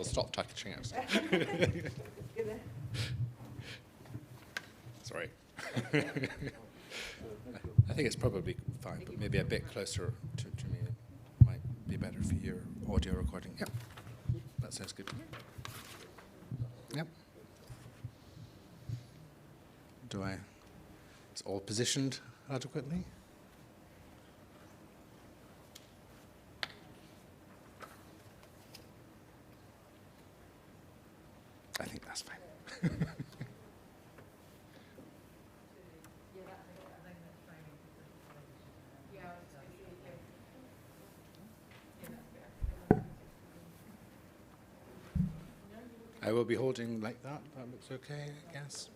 stop touching it. Sorry. I think it's probably fine, but maybe a bit closer to me might be better for your audio recording. Yep, that sounds good. Yep. It's all positioned adequately? I think that's fine. I will be holding like that. That looks okay, I guess.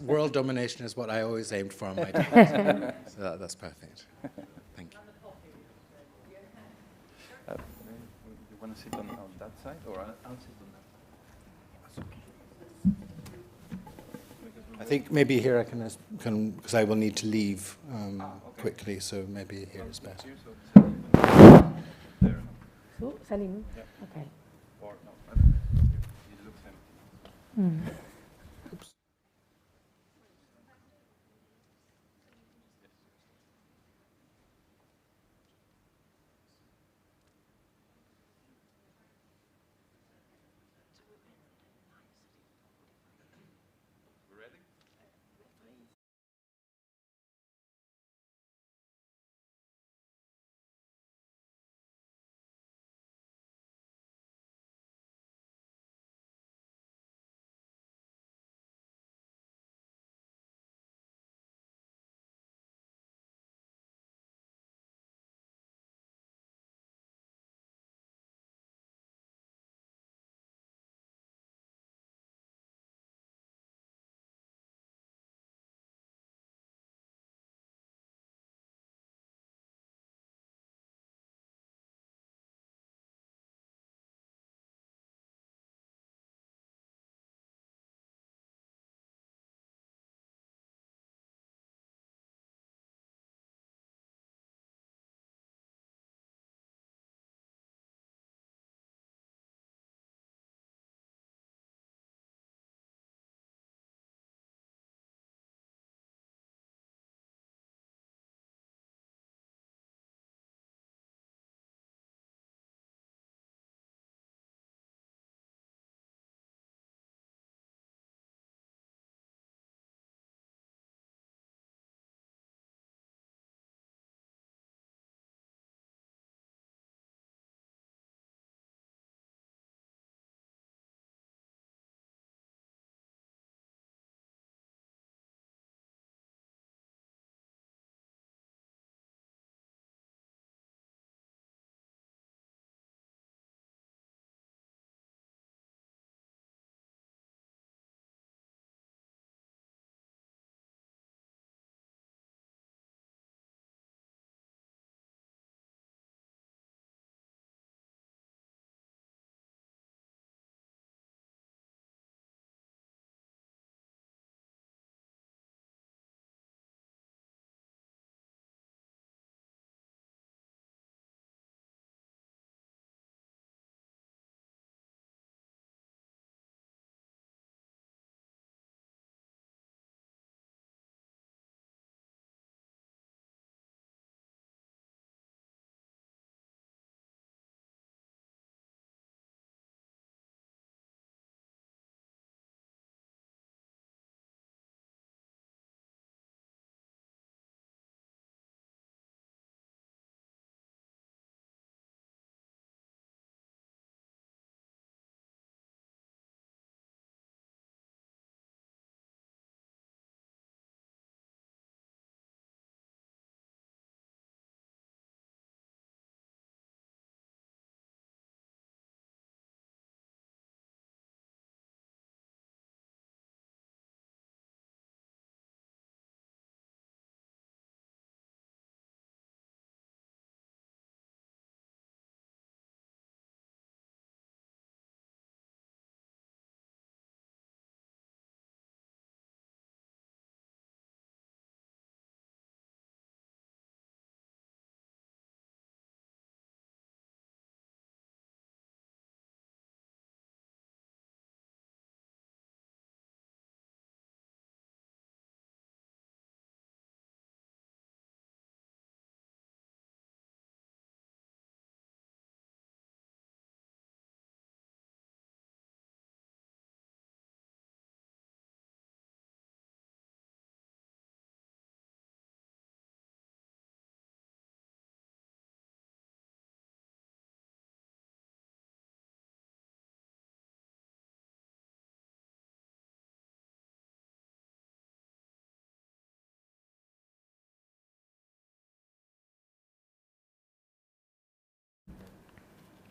World domination is what I always aimed for on my talks. So that's perfect. Thank you. You want to sit on that side, or I'll sit on that? I think maybe here I can because I will need to leave quickly, so maybe here is better. So, Salim? Yeah. Okay. Or no, I don't know. It looks empty.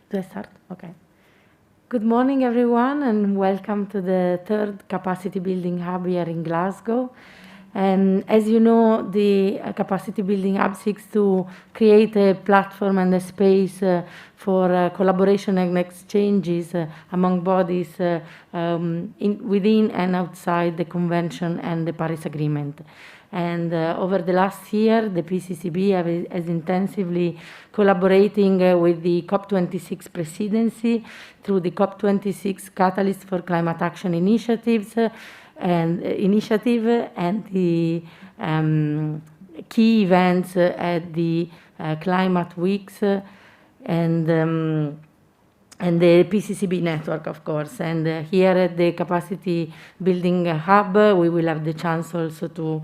Do I start? Okay. Good morning, everyone, and welcome to the third Capacity Building Hub here in Glasgow. And as you know, the Capacity Building Hub seeks to create a platform and a space for collaboration and exchanges among bodies within and outside the Convention and the Paris Agreement. And over the last year, the PCCB has intensively collaborating with the COP26 presidency through the COP26 Catalyst for Climate Action initiatives and the key events at the Climate Weeks and the PCCB network, of course. And here at the Capacity Building Hub, we will have the chance also to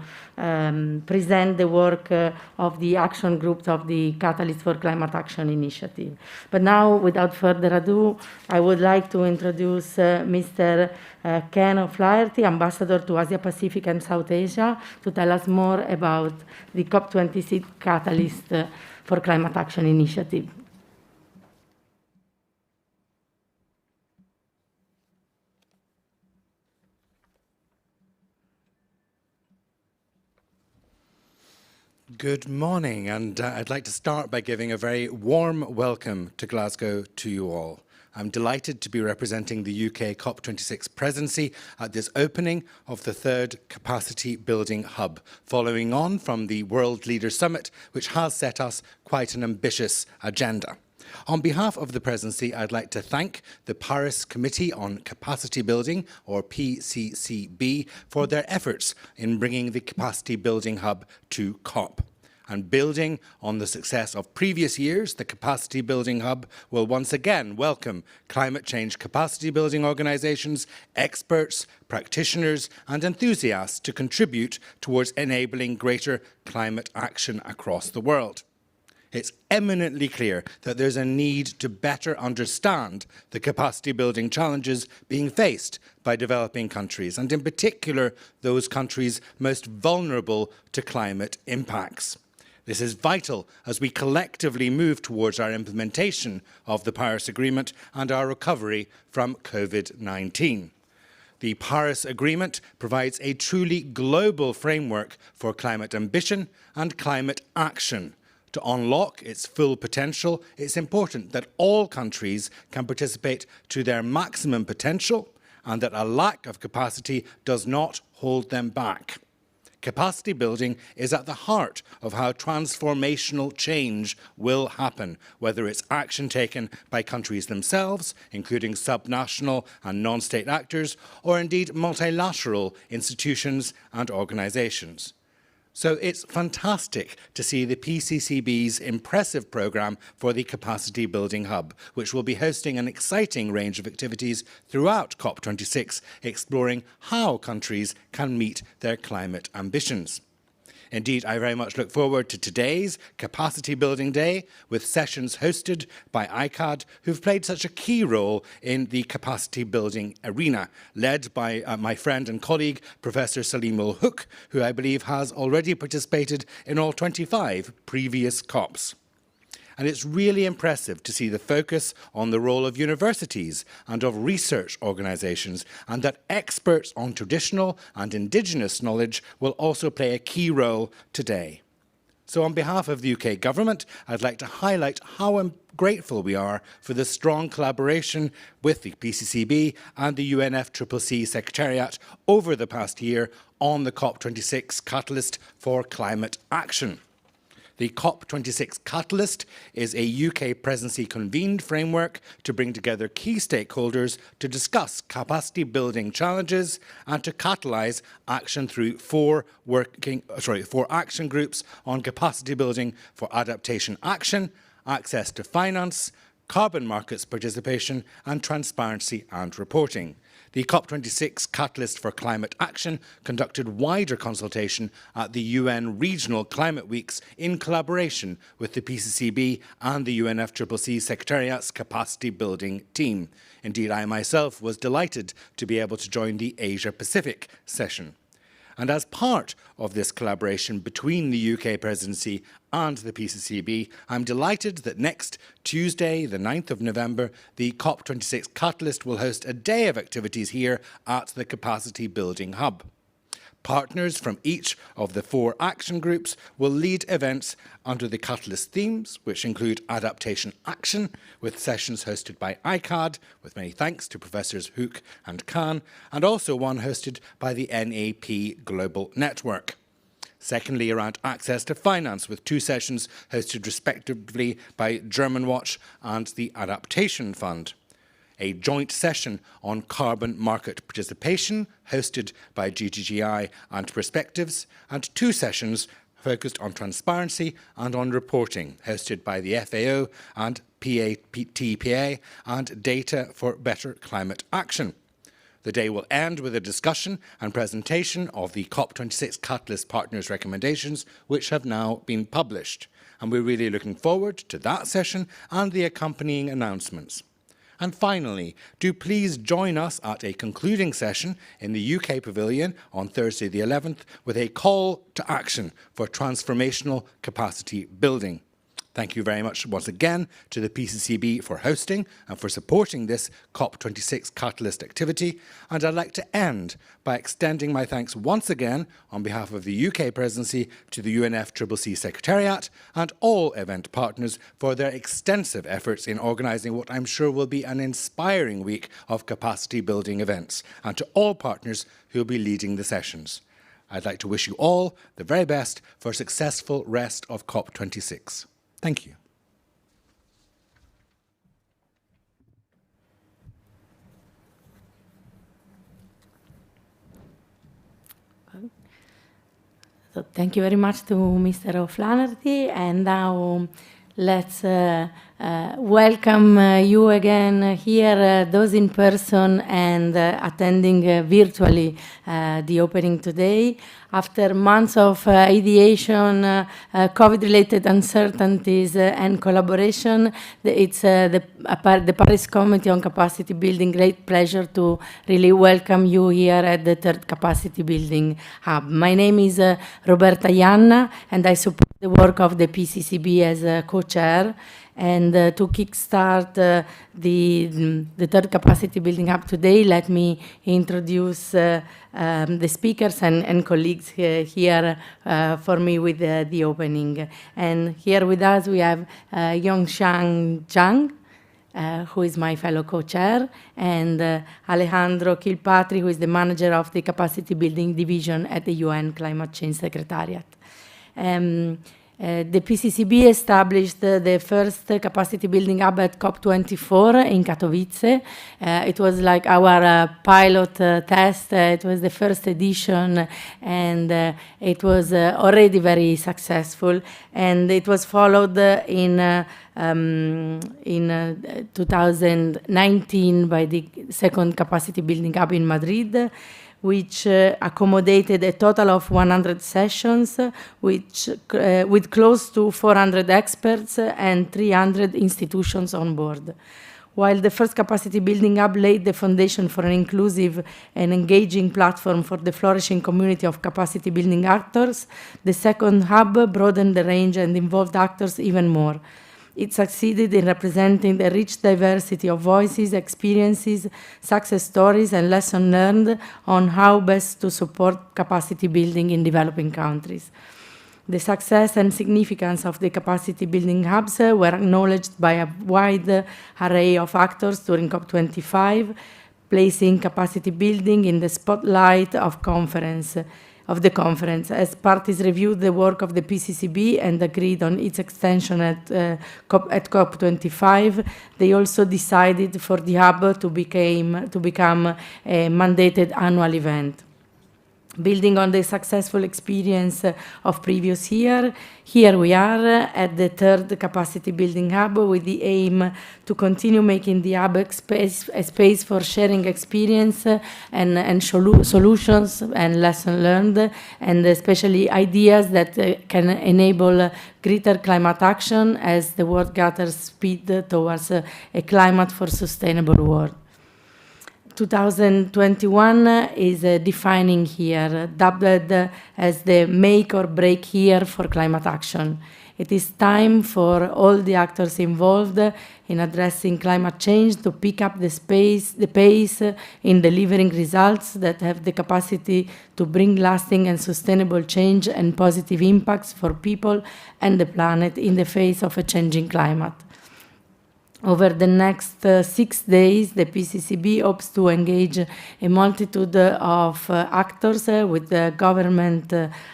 present the work of the action groups of the Catalyst for Climate Action initiative. But now, without further ado, I would like to introduce Mr. Ken O'Flaherty, Ambassador to Asia Pacific and South Asia, to tell us more about the COP26 Catalyst for Climate Action initiative. Good morning, and I'd like to start by giving a very warm welcome to Glasgow to you all. I'm delighted to be representing the UK COP26 presidency at this opening of the third Capacity Building Hub, following on from the World Leaders Summit, which has set us quite an ambitious agenda. On behalf of the presidency, I'd like to thank the Paris Committee on Capacity Building, or PCCB, for their efforts in bringing the Capacity Building Hub to COP. And building on the success of previous years, the Capacity Building Hub will once again welcome climate change capacity building organisations, experts, practitioners and enthusiasts to contribute towards enabling greater climate action across the world. It's eminently clear that there's a need to better understand the capacity building challenges being faced by developing countries, and in particular, those countries most vulnerable to climate impacts. This is vital as we collectively move towards our implementation of the Paris Agreement and our recovery from COVID-19. The Paris Agreement provides a truly global framework for climate ambition and climate action. To unlock its full potential, it's important that all countries can participate to their maximum potential and that a lack of capacity does not hold them back. Capacity building is at the heart of how transformational change will happen, whether it's action taken by countries themselves, including subnational and non-state actors, or indeed multilateral institutions and organisations. So it's fantastic to see the PCCB's impressive programme for the Capacity Building Hub, which will be hosting an exciting range of activities throughout COP26, exploring how countries can meet their climate ambitions. Indeed, I very much look forward to today's Capacity Building Day, with sessions hosted by ICCCAD, who've played such a key role in the capacity building arena, led by my friend and colleague, Professor Salim Ul-Hook, who I believe has already participated in all 25 previous COPs. And it's really impressive to see the focus on the role of universities and of research organisations, and that experts on traditional and indigenous knowledge will also play a key role today. So on behalf of the UK government, I'd like to highlight how grateful we are for the strong collaboration with the PCCB and the UNFCCC Secretariat over the past year on the COP26 Catalyst for Climate Action. The COP26 Catalyst is a UK presidency-convened framework to bring together key stakeholders to discuss capacity-building challenges and to catalyse action through four action groups on capacity building for adaptation action, access to finance, carbon markets participation and transparency and reporting. The COP26 Catalyst for Climate Action conducted wider consultation at the UN Regional Climate Weeks in collaboration with the PCCB and the UNFCCC Secretariat's capacity building team. Indeed, I myself was delighted to be able to join the Asia Pacific session. And as part of this collaboration between the UK presidency and the PCCB, I'm delighted that next Tuesday, the 9th of November, the COP26 Catalyst will host a day of activities here at the Capacity Building Hub. Partners from each of the 4 action groups will lead events under the Catalyst themes, which include Adaptation Action, with sessions hosted by ICCCAD, with many thanks to Professors Hook and Khan, and also one hosted by the NAP Global Network. Secondly, around access to finance, with 2 sessions hosted respectively by Germanwatch and the Adaptation Fund. A joint session on carbon market participation hosted by GGGI and Perspectives, and 2 sessions focused on transparency and on reporting hosted by the FAO and TPA and Data for Better Climate Action. The day will end with a discussion and presentation of the COP26 Catalyst Partners recommendations, which have now been published. And we're really looking forward to that session and the accompanying announcements. And finally, do please join us at a concluding session in the UK Pavilion on Thursday the 11th with a call to action for transformational capacity building. Thank you very much once again to the PCCB for hosting and for supporting this COP26 Catalyst activity. And I'd like to end by extending my thanks once again on behalf of the UK Presidency to the UNFCCC Secretariat and all event partners for their extensive efforts in organising what I'm sure will be an inspiring week of capacity building events, and to all partners who will be leading the sessions. I'd like to wish you all the very best for a successful rest of COP26. Thank you. So thank you very much to Mr. O'Flaherty, and now let's welcome you again here, those in person and attending virtually the opening today. After months of ideation, COVID-related uncertainties and collaboration, it's the Paris Committee on Capacity Building. Great pleasure to really welcome you here at the 3rd Capacity Building Hub. My name is Roberta Ianna, and I support the work of the PCCB as a co-chair. And to kickstart the 3rd Capacity Building Hub today, let me introduce the speakers and colleagues here for me with the opening. And here with us we have Yongshan Zhang, who is my fellow co-chair, and Alejandro Kilpatri, who is the manager of the Capacity Building Division at the UN Climate Change Secretariat. The PCCB established the first capacity building hub at COP24 in Katowice. It was like our pilot test. It was the first edition, and it was already very successful. And it was followed in 2019 by the second capacity building hub in Madrid, which accommodated a total of 100 sessions, with close to 400 experts and 300 institutions on board. While the first capacity building hub laid the foundation for an inclusive and engaging platform for the flourishing community of capacity building actors, the second hub broadened the range and involved actors even more. It succeeded in representing the rich diversity of voices, experiences, success stories, and lessons learned on how best to support capacity building in developing countries. The success and significance of the capacity building hubs were acknowledged by a wide array of actors during COP25, placing capacity building in the spotlight of the conference, as parties reviewed the work of the PCCB and agreed on its extension at COP25. They also decided for the hub to become a mandated annual event. Building on the successful experience of previous year, here we are at the 3rd Capacity Building Hub with the aim to continue making the hub a space for sharing experience and solutions and lessons learned, and especially ideas that can enable greater climate action as the world gathers speed towards a climate for sustainable world. 2021 is a defining year, dubbed as the make or break year for climate action. It is time for all the actors involved in addressing climate change to pick up the pace in delivering results that have the capacity to bring lasting and sustainable change and positive impacts for people and the planet in the face of a changing climate. Over the next 6 days, the PCCB hopes to engage a multitude of actors with government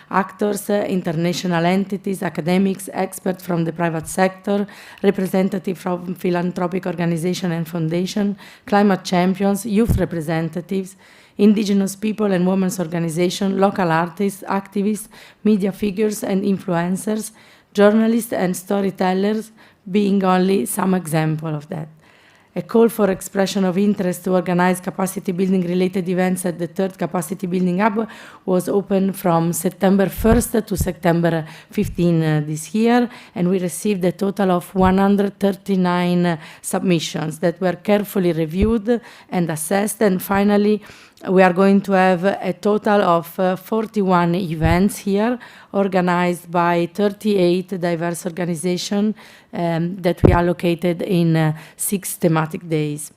actors, international entities, academics, experts from the private sector, representatives from philanthropic organizations and foundations, climate champions, youth representatives, indigenous people and women's organizations, local artists, activists, media figures and influencers, journalists and storytellers, being only some example of that. A call for expression of interest to organize capacity building related events at the third Capacity Building Hub was open from September 1st to September 15 this year, and we received a total of 139 submissions that were carefully reviewed and assessed, and finally we are going to have a total of 41 events here, organized by 38 diverse organizations that we allocated in 6 thematic days.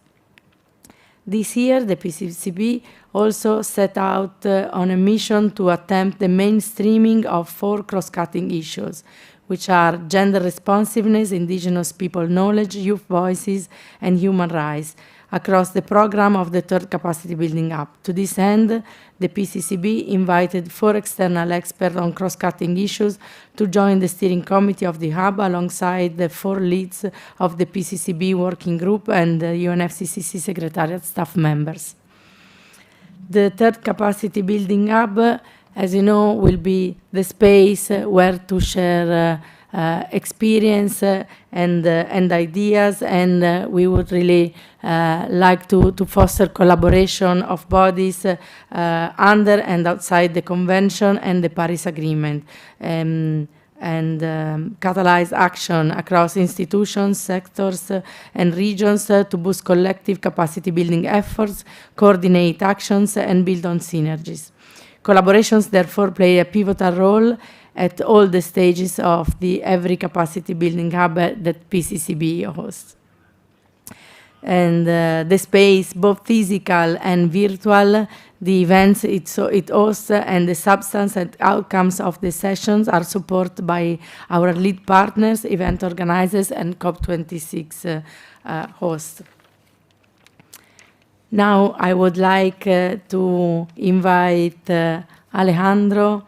This year, the PCCB also set out on a mission to attempt the mainstreaming of 4 cross-cutting issues, which are gender responsiveness, indigenous people knowledge, youth voices, and human rights, across the program of the third Capacity Building Hub. To this end, the PCCB invited 4 external experts on cross-cutting issues to join the steering committee of the Hub alongside the 4 leads of the PCCB working group and the UNFCCC Secretariat staff members. The third Capacity Building Hub, as you know, will be the space where to share experience and ideas, and we would really like to foster collaboration of bodies under and outside the Convention and the Paris Agreement, and catalyze action across institutions, sectors, and regions to boost collective capacity building efforts, coordinate actions, and build on synergies. Collaborations therefore play a pivotal role at all the stages of every capacity building hub that PCCB hosts. And the space, both physical and virtual, the events it hosts, and the substance and outcomes of the sessions are supported by our lead partners, event organizers, and COP26 hosts. Now I would like to invite Alejandro,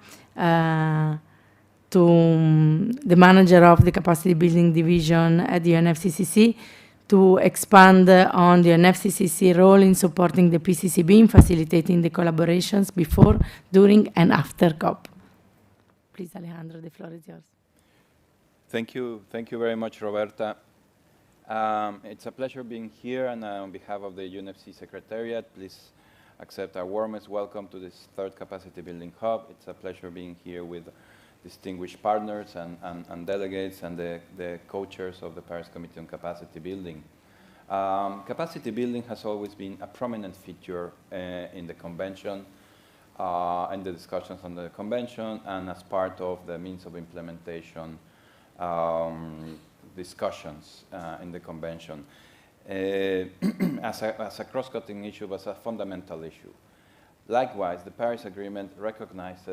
the manager of the Capacity Building Division at the UNFCCC, to expand on the UNFCCC role in supporting the PCCB in facilitating the collaborations before, during, and after COP. Please, Alejandro, the floor is yours. Thank you very much, Roberta. It's a pleasure being here, and on behalf of the UNFCCC Secretariat, please accept our warmest welcome to this third Capacity Building Hub. It's a pleasure being here with distinguished partners and delegates and the co-chairs of the Paris Committee on Capacity Building. Capacity building has always been a prominent feature in the convention, in the discussions on the convention, and as part of the means of implementation discussions in the convention. As a cross-cutting issue, was a fundamental issue. Likewise, the Paris Agreement recognized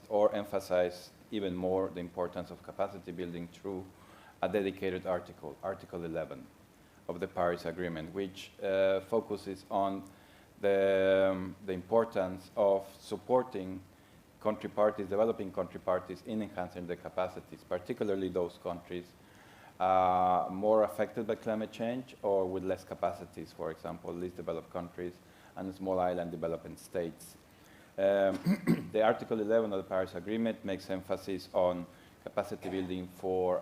or emphasized even more the importance of capacity building through a dedicated article, Article 11 of the Paris Agreement, which focuses on the importance of supporting country parties, developing country parties in enhancing their capacities, particularly those countries more affected by climate change or with less capacities, for example, least developed countries and small island developing states. The Article 11 of the Paris Agreement makes emphasis on capacity building for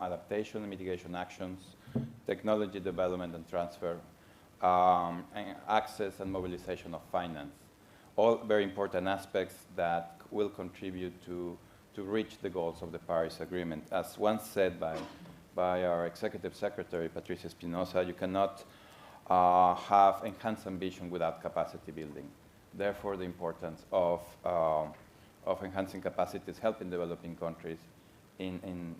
adaptation and mitigation actions, technology development and transfer, and access and mobilization of finance. All very important aspects that will contribute to reach the goals of the Paris Agreement. As once said by our Executive Secretary, Patricia Espinosa, you cannot have enhanced ambition without capacity building. Therefore, the importance of enhancing capacities, helping developing countries in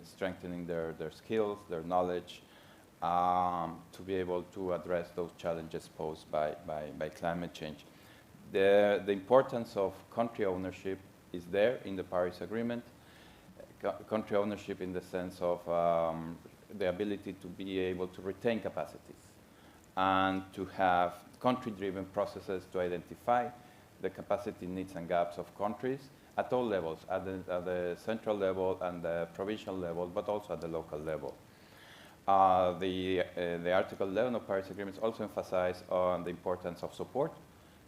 strengthening their skills, their knowledge, to be able to address those challenges posed by climate change. The importance of country ownership is there in the Paris Agreement. Country ownership in the sense of the ability to be able to retain capacities and to have country-driven processes to identify the capacity needs and gaps of countries at all levels, at the central level and the provincial level, but also at the local level. The Article 11 of Paris Agreements also emphasizes on the importance of support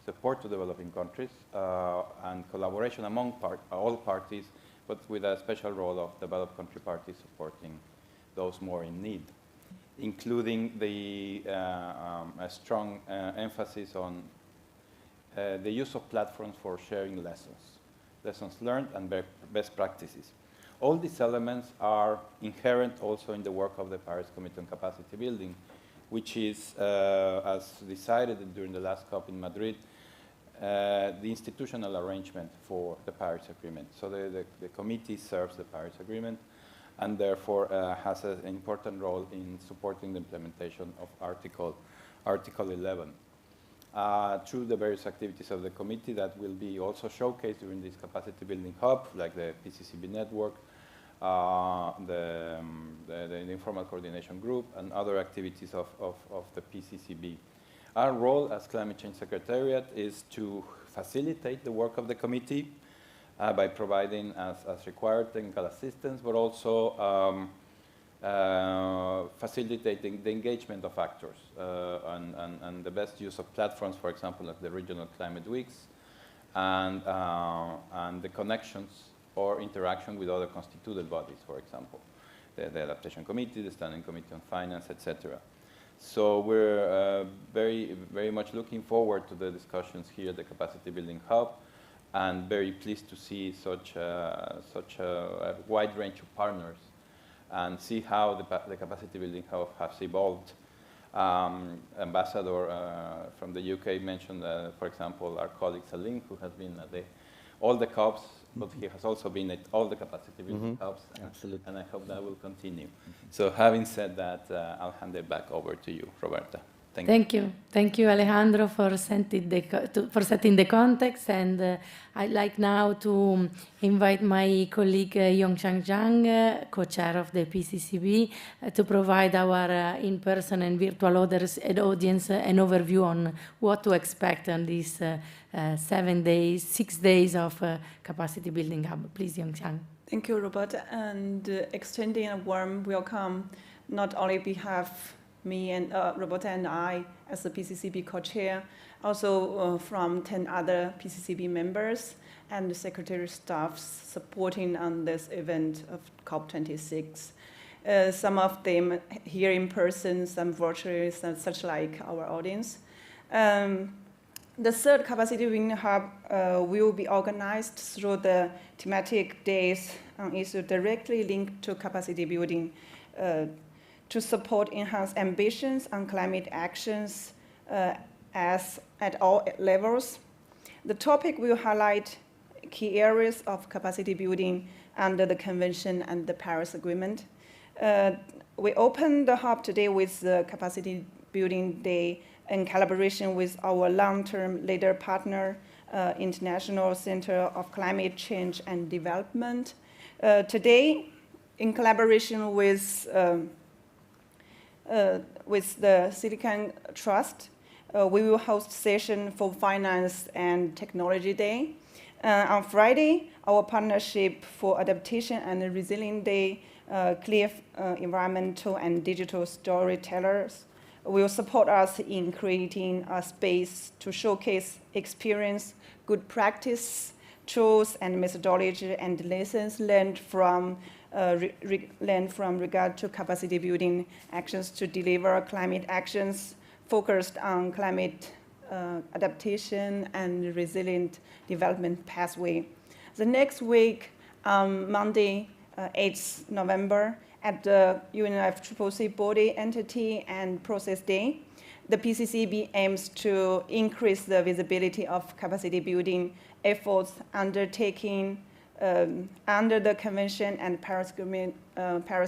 to developing countries and collaboration among all parties, but with a special role of developed country parties supporting those more in need, including a strong emphasis on the use of platforms for sharing lessons learned and best practices. All these elements are inherent also in the work of the Paris Committee on Capacity Building, which is, as decided during the last COP in Madrid, the institutional arrangement for the Paris Agreement. So the committee serves the Paris Agreement and therefore has an important role in supporting the implementation of Article 11. Through the various activities of the committee that will be also showcased during this capacity building hub, like the PCCB network, the informal coordination group, and other activities of the PCCB. Our role as Climate Change Secretariat is to facilitate the work of the committee by providing, as required, technical assistance, but also facilitating the engagement of actors and the best use of platforms, for example, like the regional climate weeks, and the connections or interaction with other constituted bodies, for example, the Adaptation Committee, the Standing Committee on Finance, etc. So we're very much looking forward to the discussions here at the Capacity Building Hub, and very pleased to see such a wide range of partners and see how the Capacity Building Hub has evolved. Ambassador from the UK mentioned, for example, our colleague Salim, who has been at all the COPs, but he has also been at all the Capacity Building Hubs. Absolutely. And I hope that will continue. So having said that, I'll hand it back over to you, Roberta. Thank you. Thank you, Alejandro, for setting the context. And I'd like now to invite my colleague Yongchang Zhang, co-chair of the PCCB, to provide our in-person and virtual audience an overview on what to expect on these 6 days of Capacity Building Hub. Please, Yongchang. Thank you, Roberta, and extending a warm welcome, not only behalf me and Roberta and I as the PCCB co-chair, also from 10 other PCCB members and the secretary staff supporting on this event of COP26. Some of them here in person, some virtually, such like our audience. The third Capacity Building Hub will be organized through the thematic days on issues directly linked to capacity building to support enhanced ambitions on climate actions as at all levels. The topic will highlight key areas of capacity building under the Convention and the Paris Agreement. We opened the hub today with the Capacity Building Day in collaboration with our long-term leader partner, International Center of Climate Change and Development. Today, in collaboration with the CDKN Trust, we will host session for Finance and Technology Day. On Friday, our partnership for Adaptation and Resilience Day, clear Environmental and Digital Storytellers, will support us in creating a space to showcase experience, good practice, tools and methodology, and lessons learned from regard to capacity building actions to deliver climate actions focused on climate adaptation and resilient development pathway. The next week, Monday, 8th November, at the UNFCCC Body Entity and Process Day, the PCCB aims to increase the visibility of capacity building efforts undertaken under the Convention and Paris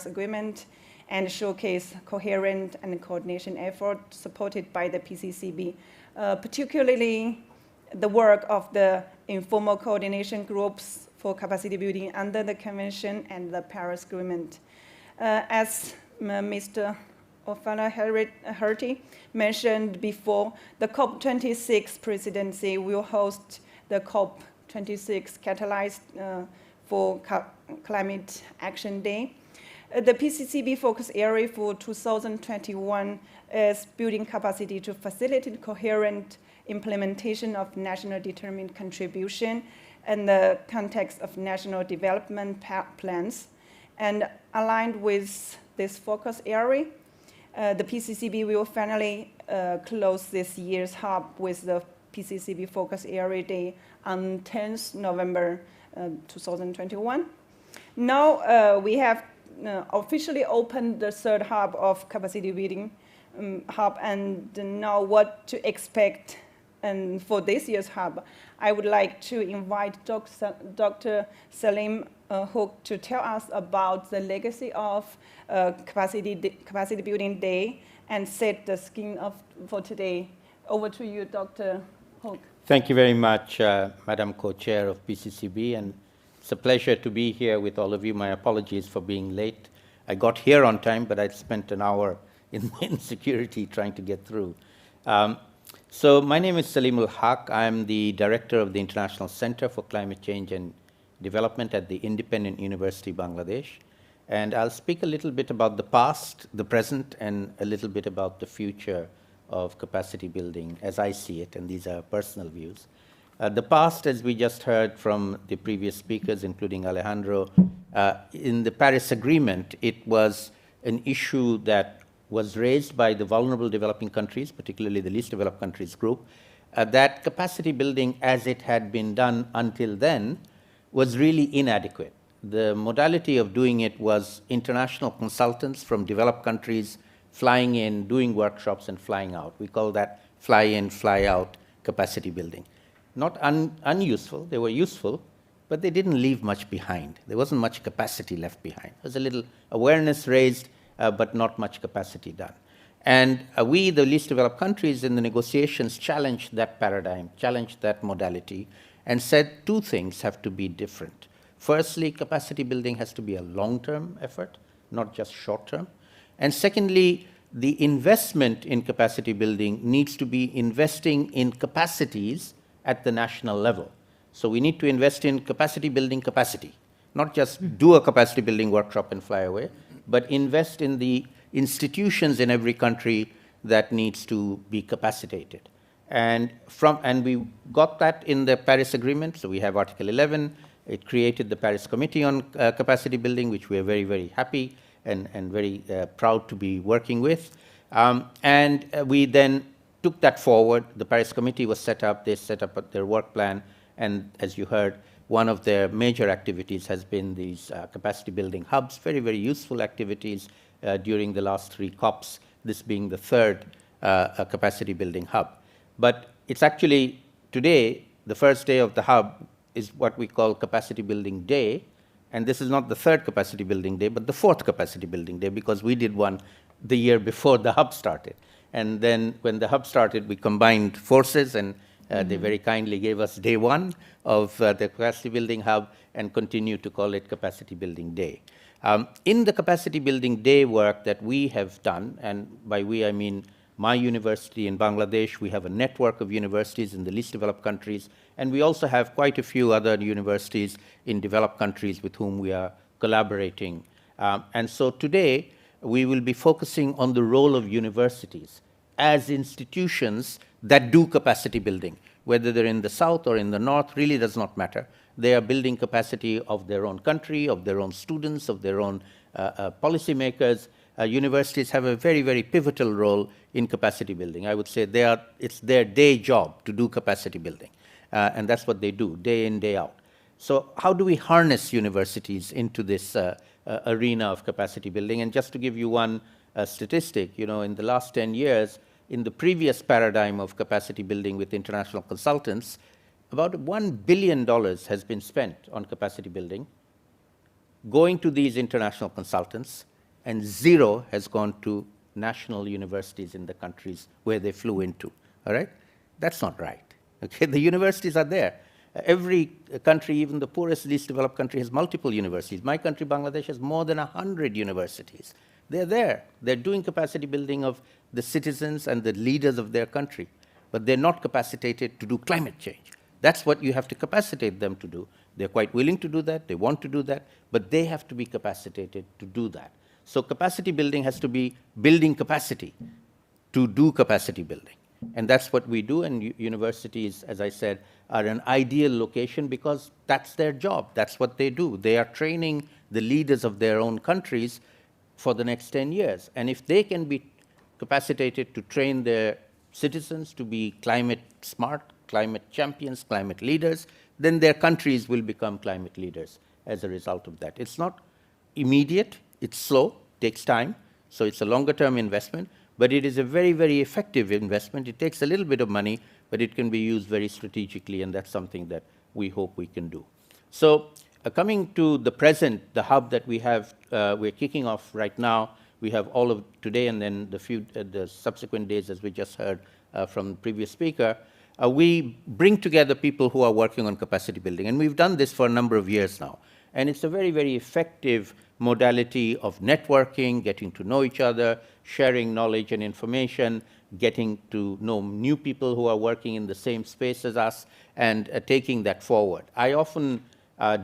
Agreement, and showcase coherent and coordination efforts supported by the PCCB, particularly the work of the informal coordination groups for capacity building under the Convention and the Paris Agreement. As Mr. Ofana Herty mentioned before, the COP26 presidency will host the COP26 Catalyst for Climate Action Day. The PCCB focus area for 2021 is building capacity to facilitate coherent implementation of national determined contribution in the context of national development plans. And aligned with this focus area, the PCCB will finally close this year's hub with the PCCB Focus Area Day on 10th November 2021. Now we have officially opened the third hub of capacity building hub, and now what to expect and for this year's hub. I would like to invite Dr. Salim Hook to tell us about the legacy of Capacity Building Day and set the scheme for today. Over to you, Dr. Hook. Thank you very much, Madam Co-Chair of PCCB, and it's a pleasure to be here with all of you. My apologies for being late. I got here on time, but I spent an hour in security trying to get through. So my name is Salim ul Haq. I'm the director of the International Center for Climate Change and Development at the Independent University, Bangladesh. And I'll speak a little bit about the past, the present, and a little bit about the future of capacity building as I see it, and these are personal views. The past, as we just heard from the previous speakers, including Alejandro, in the Paris Agreement, it was an issue that was raised by the vulnerable developing countries, particularly the least developed countries group, that capacity building as it had been done until then was really inadequate. The modality of doing it was international consultants from developed countries flying in, doing workshops, and flying out. We call that fly in, fly out capacity building. Not unuseful, they were useful, but they didn't leave much behind. There wasn't much capacity left behind. There was a little awareness raised, but not much capacity done. And we, the least developed countries, in the negotiations challenged that paradigm, challenged that modality, and said two things have to be different. Firstly, capacity building has to be a long-term effort, not just short-term. And secondly, the investment in capacity building needs to be investing in capacities at the national level. So we need to invest in capacity building capacity, not just do a capacity building workshop and fly away, but invest in the institutions in every country that needs to be capacitated. And we got that in the Paris Agreement. So we have Article 11. It created the Paris Committee on Capacity Building, which we are very, very happy and very proud to be working with. And we then took that forward. The Paris Committee was set up. They set up their work plan. And as you heard, one of their major activities has been these capacity building hubs, very, very useful activities during the last 3 COPs, this being the third capacity building hub. But it's actually today, the first day of the hub is what we call Capacity Building Day. And this is not the third Capacity Building Day, but the fourth Capacity Building Day, because we did one the year before the hub started. And then when the hub started, we combined forces, and they very kindly gave us day 1 of the Capacity Building Hub and continue to call it Capacity Building Day. In the Capacity Building Day work that we have done, and by we I mean my university in Bangladesh, we have a network of universities in the least developed countries, and we also have quite a few other universities in developed countries with whom we are collaborating. And so today, we will be focusing on the role of universities as institutions that do capacity building. Whether they're in the south or in the north really does not matter. They are building capacity of their own country, of their own students, of their own policymakers. Universities have a very, very pivotal role in capacity building. I would say it's their day job to do capacity building. And that's what they do, day in, day out. So how do we harness universities into this arena of capacity building? And just to give you one statistic, in the last 10 years, in the previous paradigm of capacity building with international consultants, about $1 billion has been spent on capacity building, going to these international consultants, and zero has gone to national universities in the countries where they flew into, all right? That's not right, okay? The universities are there. Every country, even the poorest, least developed country, has multiple universities. My country, Bangladesh, has more than 100 universities. They're there. They're doing capacity building of the citizens and the leaders of their country, but they're not capacitated to do climate change. That's what you have to capacitate them to do. They're quite willing to do that, they want to do that, but they have to be capacitated to do that. So capacity building has to be building capacity to do capacity building. And that's what we do, and universities, as I said, are an ideal location because that's their job, that's what they do. They are training the leaders of their own countries for the next 10 years. And if they can be capacitated to train their citizens to be climate smart, climate champions, climate leaders, then their countries will become climate leaders as a result of that. It's not immediate, it's slow, takes time, so it's a longer term investment, but it is a very, very effective investment. It takes a little bit of money, but it can be used very strategically, and that's something that we hope we can do. So coming to the present, the hub that we have, we're kicking off right now. We have all of today and then the subsequent days, as we just heard from the previous speaker. We bring together people who are working on capacity building, and we've done this for a number of years now. And it's a very, very effective modality of networking, getting to know each other, sharing knowledge and information, getting to know new people who are working in the same space as us, and taking that forward. I often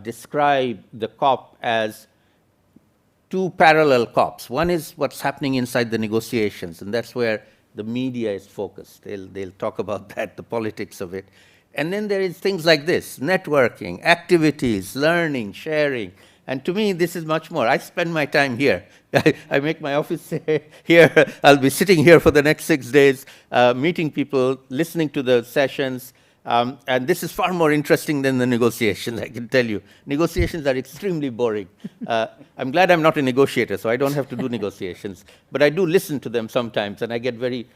describe the COP as two parallel COPs. One is what's happening inside the negotiations, and that's where the media is focused. They'll talk about that, the politics of it. And then there is things like this, networking, activities, learning, sharing. And to me, this is much more. I spend my time here. I make my office here. I'll be sitting here for the next 6 days, meeting people, listening to the sessions. And this is far more interesting than the negotiations, I can tell you. Negotiations are extremely boring. I'm glad I'm not a negotiator, so I don't have to do negotiations. But I do listen to them sometimes, and I get very,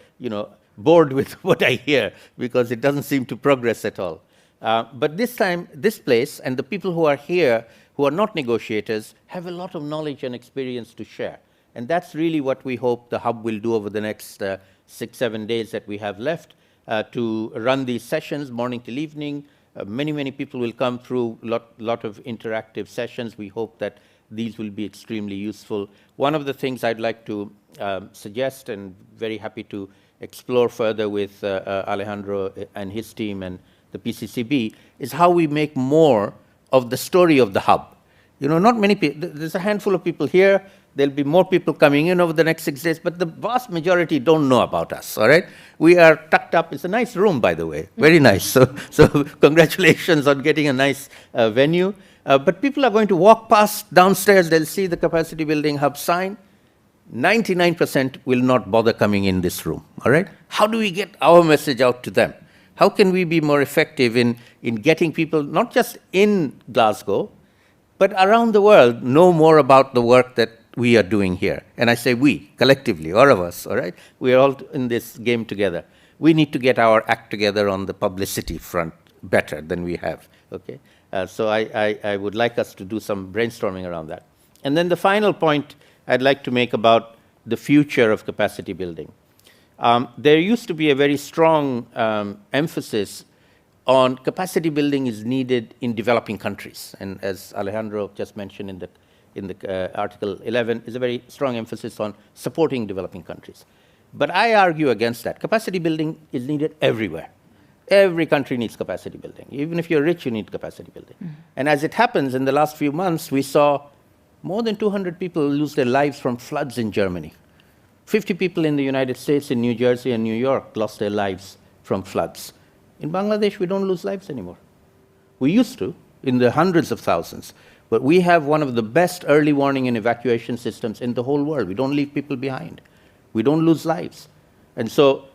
bored with what I hear because it doesn't seem to progress at all. But this time, this place and the people who are here, who are not negotiators, have a lot of knowledge and experience to share. And that's really what we hope the hub will do over the next 6-7 days that we have left. To run these sessions morning till evening. Many people will come through, lot of interactive sessions. We hope that these will be extremely useful. One of the things I'd like to suggest, and very happy to explore further with Alejandro and his team and the PCCB, is how we make more of the story of the hub. Not many people, there's a handful of people here. There'll be more people coming in over the next 6 days, but the vast majority don't know about us, all right? We are tucked up. It's a nice room, by the way, very nice. So congratulations on getting a nice venue. But people are going to walk past downstairs. They'll see the Capacity Building Hub sign. 99% will not bother coming in this room, all right? How do we get our message out to them? How can we be more effective in getting people, not just in Glasgow, but around the world, know more about the work that we are doing here? And I say we, collectively, all of us, all right? We are all in this game together. We need to get our act together on the publicity front better than we have, okay? So I would like us to do some brainstorming around that. And then the final point I'd like to make about the future of capacity building. There used to be a very strong emphasis on capacity building is needed in developing countries. And as Alejandro just mentioned in the Article 11, is a very strong emphasis on supporting developing countries. But I argue against that. Capacity building is needed everywhere. Every country needs capacity building. Even if you're rich, you need capacity building. Mm-hmm. And as it happens, in the last few months, we saw more than 200 people lose their lives from floods in Germany. 50 people in the United States, in New Jersey and New York, lost their lives from floods. In Bangladesh, we don't lose lives anymore. We used to, in the hundreds of thousands. But we have one of the best early warning and evacuation systems in the whole world. We don't leave people behind. We don't lose lives. And so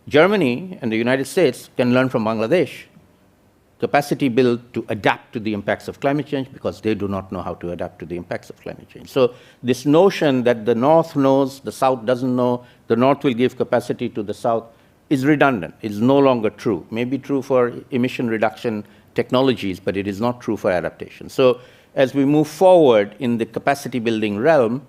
Germany and the United States can learn from Bangladesh. capacity build to adapt to the impacts of climate change because they do not know how to adapt to the impacts of climate change. So this notion that the North knows, the South doesn't know, the North will give capacity to the South is redundant. It's no longer true. Maybe true for emission reduction technologies, but it is not true for adaptation. So as we move forward in the capacity building realm,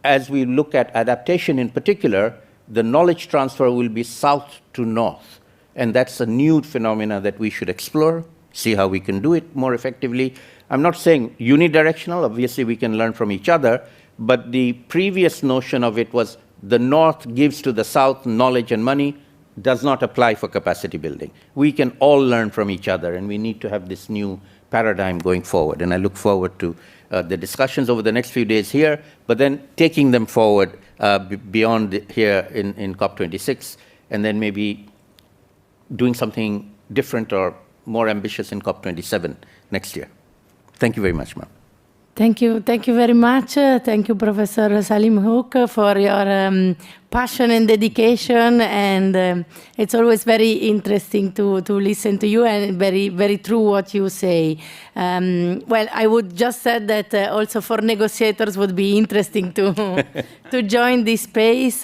as we look at adaptation in particular, the knowledge transfer will be South to North. And that's a new phenomena that we should explore, see how we can do it more effectively. I'm not saying unidirectional, obviously we can learn from each other, but the previous notion of it was the North gives to the South knowledge and money, does not apply for capacity building. We can all learn from each other, and we need to have this new paradigm going forward. And I look forward to the discussions over the next few days here, but then taking them forward beyond here in COP26, and then maybe doing something different or more ambitious in COP27 next year. Thank you very much, ma'am. Thank you very much. Thank you, Professor Salim Hook, for your passion and dedication, and it's always very interesting to listen to you, and very true what you say. Well, I would just say that also for negotiators would be interesting to to join this space,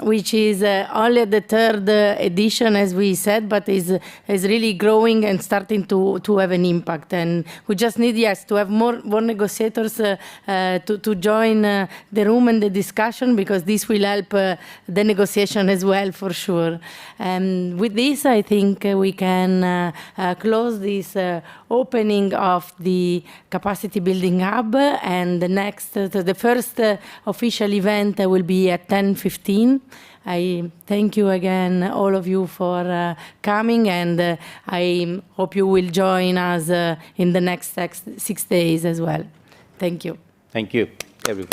which is only the third edition, as we said, but is really growing and starting to have an impact. And we just need, yes, to have more negotiators to join the room and the discussion, because this will help the negotiation as well, for sure. And with this, I think we can close this opening of the Capacity Building Hub, and the first official event will be at 10:15. I thank you again, all of you, for coming, and I hope you will join us in the next 6 days as well. Thank you. Thank you, everyone.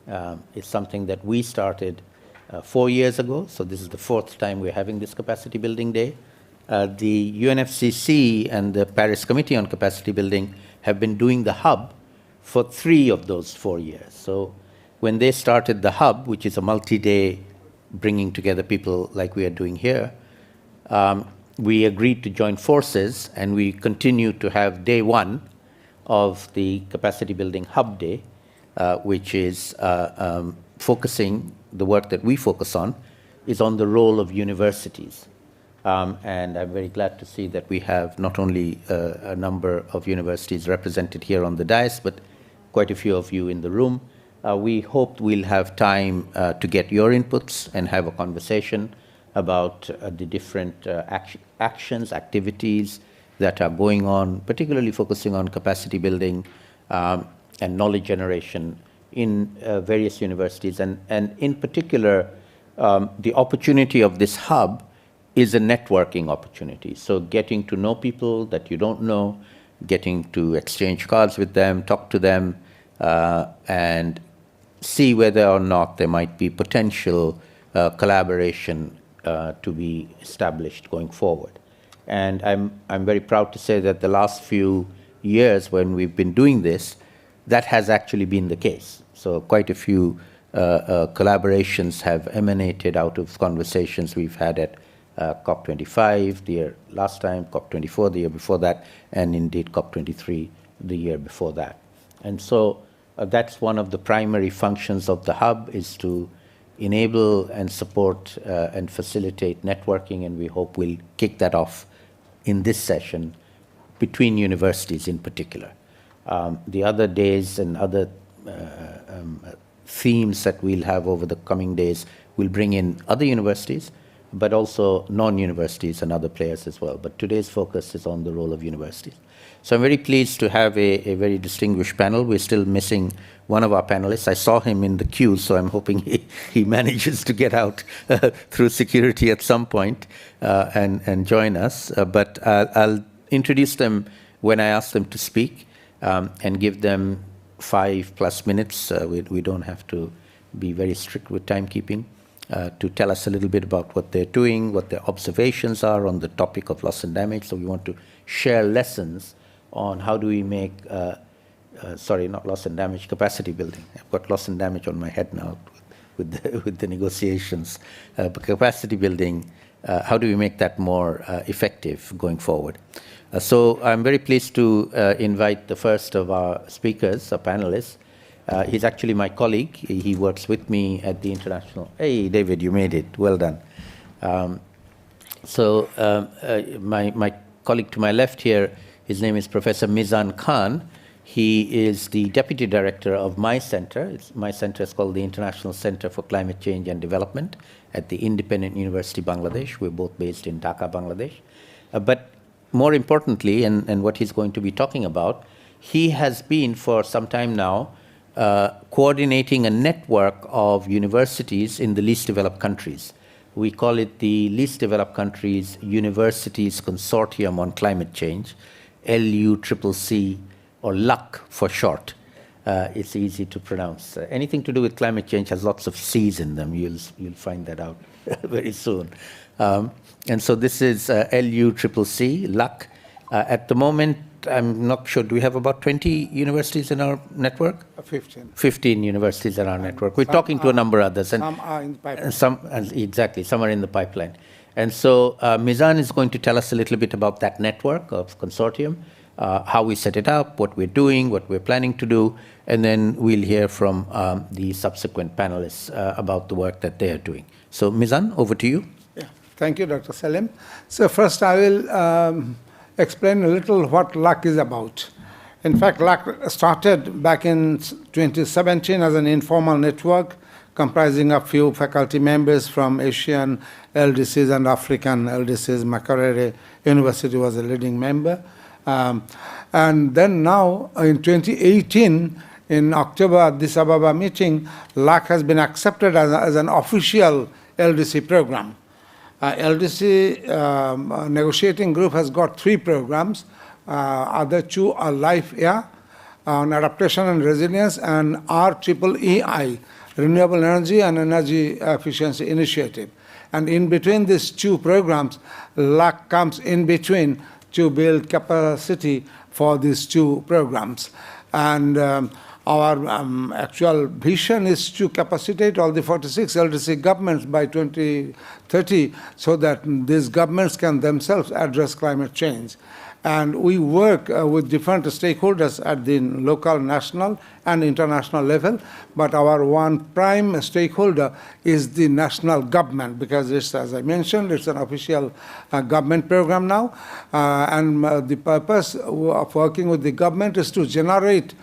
It's something that we started 4 years ago, so this is the 4th time we're having this Capacity Building Day. The UNFCCC and the Paris Committee on Capacity Building have been doing the hub for 3 of those 4 years. So when they started the hub, which is a multi-day bringing together people like we are doing here, we agreed to join forces, and we continue to have day 1 of the Capacity Building Hub Day, which is focusing, the work that we focus on is on the role of universities. And I'm very glad to see that we have not only a number of universities represented here on the dais, but quite a few of you in the room. We hope we'll have time to get your inputs and have a conversation about the different actions, activities that are going on, particularly focusing on capacity building and knowledge generation in various universities. And in particular, the opportunity of this hub is a networking opportunity. So getting to know people that you don't know, getting to exchange cards with them, talk to them, and see whether or not there might be potential collaboration to be established going forward. And I'm very proud to say that the last few years when we've been doing this, that has actually been the case. So quite a few collaborations have emanated out of conversations we've had at COP25 the year last time, COP24 the year before that, and indeed COP23 the year before that. And so that's one of the primary functions of the hub, is to enable and support and facilitate networking, and we hope we'll kick that off in this session between universities in particular. The other days and other themes that we'll have over the coming days will bring in other universities, but also non-universities and other players as well. But today's focus is on the role of universities. So I'm very pleased to have a very distinguished panel. We're still missing one of our panelists. I saw him in the queue, so I'm hoping he manages to get out through security at some point and join us. But I'll introduce them when I ask them to speak and give them 5+ minutes. We don't have to be very strict with timekeeping. To tell us a little bit about what they're doing, what their observations are on the topic of loss and damage. So we want to share lessons on how do we make, sorry, not loss and damage, capacity building. I've got loss and damage on my head now with the negotiations. But capacity building, how do we make that more effective going forward? So I'm very pleased to invite the first of our speakers, our panelists. He's actually my colleague. He works with me at the international. Hey, David, you made it. Well done. My colleague to my left here, his name is Professor Mizan Khan. He is the deputy director of my center. My center is called the International Center for Climate Change and Development at the Independent University, Bangladesh. We're both based in Dhaka, Bangladesh. But more importantly, and what he's going to be talking about, he has been for some time now coordinating a network of universities in the least developed countries. We call it the Least Developed Countries Universities Consortium on Climate Change, LUCCC, or LUC for short. It's easy to pronounce. Anything to do with climate change has lots of C's in them. You'll find that out very soon. And so this is LUCCC, LUC. At the moment, I'm not sure, do we have about 20 universities in our network? 15. 15 universities in our network. We're talking to a number of others. And some are in the pipeline. Exactly, some are in the pipeline. And so Mizan is going to tell us a little bit about that network of consortium, how we set it up, what we're doing, what we're planning to do, and then we'll hear from the subsequent panelists about the work that they are doing. So Mizan, over to you. Yeah. Thank you, Dr. Salim. So first I will explain a little what LUC is about. In fact, LUC started back in 2017 as an informal network comprising a few faculty members from Asian LDCs and African LDCs. Makerere University was a leading member. And then now, in 2018, in October at Addis Ababa meeting, LUC has been accepted as an official LDC program. LDC negotiating group has got 3 programs. Other 2 are live air, on adaptation and resilience, and REEEI, Renewable Energy and Energy Efficiency Initiative. And in between these two programs, LUC comes in between to build capacity for these two programs. And our actual vision is to capacitate all the 46 LDC governments by 2030 so that these governments can themselves address climate change. And we work with different stakeholders at the local, national, and international level. But our one prime stakeholder is the national government, because it's, as I mentioned, it's an official government program now. And the purpose of working with the government is to generate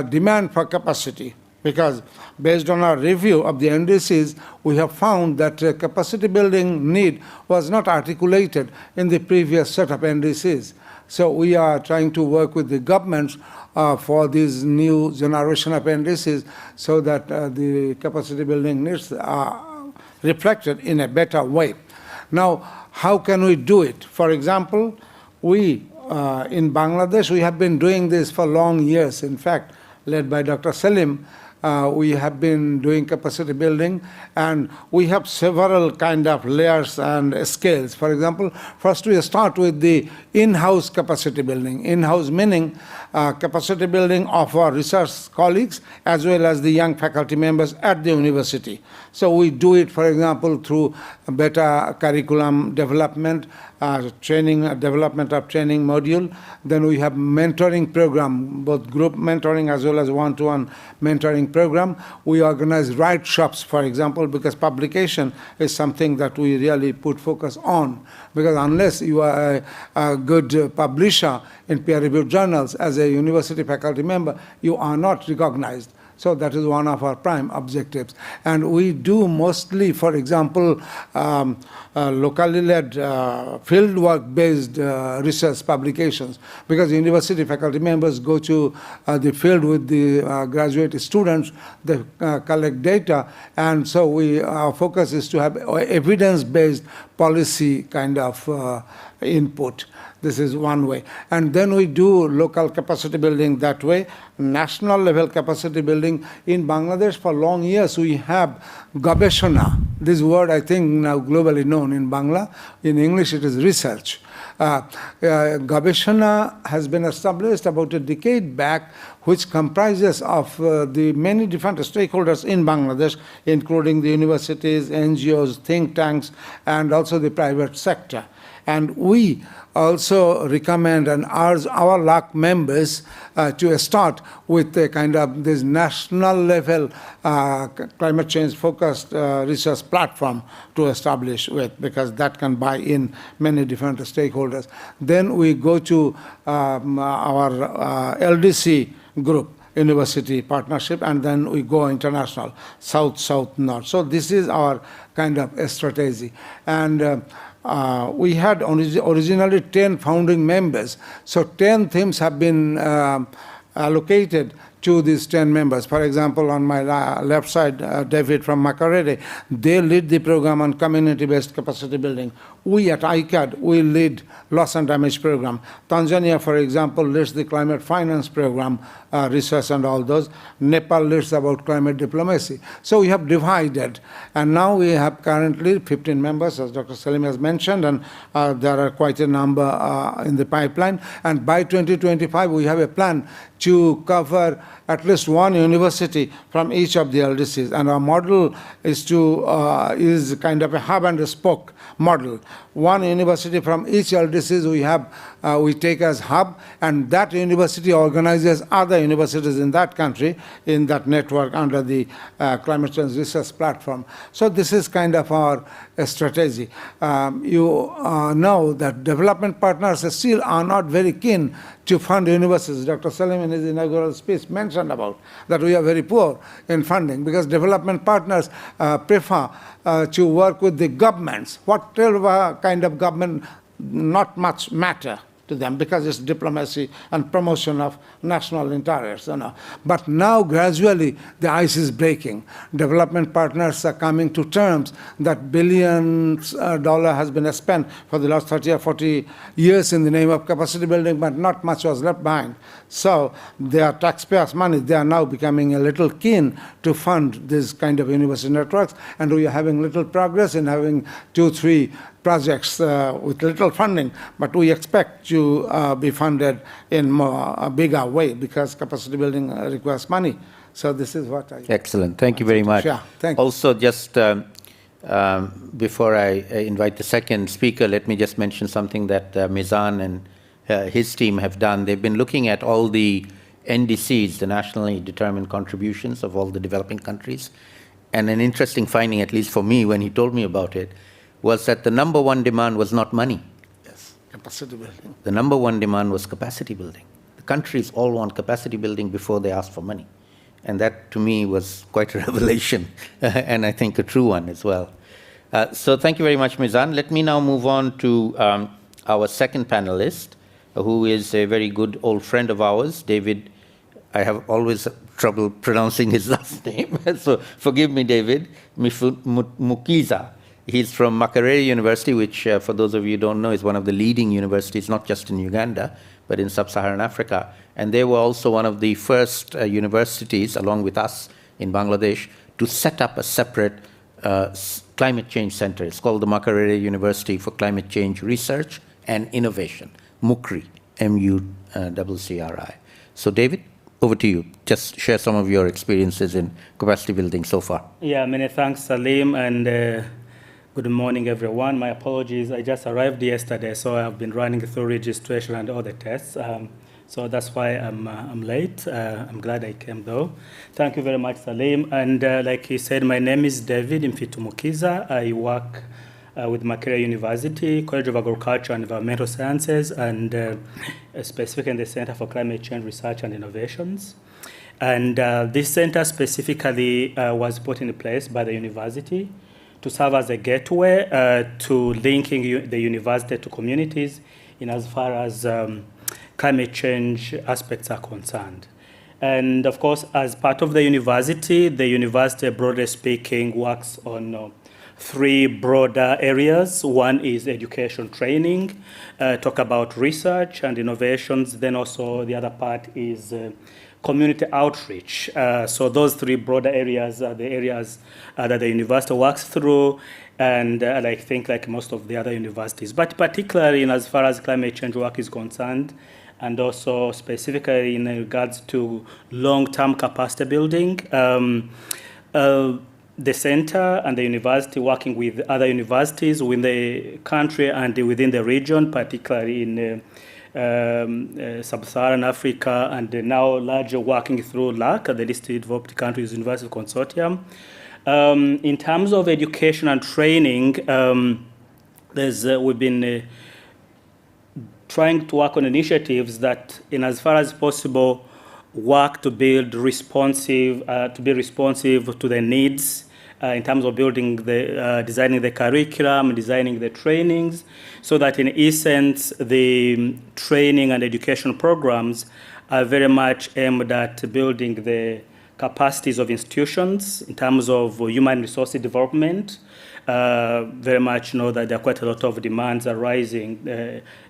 demand for capacity. Because based on our review of the NDCs, we have found that capacity building need was not articulated in the previous set of NDCs. So we are trying to work with the governments for this new generation of NDCs so that the capacity building needs are reflected in a better way. Now, how can we do it? For example, we in Bangladesh, we have been doing this for long years. In fact, led by Dr. Salim, we have been doing capacity building, and we have several kind of layers and scales. For example, first we start with the in-house capacity building. In-house meaning capacity building of our research colleagues as well as the young faculty members at the university. So we do it, for example, through better curriculum development, development of training module. Then we have mentoring program, both group mentoring as well as one-to-one mentoring program. We organize write shops, for example, because publication is something that we really put focus on. Because unless you are a good publisher in peer-reviewed journals as a university faculty member, you are not recognized. So that is one of our prime objectives. And we do mostly, for example, locally led fieldwork-based research publications, because university faculty members go to the field with the graduate students, they collect data, and so our focus is to have evidence-based policy kind of input. This is one way. And then we do local capacity building that way. National level capacity building in Bangladesh for long years we have gabeshona. This word I think now globally known in Bangla. In English it is research. Gabeshona has been established about a decade back, which comprises of the many different stakeholders in Bangladesh, including the universities, NGOs, think tanks, and also the private sector. And we also recommend and urge our LUC members to start with a kind of this national level climate change focused research platform to establish with, because that can buy in many different stakeholders. Then we go to our LDC group, university partnership, and then we go international, south, south, north. So this is our kind of strategy. And we had originally 10 founding members. So 10 themes have been allocated to these 10 members. For example, on my left side, David from Makerere, they lead the program on community-based capacity building. We at ICCCAD, we lead loss and damage program. Tanzania, for example, leads the climate finance program, research and all those. Nepal leads about climate diplomacy. So we have divided. And now we have currently 15 members, as Dr. Salim has mentioned, and there are quite a number in the pipeline. And by 2025, we have a plan to cover at least one university from each of the LDCs. And our model is is kind of a hub and a spoke model. One university from each LDCs we take as hub, and that university organizes other universities in that country, in that network under the climate change research platform. So this is kind of our strategy. You know that development partners still are not very keen to fund universities. Dr. Salim in his inaugural speech mentioned about that we are very poor in funding, because development partners prefer to work with the governments. Whatever kind of government, not much matter. to them because it's diplomacy and promotion of national interests. But now gradually the ice is breaking. Development partners are coming to terms that billions of dollars has been spent for the last 30 or 40 years in the name of capacity building, but not much was left behind. So their taxpayers' money, they are now becoming a little keen to fund this kind of university networks, and we are having little progress in having 2-3 projects with little funding, but we expect to be funded in a bigger way because capacity building requires money. So this is what I... Excellent. Thank you very much. Yeah, thank you. Also, just before I invite the second speaker, let me just mention something that Mizan and his team have done. They've been looking at all the NDCs, the nationally determined contributions of all the developing countries. And an interesting finding, at least for me, when he told me about it, was that the number one demand was not money. Yes, capacity building. The number one demand was capacity building. The countries all want capacity building before they ask for money. And that, to me, was quite a revelation, and I think a true one as well. So thank you very much, Mizan. Let me now move on to our second panelist, who is a very good old friend of ours, David. I have always trouble pronouncing his last name, so forgive me, David. Mukiza. He's from Makerere University, which, for those of you who don't know, is one of the leading universities, not just in Uganda, but in sub-Saharan Africa. And they were also one of the first universities, along with us in Bangladesh, to set up a separate climate change center. It's called the Makerere University for Climate Change Research and Innovation, MUCRI, M-U-C-C-R-I. So, David, over to you. Just share some of your experiences in capacity building so far. Yeah, many thanks, Salim, and good morning, everyone. My apologies. I just arrived yesterday, so I've been running through registration and all the tests. So that's why I'm late. I'm glad I came, though. Thank you very much, Salim. And like he said, my name is David Mfitumukiza. I work with Makerere University, College of Agriculture and Environmental Sciences, and specifically in the Center for Climate Change Research and Innovations. And this center specifically was put in place by the university to serve as a gateway to linking the university to communities in as far as climate change aspects are concerned. And of course, as part of the university, broadly speaking, works on 3 broader areas. One is education training, talk about research and innovations. Then also the other part is community outreach. So those 3 broader areas are the areas that the university works through, and I think like most of the other universities, but particularly in as far as climate change work is concerned, and also specifically in regards to long-term capacity building. The center and the university working with other universities within the country and within the region, particularly in Sub-Saharan Africa, and now larger working through LAC, the Least Developed Countries University Consortium. In terms of education and training, we've been trying to work on initiatives that, in as far as possible, work to build responsive, to be responsive to the needs in terms of building designing the curriculum, designing the trainings, so that in essence, the training and education programs are very much aimed at building the capacities of institutions in terms of human resources development. Very much know that there are quite a lot of demands arising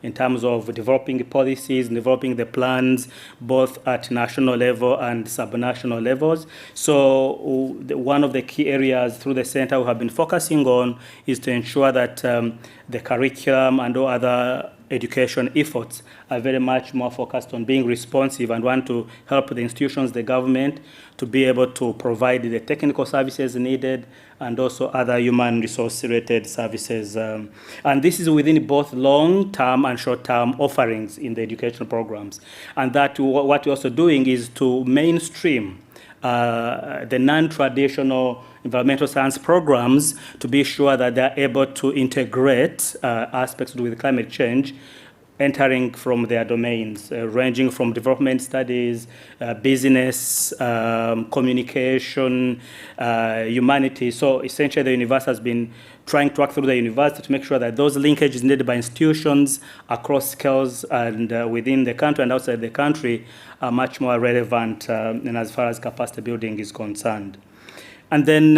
in terms of developing policies, developing the plans, both at national level and subnational levels. So one of the key areas through the center we have been focusing on is to ensure that the curriculum and all other education efforts are very much more focused on being responsive and want to help the institutions, the government, to be able to provide the technical services needed and also other human resource-related services. And this is within both long-term and short-term offerings in the educational programs. And that what we're also doing is to mainstream the non-traditional environmental science programs to be sure that they're able to integrate aspects to do with climate change entering from their domains, ranging from development studies, business, communication, humanities. So essentially the university has been trying to work through the university to make sure that those linkages needed by institutions across scales and within the country and outside the country are much more relevant and as far as capacity building is concerned. And then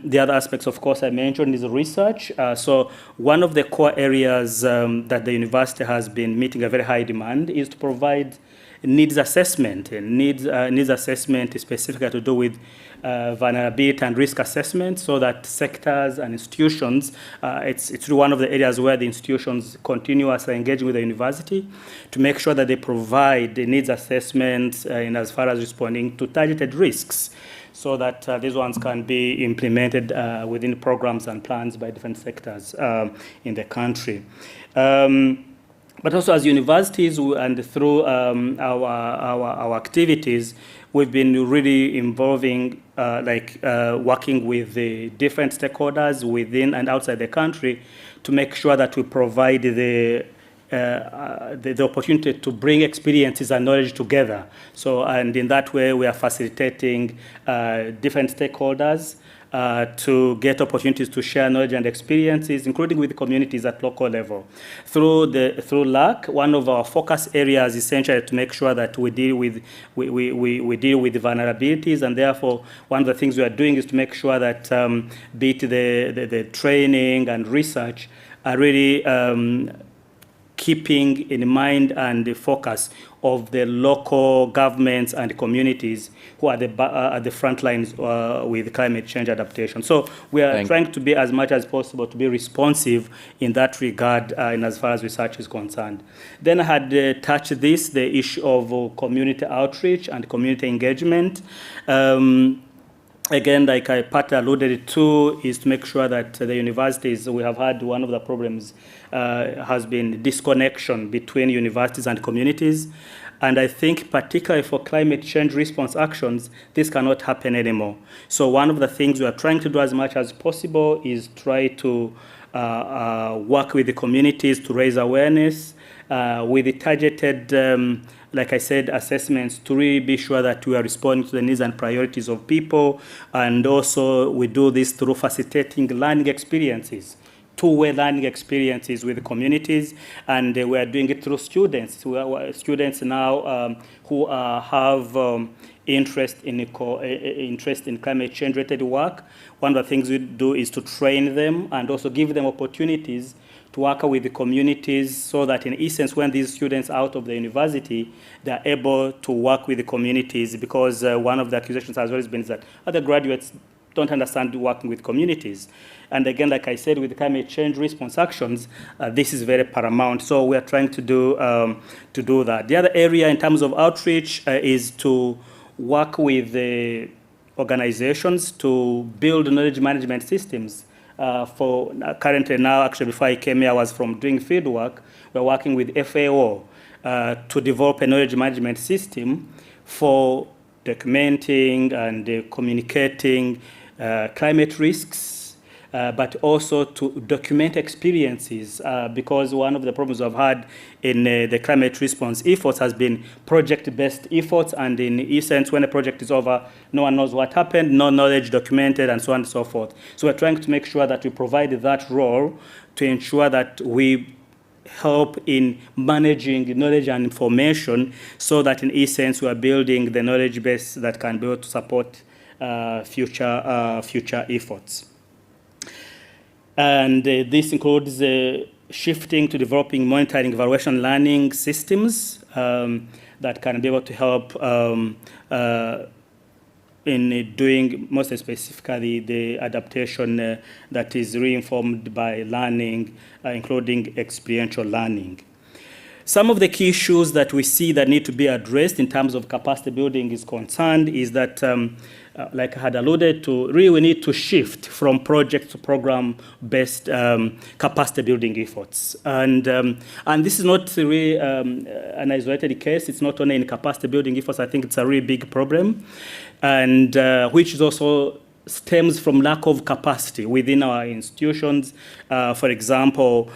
the other aspects, of course, I mentioned is research. So one of the core areas that the university has been meeting a very high demand is to provide needs assessment. And needs assessment is specifically to do with vulnerability and risk assessment, so that sectors and institutions, it's one of the areas where the institutions continuously engaging with the university to make sure that they provide the needs assessments in as far as responding to targeted risks, so that these ones can be implemented within programs and plans by different sectors in the country. But also as universities and through our activities, we've been really involving, working with the different stakeholders within and outside the country to make sure that we provide the opportunity to bring experiences and knowledge together. So, and in that way, we are facilitating different stakeholders to get opportunities to share knowledge and experiences, including with communities at local level. Through LAC, one of our focus areas is essentially to make sure that we deal with vulnerabilities, and therefore one of the things we are doing is to make sure that be it the training and research are really keeping in mind and the focus of the local governments and communities who are at the front lines with climate change adaptation. So we are trying to be as much as possible to be responsive in that regard in as far as research is concerned. Then I had touched the issue of community outreach and community engagement. Again, like I partly alluded to, is to make sure that the universities, we have had one of the problems has been disconnection between universities and communities. And I think particularly for climate change response actions, this cannot happen anymore. So one of the things we are trying to do as much as possible is try to work with the communities to raise awareness with the targeted like I said, assessments to really be sure that we are responding to the needs and priorities of people. And also we do this through facilitating learning experiences, two-way learning experiences with the communities. And we are doing it through students. Students now who have interest in climate change-related work. One of the things we do is to train them and also give them opportunities to work with the communities, so that in essence, when these students are out of the university, they're able to work with the communities, because one of the accusations has always been that other graduates don't understand working with communities. And again, like I said, with climate change response actions, this is very paramount. So we are trying to do that. The other area in terms of outreach is to work with the organizations to build knowledge management systems. For currently now, actually before I came here, I was from doing field work. We're working with FAO to develop a knowledge management system for documenting and communicating climate risks, but also to document experiences, because one of the problems we've had in the climate response efforts has been project-based efforts, and in essence, when a project is over, no one knows what happened, no knowledge documented, and so on and so forth. So we're trying to make sure that we provide that role to ensure that we help in managing knowledge and information, so that in essence, we are building the knowledge base that can be able to support future efforts. And this includes shifting to developing monitoring, evaluation, learning systems that can be able to help in doing, most specifically, the adaptation that is reinformed by learning, including experiential learning. Some of the key issues that we see that need to be addressed in terms of capacity building is concerned is that, like I had alluded to, really we need to shift from project to program-based capacity building efforts. And this is not really an isolated case. It's not only in capacity building efforts. I think it's a really big problem, and which is also stems from lack of capacity within our institutions. For example,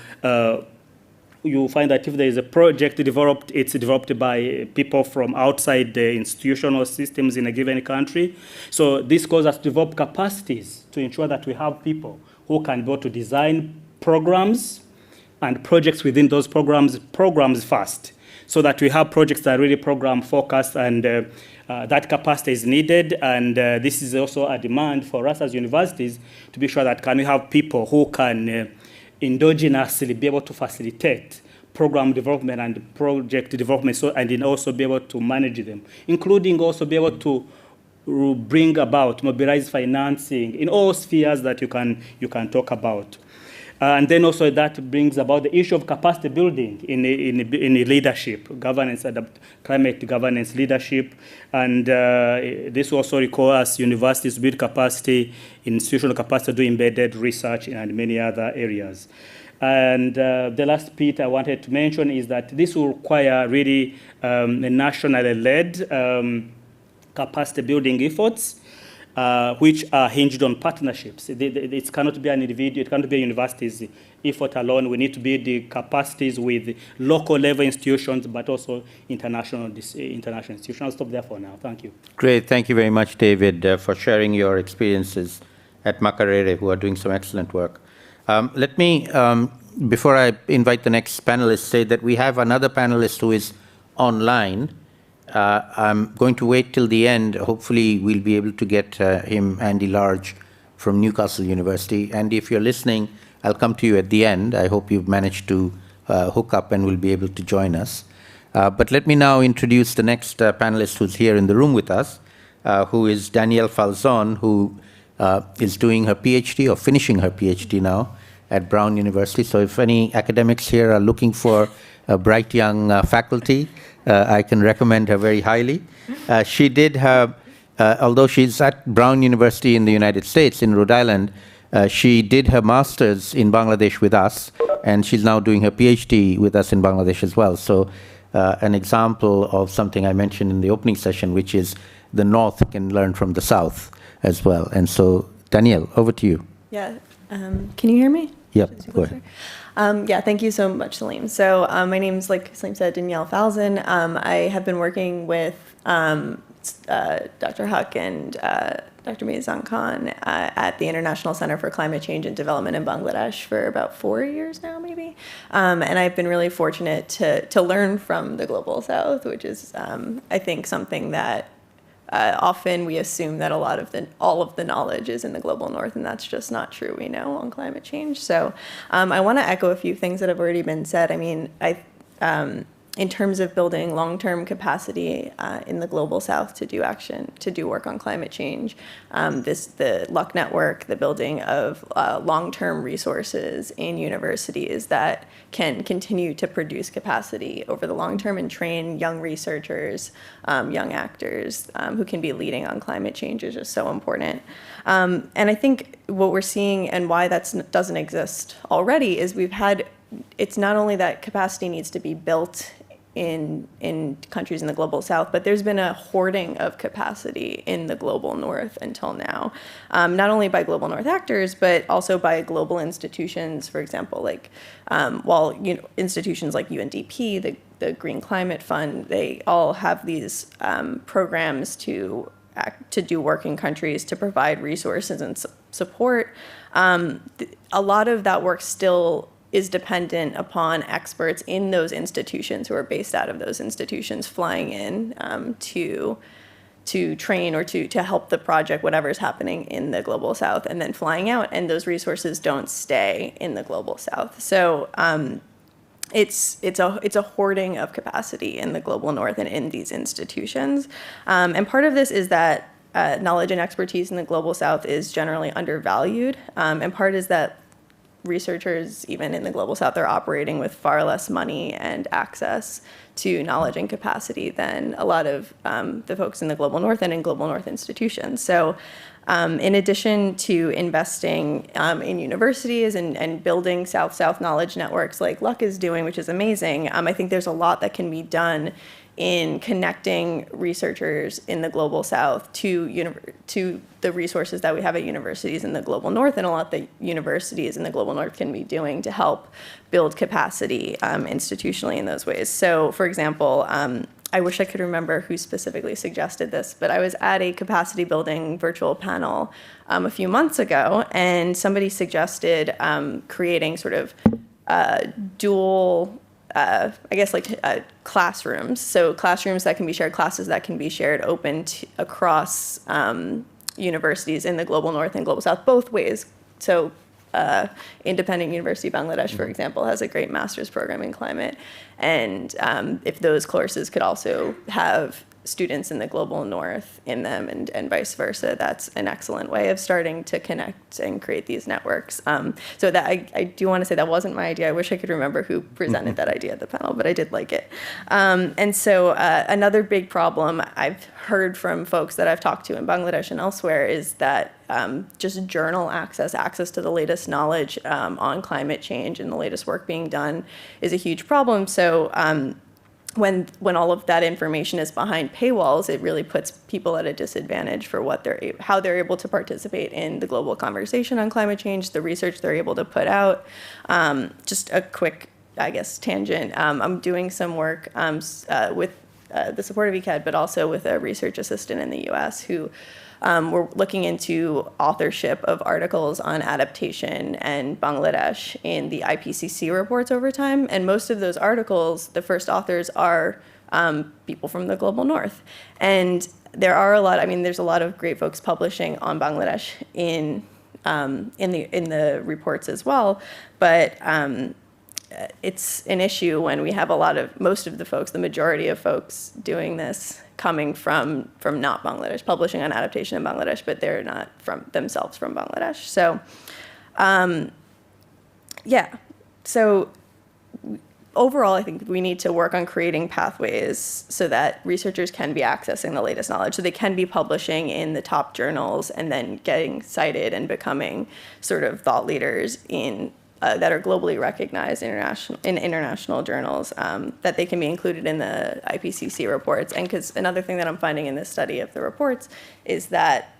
you find that if there is a project developed, it's developed by people from outside the institutional systems in a given country. So this causes us to develop capacities to ensure that we have people who can be able to design programs and projects within those programs first, so that we have projects that are really program focused, and that capacity is needed. And this is also a demand for us as universities to be sure that can we have people who can endogenously be able to facilitate program development and project development, and then also be able to manage them, including also be able to bring about, mobilize financing in all spheres that you can talk about. And then also that brings about the issue of capacity building in leadership, governance, climate governance leadership. And this also requires universities to build capacity, institutional capacity to do embedded research and many other areas. And the last bit I wanted to mention is that this will require really a nationally led capacity building efforts, which are hinged on partnerships. It cannot be an individual, it cannot be a university's effort alone. We need to build the capacities with local level institutions, but also international institutions. I'll stop there for now. Thank you. Great. Thank you very much, David, for sharing your experiences at Makerere, who are doing some excellent work. Let me, before I invite the next panelist, say that we have another panelist who is online. I'm going to wait till the end. Hopefully, we'll be able to get him, Andy Large, from Newcastle University. Andy, if you're listening, I'll come to you at the end. I hope you've managed to hook up and will be able to join us. But let me now introduce the next panelist who's here in the room with us, who is Danielle Falzon, who is doing her PhD, or finishing her PhD now, at Brown University. So if any academics here are looking for a bright young faculty, I can recommend her very highly. She did her, although she's at Brown University in the United States, in Rhode Island, she did her master's in Bangladesh with us, and she's now doing her PhD with us in Bangladesh as well. So an example of something I mentioned in the opening session, which is the North can learn from the South as well. And so, Danielle, over to you. Yeah. Can you hear me? Yep, go ahead. Yeah, thank you so much, Salim. So my name is, like Salim said, Danielle Falzon. I have been working with Dr. Huck and Dr. Mizan Khan at the International Center for Climate Change and Development in Bangladesh for about 4 years now, maybe. And I've been really fortunate to learn from the Global South, which is, I think, something that often we assume that all of the knowledge is in the global north, and that's just not true, we know, on climate change. So I want to echo a few things that have already been said. I mean, in terms of building long-term capacity in the global south to do work on climate change, the LUC network, the building of long-term resources in universities that can continue to produce capacity over the long term and train young researchers, young actors who can be leading on climate change is just so important. And I think what we're seeing and why that doesn't exist already is it's not only that capacity needs to be built in countries in the global south, but there's been a hoarding of capacity in the global north until now, not only by global north actors, but also by global institutions. For example, like institutions like UNDP, the Green Climate Fund, they all have these programs to do work in countries to provide resources and support. A lot of that work still is dependent upon experts in those institutions who are based out of those institutions flying in to train or to help the project, whatever's happening in the global south, and then flying out, and those resources don't stay in the global south. So it's a hoarding of capacity in the global north and in these institutions. And part of this is that knowledge and expertise in the global south is generally undervalued, and part is that researchers, even in the global south, are operating with far less money and access to knowledge and capacity than a lot of the folks in the global north and in global north institutions. So in addition to investing in universities and building South-South knowledge networks like LUC is doing, which is amazing, I think there's a lot that can be done in connecting researchers in the Global South to the resources that we have at universities in the Global North, and a lot that universities in the Global North can be doing to help build capacity institutionally in those ways. So, for example, I wish I could remember who specifically suggested this, but I was at a capacity building virtual panel a few months ago, and somebody suggested creating sort of dual, I guess, like classrooms. So classrooms that can be shared, classes that can be shared, open across universities in the Global North and Global South, both ways. So Independent University Bangladesh, for example, has a great master's program in climate. And if those courses could also have students in the Global North in them and vice versa, that's an excellent way of starting to connect and create these networks. So that I do want to say that wasn't my idea. I wish I could remember who presented that idea at the panel, but I did like it. And so another big problem I've heard from folks that I've talked to in Bangladesh and elsewhere is that just journal access to the latest knowledge on climate change and the latest work being done is a huge problem. So when all of that information is behind paywalls, it really puts people at a disadvantage for how they're able to participate in the global conversation on climate change, the research they're able to put out. Just a quick, I guess, tangent. I'm doing some work with the support of ICCCAD, but also with a research assistant in the US who we're looking into authorship of articles on adaptation and Bangladesh in the IPCC reports over time. And most of those articles, the first authors are people from the Global North. And there are there's a lot of great folks publishing on Bangladesh in the reports as well. But it's an issue when we have most of the folks, the majority of folks doing this coming from not Bangladesh, publishing on adaptation in Bangladesh, but they're not themselves from Bangladesh. So, So overall, I think we need to work on creating pathways so that researchers can be accessing the latest knowledge, so they can be publishing in the top journals and then getting cited and becoming sort of thought leaders that are globally recognized in international journals, that they can be included in the IPCC reports. And because another thing that I'm finding in this study of the reports is that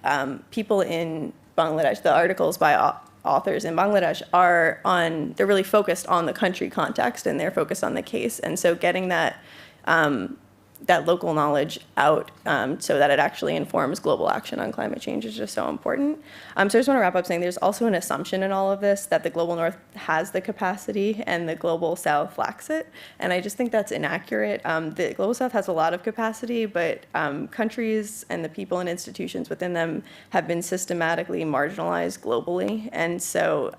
people in Bangladesh, the articles by authors in Bangladesh they're really focused on the country context and they're focused on the case. And so getting that local knowledge out so that it actually informs global action on climate change is just so important. So I just want to wrap up saying there's also an assumption in all of this that the Global North has the capacity and the Global South lacks it. And I just think that's inaccurate. The Global South has a lot of capacity, but countries and the people and institutions within them have been systematically marginalized globally. And so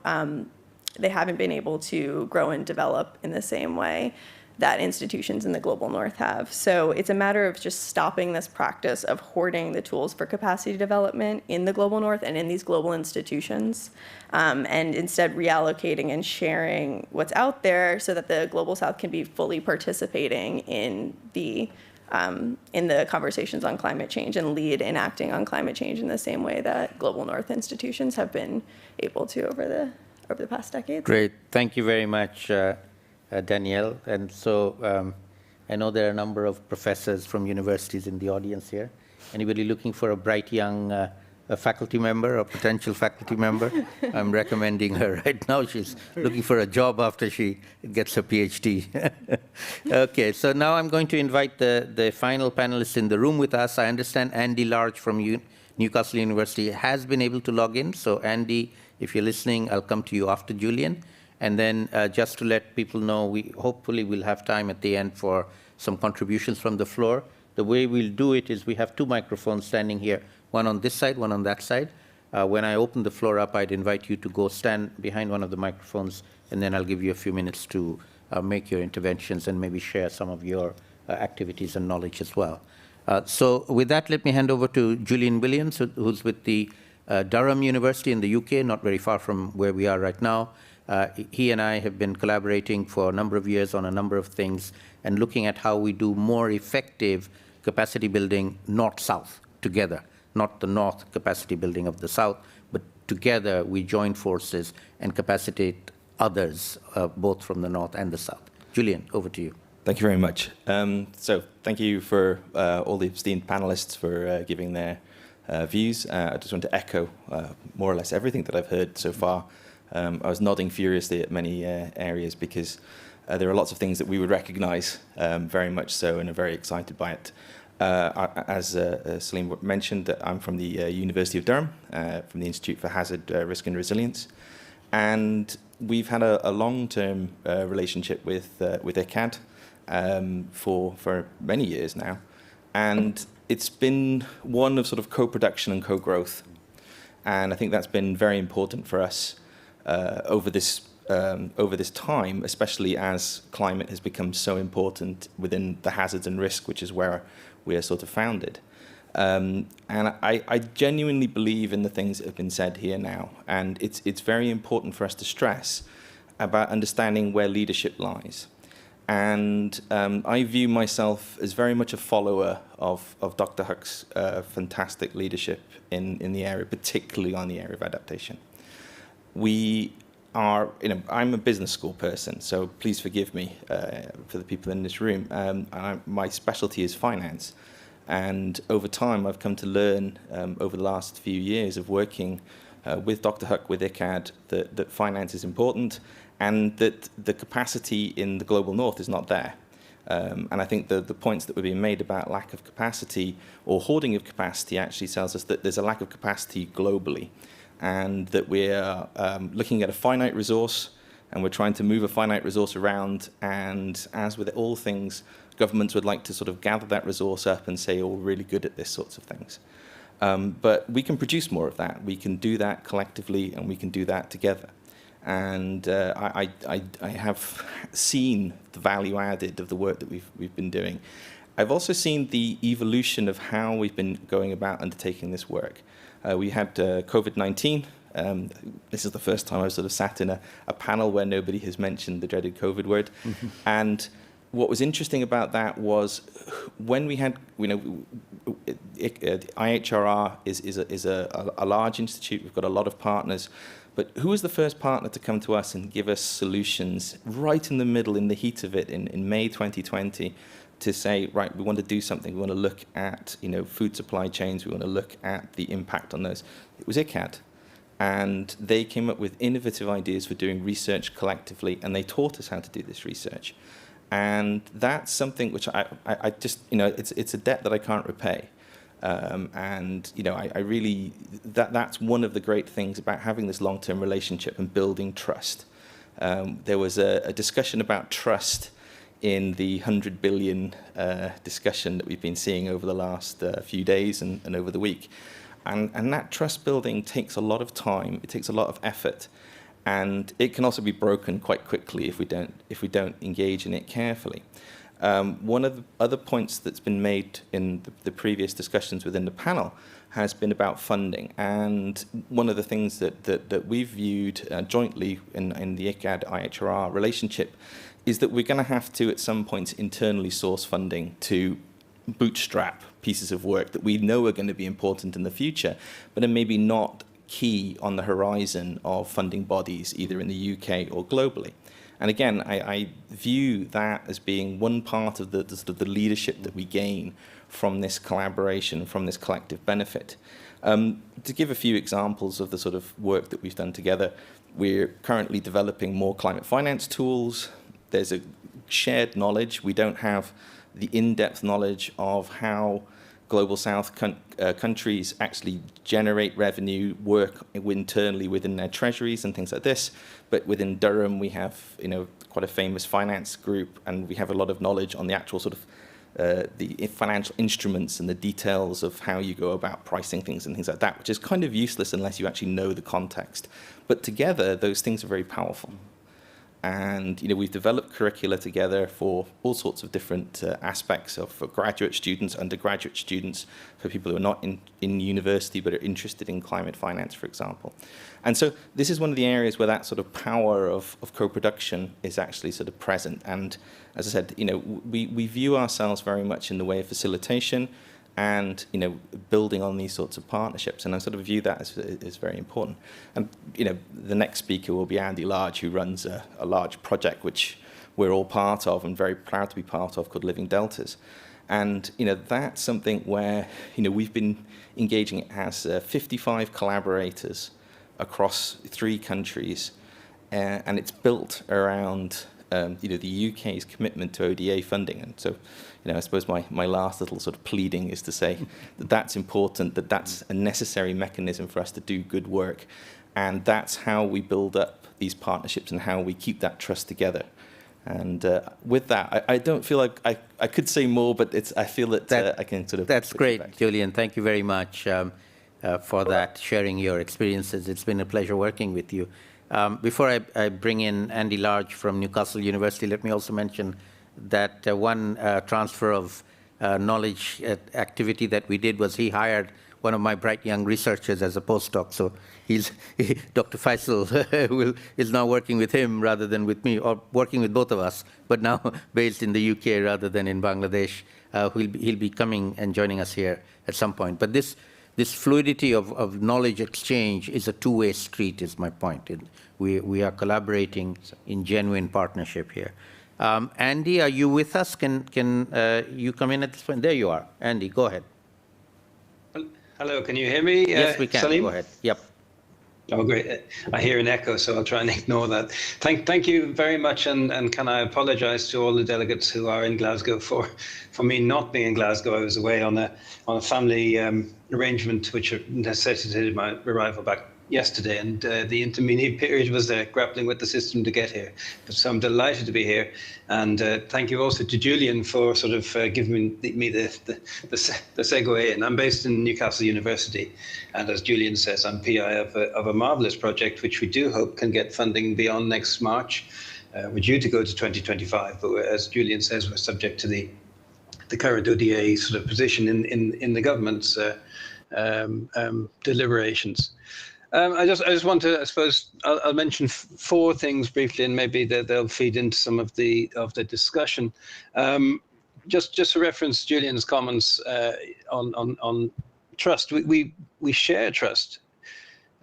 they haven't been able to grow and develop in the same way that institutions in the Global North have. So it's a matter of just stopping this practice of hoarding the tools for capacity development in the Global North and in these global institutions, and instead reallocating and sharing what's out there so that the Global South can be fully participating in the conversations on climate change and lead in acting on climate change in the same way that Global North institutions have been able to over the past decades. Great, thank you very much, Danielle. And so I know there are a number of professors from universities in the audience here. Anybody looking for a bright young faculty member or potential faculty member? I'm recommending her right now. She's looking for a job after she gets her PhD. Okay, so now I'm going to invite the final panelists in the room with us. I understand Andy Large from Newcastle University has been able to log in. So Andy, if you're listening, I'll come to you after Julian. And then just to let people know, we hopefully will have time at the end for some contributions from the floor. The way we'll do it is we have two microphones standing here, one on this side, one on that side. When I open the floor up, I'd invite you to go stand behind one of the microphones, and then I'll give you a few minutes to make your interventions and maybe share some of your activities and knowledge as well. So with that, let me hand over to Julian Williams, who's with the Durham University in the UK, not very far from where we are right now. He and I have been collaborating for a number of years on a number of things and looking at how we do more effective capacity building north-south together, not the north capacity building of the south, but together we join forces and capacitate others, both from the north and the south. Julian, over to you. Thank you very much. So thank you for all the esteemed panelists for giving their views. I just want to echo more or less everything that I've heard so far. I was nodding furiously at many areas because there are lots of things that we would recognize very much so and are very excited by it. As Salim mentioned, I'm from the University of Durham, from the Institute for Hazard, Risk and Resilience. And we've had a long-term relationship with ICCCAD for many years now. And it's been one of sort of co-production and co-growth. And I think that's been very important for us over this time, especially as climate has become so important within the hazards and risk, which is where we are sort of founded. And I genuinely believe in the things that have been said here now. And it's very important for us to stress about understanding where leadership lies. And I view myself as very much a follower of Dr. Huck's fantastic leadership in the area, particularly on the area of adaptation. We are, I'm a business school person, so please forgive me for the people in this room. My specialty is finance. And over time, I've come to learn over the last few years of working with Dr. Huck, with ICCCAD, that finance is important and that the capacity in the global north is not there. And I think the points that were being made about lack of capacity or hoarding of capacity actually tells us that there's a lack of capacity globally and that we're looking at a finite resource and we're trying to move a finite resource around. And as with all things, governments would like to sort of gather that resource up and say, oh, we're really good at this sorts of things. But we can produce more of that. We can do that collectively and we can do that together. And I have seen the value added of the work that we've been doing. I've also seen the evolution of how we've been going about undertaking this work. We had COVID-19. This is the first time I've sort of sat in a panel where nobody has mentioned the dreaded COVID word. Mm-hmm. And what was interesting about that was when we had, IHRR is a large institute. We've got a lot of partners. But who was the first partner to come to us and give us solutions right in the middle, in the heat of it, in May 2020, to say, right, we want to do something. We want to look at, food supply chains. We want to look at the impact on those. It was ICCCAD. And they came up with innovative ideas for doing research collectively, and they taught us how to do this research. And that's something which I just, it's a debt that I can't repay. I really, that's one of the great things about having this long-term relationship and building trust. There was a discussion about trust in the 100 billion discussion that we've been seeing over the last few days and over the week. And that trust building takes a lot of time, it takes a lot of effort, and it can also be broken quite quickly if we don't engage in it carefully. One of the other points that's been made in the previous discussions within the panel has been about funding. And one of the things that we've viewed jointly in the ICCCAD-IHRR relationship is that we're going to have to, at some points, internally source funding to bootstrap pieces of work that we know are going to be important in the future, but are maybe not key on the horizon of funding bodies, either in the UK or globally. And again, I view that as being one part of the leadership that we gain from this collaboration, from this collective benefit. To give a few examples of the sort of work that we've done together, we're currently developing more climate finance tools. There's a shared knowledge. We don't have the in-depth knowledge of how Global South countries actually generate revenue, work internally within their treasuries and things like this. But within Durham, we have quite a famous finance group, and we have a lot of knowledge on the actual sort of the financial instruments and the details of how you go about pricing things and things like that, which is kind of useless unless you actually know the context. But together, those things are very powerful. And we've developed curricula together for all sorts of different aspects for graduate students, undergraduate students, for people who are not in university but are interested in climate finance, for example. And so this is one of the areas where that sort of power of co-production is actually sort of present. And as I said, we view ourselves very much in the way of facilitation and building on these sorts of partnerships, and I sort of view that as very important. And the next speaker will be Andy Large, who runs a large project which we're all part of and very proud to be part of, called Living Deltas. And that's something where we've been engaging as 55 collaborators across 3 countries, and it's built around the UK's commitment to ODA funding. And so I suppose my last little sort of pleading is to say that that's important, that that's a necessary mechanism for us to do good work, and that's how we build up these partnerships and how we keep that trust together. And with that, I don't feel like I could say more, but I feel that I can sort of... That's great, Julian. Thank you very much for that, sharing your experiences. It's been a pleasure working with you. Before I bring in Andy Large from Newcastle University, let me also mention that one transfer of knowledge activity that we did was he hired one of my bright young researchers as a postdoc. So Dr. Faisal is now working with him rather than with me, or working with both of us, but now based in the UK rather than in Bangladesh. He'll be coming and joining us here at some point. But this fluidity of knowledge exchange is a two-way street, is my point. We are collaborating in genuine partnership here. Andy, are you with us? Can you come in at this point? There you are. Andy, go ahead. Hello, can you hear me? Yes, we can. Salim? Go ahead. Yep. Oh, great. I hear an echo, so I'll try and ignore that. Thank you very much, and can I apologise to all the delegates who are in Glasgow for me not being in Glasgow. I was away on a family arrangement which necessitated my arrival back yesterday, and the intermediate period was grappling with the system to get here. So I'm delighted to be here, and thank you also to Julian for sort of giving me the segue in. I'm based in Newcastle University, and as Julian says, I'm PI of a marvellous project which we do hope can get funding beyond next March. We're due to go to 2025, but as Julian says, we're subject to the current ODA sort of position in the government's deliberations. I just want to, I suppose, I'll mention 4 things briefly, and maybe they'll feed into some of the discussion. Just to reference Julian's comments on trust, we share trust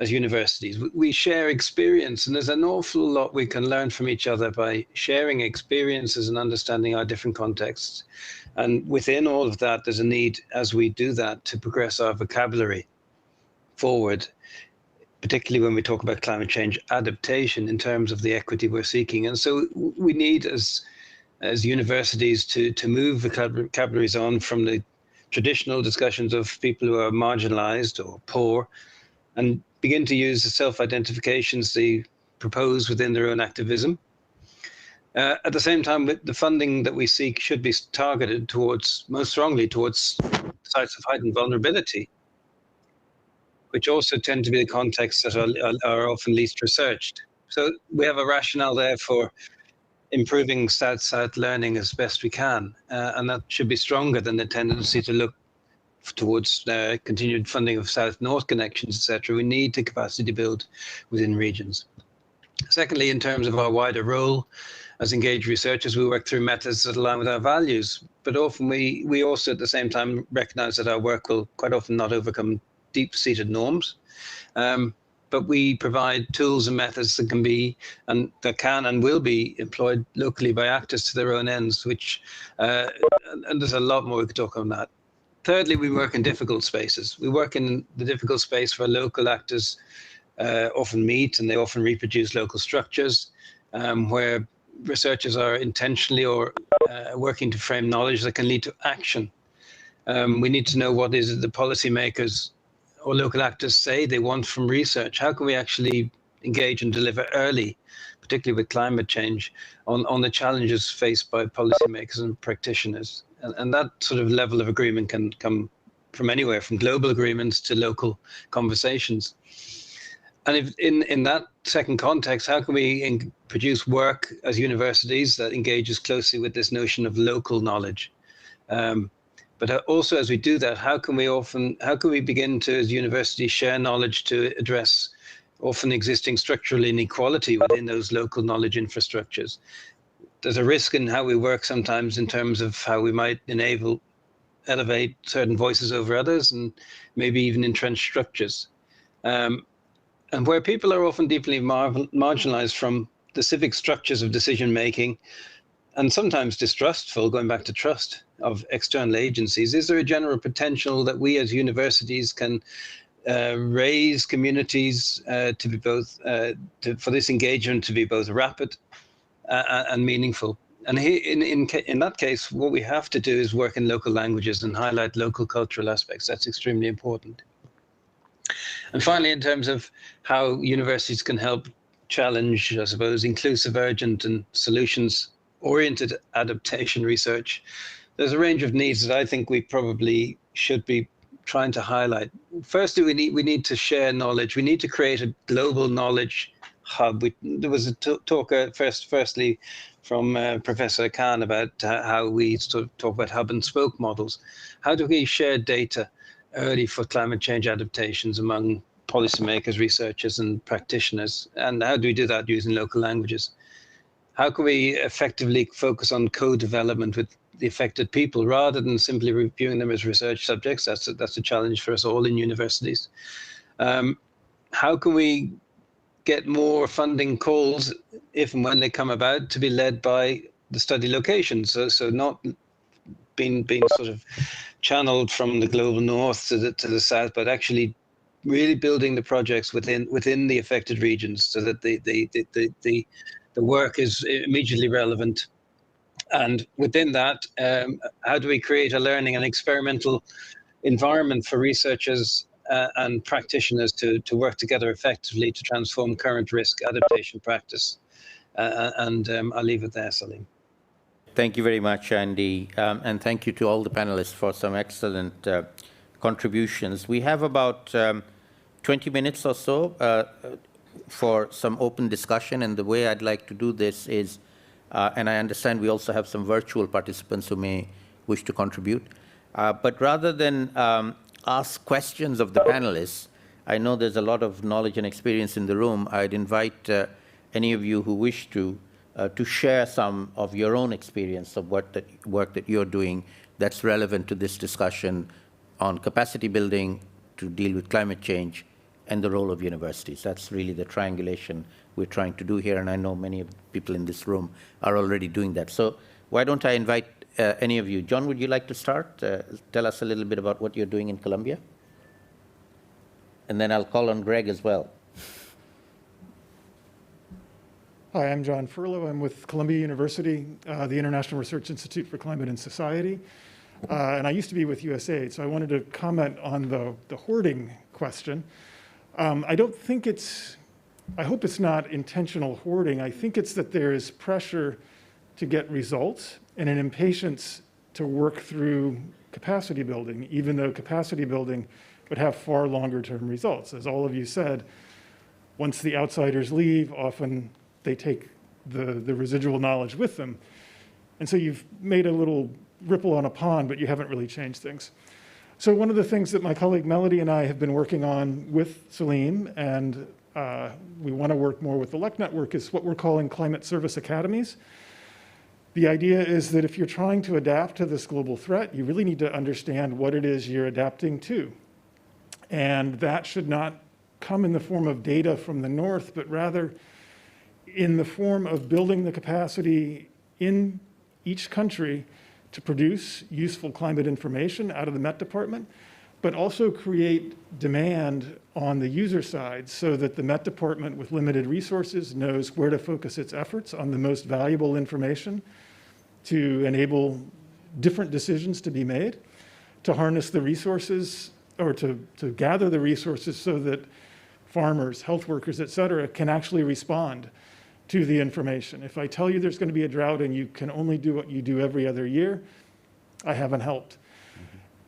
as universities. We share experience, and there's an awful lot we can learn from each other by sharing experiences and understanding our different contexts. And within all of that, there's a need, as we do that, to progress our vocabulary forward, particularly when we talk about climate change adaptation in terms of the equity we're seeking. And so we need, as universities, to move vocabularies on from the traditional discussions of people who are marginalized or poor, and begin to use the self-identifications they propose within their own activism. At the same time, the funding that we seek should be targeted most strongly towards sites of heightened vulnerability, which also tend to be the contexts that are often least researched. So we have a rationale there for improving South-South learning as best we can, and that should be stronger than the tendency to look towards continued funding of South-North connections, etc. We need to capacity build within regions. Secondly, in terms of our wider role as engaged researchers, we work through methods that align with our values, but often we also at the same time recognize that our work will quite often not overcome deep-seated norms, but we provide tools and methods that can and will be employed locally by actors to their own ends, and there's a lot more we could talk on that. Thirdly, we work in difficult spaces. We work in the difficult space where local actors often meet, and they often reproduce local structures, where researchers are intentionally or working to frame knowledge that can lead to action. We need to know what is it the policymakers or local actors say they want from research. How can we actually engage and deliver early, particularly with climate change, on the challenges faced by policymakers and practitioners? And that sort of level of agreement can come from anywhere, from global agreements to local conversations. And if in that second context, how can we produce work as universities that engages closely with this notion of local knowledge? But also, as we do that, how can we begin to, as universities, share knowledge to address often existing structural inequality within those local knowledge infrastructures? There's a risk in how we work sometimes in terms of how we might elevate certain voices over others, and maybe even entrenched structures. And where people are often deeply marginalized from the civic structures of decision making, and sometimes distrustful, going back to trust of external agencies. Is there a general potential that we as universities can raise communities to be both for this engagement to be both rapid and meaningful? And in that case, what we have to do is work in local languages and highlight local cultural aspects. That's extremely important. And finally, in terms of how universities can help challenge, I suppose, inclusive, urgent, and solutions-oriented adaptation research, there's a range of needs that I think we probably should be trying to highlight. Firstly, we need to share knowledge. We need to create a global knowledge hub. There was a talk firstly from Professor Khan about how we sort of talk about hub and spoke models. How do we share data early for climate change adaptations among policymakers, researchers, and practitioners? And how do we do that using local languages? How can we effectively focus on co-development with the affected people rather than simply reviewing them as research subjects? That's a challenge for us all in universities. How can we get more funding calls, if and when they come about, to be led by the study locations? So not being sort of channeled from the global north to the south, but actually really building the projects within the affected regions, so that the work is immediately relevant. And within that, how do we create a learning and experimental environment for researchers and practitioners to work together effectively to transform current risk adaptation practice? And I'll leave it there, Salim. Thank you very much, Andy. And thank you to all the panelists for some excellent contributions. We have about 20 minutes or so for some open discussion. And the way I'd like to do this is, and I understand we also have some virtual participants who may wish to contribute. But rather than ask questions of the panelists, I know there's a lot of knowledge and experience in the room. I'd invite any of you who wish to share some of your own experience of work that you're doing that's relevant to this discussion on capacity building to deal with climate change and the role of universities. That's really the triangulation we're trying to do here, and I know many of the people in this room are already doing that. So why don't I invite any of you? John, would you like to start? Tell us a little bit about what you're doing in Colombia. And then I'll call on Greg as well. Hi, I'm John Furlow. I'm with Columbia University, the International Research Institute for Climate and Society. And I used to be with USAID, so I wanted to comment on the hoarding question. I hope it's not intentional hoarding. I think it's that there is pressure to get results and an impatience to work through capacity building, even though capacity building would have far longer term results. As all of you said, once the outsiders leave, often they take the residual knowledge with them. And so you've made a little ripple on a pond, but you haven't really changed things. So one of the things that my colleague Melody and I have been working on with Salim, and we want to work more with the LEC network, is what we're calling climate service academies. The idea is that if you're trying to adapt to this global threat, you really need to understand what it is you're adapting to. And that should not come in the form of data from the north, but rather in the form of building the capacity in each country to produce useful climate information out of the Met Department, but also create demand on the user side so that the Met Department with limited resources knows where to focus its efforts on the most valuable information to enable different decisions to be made, to harness the resources or to gather the resources so that farmers, health workers, et cetera, can actually respond to the information. If I tell you there's going to be a drought and you can only do what you do every other year, I haven't helped.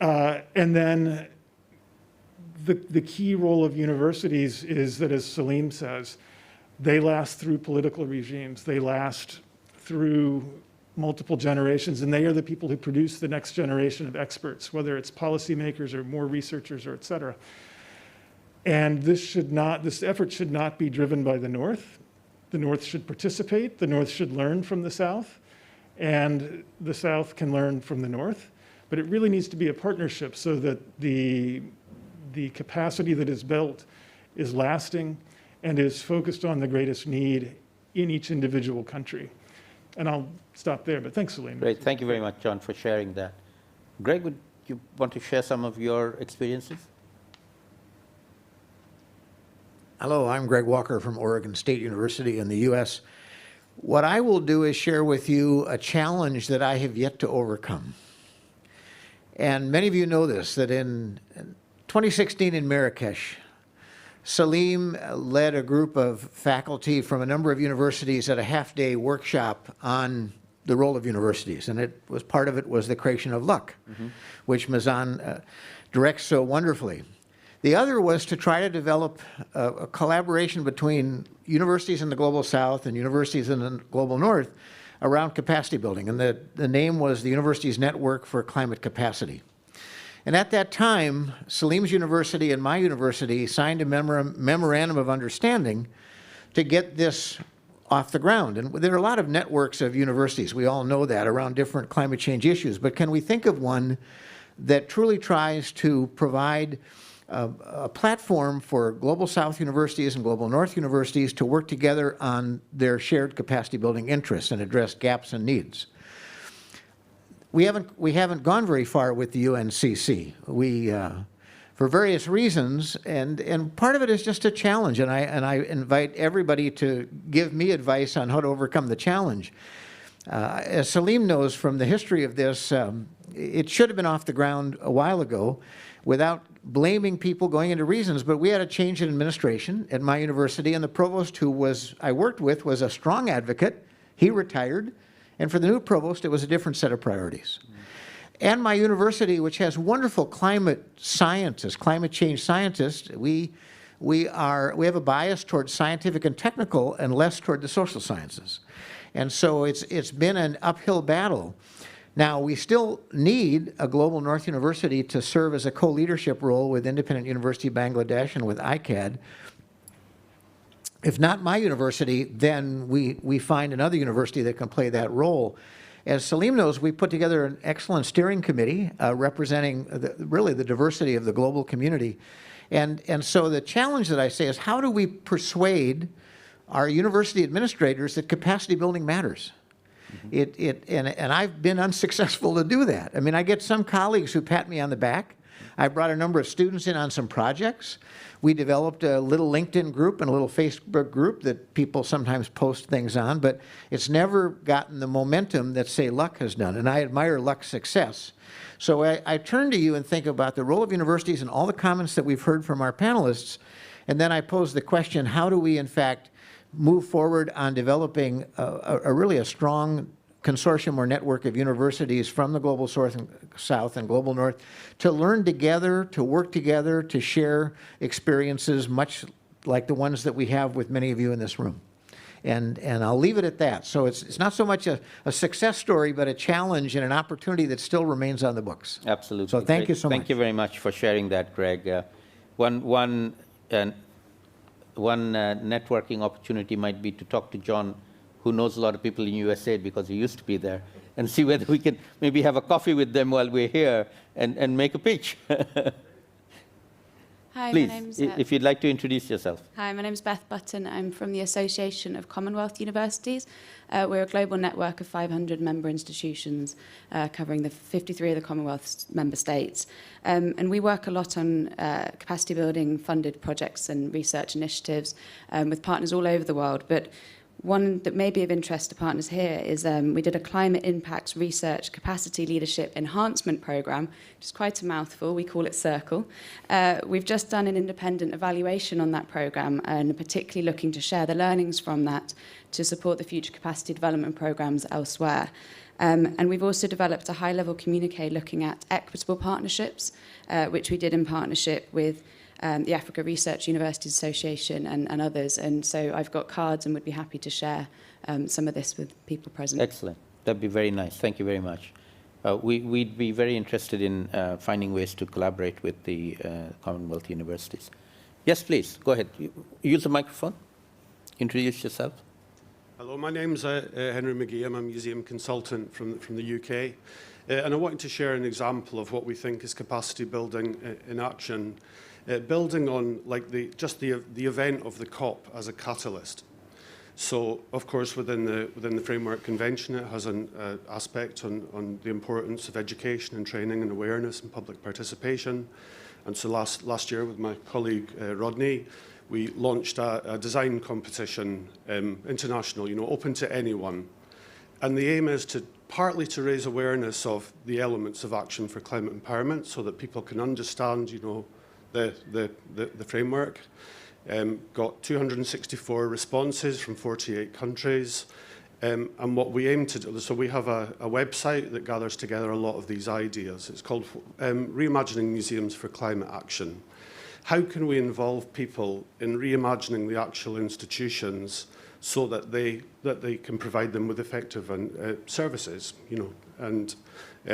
And then the key role of universities is that, as Salim says, they last through political regimes, they last through multiple generations, and they are the people who produce the next generation of experts, whether it's policymakers or more researchers or et cetera. And this effort should not be driven by the North. The North should participate, the North should learn from the South, and the South can learn from the North. But it really needs to be a partnership so that the capacity that is built is lasting and is focused on the greatest need in each individual country. And I'll stop there, but thanks, Salim. Great. Thank you very much, John, for sharing that. Greg, would you want to share some of your experiences? Hello, I'm Greg Walker from Oregon State University in the U.S. What I will do is share with you a challenge that I have yet to overcome. And many of you know this, that in 2016 in Marrakesh, Salim led a group of faculty from a number of universities at a half-day workshop on the role of universities. And part of it was the creation of LUC, which Mazan directs so wonderfully. The other was to try to develop a collaboration between universities in the Global South and universities in the Global North around capacity building. And the name was the Universities Network for Climate Capacity. And at that time, Salim's university and my university signed a memorandum of understanding to get this off the ground. And there are a lot of networks of universities, we all know that, around different climate change issues. But can we think of one that truly tries to provide a platform for Global South universities and Global North universities to work together on their shared capacity building interests and address gaps and needs? We haven't gone very far with the UNFCCC. For various reasons, and part of it is just a challenge, and I invite everybody to give me advice on how to overcome the challenge. As Salim knows from the history of this, it should have been off the ground a while ago without blaming people, going into reasons, but we had a change in administration at my university, and the provost who I worked with was a strong advocate. He retired, and for the new provost, it was a different set of priorities. And my university, which has wonderful climate scientists, climate change scientists, we have a bias towards scientific and technical and less toward the social sciences. And so it's been an uphill battle. Now, we still need a Global North University to serve as a co-leadership role with Independent University of Bangladesh and with ICCCAD. If not my university, then we find another university that can play that role. As Salim knows, we put together an excellent steering committee representing really the diversity of the global community. And so the challenge that I say is, how do we persuade our university administrators that capacity building matters? And I've been unsuccessful to do that. I mean, I get some colleagues who pat me on the back. I brought a number of students in on some projects. We developed a little LinkedIn group and a little Facebook group that people sometimes post things on, but it's never gotten the momentum that, say, LUC has done. And I admire LUC's success. So I turn to you and think about the role of universities and all the comments that we've heard from our panelists, and then I pose the question, how do we, in fact, move forward on developing really a strong consortium or network of universities from the Global South and Global North to learn together, to work together, to share experiences much like the ones that we have with many of you in this room. And I'll leave it at that. So it's not so much a success story, but a challenge and an opportunity that still remains on the books. Absolutely. So thank you so much. Thank you very much for sharing that, Greg. One networking opportunity might be to talk to John, who knows a lot of people in USAID because he used to be there, and see whether we can maybe have a coffee with them while we're here and make a pitch. Hi, Please, my name's, if you'd like to introduce yourself. Hi, my name's Beth Button. I'm from the Association of Commonwealth Universities. We're a global network of 500 member institutions covering the 53 of the Commonwealth's member states. And we work a lot on capacity building funded projects and research initiatives with partners all over the world. But one that may be of interest to partners here is we did a climate impacts research capacity leadership enhancement program, which is quite a mouthful. We call it CIRCLE. We've just done an independent evaluation on that program and particularly looking to share the learnings from that to support the future capacity development programs elsewhere. And we've also developed a high-level communique looking at equitable partnerships, which we did in partnership with the Africa Research Universities Association and others. And so I've got cards and would be happy to share some of this with people present. Excellent. That'd be very nice. Thank you very much. We'd be very interested in finding ways to collaborate with the Commonwealth universities. Yes, please. Go ahead. Use the microphone. Introduce yourself. Hello, my name's Henry McGee. I'm a museum consultant from the UK. And I wanted to share an example of what we think is capacity building in action. Building on like the event of the COP as a catalyst. So, of course, within the Framework Convention, it has an aspect on the importance of education and training and awareness and public participation. And so last year, with my colleague Rodney, we launched a design competition, international, open to anyone. And the aim is partly to raise awareness of the elements of action for climate empowerment so that people can understand, the framework. Got 264 responses from 48 countries. And what we aim to do, so we have a website that gathers together a lot of these ideas. It's called Reimagining Museums for Climate Action. How can we involve people in reimagining the actual institutions so that they can provide them with effective services, And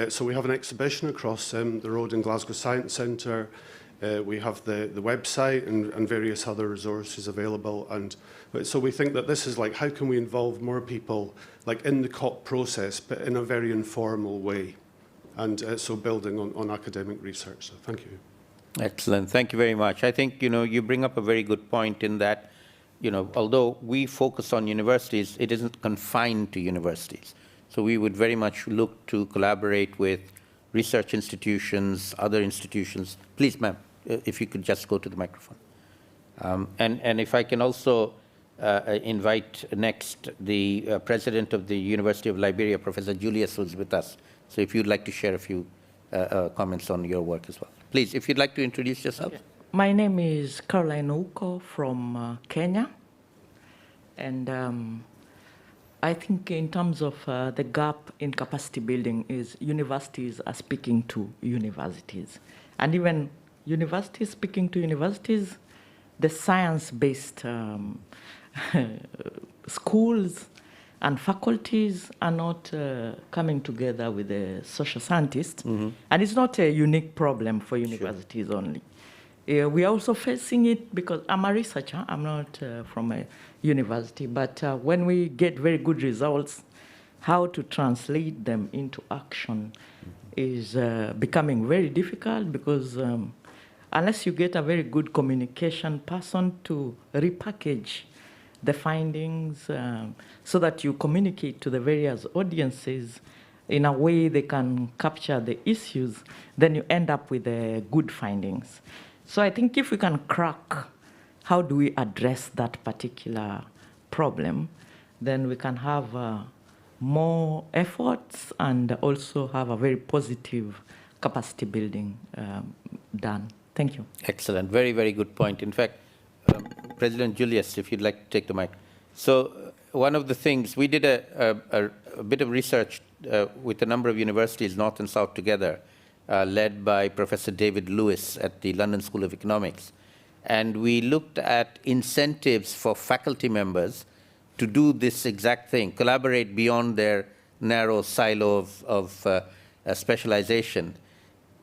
so we have an exhibition across the road in Glasgow Science Centre. We have the website and various other resources available. And so we think that this is like, how can we involve more people like in the COP process, but in a very informal way? And so building on academic research. So thank you. Excellent. Thank you very much. I think, you bring up a very good point in that, although we focus on universities, it isn't confined to universities. So we would very much look to collaborate with research institutions, other institutions. Please, ma'am, if you could just go to the microphone. And if I can also invite next the president of the University of Liberia, Professor Julius, who's with us. So if you'd like to share a few comments on your work as well. Please, if you'd like to introduce yourself. Okay. My name is Caroline Ouko from Kenya. And I think in terms of the gap in capacity building is universities are speaking to universities. And even universities speaking to universities, the science-based schools and faculties are not coming together with the social scientists. Mm-hmm. And it's not a unique problem for universities Sure. only. We are also facing it because I'm a researcher, I'm not from a university, but when we get very good results, how to translate them into action is becoming very difficult because unless you get a very good communication person to repackage the findings so that you communicate to the various audiences in a way they can capture the issues, then you end up with good findings. So I think if we can crack how do we address that particular problem, then we can have more efforts and also have a very positive capacity building done. Thank you. Excellent. Very, very good point. In fact, President Julius, if you'd like to take the mic. So one of the things, we did a bit of research with a number of universities, North and South together, led by Professor David Lewis at the London School of Economics. And we looked at incentives for faculty members to do this exact thing, collaborate beyond their narrow silo of specialization.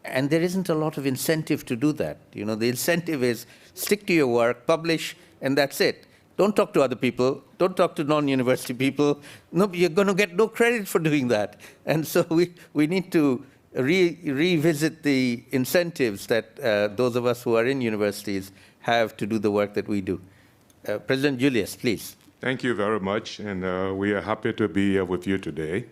And there isn't a lot of incentive to do that. The incentive is stick to your work, publish, and that's it. Don't talk to other people. Don't talk to non-university people. No, you're going to get no credit for doing that. And so we need to revisit the incentives that those of us who are in universities have to do the work that we do. President Julius, please. Thank you very much, and we are happy to be here with you today.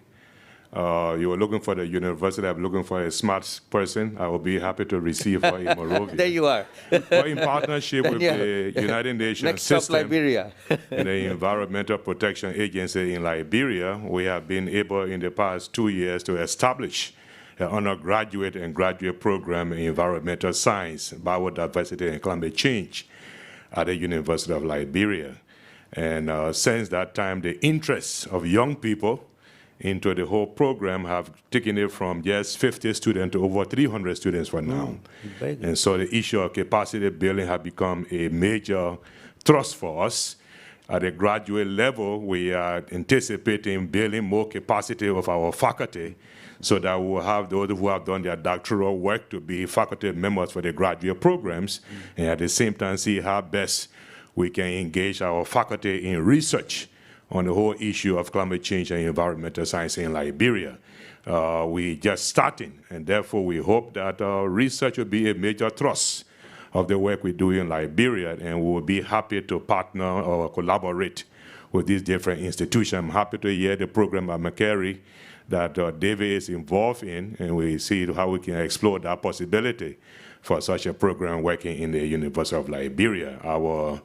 You were looking for the university. I'm looking for a smart person. I will be happy to receive her in Monrovia. There you are. We're in partnership with the United Nations Next system stop, Liberia. and the Environmental Protection Agency in Liberia. We have been able in the past 2 years to establish an undergraduate and graduate program in environmental science, biodiversity, and climate change at the University of Liberia. And since that time, the interests of young people into the whole program have taken it from just 50 students to over 300 students for now. And so the issue of capacity building has become a major thrust for us. At the graduate level, we are anticipating building more capacity of our faculty so that we will have those who have done their doctoral work to be faculty members for the graduate programs, and at the same time see how best we can engage our faculty in research on the whole issue of climate change and environmental science in Liberia. We're just starting, and therefore we hope that research will be a major thrust of the work we do in Liberia, and we will be happy to partner or collaborate with these different institutions. I'm happy to hear the program at Macquarie that David is involved in, and we see how we can explore that possibility for such a program working in the University of Liberia. Our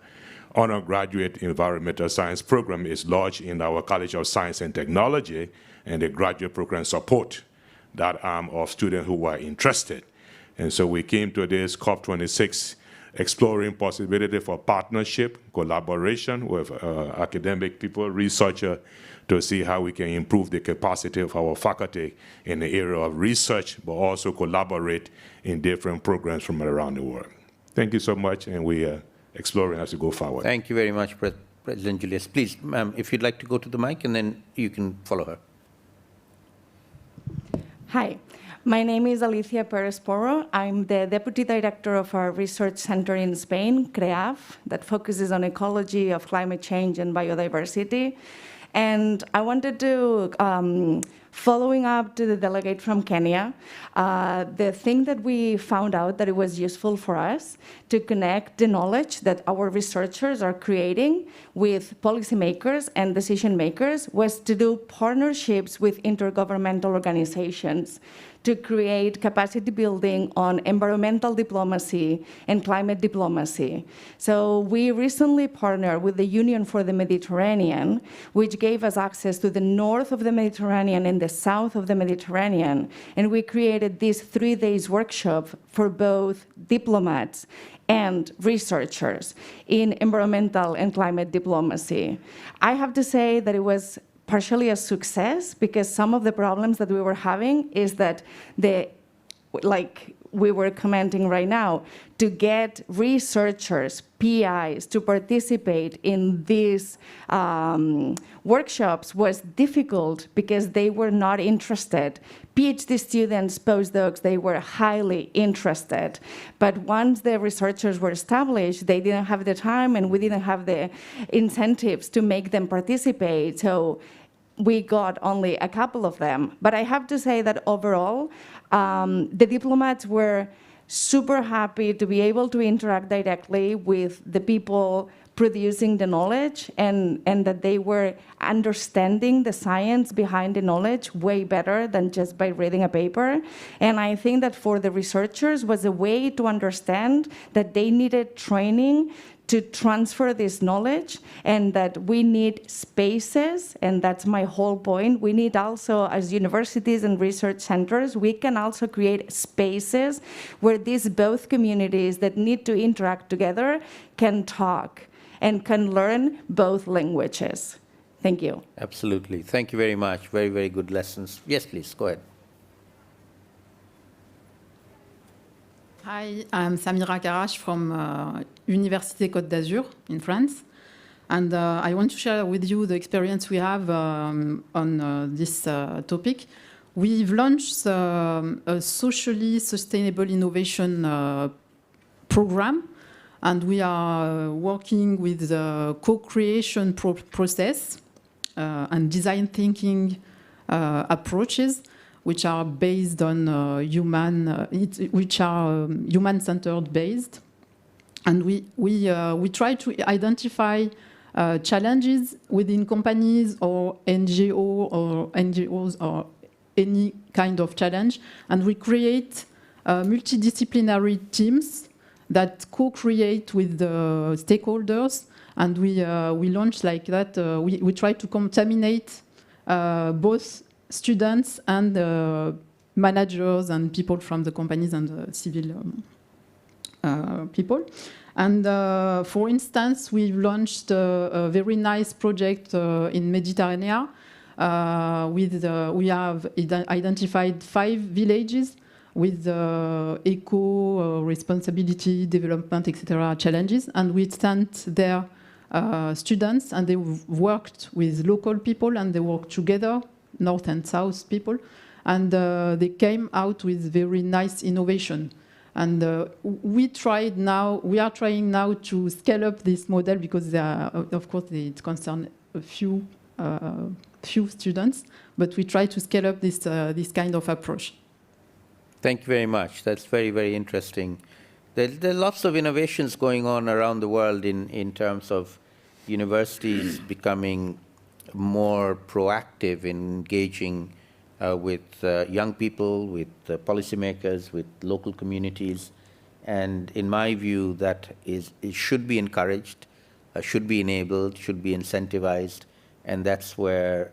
undergraduate environmental science program is lodged in our College of Science and Technology, and the graduate program support that arm of students who are interested. And so we came to this COP26 exploring possibility for partnership, collaboration with academic people, researchers, to see how we can improve the capacity of our faculty in the area of research, but also collaborate in different programs from around the world. Thank you so much, and we are exploring as we go forward. Thank you very much, President Julius. Please, ma'am, if you'd like to go to the mic, and then you can follow her. Hi. My name is Alicia Perez-Porro. I'm the Deputy Director of our research center in Spain, CREAF, that focuses on ecology of climate change and biodiversity. And I wanted to, following up to the delegate from Kenya, the thing that we found out that it was useful for us to connect the knowledge that our researchers are creating with policymakers and decision makers was to do partnerships with intergovernmental organizations to create capacity building on environmental diplomacy and climate diplomacy. So we recently partnered with the Union for the Mediterranean, which gave us access to the north of the Mediterranean and the south of the Mediterranean. And we created this 3-day workshop for both diplomats and researchers in environmental and climate diplomacy. I have to say that it was partially a success because some of the problems that we were having is that like we were commenting right now, to get researchers, PIs, to participate in these workshops was difficult because they were not interested. PhD students, postdocs, they were highly interested. But once the researchers were established, they didn't have the time and we didn't have the incentives to make them participate. So we got only a couple of them. But I have to say that overall, the diplomats were super happy to be able to interact directly with the people producing the knowledge and that they were understanding the science behind the knowledge way better than just by reading a paper. And I think that for the researchers was a way to understand that they needed training to transfer this knowledge and that we need spaces, and that's my whole point. We need also, as universities and research centers, we can also create spaces where these both communities that need to interact together can talk and can learn both languages. Thank you. Absolutely. Thank you very much. Very, very good lessons. Yes, please, go ahead. Hi, I'm Samira Karash from Université Côte d'Azur in France. And I want to share with you the experience we have on this topic. We've launched a socially sustainable innovation program, and we are working with the co-creation process and design thinking approaches, which are based on human-centered based, and we try to identify challenges within companies or NGOs or any kind of challenge, and we create multidisciplinary teams that co-create with the stakeholders, and we launch like that. We try to contaminate both students and managers and people from the companies and the civil people. And for instance, we've launched a very nice project in Mediterranean. We have identified 5 villages with eco, responsibility, development, etc. challenges, and we sent their students, and they worked with local people, and they worked together, North and South people, and they came out with very nice innovation. And we are trying now to scale up this model because, of course, it concerns a few students, but we try to scale up this kind of approach. Thank you very much. That's very, very interesting. There are lots of innovations going on around the world in terms of universities becoming more proactive in engaging with young people, with policymakers, with local communities. And in my view, that it should be encouraged, should be enabled, should be incentivized, and that's where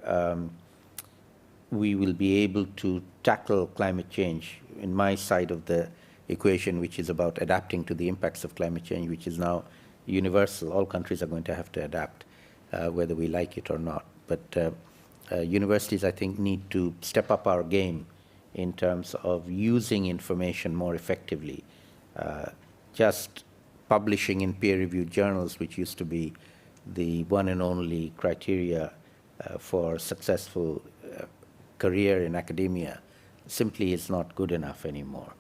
we will be able to tackle climate change in my side of the equation, which is about adapting to the impacts of climate change, which is now universal. All countries are going to have to adapt, whether we like it or not. But universities, I think, need to step up our game in terms of using information more effectively. Just publishing in peer-reviewed journals, which used to be the one and only criteria for successful career in academia, simply is not good enough anymore.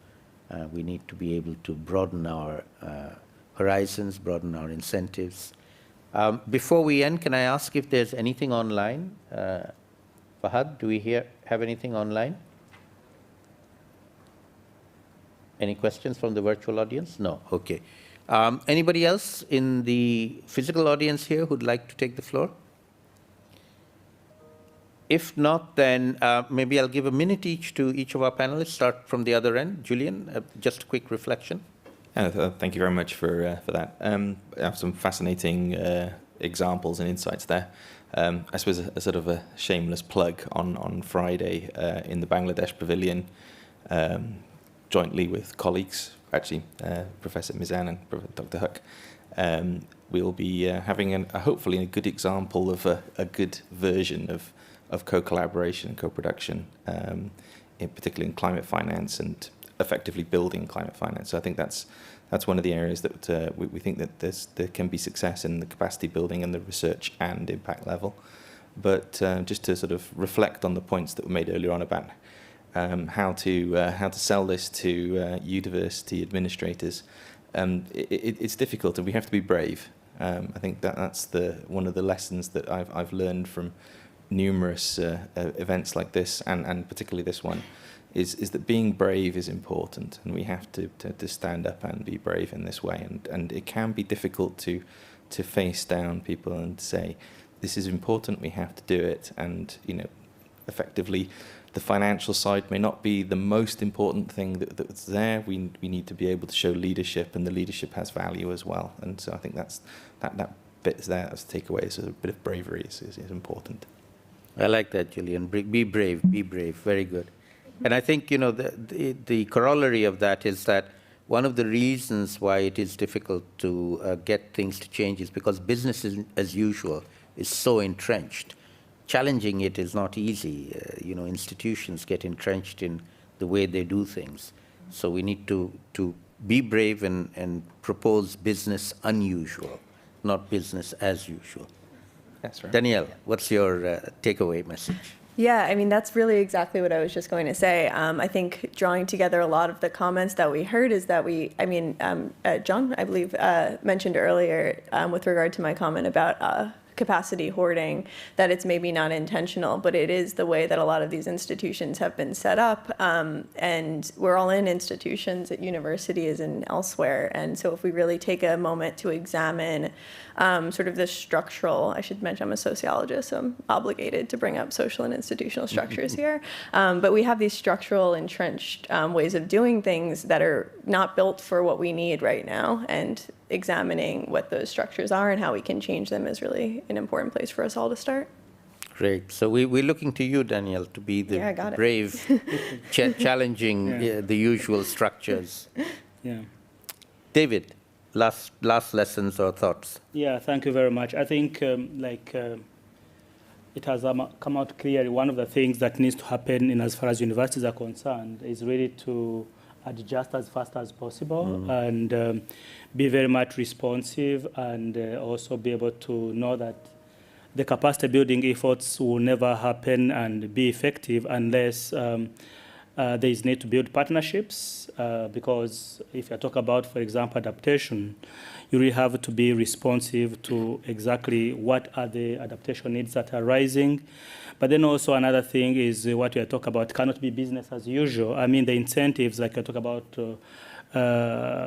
We need to be able to broaden our horizons, broaden our incentives. Before we end, can I ask if there's anything online? Fahad, do we have anything online? Any questions from the virtual audience? No, okay. Anybody else in the physical audience here who'd like to take the floor? If not, then maybe I'll give a minute each to each of our panelists. Start from the other end. Julian, just a quick reflection. Thank you very much for that. I have some fascinating examples and insights there. I suppose a sort of a shameless plug on Friday in the Bangladesh Pavilion, jointly with colleagues, actually Professor Mizan and Dr. Huck, we'll be having hopefully a good example of a good version of co-collaboration and co-production, particularly in climate finance and effectively building climate finance. So I think that's one of the areas that we think that there can be success in the capacity building and the research and impact level. But just to sort of reflect on the points that were made earlier on about how to sell this to university administrators, it's difficult, and we have to be brave. I think that's one of the lessons that I've learned from numerous events like this, and particularly this one, is that being brave is important, and we have to stand up and be brave in this way. And it can be difficult to face down people and say, this is important, we have to do it. And effectively, the financial side may not be the most important thing that's there. We need to be able to show leadership, and the leadership has value as well. And so I think that bit there as a takeaway, so a bit of bravery is important. I like that, Julian. Be brave, be brave. Very good. And I think, the corollary of that is that one of the reasons why it is difficult to get things to change is because business as usual is so entrenched. Challenging it is not easy. Institutions get entrenched in the way they do things. So we need to be brave and propose business unusual, not business as usual. That's right. Danielle, what's your takeaway message? Yeah, I mean, that's really exactly what I was just going to say. I think drawing together a lot of the comments that we heard is that John, I believe, mentioned earlier with regard to my comment about capacity hoarding, that it's maybe not intentional, but it is the way that a lot of these institutions have been set up. And we're all in institutions at universities and elsewhere. And so if we really take a moment to examine sort of the structural, I should mention I'm a sociologist, so I'm obligated to bring up social and institutional structures here. But we have these structural entrenched ways of doing things that are not built for what we need right now. And examining what those structures are and how we can change them is really an important place for us all to start. Great. So we're looking to you, Danielle, to be the brave, challenging the usual structures. Yeah. David, last lessons or thoughts? Yeah, thank you very much. I think it has come out clearly, one of the things that needs to happen in as far as universities are concerned is really to adjust as fast as possible and be very much responsive, and also be able to know that the capacity building efforts will never happen and be effective unless there is need to build partnerships, because if you talk about, for example, adaptation, you really have to be responsive to exactly what are the adaptation needs that are rising. But then also another thing is what we are talking about cannot be business as usual. I mean, the incentives, like I talk about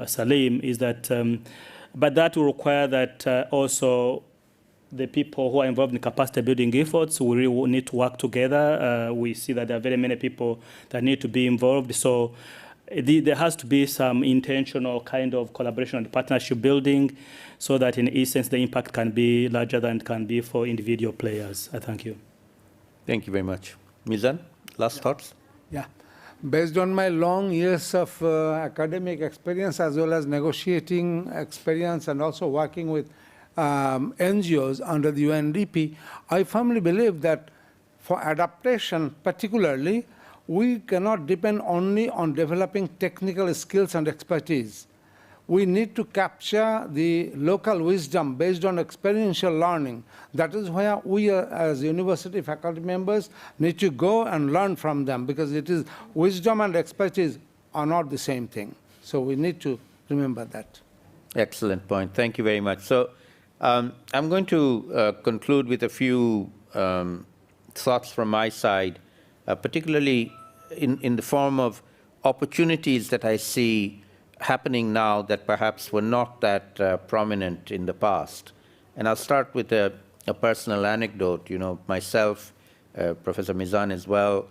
Salim, is that, but that will require that also the people who are involved in capacity building efforts, we really need to work together. We see that there are very many people that need to be involved. So there has to be some intentional kind of collaboration and partnership building so that in essence the impact can be larger than it can be for individual players. I thank you. Thank you very much. Mizan, last thoughts? Yeah. Based on my long years of academic experience as well as negotiating experience and also working with NGOs under the UNDP, I firmly believe that for adaptation particularly, we cannot depend only on developing technical skills and expertise. We need to capture the local wisdom based on experiential learning. That is where we as university faculty members need to go and learn from them, because it is wisdom and expertise are not the same thing. So we need to remember that. Excellent point. Thank you very much. So I'm going to conclude with a few thoughts from my side, particularly in the form of opportunities that I see happening now that perhaps were not that prominent in the past. And I'll start with a personal anecdote. You know, myself, Professor Mizan as well.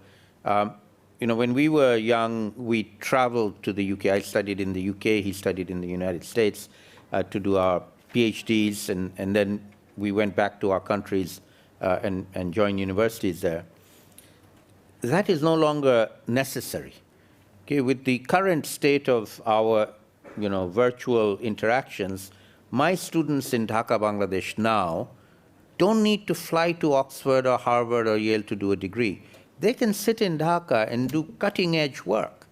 You know, when we were young, we traveled to the UK. I studied in the UK, he studied in the United States to do our PhDs, and then we went back to our countries and joined universities there. That is no longer necessary. Okay, with the current state of our, virtual interactions, my students in Dhaka, Bangladesh now don't need to fly to Oxford or Harvard or Yale to do a degree. They can sit in Dhaka and do cutting-edge work.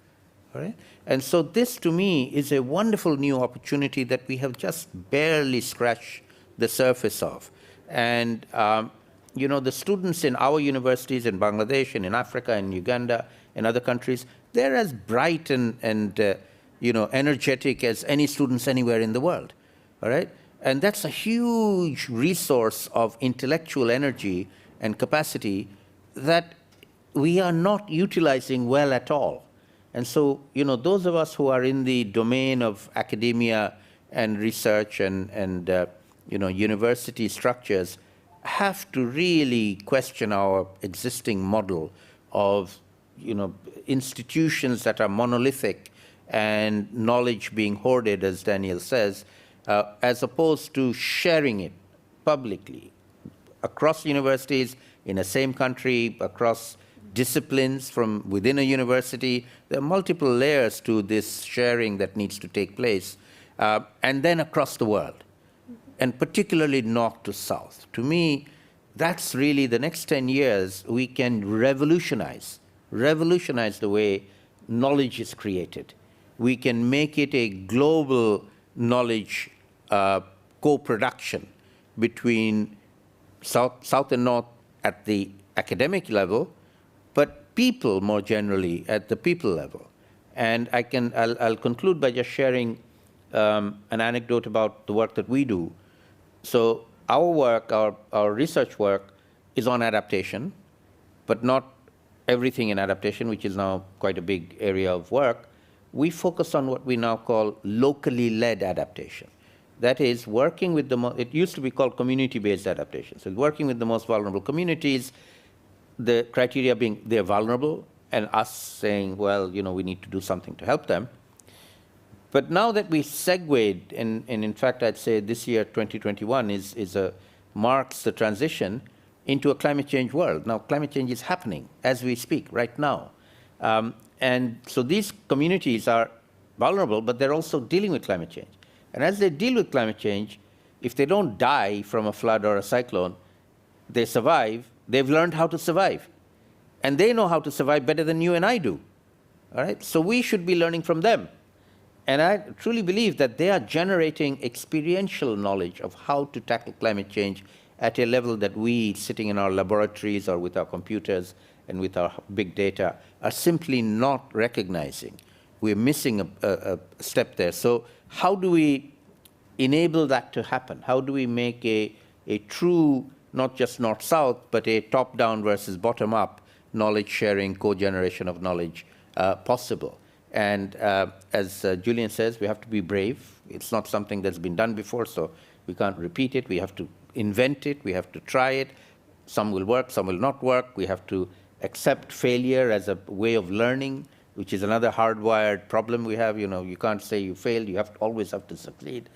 All right? And so this, to me, is a wonderful new opportunity that we have just barely scratched the surface of. And the students in our universities in Bangladesh and in Africa and Uganda and other countries, they're as bright and energetic as any students anywhere in the world, all right? And that's a huge resource of intellectual energy and capacity that we are not utilizing well at all. And so, those of us who are in the domain of academia and research and university structures have to really question our existing model of institutions that are monolithic and knowledge being hoarded, as Daniel says, as opposed to sharing it publicly across universities, in the same country, across disciplines from within a university. There are multiple layers to this sharing that needs to take place, and then across the world, and particularly north to south. To me, that's really the next 10 years we can revolutionize the way knowledge is created. We can make it a global knowledge co-production between South and North at the academic level, but people more generally at the people level. And I'll conclude by just sharing an anecdote about the work that we do. So our work, our research work, is on adaptation, but not everything in adaptation, which is now quite a big area of work. We focus on what we now call locally led adaptation. That is, working with it used to be called community-based adaptation. So working with the most vulnerable communities, the criteria being they're vulnerable, and us saying, well, we need to do something to help them. But now that we segued, and in fact, I'd say this year, 2021, marks the transition into a climate change world. Now, climate change is happening as we speak right now. And so these communities are vulnerable, but they're also dealing with climate change. And as they deal with climate change, if they don't die from a flood or a cyclone, they survive. They've learned how to survive. And they know how to survive better than you and I do. All right? So we should be learning from them. And I truly believe that they are generating experiential knowledge of how to tackle climate change at a level that we, sitting in our laboratories or with our computers and with our big data, are simply not recognizing. We're missing a step there. So how do we enable that to happen? How do we make a true, not just north-south, but a top-down versus bottom-up knowledge sharing, co-generation of knowledge possible? And as Julian says, we have to be brave. It's not something that's been done before, so we can't repeat it. We have to invent it, we have to try it. Some will work, some will not work. We have to accept failure as a way of learning, which is another hardwired problem we have. You know, you can't say you failed, you always have to succeed,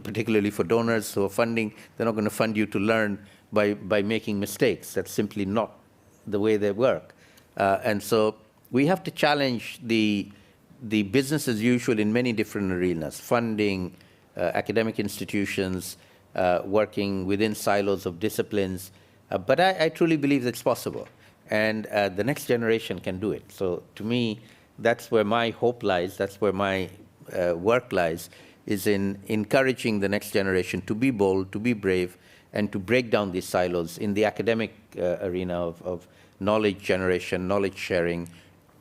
particularly for donors who are funding. They're not going to fund you to learn by making mistakes. That's simply not the way they work. And so we have to challenge the business as usual in many different arenas: funding, academic institutions, working within silos of disciplines. But I truly believe it's possible, and the next generation can do it. So to me, that's where my hope lies, that's where my work lies, is in encouraging the next generation to be bold, to be brave, and to break down these silos in the academic arena of knowledge generation, knowledge sharing,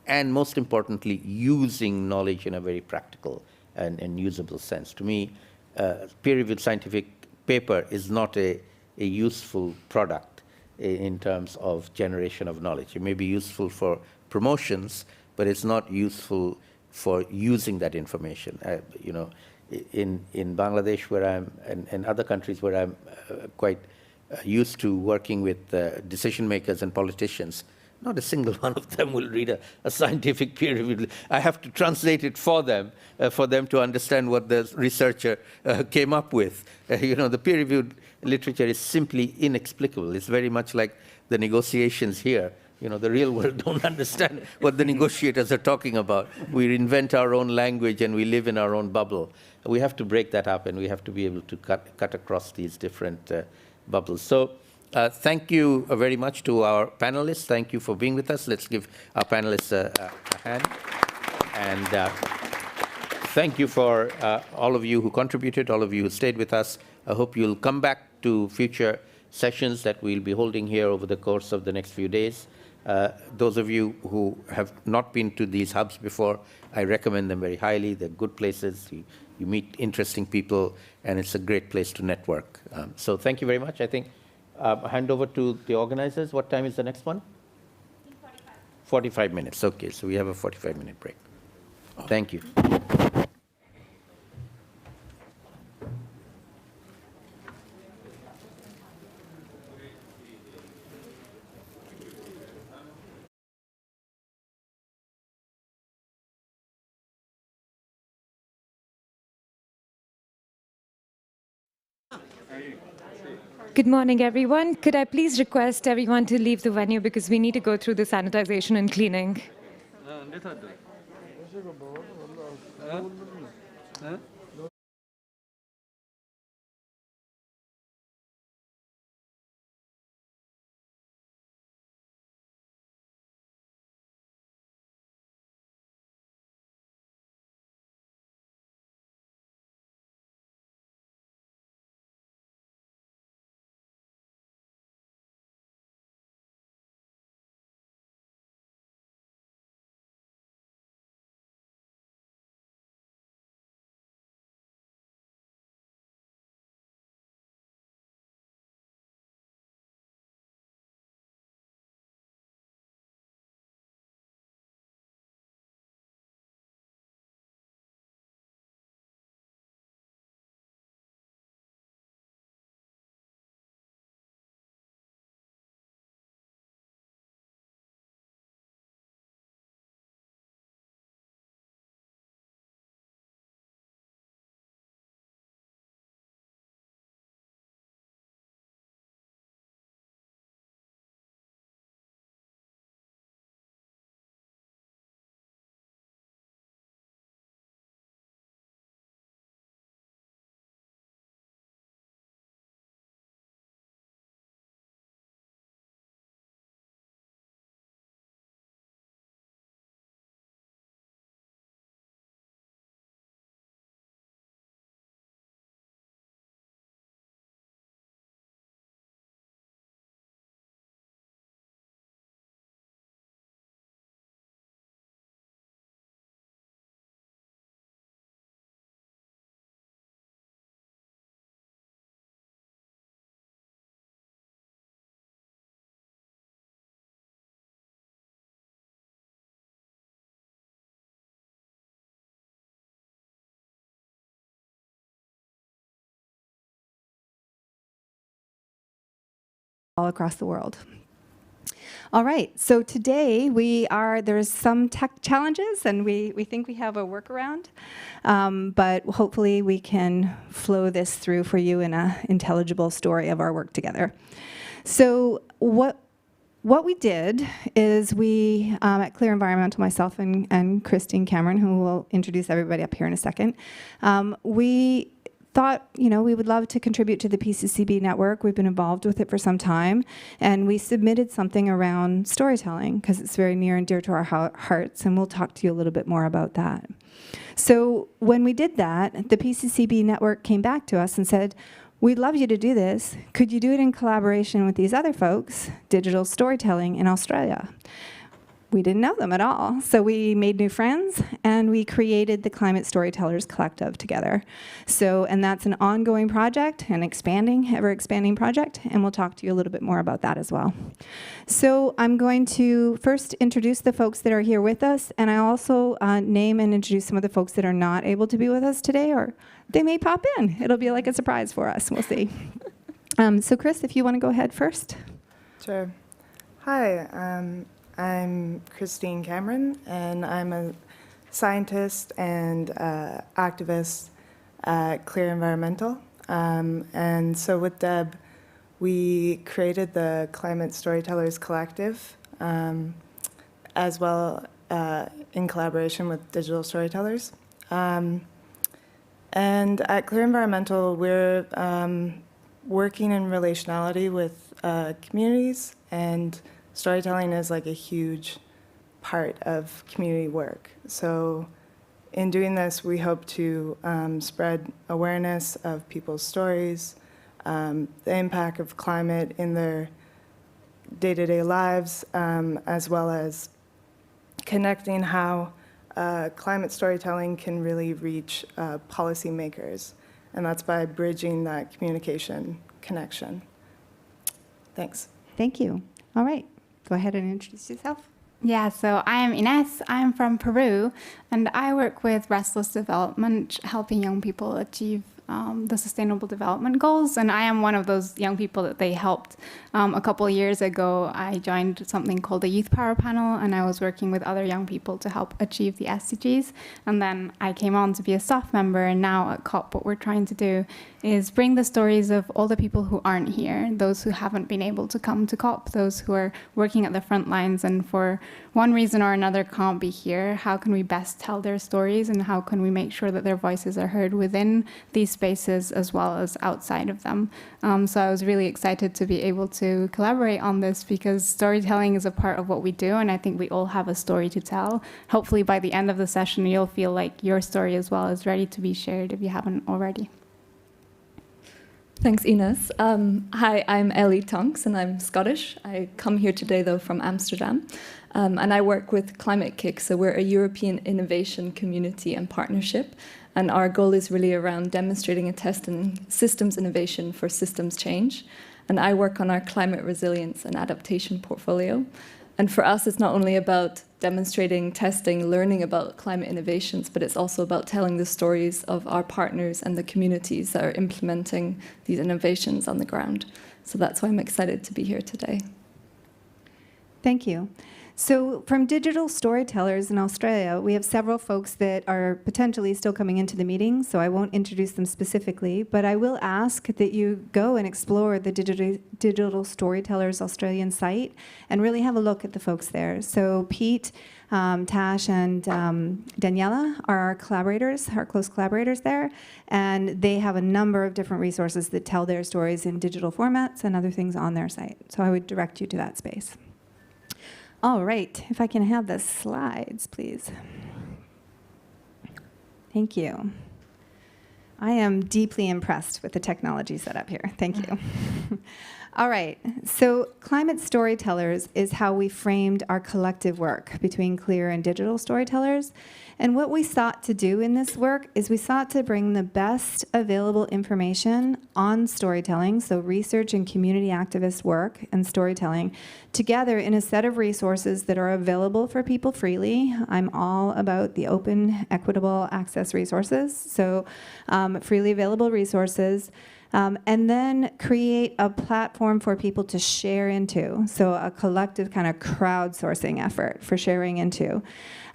and most importantly, using knowledge in a very practical and usable sense. To me, peer-reviewed scientific paper is not a useful product in terms of generation of knowledge. It may be useful for promotions, but it's not useful for using that information. You know, in Bangladesh, where I'm, and other countries where I'm quite used to working with decision makers and politicians, not a single one of them will read a scientific peer-reviewed. I have to translate it for them to understand what the researcher came up with. You know, the peer-reviewed literature is simply inexplicable. It's very much like the negotiations here. You know, the real world don't understand what the negotiators are talking about. We invent our own language and we live in our own bubble. We have to break that up, and we have to be able to cut across these different bubbles. So thank you very much to our panelists. Thank you for being with us. Let's give our panelists a hand. And thank you for all of you who contributed, all of you who stayed with us. I hope you'll come back to future sessions that we'll be holding here over the course of the next few days. Those of you who have not been to these hubs before, I recommend them very highly. They're good places. You meet interesting people, and it's a great place to network. So thank you very much. I think hand over to the organizers. What time is the next one? 45 minutes. Okay, so we have a 45-minute break. Thank you. Good morning, everyone. Could I please request everyone to leave the venue because we need to go through the sanitization and cleaning. all across the world. All right, so today there's some tech challenges, and we think we have a workaround, but hopefully we can flow this through for you in an intelligible story of our work together. So what we did is we, at Clear Environmental, myself and Christine Cameron, who will introduce everybody up here in a second, we thought, we would love to contribute to the PCCB network. We've been involved with it for some time, and we submitted something around storytelling because it's very near and dear to our hearts, and we'll talk to you a little bit more about that. So when we did that, the PCCB network came back to us and said, we'd love you to do this. Could you do it in collaboration with these other folks, Digital Storytelling in Australia? We didn't know them at all. So we made new friends, and we created the Climate Storytellers Collective together. And that's an ongoing project, an ever-expanding project, and we'll talk to you a little bit more about that as well. So I'm going to first introduce the folks that are here with us, and I also name and introduce some of the folks that are not able to be with us today, or they may pop in. It'll be like a surprise for us. We'll see. So Chris, if you want to go ahead first. Sure. Hi. I'm Christine Cameron, and I'm a scientist and activist at Clear Environmental. And so with Deb, we created the Climate Storytellers Collective, as well in collaboration with Digital Storytellers. And at Clear Environmental, we're working in relationality with communities, and storytelling is like a huge part of community work. So in doing this, we hope to spread awareness of people's stories, the impact of climate in their day-to-day lives, as well as connecting how climate storytelling can really reach policymakers. And that's by bridging that communication connection. Thanks. Thank you. All right. Go ahead and introduce yourself. Yeah, so I am Ines. I'm from Peru, and I work with Restless Development, helping young people achieve the Sustainable Development Goals. And I am one of those young people that they helped. A couple of years ago, I joined something called the Youth Power Panel, and I was working with other young people to help achieve the SDGs. And then I came on to be a staff member, and now at COP, what we're trying to do is bring the stories of all the people who aren't here, those who haven't been able to come to COP, those who are working at the front lines and for one reason or another can't be here. How can we best tell their stories, and how can we make sure that their voices are heard within these spaces as well as outside of them? So I was really excited to be able to collaborate on this, because storytelling is a part of what we do, and I think we all have a story to tell. Hopefully by the end of the session, you'll feel like your story as well is ready to be shared if you haven't already. Thanks, Ines. Hi, I'm Ellie Tonks, and I'm Scottish. I come here today, though, from Amsterdam, and I work with Climate Kick, so we're a European innovation community and partnership, and our goal is really around demonstrating and testing systems innovation for systems change, and I work on our climate resilience and adaptation portfolio. And for us, it's not only about demonstrating, testing, learning about climate innovations, but it's also about telling the stories of our partners and the communities that are implementing these innovations on the ground. So that's why I'm excited to be here today. Thank you. So from Digital Storytellers in Australia, we have several folks that are potentially still coming into the meeting, so I won't introduce them specifically, but I will ask that you go and explore the Digital Storytellers Australian site and really have a look at the folks there. So Pete, Tash, and Daniela are our collaborators, our close collaborators there, and they have a number of different resources that tell their stories in digital formats and other things on their site. So I would direct you to that space. All right, if I can have the slides, please. Thank you. I am deeply impressed with the technology set up here. Thank you. All right, so Climate Storytellers is how we framed our collective work between Clear and Digital Storytellers. And what we sought to do in this work is we sought to bring the best available information on storytelling, so research and community activist work and storytelling, together in a set of resources that are available for people freely. I'm all about the open, equitable access resources, so freely available resources And then create a platform for people to share into. So a collective kind of crowdsourcing effort for sharing into.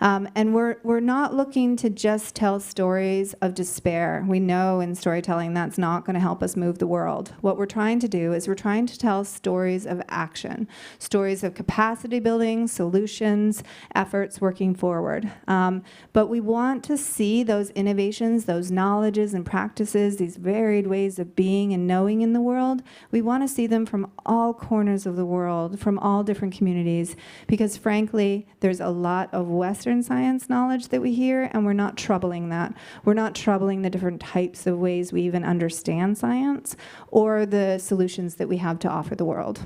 And we're not looking to just tell stories of despair. We know in storytelling that's not going to help us move the world. What we're trying to do is we're trying to tell stories of action, stories of capacity building, solutions, efforts working forward. But we want to see those innovations, those knowledges and practices, these varied ways of being and knowing in the world. We want to see them from all corners of the world, from all different communities, because frankly, there's a lot of Western science knowledge that we hear, and we're not troubling that. We're not troubling the different types of ways we even understand science or the solutions that we have to offer the world.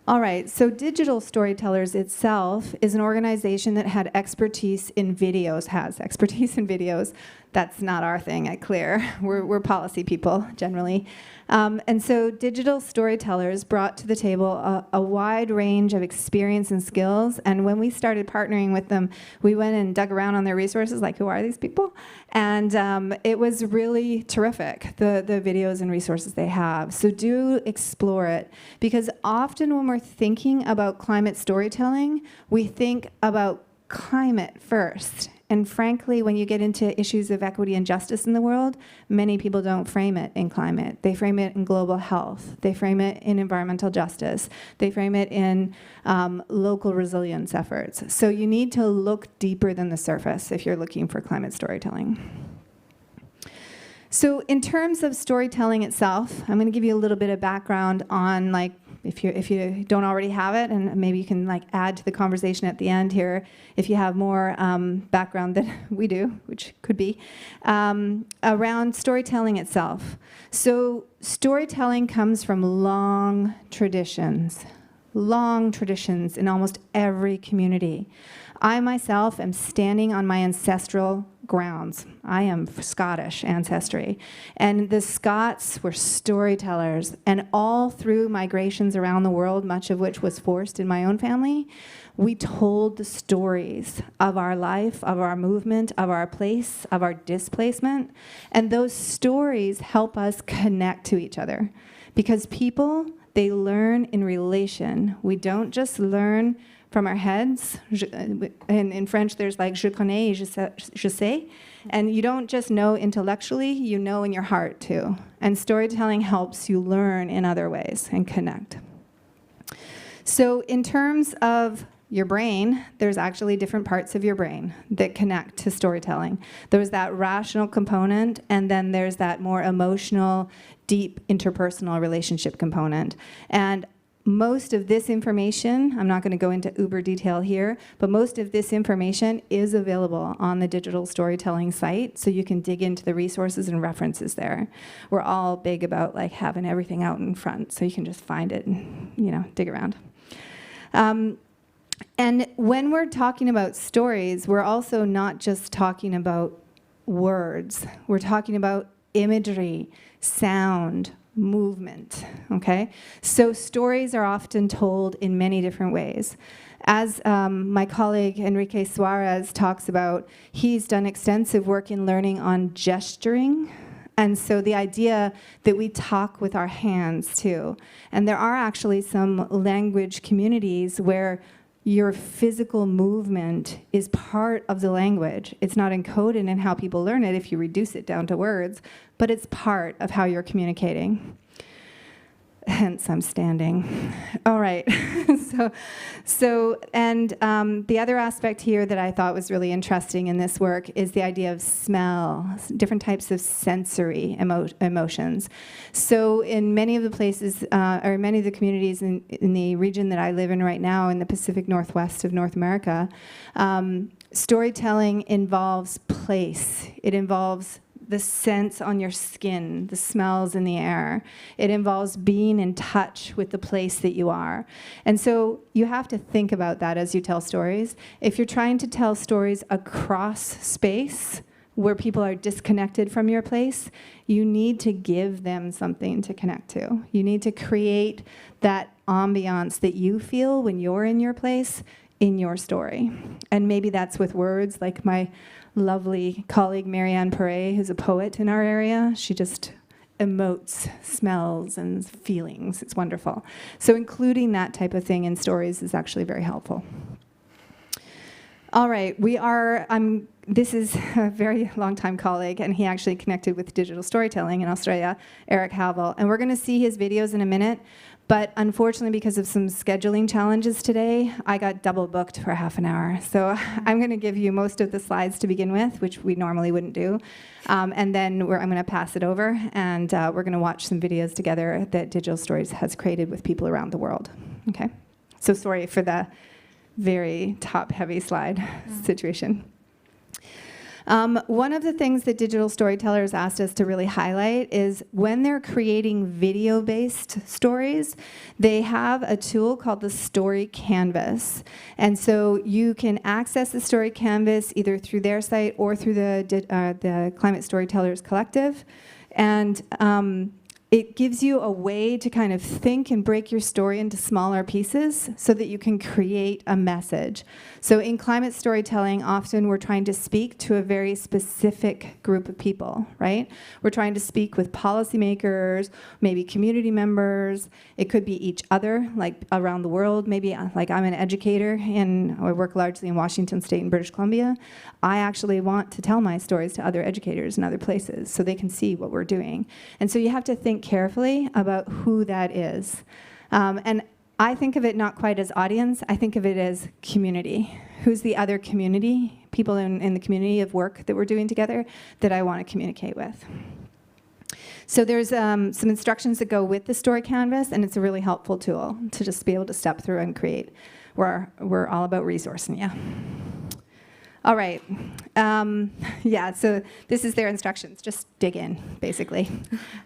All right, so Digital Storytellers itself is an organization that had expertise in videos, has expertise in videos. That's not our thing at CLEAR. We're policy people, generally. And so Digital Storytellers brought to the table a wide range of experience and skills. And when we started partnering with them, we went and dug around on their resources, like, who are these people? And it was really terrific, the videos and resources they have. So do explore it, because often when we're thinking about climate storytelling, we think about climate first. And frankly, when you get into issues of equity and justice in the world, many people don't frame it in climate. They frame it in global health. They frame it in environmental justice. They frame it in local resilience efforts. So you need to look deeper than the surface if you're looking for climate storytelling. So in terms of storytelling itself, I'm going to give you a little bit of background on, like, if you don't already have it, and maybe you can like add to the conversation at the end here if you have more background than we do, which could be, around storytelling itself. So storytelling comes from long traditions in almost every community. I myself am standing on my ancestral grounds. I am Scottish ancestry. And the Scots were storytellers. And all through migrations around the world, much of which was forced in my own family, we told the stories of our life, of our movement, of our place, of our displacement. And those stories help us connect to each other. Because people, they learn in relation. We don't just learn from our heads. In French, there's like je connais, je sais. And you don't just know intellectually, you know in your heart too. And storytelling helps you learn in other ways and connect. So in terms of your brain, there's actually different parts of your brain that connect to storytelling. There's that rational component, and then there's that more emotional, deep interpersonal relationship component. And most of this information, I'm not going to go into uber detail here, but most of this information is available on the Digital Storytelling site, so you can dig into the resources and references there. We're all big about like having everything out in front, so you can just find it and, you know, dig around. And when we're talking about stories, we're also not just talking about words. We're talking about imagery, sound, movement, okay? So stories are often told in many different ways. As my colleague Enrique Suarez talks about, he's done extensive work in learning on gesturing. And so the idea that we talk with our hands too. And there are actually some language communities where your physical movement is part of the language. It's not encoded in how people learn it if you reduce it down to words, but it's part of how you're communicating. Hence, I'm standing. All right. The other aspect here that I thought was really interesting in this work is the idea of smell, different types of sensory emotions. So in many of the places, or many of the communities in the region that I live in right now, in the Pacific Northwest of North America, storytelling involves place. It involves the sense on your skin, the smells in the air. It involves being in touch with the place that you are. And so you have to think about that as you tell stories. If you're trying to tell stories across space where people are disconnected from your place, you need to give them something to connect to. You need to create that ambiance that you feel when you're in your place in your story. And maybe that's with words, like my lovely colleague Marianne Perret, who's a poet in our area. She just emotes smells and feelings. It's wonderful. So including that type of thing in stories is actually very helpful. All right, this is a very long-time colleague, and he actually connected with digital storytelling in Australia, Eric Havel. And we're going to see his videos in a minute, but unfortunately, because of some scheduling challenges today, I got double booked for half an hour. So I'm going to give you most of the slides to begin with, which we normally wouldn't do. And then I'm going to pass it over, and we're going to watch some videos together that Digital Stories has created with people around the world. Okay? So sorry for the very top-heavy slide situation. One of the things that Digital Storytellers asked us to really highlight is when they're creating video-based stories, they have a tool called the Story Canvas. And so you can access the Story Canvas either through their site or through the Climate Storytellers Collective. And it gives you a way to kind of think and break your story into smaller pieces so that you can create a message. So in climate storytelling, often we're trying to speak to a very specific group of people, right? We're trying to speak with policymakers, maybe community members. It could be each other, like around the world. Maybe like I'm an educator and I work largely in Washington State and British Columbia. I actually want to tell my stories to other educators in other places so they can see what we're doing. And so you have to think carefully about who that is. And I think of it not quite as audience, I think of it as community. Who's the other community, people in the community of work that we're doing together that I want to communicate with. So there's some instructions that go with the Story Canvas, and it's a really helpful tool to just be able to step through and create. We're all about resourcing you. All right. Yeah, so this is their instructions. Just dig in, basically.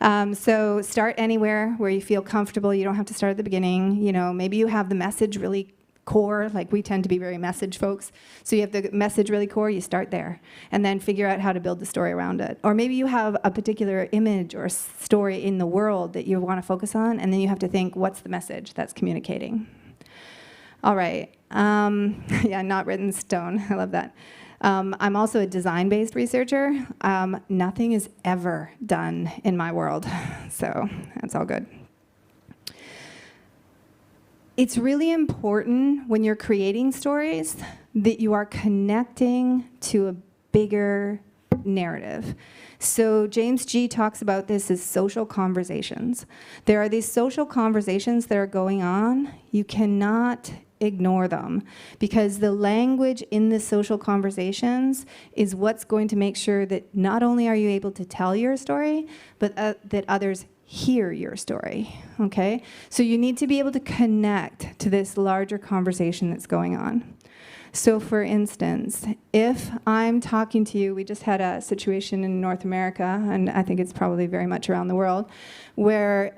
So start anywhere where you feel comfortable. You don't have to start at the beginning. You know, maybe you have the message really core, like we tend to be very message folks. So you have the message really core, you start there. And then figure out how to build the story around it. Or maybe you have a particular image or story in the world that you want to focus on, and then you have to think, what's the message that's communicating? All right. Yeah, not written in stone. I love that. I'm also a design-based researcher. Nothing is ever done in my world, so that's all good. It's really important when you're creating stories that you are connecting to a bigger narrative. So James G. talks about this as social conversations. There are these social conversations that are going on. You cannot ignore them because the language in the social conversations is what's going to make sure that not only are you able to tell your story, but that others hear your story, okay? So you need to be able to connect to this larger conversation that's going on. So for instance, if I'm talking to you, we just had a situation in North America, and I think it's probably very much around the world, where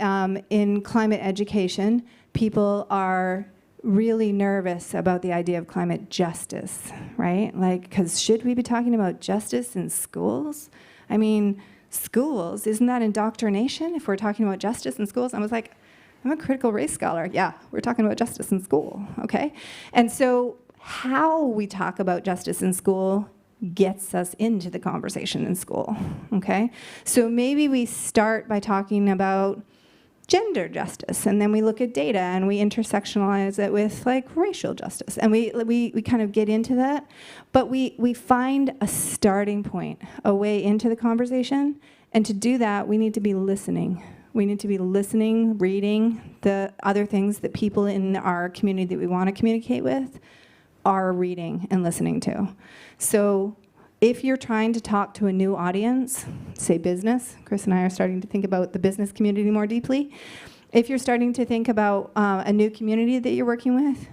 in climate education, people are really nervous about the idea of climate justice, right? Like, because should we be talking about justice in schools? I mean, schools, isn't that indoctrination if we're talking about justice in schools? I was like, I'm a critical race scholar. Yeah, we're talking about justice in school, okay? And so how we talk about justice in school gets us into the conversation in school, okay? So maybe we start by talking about gender justice, and then we look at data and we intersectionalize it with like racial justice, and we kind of get into that, but we find a starting point, a way into the conversation, and to do that we need to be listening. We need to be listening, reading the other things that people in our community that we want to communicate with are reading and listening to. So if you're trying to talk to a new audience, say business, Chris and I are starting to think about the business community more deeply. If you're starting to think about a new community that you're working with,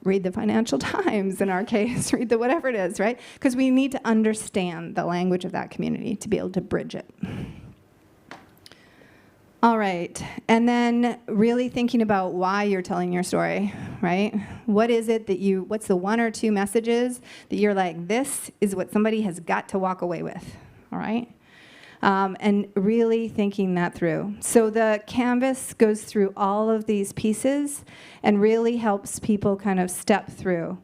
read the Financial Times in our case, read the whatever it is, right? Because we need to understand the language of that community to be able to bridge it. All right, and then really thinking about why you're telling your story, right? What is it that what's the one or two messages that you're like, this is what somebody has got to walk away with, all right? And really thinking that through. So the canvas goes through all of these pieces and really helps people kind of step through.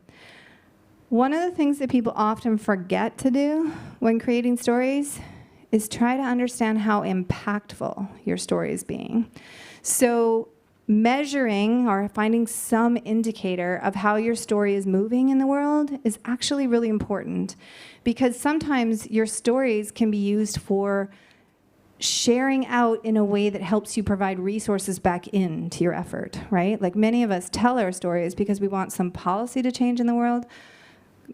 One of the things that people often forget to do when creating stories is try to understand how impactful your story is being. So measuring or finding some indicator of how your story is moving in the world is actually really important, because sometimes your stories can be used for sharing out in a way that helps you provide resources back into your effort, right? Like many of us tell our stories because we want some policy to change in the world.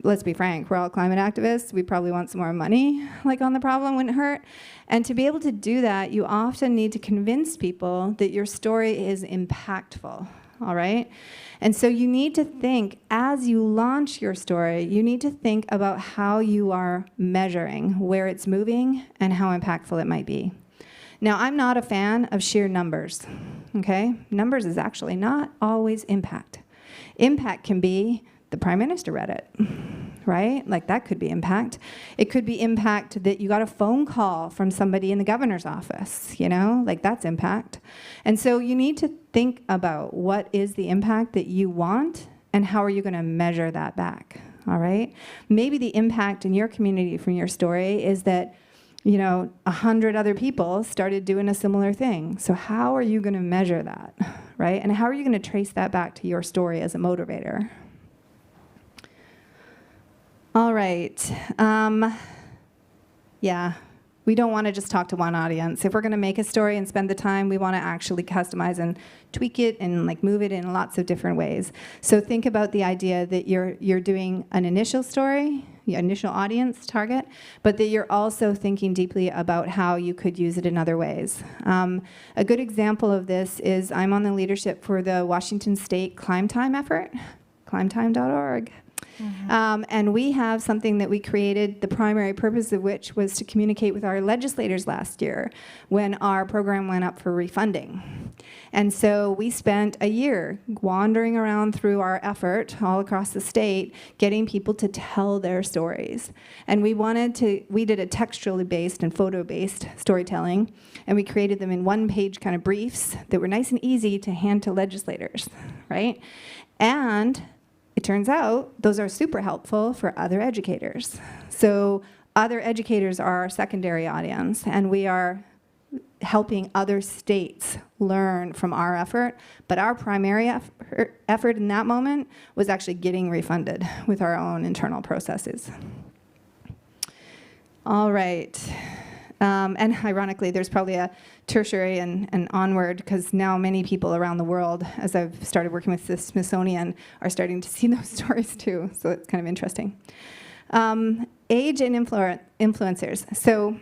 Let's be frank, we're all climate activists. We probably want some more money, like on the problem wouldn't hurt. And to be able to do that, you often need to convince people that your story is impactful, all right? And so you need to think, as you launch your story, you need to think about how you are measuring where it's moving and how impactful it might be. Now, I'm not a fan of sheer numbers, okay? Numbers is actually not always impact. Impact can be the Prime Minister read it, right? Like that could be impact. It could be impact that you got a phone call from somebody in the governor's office, you know, like that's impact. And so you need to think about what is the impact that you want and how are you going to measure that back, all right? Maybe the impact in your community from your story is that, you know, 100 other people started doing a similar thing. So how are you going to measure that, right? And how are you going to trace that back to your story as a motivator? All right. Yeah, we don't want to just talk to one audience. If we're going to make a story and spend the time, we want to actually customize and tweak it and like move it in lots of different ways. So think about the idea that you're doing an initial story, your initial audience target, but that you're also thinking deeply about how you could use it in other ways. A good example of this is I'm on the leadership for the Washington State Climb Time effort, climbtime.org. And we have something that we created, the primary purpose of which was to communicate with our legislators last year when our program went up for refunding. And so we spent a year wandering around through our effort all across the state, getting people to tell their stories. And we did a textually based and photo-based storytelling, and we created them in one-page kind of briefs that were nice and easy to hand to legislators, right? And it turns out those are super helpful for other educators. So other educators are our secondary audience, and we are helping other states learn from our effort. But our primary effort in that moment was actually getting refunded with our own internal processes. All right. And ironically, there's probably a tertiary and onward, because now many people around the world, as I've started working with the Smithsonian, are starting to see those stories too. So it's kind of interesting. Age and influencers. So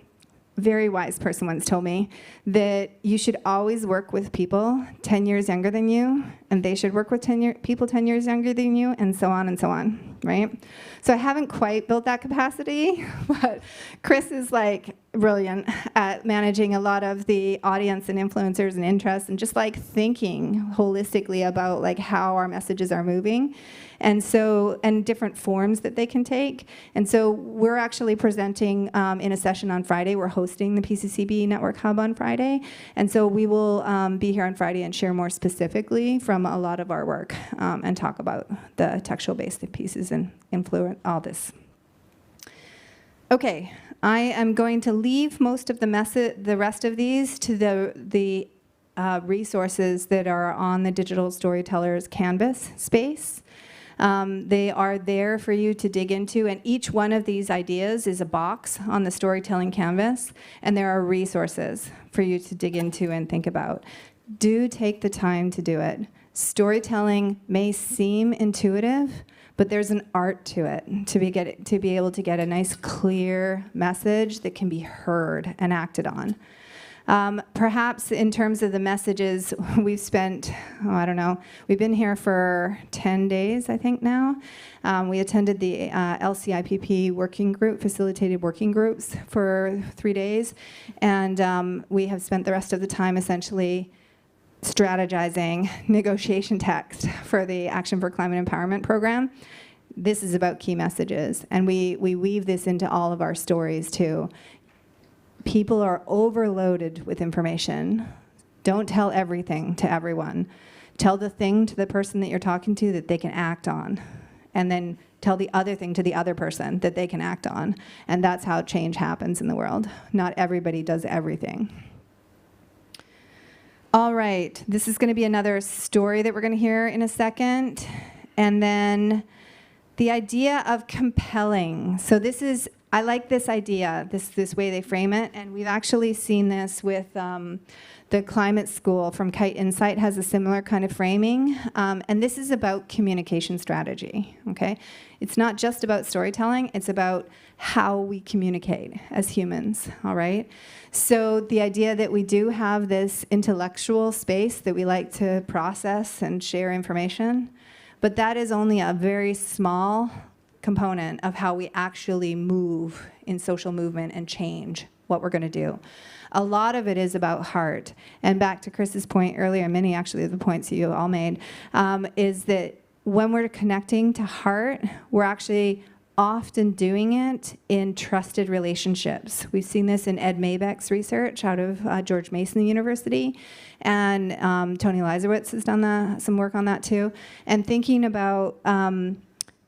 very wise person once told me that you should always work with people 10 years younger than you, and they should work with people 10 years younger than you, and so on, right? So I haven't quite built that capacity, but Chris is like brilliant at managing a lot of the audience and influencers and interests, and just like thinking holistically about like how our messages are moving. And so, and different forms that they can take. And so we're actually presenting in a session on Friday. We're hosting the PCCB Network Hub on Friday. And so we will be here on Friday and share more specifically from a lot of our work and talk about the textual-based pieces and influence all this. Okay, I am going to leave most of the rest of these to the resources that are on the Digital Storytellers Canvas space. They are there for you to dig into, and each one of these ideas is a box on the storytelling canvas, and there are resources for you to dig into and think about. Do take the time to do it. Storytelling may seem intuitive, but there's an art to it, to be able to get a nice, clear message that can be heard and acted on. Perhaps in terms of the messages, we've spent, we've been here for 10 days, I think now. We attended the LCIPP working group, facilitated working groups for 3 days, and we have spent the rest of the time essentially strategizing negotiation text for the Action for Climate Empowerment program. This is about key messages, and we weave this into all of our stories too. People are overloaded with information. Don't tell everything to everyone. Tell the thing to the person that you're talking to that they can act on. and then tell the other thing to the other person that they can act on. And that's how change happens in the world. Not everybody does everything. All right, this is going to be another story that we're going to hear in a second. And then the idea of compelling. So this is, I like this idea, this way they frame it. And we've actually seen this with the climate school from Kite Insight has a similar kind of framing. And this is about communication strategy, okay? It's not just about storytelling, it's about how we communicate as humans, all right? So the idea that we do have this intellectual space that we like to process and share information, but that is only a very small component of how we actually move in social movement and change what we're going to do. A lot of it is about heart. And back to Chris's point earlier, many actually of the points you all made, is that when we're connecting to heart, we're actually often doing it in trusted relationships. We've seen this in Ed Maybeck's research out of George Mason University, and Tony Leisowitz has done some work on that too. And thinking about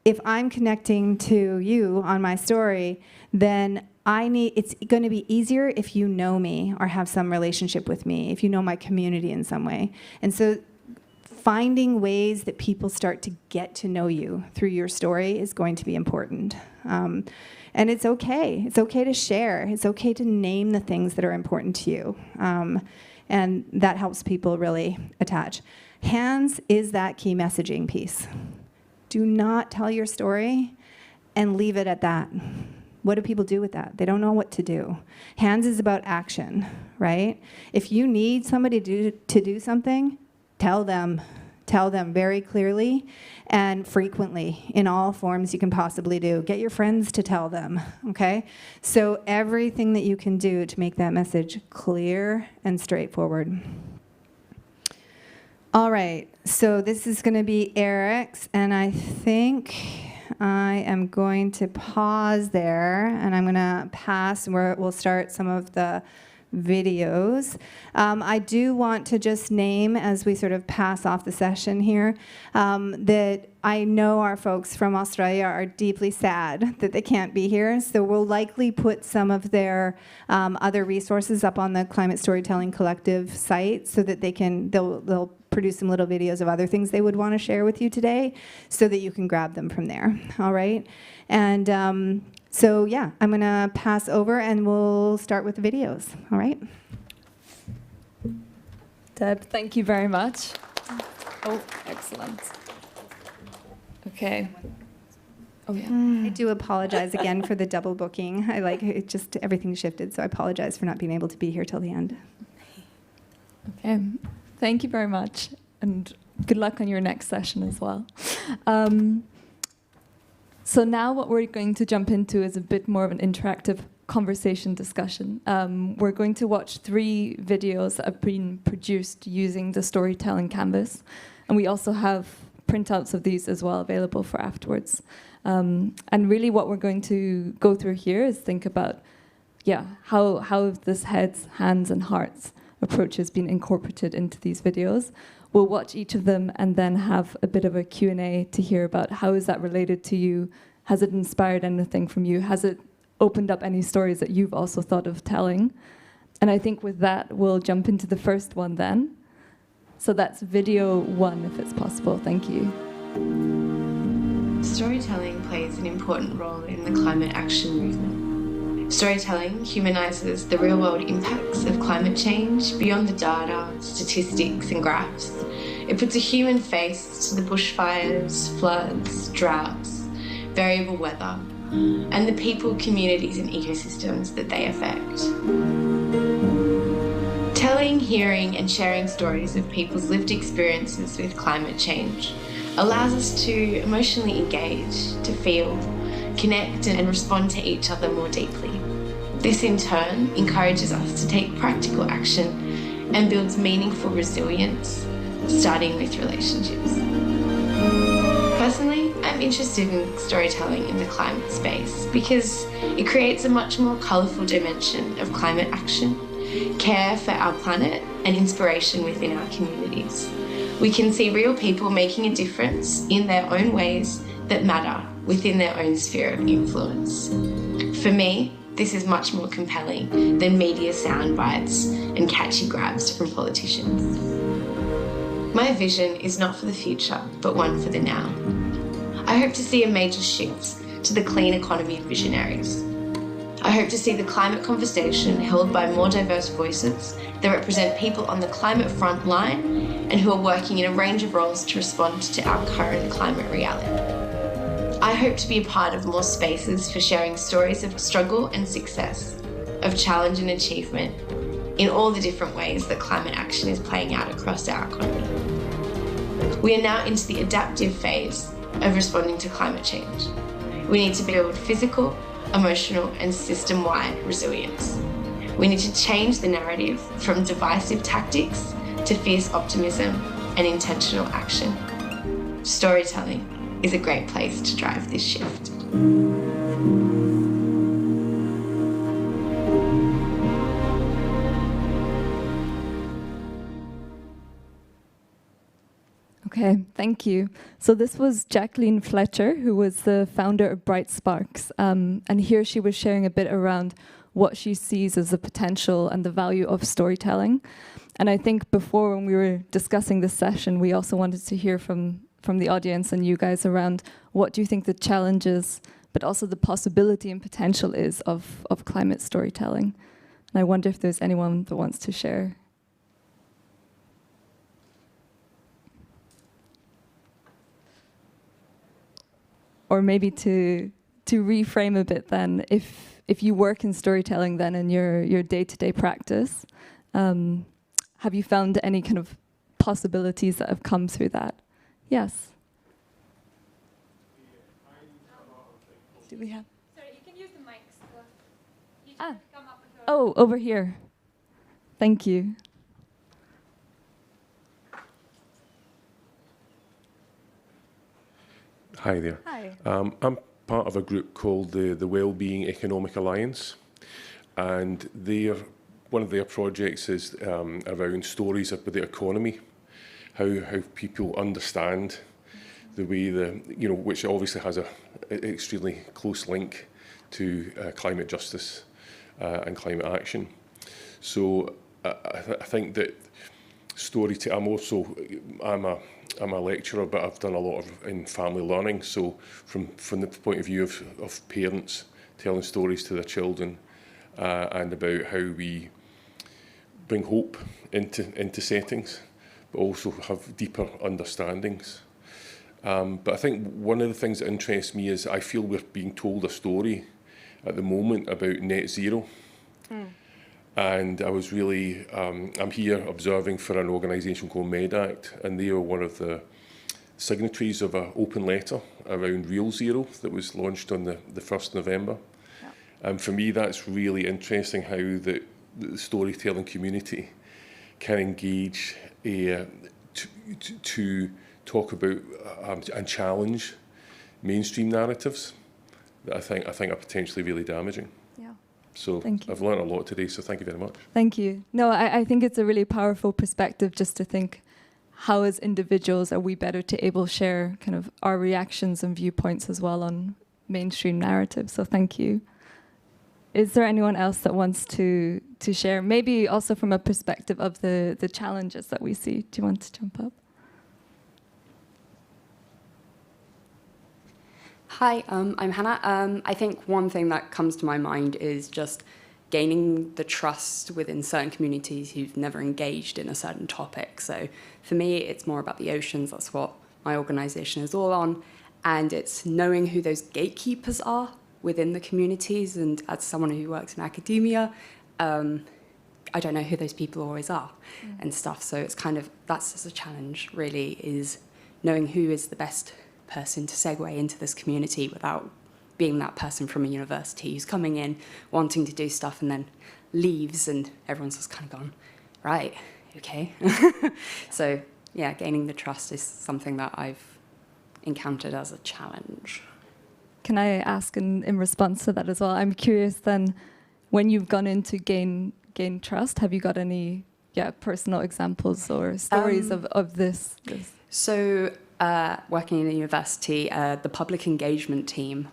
if I'm connecting to you on my story, then it's going to be easier if you know me or have some relationship with me, if you know my community in some way. And so finding ways that people start to get to know you through your story is going to be important. And it's okay. It's okay to share. It's okay to name the things that are important to you. And that helps people really attach. Hands is that key messaging piece. Do not tell your story and leave it at that. What do people do with that? They don't know what to do. Hands is about action, right? If you need somebody to do something, tell them very clearly and frequently in all forms you can possibly do. Get your friends to tell them, okay? So everything that you can do to make that message clear and straightforward. All right, so this is going to be Eric's, and I think I am going to pause there, and I'm going to pass, and we'll start some of the videos. I do want to just name, as we sort of pass off the session here, that I know our folks from Australia are deeply sad that they can't be here, so we'll likely put some of their other resources up on the Climate Storytelling Collective site so that they'll produce some little videos of other things they would want to share with you today so that you can grab them from there, all right? And so yeah, I'm going to pass over and we'll start with the videos, all right? Deb, thank you very much. Oh, excellent. Okay. Oh, yeah. I do apologize again for the double booking. Everything shifted, so I apologize for not being able to be here till the end. Okay. Thank you very much, and good luck on your next session as well. So now what we're going to jump into is a bit more of an interactive conversation discussion. We're going to watch 3 videos that have been produced using the storytelling canvas, and we also have printouts of these as well available for afterwards. And really what we're going to go through here is think about, how this heads, hands, and hearts approach has been incorporated into these videos. We'll watch each of them and then have a bit of a Q&A to hear about how is that related to you? Has it inspired anything from you? Has it opened up any stories that you've also thought of telling? And I think with that, we'll jump into the first one then. So that's video 1, if it's possible. Thank you. Storytelling plays an important role in the climate action movement. Storytelling humanises the real-world impacts of climate change beyond the data, statistics and graphs. It puts a human face to the bushfires, floods, droughts, variable weather, and the people, communities and ecosystems that they affect. Telling, hearing and sharing stories of people's lived experiences with climate change allows us to emotionally engage, to feel, connect and respond to each other more deeply. This in turn encourages us to take practical action and builds meaningful resilience, starting with relationships. Personally, I'm interested in storytelling in the climate space because it creates a much more colourful dimension of climate action, care for our planet and inspiration within our communities. We can see real people making a difference in their own ways that matter within their own sphere of influence. For me, this is much more compelling than media sound bites and catchy grabs from politicians. My vision is not for the future, but one for the now. I hope to see a major shift to the clean economy visionaries. I hope to see the climate conversation held by more diverse voices that represent people on the climate front line and who are working in a range of roles to respond to our current climate reality. I hope to be a part of more spaces for sharing stories of struggle and success, of challenge and achievement, in all the different ways that climate action is playing out across our economy. We are now into the adaptive phase of responding to climate change. We need to build physical, emotional, and system-wide resilience. We need to change the narrative from divisive tactics to fierce optimism and intentional action. Storytelling is a great place to drive this shift. Okay, thank you. So this was Jacqueline Fletcher, who was the founder of Bright Sparks. And here she was sharing a bit around what she sees as the potential and the value of storytelling. And I think before, when we were discussing this session, we also wanted to hear from the audience and you guys around what do you think the challenges, but also the possibility and potential is of climate storytelling. And I wonder if there's anyone that wants to share. Or maybe to reframe a bit then, if you work in storytelling then in your day-to-day practice, have you found any kind of possibilities that have come through that? Yes. Do we have? Sorry, you can use the mics. You just have to come up with your... Oh, over here. Thank you. Hi there. Hi. I'm part of a group called the Wellbeing Economic Alliance, and one of their projects is around stories about the economy, how people understand the way which obviously has an extremely close link to climate justice and climate action. So I think that storytelling. I'm a lecturer, but I've done a lot in family learning. So from the point of view of parents telling stories to their children and about how we bring hope into settings, but also have deeper understandings. But I think one of the things that interests me is I feel we're being told a story at the moment about net zero. And I was really, I'm here observing for an organisation called MedAct, and they are one of the signatories of an open letter around Real Zero that was launched on the 1st November. Yeah. And for me, that's really interesting how the storytelling community can engage to talk about and challenge mainstream narratives that I think are potentially really damaging. So I've learned a lot today, so thank you very much. Thank you. No, I think it's a really powerful perspective just to think how as individuals are we better to able share kind of our reactions and viewpoints as well on mainstream narratives. So thank you. Is there anyone else that wants to share? Maybe also from a perspective of the challenges that we see. Do you want to jump up? Hi, I'm Hannah. I think one thing that comes to my mind is just gaining the trust within certain communities who've never engaged in a certain topic. So for me, it's more about the oceans. That's what my organisation is all on. And it's knowing who those gatekeepers are within the communities. And as someone who works in academia, I don't know who those people always are and stuff. So it's kind of, that's just a challenge, really, is knowing who is the best person to segue into this community without being that person from a university who's coming in, wanting to do stuff and then leaves and everyone's just kind of gone, right, okay. So yeah, gaining the trust is something that I've encountered as a challenge. Can I ask in response to that as well? I'm curious then, when you've gone in to gain trust, have you got any personal examples or stories of this? So working in a university, the public engagement team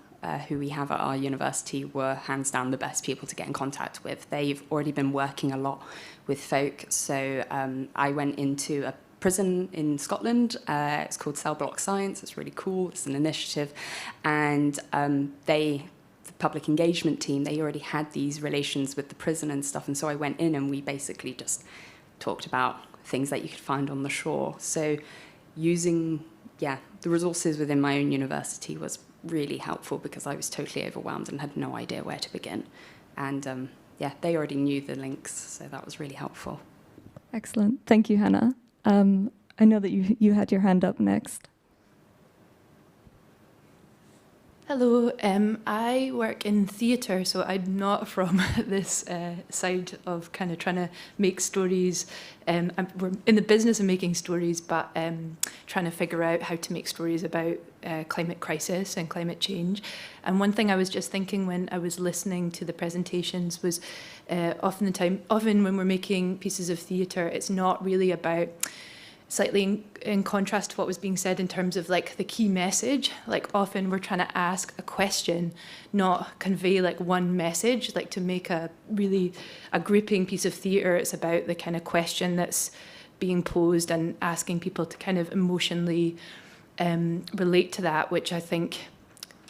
who we have at our university were hands down the best people to get in contact with. They've already been working a lot with folk. So I went into a prison in Scotland. It's called Cell Block Science. It's really cool. It's an initiative. And the public engagement team, they already had these relations with the prison and stuff. And so I went in and we basically just talked about things that you could find on the shore. So using, the resources within my own university was really helpful because I was totally overwhelmed and had no idea where to begin. And they already knew the links, so that was really helpful. Excellent. Thank you, Hannah. I know that you had your hand up next. Hello, I work in theatre, so I'm not from this side of kind of trying to make stories. We're in the business of making stories, but trying to figure out how to make stories about climate crisis and climate change. And one thing I was just thinking when I was listening to the presentations was often when we're making pieces of theatre, it's not really about, slightly in contrast to what was being said in terms of like the key message. Like often we're trying to ask a question, not convey like one message. Like to make a gripping piece of theatre, it's about the kind of question that's being posed and asking people to kind of emotionally relate to that, which I think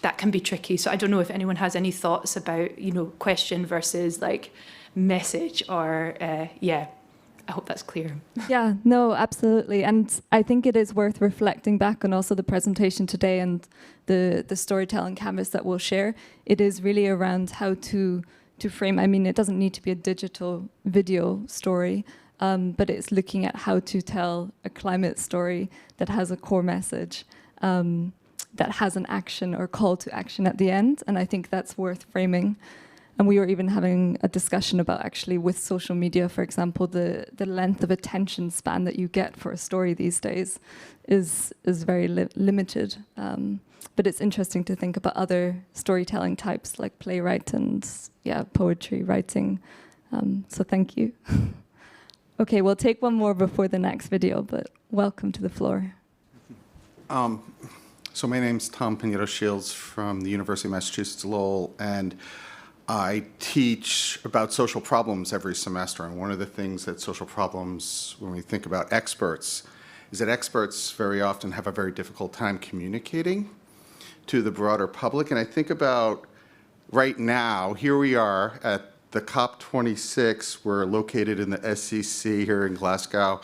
that can be tricky. So I don't know if anyone has any thoughts about, question versus like message or I hope that's clear. Yeah, no, absolutely. And I think it is worth reflecting back on also the presentation today and the storytelling canvas that we'll share. It is really around how to frame, it doesn't need to be a digital video story, but it's looking at how to tell a climate story that has a core message, that has an action or call to action at the end. And I think that's worth framing. And we were even having a discussion about actually with social media, for example, the length of attention span that you get for a story these days is very limited. But it's interesting to think about other storytelling types like playwright and poetry writing. So thank you. Okay, we'll take one more before the next video, but welcome to the floor. So my name's Tom Pinheiro-Shields from the University of Massachusetts Lowell, and I teach about social problems every semester. And one of the things that social problems, when we think about experts, is that experts very often have a very difficult time communicating to the broader public. And I think about right now, here we are at the COP26. We're located in the SCC here in Glasgow,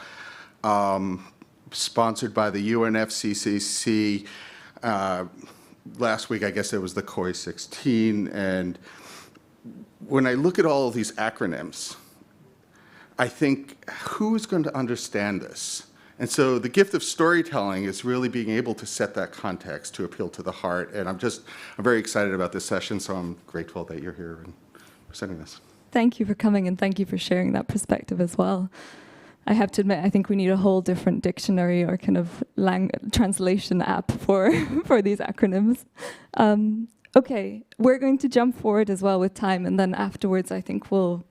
sponsored by the UNFCCC. Last week, I guess it was the COP26, and when I look at all of these acronyms, I think, who's going to understand this? And so the gift of storytelling is really being able to set that context to appeal to the heart. And I'm very excited about this session, so I'm grateful that you're here and presenting this. Thank you for coming, and thank you for sharing that perspective as well. I have to admit, I think we need a whole different dictionary or kind of translation app for these acronyms. Okay, we're going to jump forward as well with time, and then afterwards I think we'll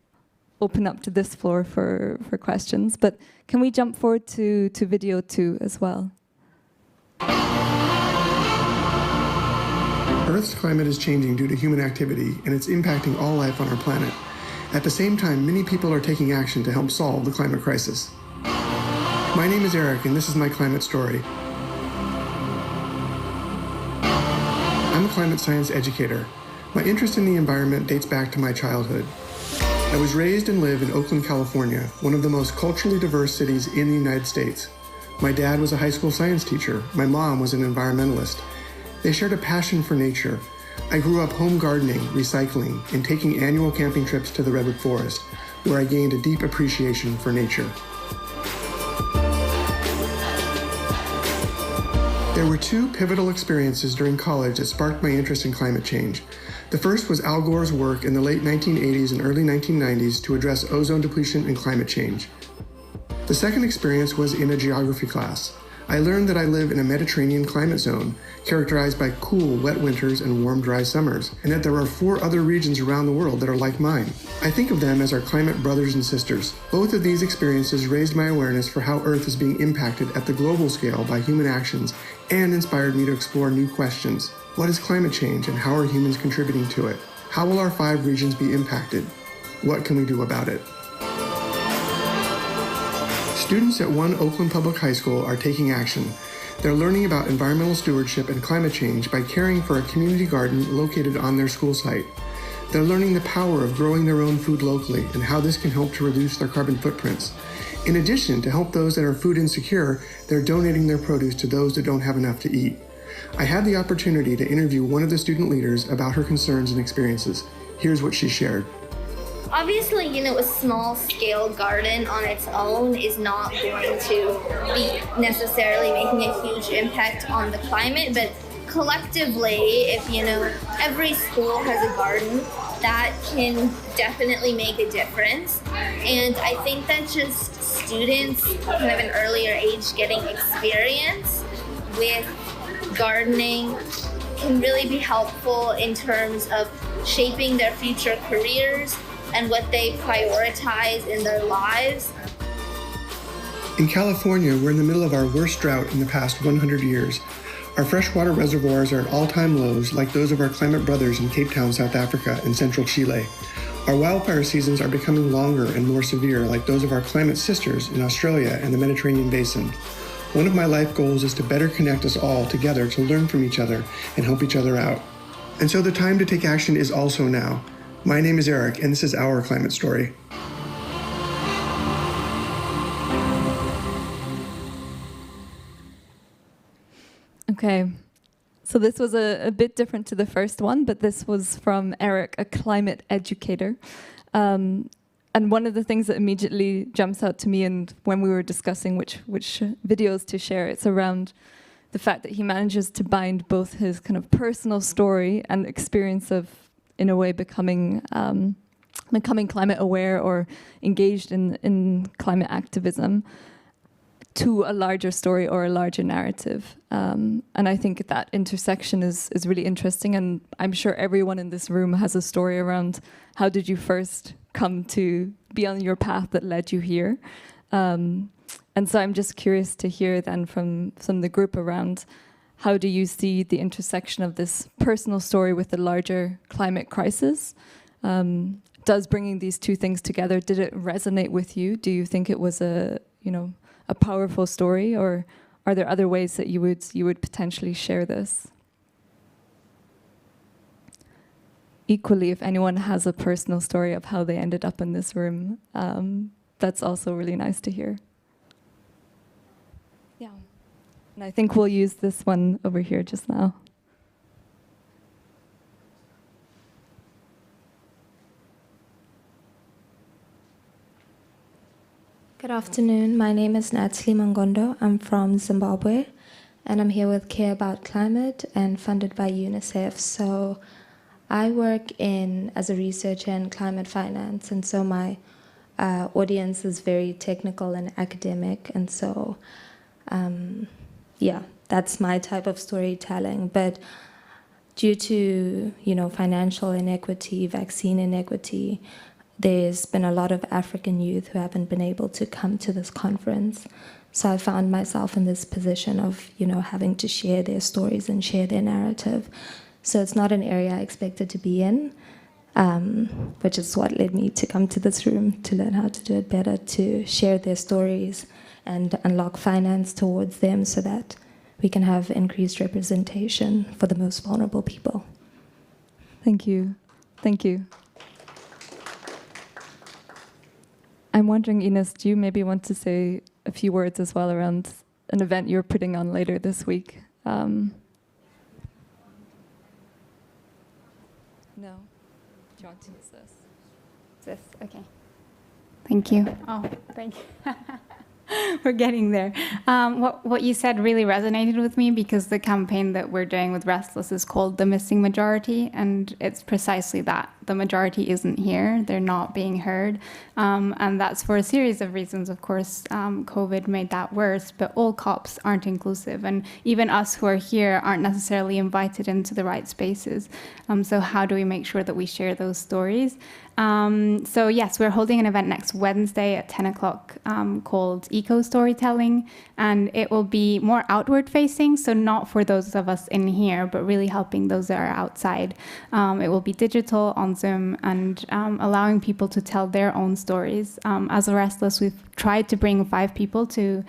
open up to this floor for questions. But can we jump forward to video 2 as well? Earth's climate is changing due to human activity, and it's impacting all life on our planet. At the same time, many people are taking action to help solve the climate crisis. My name is Eric, and this is my climate story. I'm a climate science educator. My interest in the environment dates back to my childhood. I was raised and live in Oakland, California, one of the most culturally diverse cities in the United States. My dad was a high school science teacher. My mom was an environmentalist. They shared a passion for nature. I grew up home gardening, recycling, and taking annual camping trips to the Redwood Forest, where I gained a deep appreciation for nature. There were 2 pivotal experiences during college that sparked my interest in climate change. The first was Al Gore's work in the late 1980s and early 1990s to address ozone depletion and climate change. The second experience was in a geography class. I learned that I live in a Mediterranean climate zone, characterized by cool, wet winters and warm, dry summers, and that there are 4 other regions around the world that are like mine. I think of them as our climate brothers and sisters. Both of these experiences raised my awareness for how Earth is being impacted at the global scale by human actions and inspired me to explore new questions. What is climate change and how are humans contributing to it? How will our 5 regions be impacted? What can we do about it? Students at one Oakland Public High School are taking action. They're learning about environmental stewardship and climate change by caring for a community garden located on their school site. They're learning the power of growing their own food locally and how this can help to reduce their carbon footprints. In addition, to help those that are food insecure, they're donating their produce to those that don't have enough to eat. I had the opportunity to interview one of the student leaders about her concerns and experiences. Here's what she shared. Obviously, a small-scale garden on its own is not going to be necessarily making a huge impact on the climate, but collectively, if, every school has a garden, that can definitely make a difference. And I think that just students kind of an earlier age getting experience with gardening can really be helpful in terms of shaping their future careers and what they prioritize in their lives. In California, we're in the middle of our worst drought in the past 100 years. Our freshwater reservoirs are at all-time lows, like those of our climate brothers in Cape Town, South Africa, and central Chile. Our wildfire seasons are becoming longer and more severe, like those of our climate sisters in Australia and the Mediterranean basin. One of my life goals is to better connect us all together to learn from each other and help each other out. And so the time to take action is also now. My name is Eric, and this is Our Climate Story. Okay, so this was a bit different to the first one, but this was from Eric, a climate educator. And one of the things that immediately jumps out to me, and when we were discussing which videos to share, it's around the fact that he manages to bind both his kind of personal story and experience of, in a way, becoming climate aware or engaged in climate activism to a larger story or a larger narrative. And I think that intersection is really interesting, and I'm sure everyone in this room has a story around how did you first come to be on your path that led you here. And so I'm just curious to hear then from the group around how do you see the intersection of this personal story with the larger climate crisis? Does bringing these two things together, did it resonate with you? Do you think it was a powerful story, or are there other ways that you would potentially share this? Equally, if anyone has a personal story of how they ended up in this room, that's also really nice to hear. Yeah. And I think we'll use this one over here just now. Good afternoon. My name is Natalie Mangondo. I'm from Zimbabwe, and I'm here with Care About Climate and funded by UNICEF. So I work as a researcher in climate finance, and so my audience is very technical and academic, and so that's my type of storytelling. But due to financial inequity, vaccine inequity, there's been a lot of African youth who haven't been able to come to this conference. So I found myself in this position of having to share their stories and share their narrative. So it's not an area I expected to be in, which is what led me to come to this room, to learn how to do it better, to share their stories and unlock finance towards them so that we can have increased representation for the most vulnerable people. Thank you. Thank you. I'm wondering, Ines, do you maybe want to say a few words as well around an event you're putting on later this week? No? Do you want to use this? This, okay. Thank you. Oh, thank you. We're getting there. What you said really resonated with me, because the campaign that we're doing with Restless is called The Missing Majority, and it's precisely that. the majority isn't here. They're not being heard. And that's for a series of reasons. Of course, COVID made that worse, but all COPs aren't inclusive. And even us who are here aren't necessarily invited into the right spaces. So how do we make sure that we share those stories? So yes, we're holding an event next Wednesday at 10 o'clock called Eco Storytelling, and it will be more outward facing, so not for those of us in here, but really helping those that are outside. It will be digital on Zoom and allowing people to tell their own stories. As a Restless, we've tried to bring 5 people to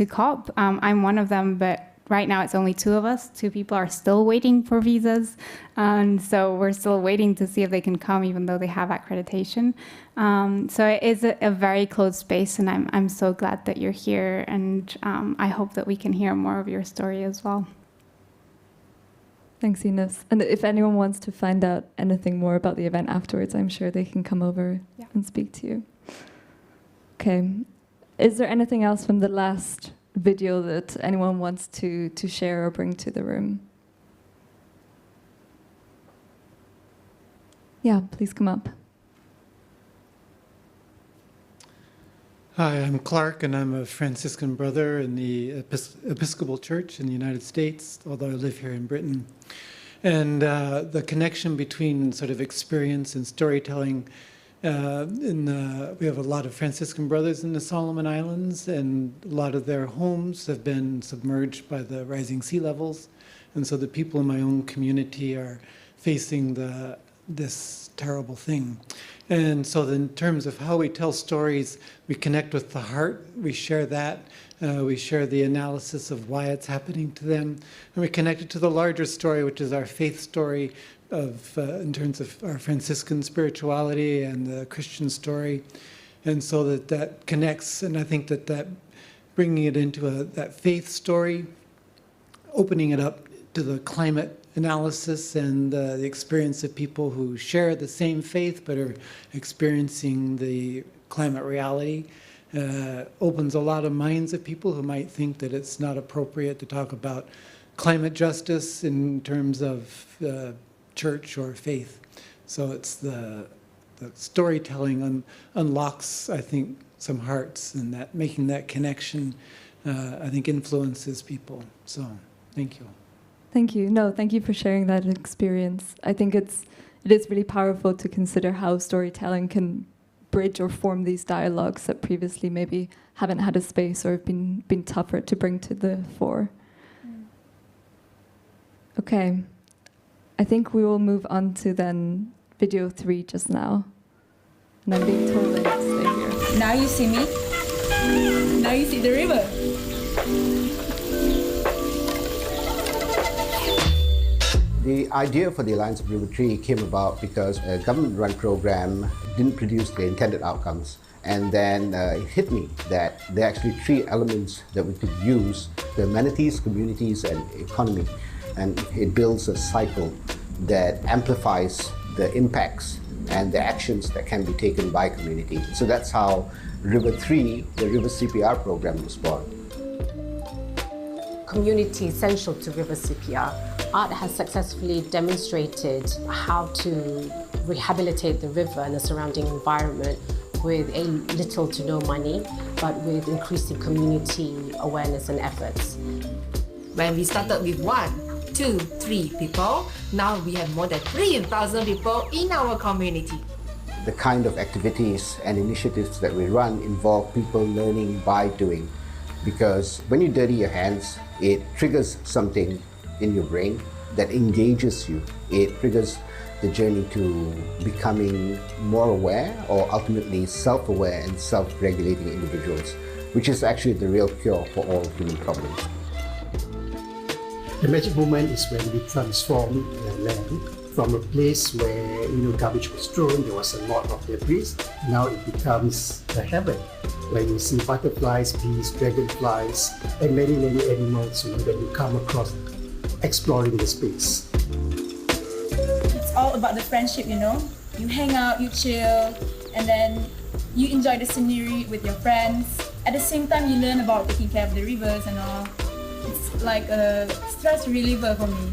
COP. I'm one of them, but right now it's only 2 of us. 2 people are still waiting for visas. And so we're still waiting to see if they can come, even though they have accreditation. So it is a very closed space, and I'm so glad that you're here. And I hope that we can hear more of your story as well. Thanks, Ines. And if anyone wants to find out anything more about the event afterwards, I'm sure they can come over and speak to you. Okay. Is there anything else from the last video that anyone wants to share or bring to the room? Yeah, please come up. Hi, I'm Clark, and I'm a Franciscan brother in the Episcopal Church in the United States, although I live here in Britain. And the connection between sort of experience and storytelling, we have a lot of Franciscan brothers in the Solomon Islands, and a lot of their homes have been submerged by the rising sea levels. And so the people in my own community are facing this terrible thing. And so in terms of how we tell stories, we connect with the heart, we share that, we share the analysis of why it's happening to them, and we connect it to the larger story, which is our faith story of in terms of our Franciscan spirituality and the Christian story. And so that connects, and I think that bringing it into that faith story, opening it up to the climate analysis and the experience of people who share the same faith but are experiencing the climate reality, opens a lot of minds of people who might think that it's not appropriate to talk about climate justice in terms of church or faith. So it's the storytelling unlocks, I think, some hearts, and that making that connection, I think, influences people. So thank you. Thank you. No, thank you for sharing that experience. I think it is really powerful to consider how storytelling can bridge or form these dialogues that previously maybe haven't had a space or have been tougher to bring to the fore. Okay. I think we will move on to then video 3 just now. And I'm being told I need to stay here. Now you see me. Now you see the river. The idea for the Alliance of River Tree came about because a government-run program didn't produce the intended outcomes. And then it hit me that there are actually 3 elements that we could use: the amenities, communities, and economy. And it builds a cycle that amplifies the impacts and the actions that can be taken by community. So that's how River 3, the River CPR program, was born. Community essential to River CPR. Art has successfully demonstrated how to rehabilitate the river and the surrounding environment with a little to no money, but with increasing community awareness and efforts. When we started with 1, 2, 3 people, now we have more than 3,000 people in our community. The kind of activities and initiatives that we run involve people learning by doing. Because when you dirty your hands, it triggers something in your brain that engages you. It triggers the journey to becoming more aware, or ultimately self-aware and self-regulating individuals, which is actually the real cure for all human problems. The magic moment is when we transform the land from a place where garbage was thrown, there was a lot of debris. Now it becomes a heaven, where you see butterflies, bees, dragonflies, and many, many animals that you come across exploring the space. It's all about the friendship, You hang out, you chill, and then you enjoy the scenery with your friends. At the same time, you learn about taking care of the rivers and all. It's like a stress reliever for me.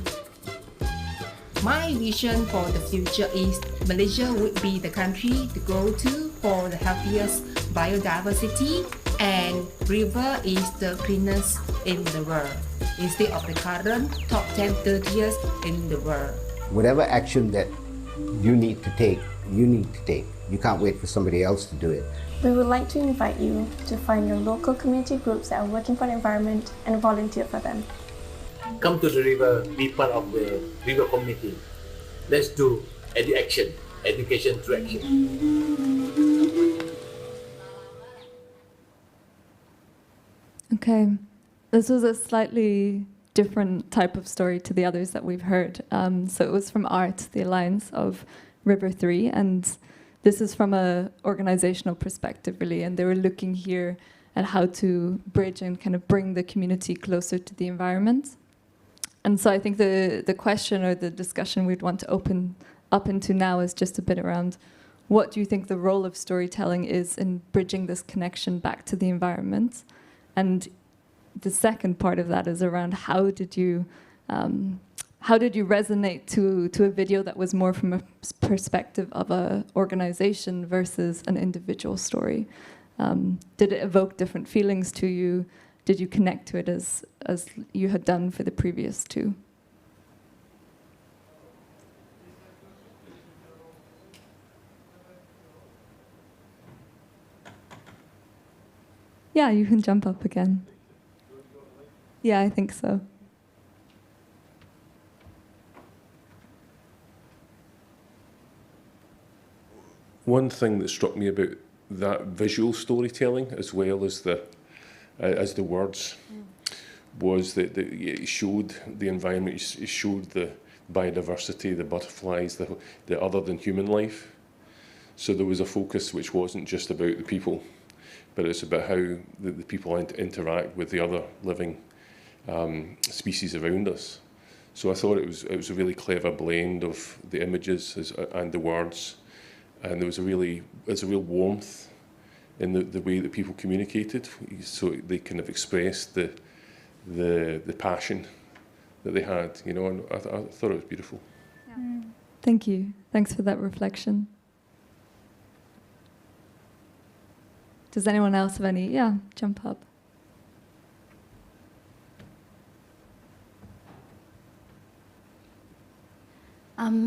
My vision for the future is Malaysia would be the country to go to for the healthiest biodiversity, and river is the cleanest in the world, instead of the current top 10 dirtiest in the world. Whatever action that you need to take, you need to take. You can't wait for somebody else to do it. We would like to invite you to find your local community groups that are working for the environment and volunteer for them. Come to the river, be part of the river community. Let's do action, education through action. Okay, this was a slightly different type of story to the others that we've heard. So it was from ART, the Alliance of River 3, and this is from an organizational perspective, really, and they were looking here at how to bridge and kind of bring the community closer to the environment. And so I think the question or the discussion we'd want to open up into now is just a bit around what do you think the role of storytelling is in bridging this connection back to the environment? And the second part of that is around how did you resonate to a video that was more from a perspective of an organization versus an individual story? Did it evoke different feelings to you? Did you connect to it as you had done for the previous two? Yeah, you can jump up again. Yeah, I think so. One thing that struck me about that visual storytelling, as well as the words, was that it showed the environment, it showed the biodiversity, the butterflies, the other than human life. So there was a focus which wasn't just about the people, but it's about how the people interact with the other living species around us. So I thought it was a really clever blend of the images and the words, and there's a real warmth in the way that people communicated, so they kind of expressed the passion that they had, you know, and I thought it was beautiful. Yeah. Thank you. Thanks for that reflection. Does anyone else have any? Yeah, jump up.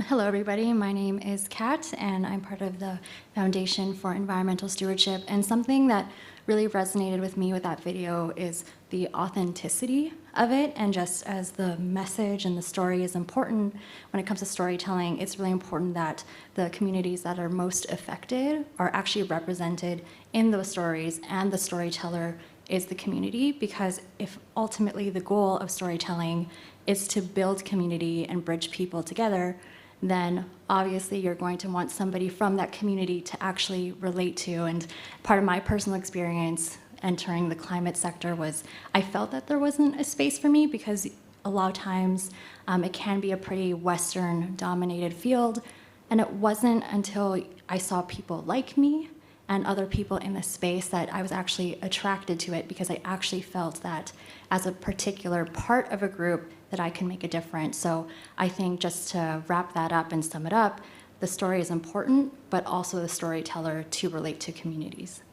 Hello, everybody. My name is Kat, and I'm part of the Foundation for Environmental Stewardship. And something that really resonated with me with that video is the authenticity of it. And just as the message and the story is important, when it comes to storytelling, it's really important that the communities that are most affected are actually represented in those stories, and the storyteller is the community, because if ultimately the goal of storytelling is to build community and bridge people together, then obviously you're going to want somebody from that community to actually relate to. And part of my personal experience entering the climate sector was I felt that there wasn't a space for me, because a lot of times it can be a pretty Western-dominated field, and it wasn't until I saw people like me and other people in the space that I was actually attracted to it, because I actually felt that as a particular part of a group that I can make a difference. So I think, just to wrap that up and sum it up, the story is important, but also the storyteller to relate to communities.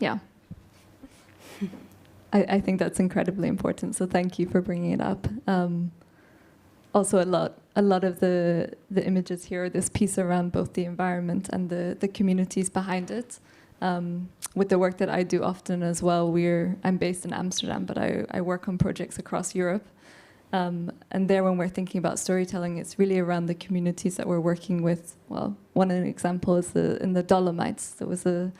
Yeah. I think that's incredibly important, so thank you for bringing it up. Also, a lot of the images here, this piece around both the environment and the communities behind it. With the work that I do often as well, I'm based in Amsterdam, but I work on projects across Europe. And there, when we're thinking about storytelling, it's really around the communities that we're working with. Well, one example is in the Dolomites. There was a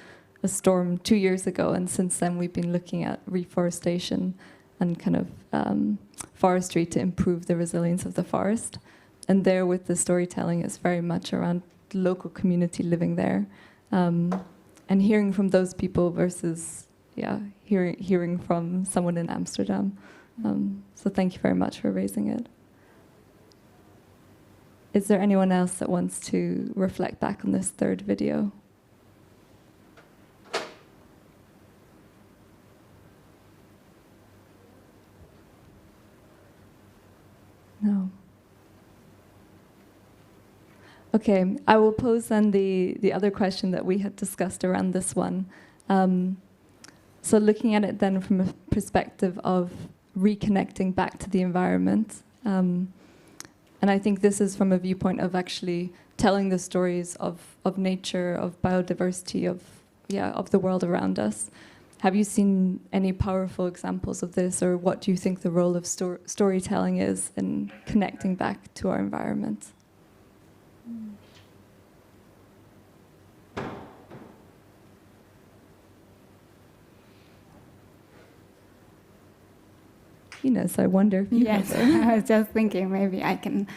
storm 2 years ago, and since then we've been looking at reforestation and kind of forestry to improve the resilience of the forest. And there, with the storytelling, it's very much around the local community living there. And hearing from those people versus, hearing from someone in Amsterdam. So thank you very much for raising it. Is there anyone else that wants to reflect back on this third video? No. Okay, I will pose then the other question that we had discussed around this one. So looking at it then from a perspective of reconnecting back to the environment, and I think this is from a viewpoint of actually telling the stories of nature, of biodiversity, of the world around us. Have you seen any powerful examples of this, or what do you think the role of storytelling is in connecting back to our environment? Ines, I wonder if you Yes, have I was just thinking maybe I can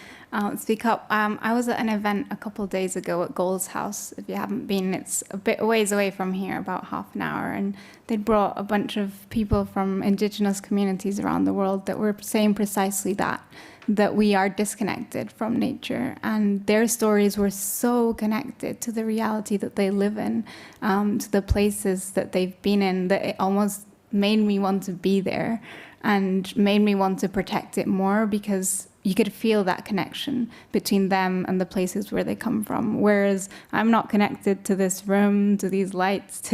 speak up. I was at an event a couple of days ago at Gold's House. If you haven't been, it's a bit ways away from here, about half an hour. And they'd brought a bunch of people from indigenous communities around the world that were saying precisely that we are disconnected from nature. And their stories were so connected to the reality that they live in, to the places that they've been in, that it almost made me want to be there and made me want to protect it more, because you could feel that connection between them and the places where they come from. Whereas I'm not connected to this room, to these lights,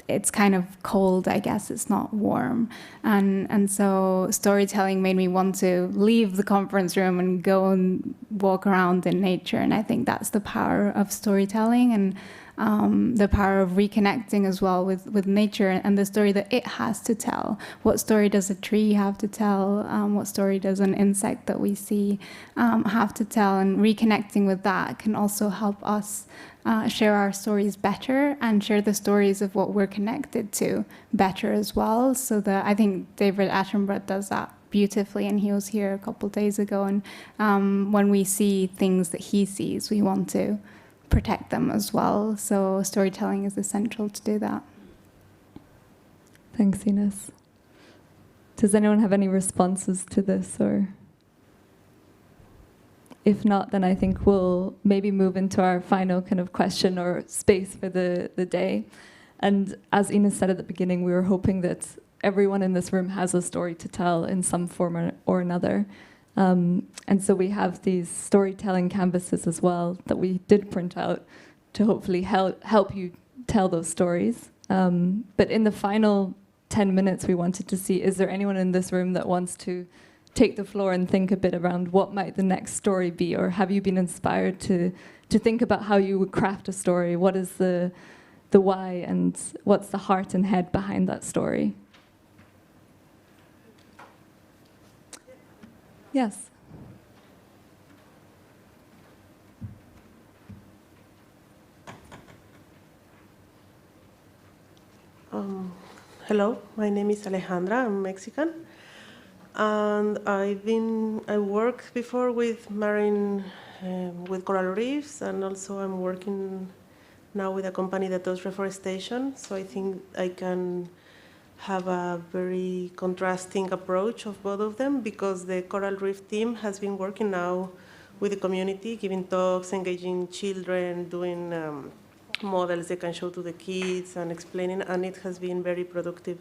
it's kind of cold, I guess. It's not warm. And so storytelling made me want to leave the conference room and go and walk around in nature. And I think that's the power of storytelling, and the power of reconnecting as well with nature and the story that it has to tell. What story does a tree have to tell? What story does an insect that we see have to tell? And reconnecting with that can also help us share our stories better and share the stories of what we're connected to better as well. So that I think David Attenborough does that beautifully, and he was here a couple of days ago. And when we see things that he sees, we want to protect them as well. So storytelling is essential to do that. Thanks, Ines. Does anyone have any responses to this? Or if not, then I think we'll maybe move into our final kind of question or space for the day. And as Ines said at the beginning, we were hoping that everyone in this room has a story to tell in some form or another. And so we have these storytelling canvases as well that we did print out to hopefully help you tell those stories. But in the final 10 minutes, we wanted to see, is there anyone in this room that wants to take the floor and think a bit around what might the next story be? Or have you been inspired to think about how you would craft a story? What is the why, and what's the heart and head behind that story? Yes. Hello, my name is Alejandra. I'm Mexican, and I worked before with marine, with coral reefs, and also I'm working now with a company that does reforestation. So I think I can have a very contrasting approach of both of them, because the coral reef team has been working now with the community, giving talks, engaging children, doing models they can show to the kids and explaining, and it has been very productive.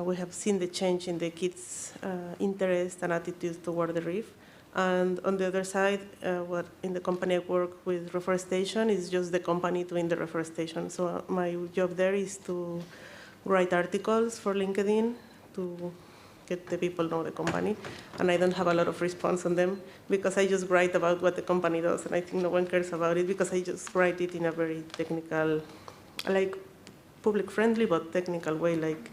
We have seen the change in the kids' interest and attitudes toward the reef. And on the other side, what in the company I work with reforestation is just the company doing the reforestation. So my job there is to write articles for LinkedIn to get the people know the company, and I don't have a lot of response on them because I just write about what the company does, and I think no one cares about it because I just write it in a very technical, like public-friendly but technical way, like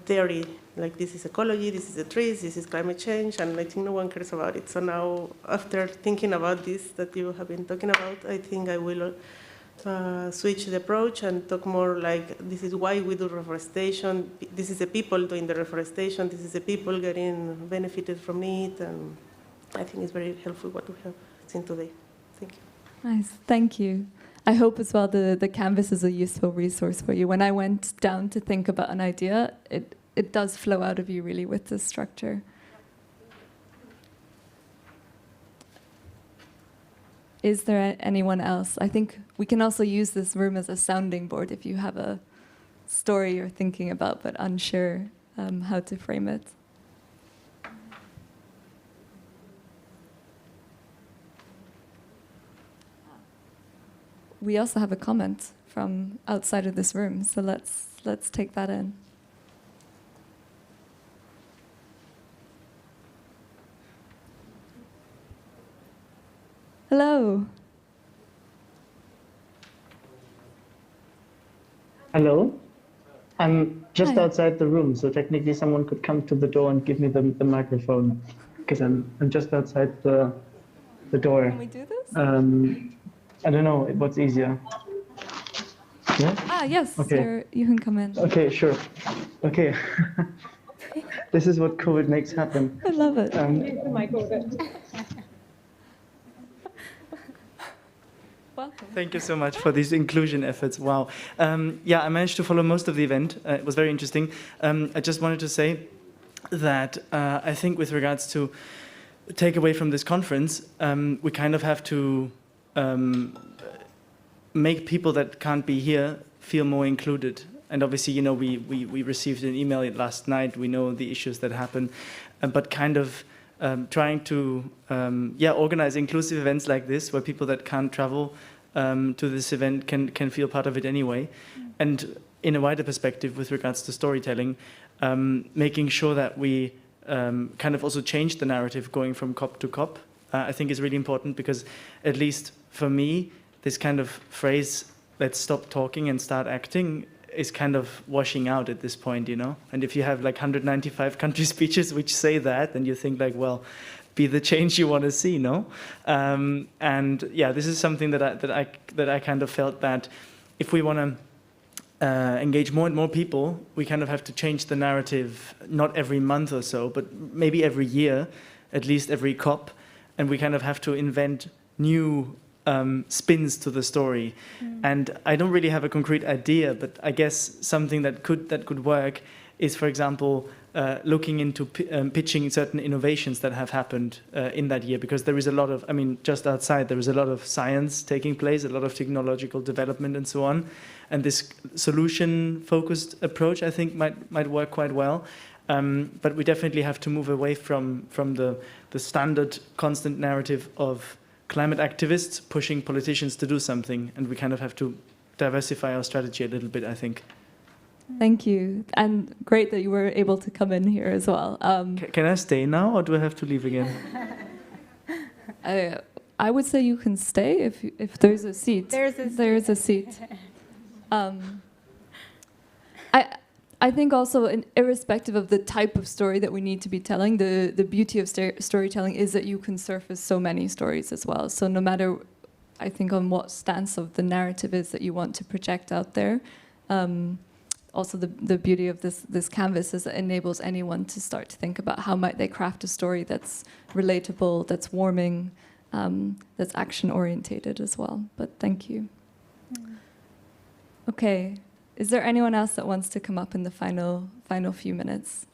theory, like this is ecology, this is the trees, this is climate change, and I think no one cares about it. So now, after thinking about this that you have been talking about, I think I will switch the approach and talk more like this is why we do reforestation, this is the people doing the reforestation, this is the people getting benefited from it, and I think it's very helpful what we have seen today. Thank you. Nice, thank you. I hope as well the canvas is a useful resource for you. When I went down to think about an idea, it does flow out of you really with this structure. Is there anyone else? I think we can also use this room as a sounding board if you have a story you're thinking about but unsure how to frame it. we also have a comment from outside of this room, so let's take that in. Hello. Hello. I'm just Hi. outside the room, so technically someone could come to the door and give me the microphone, because I'm just outside the door. Can we do this? I don't know what's easier. Yeah? Ah, yes, Okay. you can come in. Okay, sure. Okay. This is what COVID makes happen. I love it. Welcome. Thank you so much for these inclusion efforts. Wow. Yeah, I managed to follow most of the event. It was very interesting. I just wanted to say that I think with regards to take away from this conference, we kind of have to make people that can't be here feel more included. And obviously, you know, we received an email last night. We know the issues that happen, but kind of trying to organize inclusive events like this, where people that can't travel to this event can feel part of it anyway. And in a wider perspective, with regards to storytelling, making sure that we kind of also change the narrative going from COP to COP, I think is really important, because at least for me, this kind of phrase, let's stop talking and start acting, is kind of washing out at this point, you know? And if you have like 195 country speeches which say that, then you think like, well, be the change you want to see, no? And yeah, this is something that I kind of felt that if we want to engage more and more people, we kind of have to change the narrative, not every month or so, but maybe every year, at least every COP, and we kind of have to invent new spins to the story. And I don't really have a concrete idea, but I guess something that could work is, for example, looking into pitching certain innovations that have happened in that year, because there is a lot of, I mean, just outside, there is a lot of science taking place, a lot of technological development and so on. And this solution-focused approach, I think, might work quite well. But we definitely have to move away from the standard constant narrative of climate activists pushing politicians to do something, and we kind of have to diversify our strategy a little bit, I think. Thank you, and great that you were able to come in here as well. Can I stay now, or do I have to leave again? I would say you can stay if there's a seat. There's a seat. I think also, irrespective of the type of story that we need to be telling, the beauty of storytelling is that you can surface so many stories as well. So no matter, I think, on what stance of the narrative is that you want to project out there, also the beauty of this canvas is it enables anyone to start to think about how might they craft a story that's relatable, that's warming, that's action-orientated as well. But thank you. Okay. Is there anyone else that wants to come up in the final few minutes?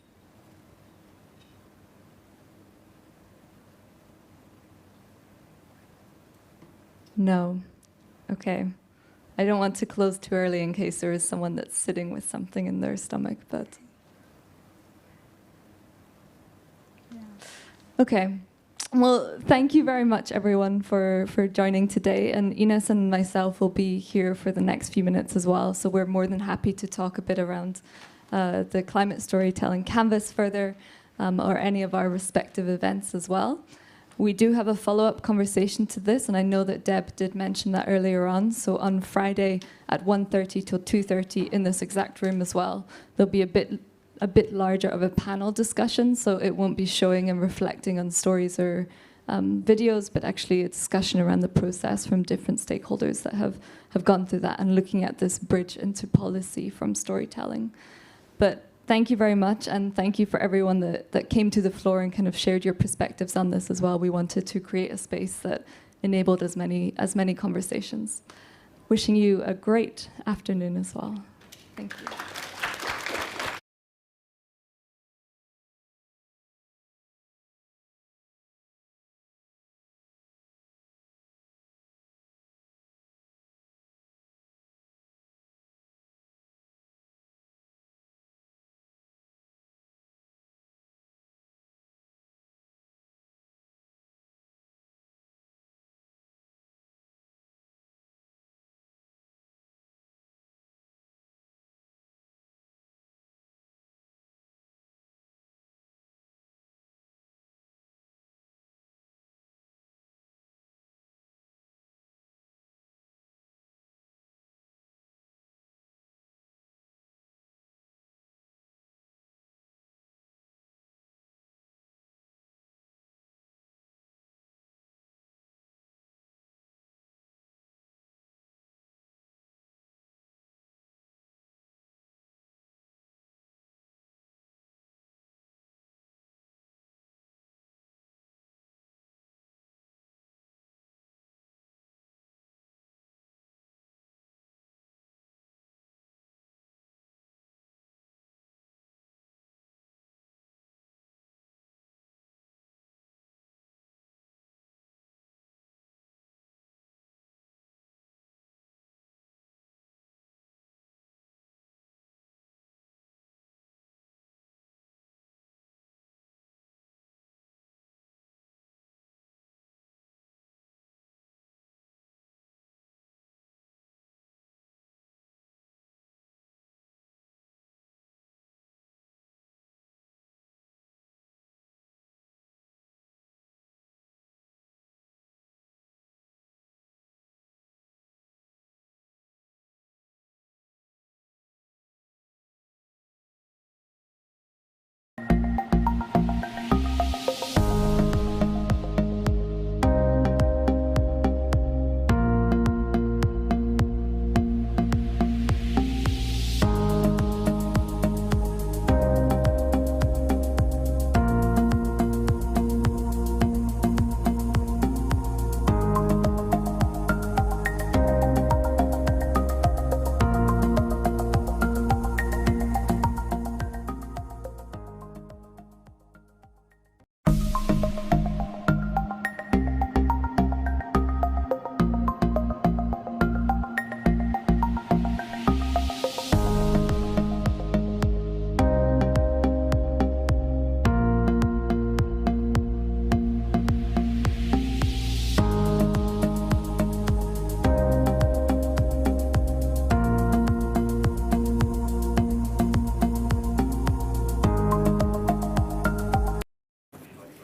No. Okay. I don't want to close too early in case there is someone that's sitting with something in their stomach, but... Yeah. Okay. Well, thank you very much, everyone, for joining today. And Ines and myself will be here for the next few minutes as well. So we're more than happy to talk a bit around the climate storytelling canvas further, or any of our respective events as well. We do have a follow-up conversation to this, and I know that Deb did mention that earlier on. So on Friday at 1:30 till 2:30 in this exact room as well, there'll be a bit larger of a panel discussion, so it won't be showing and reflecting on stories or videos, but actually a discussion around the process from different stakeholders that have gone through that and looking at this bridge into policy from storytelling. But thank you very much, and thank you for everyone that came to the floor and kind of shared your perspectives on this as well. We wanted to create a space that enabled as many conversations. Wishing you a great afternoon as well. Thank you.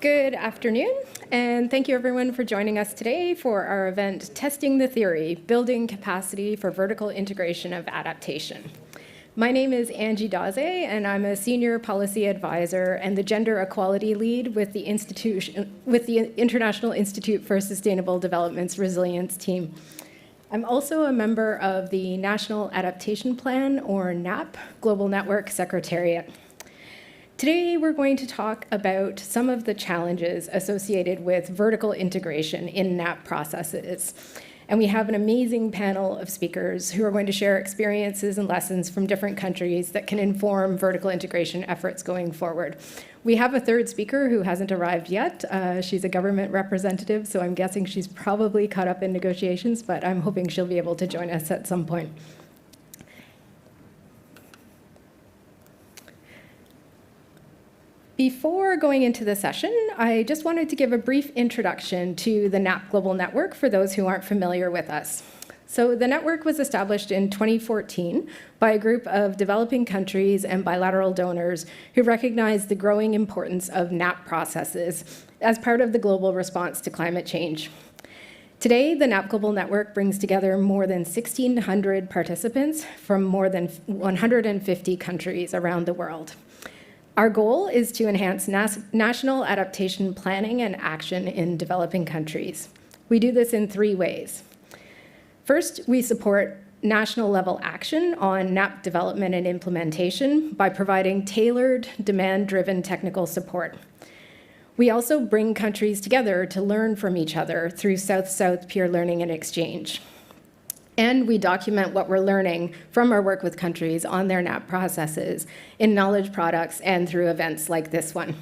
Good afternoon, and thank you everyone for joining us today for our event, Testing the Theory, Building Capacity for Vertical Integration of Adaptation. My name is Angie Daze, and I'm a Senior Policy Advisor and the Gender Equality Lead with the International Institute for Sustainable Development's Resilience team. I'm also a member of the National Adaptation Plan, or NAP, Global Network Secretariat. Today, we're going to talk about some of the challenges associated with vertical integration in NAP processes. And we have an amazing panel of speakers who are going to share experiences and lessons from different countries that can inform vertical integration efforts going forward. We have a third speaker who hasn't arrived yet. She's a government representative, so I'm guessing she's probably caught up in negotiations, but I'm hoping she'll be able to join us at some point. Before going into the session, I just wanted to give a brief introduction to the NAP Global Network for those who aren't familiar with us. So the network was established in 2014 by a group of developing countries and bilateral donors who recognized the growing importance of NAP processes as part of the global response to climate change. Today, the NAP Global Network brings together more than 1,600 participants from more than 150 countries around the world. Our goal is to enhance national adaptation planning and action in developing countries. We do this in 3 ways. First, we support national level action on NAP development and implementation by providing tailored, demand-driven technical support. We also bring countries together to learn from each other through South-South peer learning and exchange. And we document what we're learning from our work with countries on their NAP processes in knowledge products and through events like this one.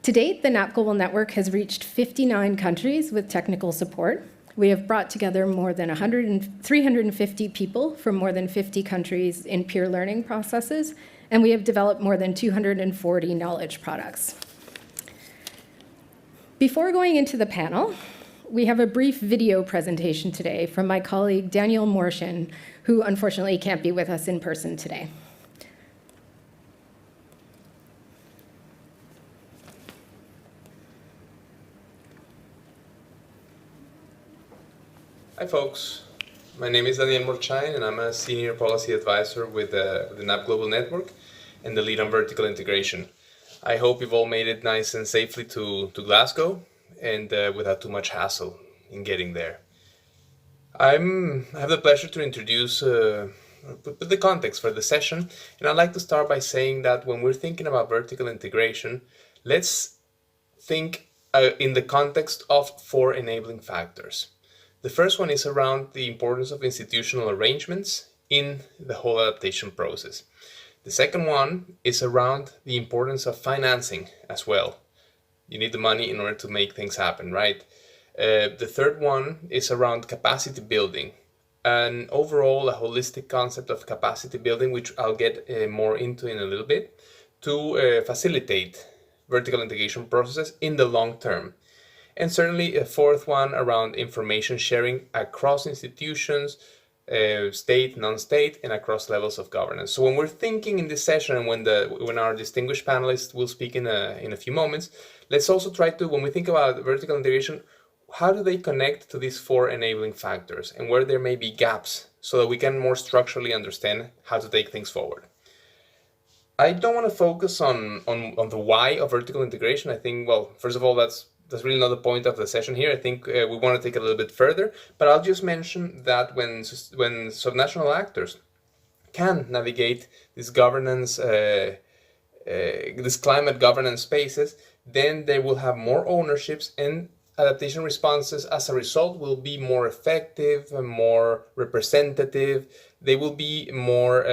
To date, the NAP Global Network has reached 59 countries with technical support. We have brought together more than 350 people from more than 50 countries in peer learning processes, and we have developed more than 240 knowledge products. Before going into the panel, we have a brief video presentation today from my colleague Daniel Morshin, who unfortunately can't be with us in person today. Hi folks, my name is Daniel Morshin and I'm a Senior Policy Advisor with the NAP Global Network and the lead on vertical integration. I hope you've all made it nice and safely to Glasgow and without too much hassle in getting there. I have the pleasure to introduce the context for the session, and I'd like to start by saying that when we're thinking about vertical integration, let's think in the context of 4 enabling factors. The first one is around the importance of institutional arrangements in the whole adaptation process. The second one is around the importance of financing as well. You need the money in order to make things happen, right? The third one is around capacity building, and overall a holistic concept of capacity building, which I'll get more into in a little bit, to facilitate vertical integration processes in the long term. And certainly a fourth one around information sharing across institutions, state, non-state, and across levels of governance. So when we're thinking in this session, and when our distinguished panelists will speak in a few moments, let's also try to, when we think about vertical integration, how do they connect to these 4 enabling factors and where there may be gaps so that we can more structurally understand how to take things forward. I don't want to focus on the why of vertical integration. I think, well, first of all, that's really not the point of the session here. I think we want to take it a little bit further, but I'll just mention that when subnational actors can navigate this governance, this climate governance spaces, then they will have more ownerships, and adaptation responses as a result will be more effective, more representative. They will be more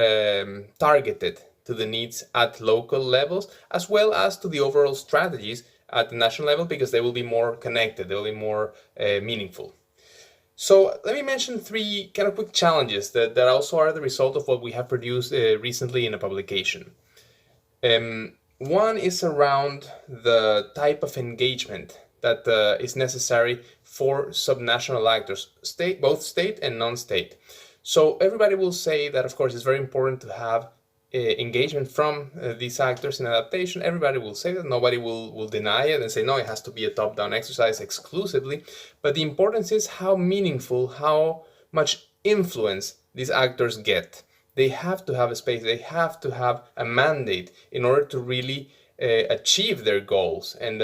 targeted to the needs at local levels, as well as to the overall strategies at the national level, because they will be more connected, they will be more meaningful. So let me mention 3 kind of quick challenges that also are the result of what we have produced recently in a publication. One is around the type of engagement that is necessary for subnational actors, both state and non-state. So everybody will say that, of course, it's very important to have engagement from these actors in adaptation, everybody will say that, nobody will deny it and say, no, it has to be a top-down exercise exclusively. But the importance is how meaningful, how much influence these actors get. They have to have a space, they have to have a mandate in order to really achieve their goals and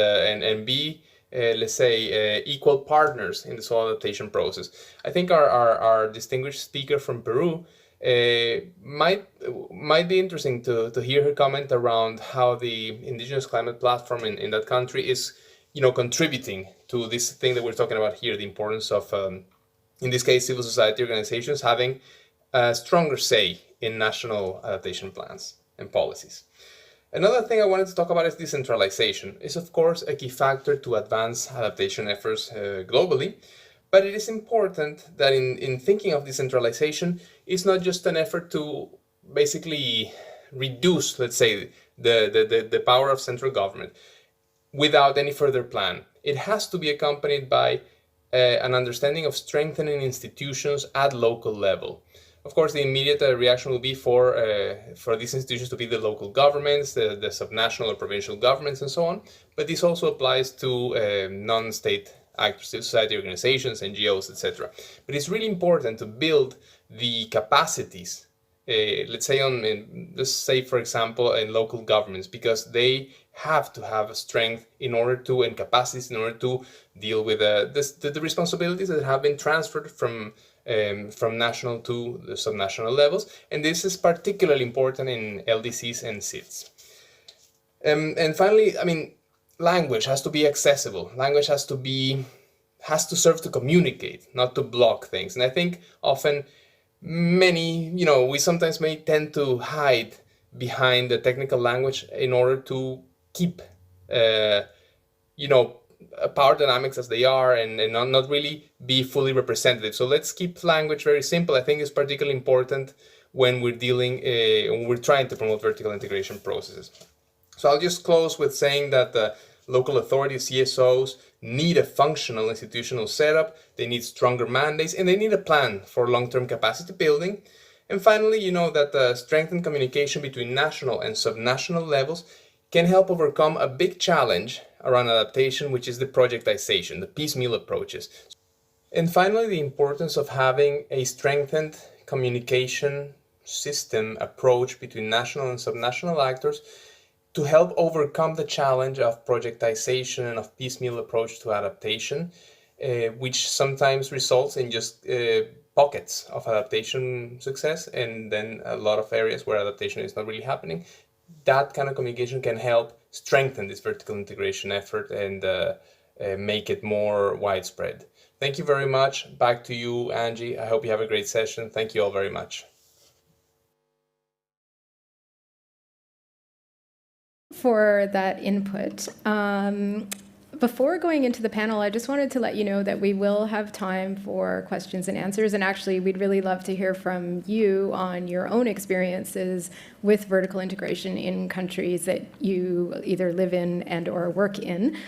be, let's say, equal partners in the soil adaptation process. I think our distinguished speaker from Peru might be interesting to hear her comment around how the indigenous climate platform in that country is, contributing to this thing that we're talking about here, the importance of, in this case, civil society organizations having a stronger say in national adaptation plans and policies. Another thing I wanted to talk about is decentralization. It's of course a key factor to advance adaptation efforts globally, but it is important that in thinking of decentralization, it's not just an effort to basically reduce, let's say, the power of central government without any further plan. It has to be accompanied by an understanding of strengthening institutions at local level. Of course, the immediate reaction will be for these institutions to be the local governments, the subnational or provincial governments, and so on. But this also applies to non-state actors, civil society organizations, NGOs, etc. But it's really important to build the capacities, let's say for example, in local governments, because they have to have a strength in order to, and capacities in order to deal with the responsibilities that have been transferred from national to the subnational levels. And this is particularly important in LDCs and SIDS. And finally, language has to be accessible. Language has to serve to communicate, not to block things. And I think often we sometimes may tend to hide behind the technical language in order to keep, power dynamics as they are and not really be fully representative. So let's keep language very simple. I think it's particularly important when we're when we're trying to promote vertical integration processes. So I'll just close with saying that local authorities, CSOs, need a functional institutional setup, they need stronger mandates, and they need a plan for long-term capacity building. And finally, that strengthened communication between national and subnational levels can help overcome a big challenge around adaptation, which is the projectization, the piecemeal approaches. And finally, the importance of having a strengthened communication system approach between national and subnational actors to help overcome the challenge of projectization and of piecemeal approach to adaptation, which sometimes results in just pockets of adaptation success and then a lot of areas where adaptation is not really happening. That kind of communication can help strengthen this vertical integration effort and make it more widespread. Thank you very much. Back to you, Angie. I hope you have a great session. Thank you all very much. For that input. Before going into the panel, I just wanted to let you know that we will have time for questions and answers. And actually, we'd really love to hear from you on your own experiences with vertical integration in countries that you either live in and or work in.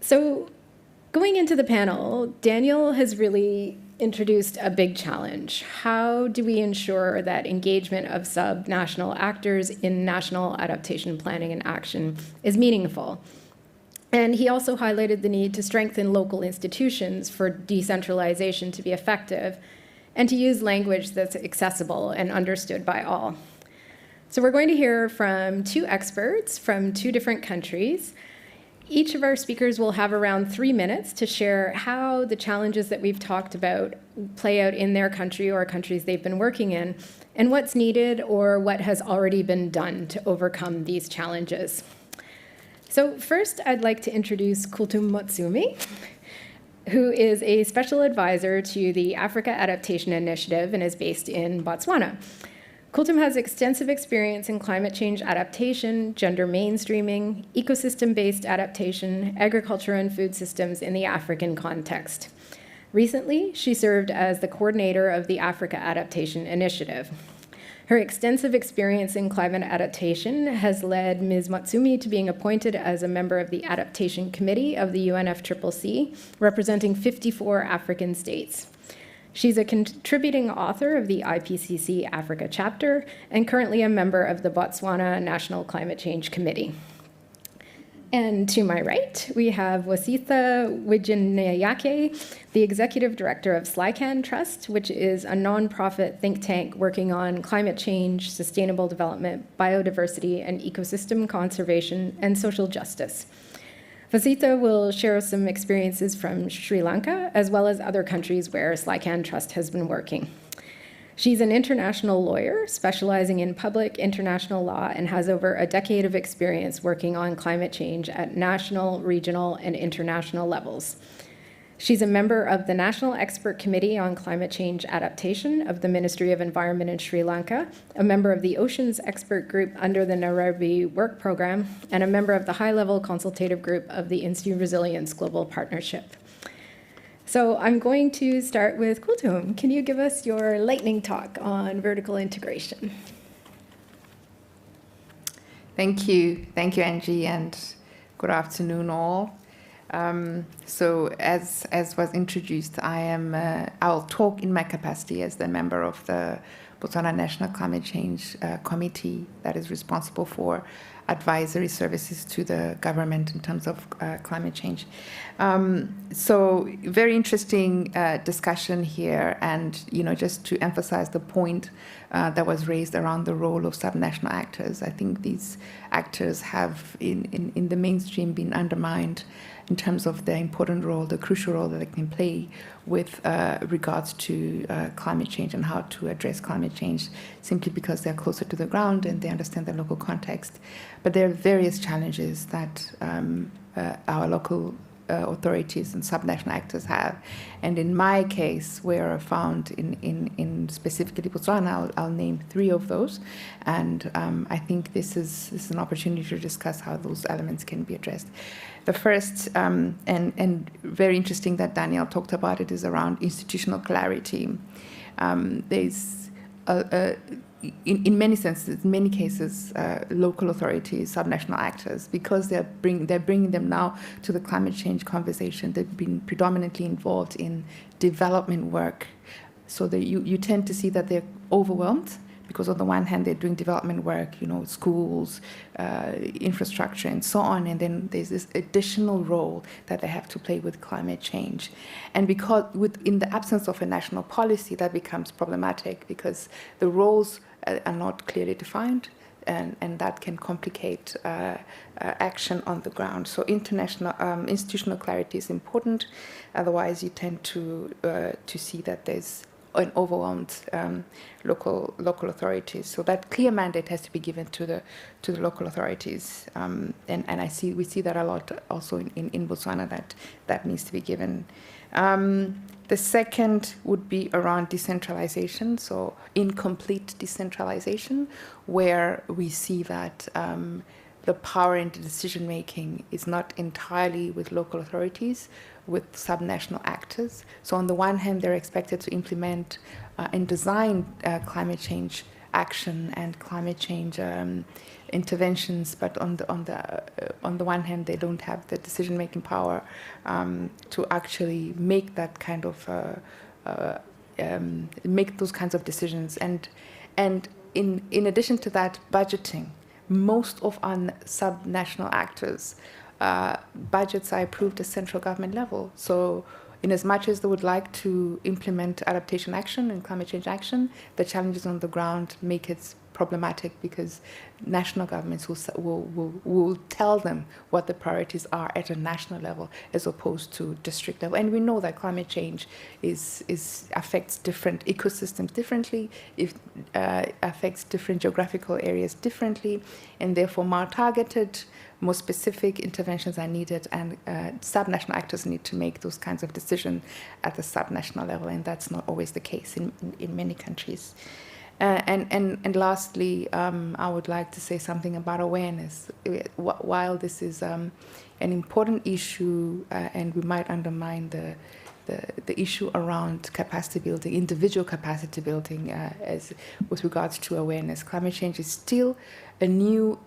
So going into the panel, Daniel has really introduced a big challenge. How do we ensure that engagement of subnational actors in national adaptation planning and action is meaningful? And he also highlighted the need to strengthen local institutions for decentralization to be effective and to use language that's accessible and understood by all. So we're going to hear from two experts from two different countries. Each of our speakers will have around 3 minutes to share how the challenges that we've talked about play out in their country or countries they've been working in, and what's needed or what has already been done to overcome these challenges. So first, I'd like to introduce Kultum Matsumi, who is a special advisor to the Africa Adaptation Initiative and is based in Botswana. Kultum has extensive experience in climate change adaptation, gender mainstreaming, ecosystem-based adaptation, agriculture and food systems in the African context. Recently, she served as the coordinator of the Africa Adaptation Initiative. Her extensive experience in climate adaptation has led Ms. Matsumi to being appointed as a member of the Adaptation Committee of the UNFCCC, representing 54 African states. She's a contributing author of the IPCC Africa chapter and currently a member of the Botswana National Climate Change Committee. And to my right, we have Wasitha Wijinayake, the Executive Director of SLICAN Trust, which is a nonprofit think tank working on climate change, sustainable development, biodiversity, and ecosystem conservation and social justice. Wasitha will share some experiences from Sri Lanka, as well as other countries where SLICAN Trust has been working. She's an international lawyer specializing in public international law and has over a decade of experience working on climate change at national, regional, and international levels. She's a member of the National Expert Committee on Climate Change Adaptation of the Ministry of Environment in Sri Lanka, a member of the Oceans Expert Group under the Nairobi Work Programme, and a member of the high-level consultative group of the Institute Resilience Global Partnership. So I'm going to start with Kulthum. Can you give us your lightning talk on vertical integration? Thank you, Angie, and good afternoon all. So as was introduced, I'll talk in my capacity as the member of the Botswana National Climate Change Committee that is responsible for advisory services to the government in terms of climate change. So very interesting discussion here, and just to emphasize the point that was raised around the role of subnational actors. I think these actors have in the mainstream been undermined in terms of the important role, the crucial role that they can play with regards to climate change and how to address climate change, simply because they're closer to the ground and they understand the local context. But there are various challenges that our local authorities and subnational actors have. And in my case, where I found in specifically Botswana, I'll name 3 of those. And I think this is an opportunity to discuss how those elements can be addressed. The first, and very interesting that Daniel talked about it, is around institutional clarity. There's in many senses, in many cases, local authorities, subnational actors, because they're bringing them now to the climate change conversation. They've been predominantly involved in development work, so that you tend to see that they're overwhelmed, because on the one hand they're doing development work, schools, infrastructure, and so on, and then there's this additional role that they have to play with climate change. And because in the absence of a national policy, that becomes problematic, because the roles are not clearly defined, and that can complicate action on the ground. So institutional clarity is important. Otherwise, you tend to see that there's an overwhelmed local authorities. So that clear mandate has to be given to the local authorities, and we see that a lot also in Botswana, that needs to be given. The second would be around decentralization, so incomplete decentralization, where we see that the power in decision making is not entirely with local authorities, with subnational actors. So on the one hand, they're expected to implement and design climate change action and climate change interventions, but on the one hand, they don't have the decision-making power to actually make that kind of make those kinds of decisions. And in addition to that, budgeting. Most of our subnational actors, budgets are approved at central government level. So in as much as they would like to implement adaptation action and climate change action, the challenges on the ground make it problematic, because national governments will tell them what the priorities are at a national level as opposed to district level. And we know that climate change affects different ecosystems differently, affects different geographical areas differently, and therefore more targeted, more specific interventions are needed, and subnational actors need to make those kinds of decisions at the subnational level, and that's not always the case in many countries. And lastly, I would like to say something about awareness. While this is an important issue, and we might undermine the issue around capacity building, individual capacity building, as with regards to awareness, climate change is still a new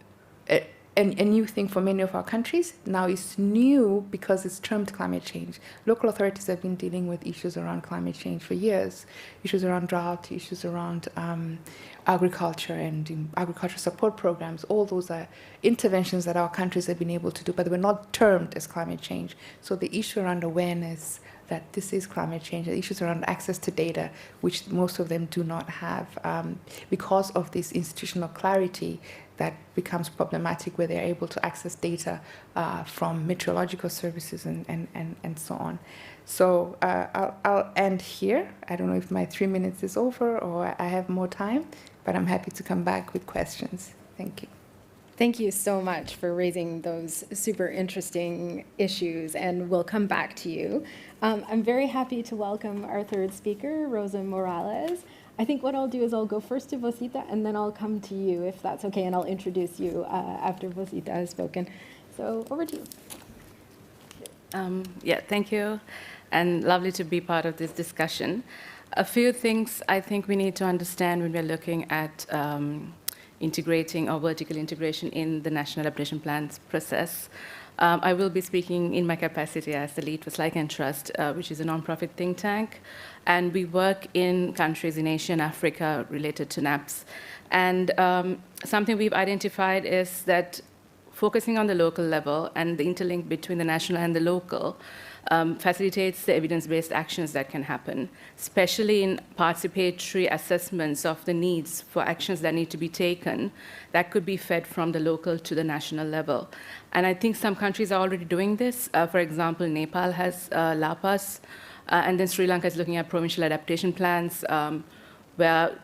a new thing for many of our countries. Now it's new because it's termed climate change. Local authorities have been dealing with issues around climate change for years, issues around drought, issues around agriculture and agriculture support programs. All those are interventions that our countries have been able to do, but they were not termed as climate change. So the issue around awareness that this is climate change, the issues around access to data, which most of them do not have, because of this institutional clarity that becomes problematic where they're able to access data from meteorological services and so on. So I'll end here. I don't know if my 3 minutes is over or I have more time, but I'm happy to come back with questions. Thank you. Thank you so much for raising those super interesting issues, and we'll come back to you. I'm very happy to welcome our third speaker, Rosa Morales. I think what I'll do is I'll go first to Vosita, and then I'll come to you, if that's okay, and I'll introduce you after Vosita has spoken. So over to you. Yeah, thank you, and lovely to be part of this discussion. A few things I think we need to understand when we're looking at integrating or vertical integration in the National Adaptation Plans process. I will be speaking in my capacity as the lead for Slyken Trust, which is a nonprofit think tank. And we work in countries in Asia and Africa related to NAPS. And something we've identified is that focusing on the local level and the interlink between the national and the local facilitates the evidence-based actions that can happen, especially in participatory assessments of the needs for actions that need to be taken that could be fed from the local to the national level. And I think some countries are already doing this. For example, Nepal has LAPAS, and then Sri Lanka is looking at provincial adaptation plans, where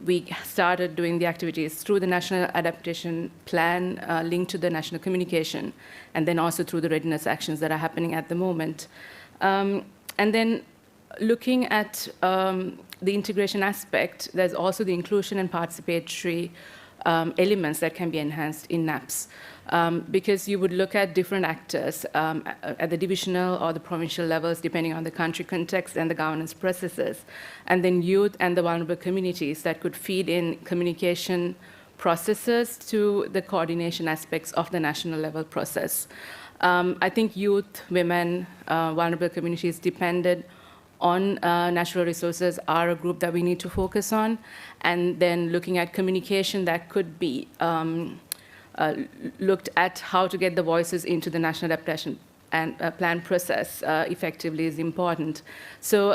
we started doing the activities through the National Adaptation Plan linked to the national communication, and then also through the readiness actions that are happening at the moment. And then looking at the integration aspect, there's also the inclusion and participatory elements that can be enhanced in NAPS. Because you would look at different actors at the divisional or the provincial levels, depending on the country context and the governance processes, and then youth and the vulnerable communities that could feed in communication processes to the coordination aspects of the national level process. I think youth, women, vulnerable communities dependent on natural resources are a group that we need to focus on, and then looking at communication that could be looked at how to get the voices into the National Adaptation and Plan process effectively is important. So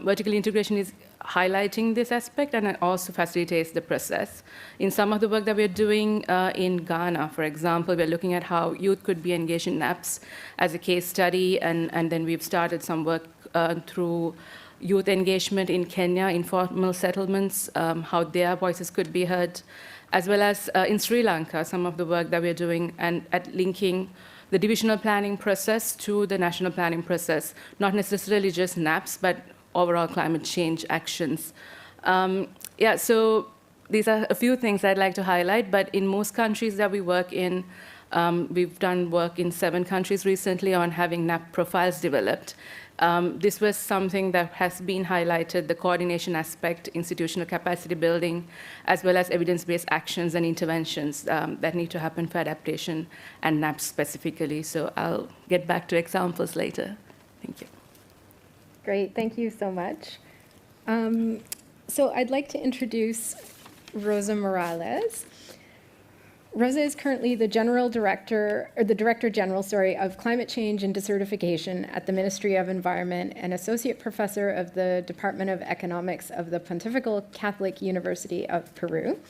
vertical integration is highlighting this aspect, and it also facilitates the process. In some of the work that we're doing in Ghana, for example, we're looking at how youth could be engaged in NAPS as a case study, and then we've started some work through youth engagement in Kenya, informal settlements, how their voices could be heard, as well as in Sri Lanka, some of the work that we're doing and at linking the divisional planning process to the national planning process, not necessarily just NAPS, but overall climate change actions. Yeah, so these are a few things I'd like to highlight, but in most countries that we work in, we've done work in 7 countries recently on having NAP profiles developed. This was something that has been highlighted, the coordination aspect, institutional capacity building, as well as evidence-based actions and interventions that need to happen for adaptation and NAP specifically. So I'll get back to examples later. Thank you. Great, thank you so much. So I'd like to introduce Rosa Morales. Rosa is currently the Director General of Climate Change and Desertification at the Ministry of Environment and Associate Professor of the Department of Economics of the Pontifical Catholic University of Peru.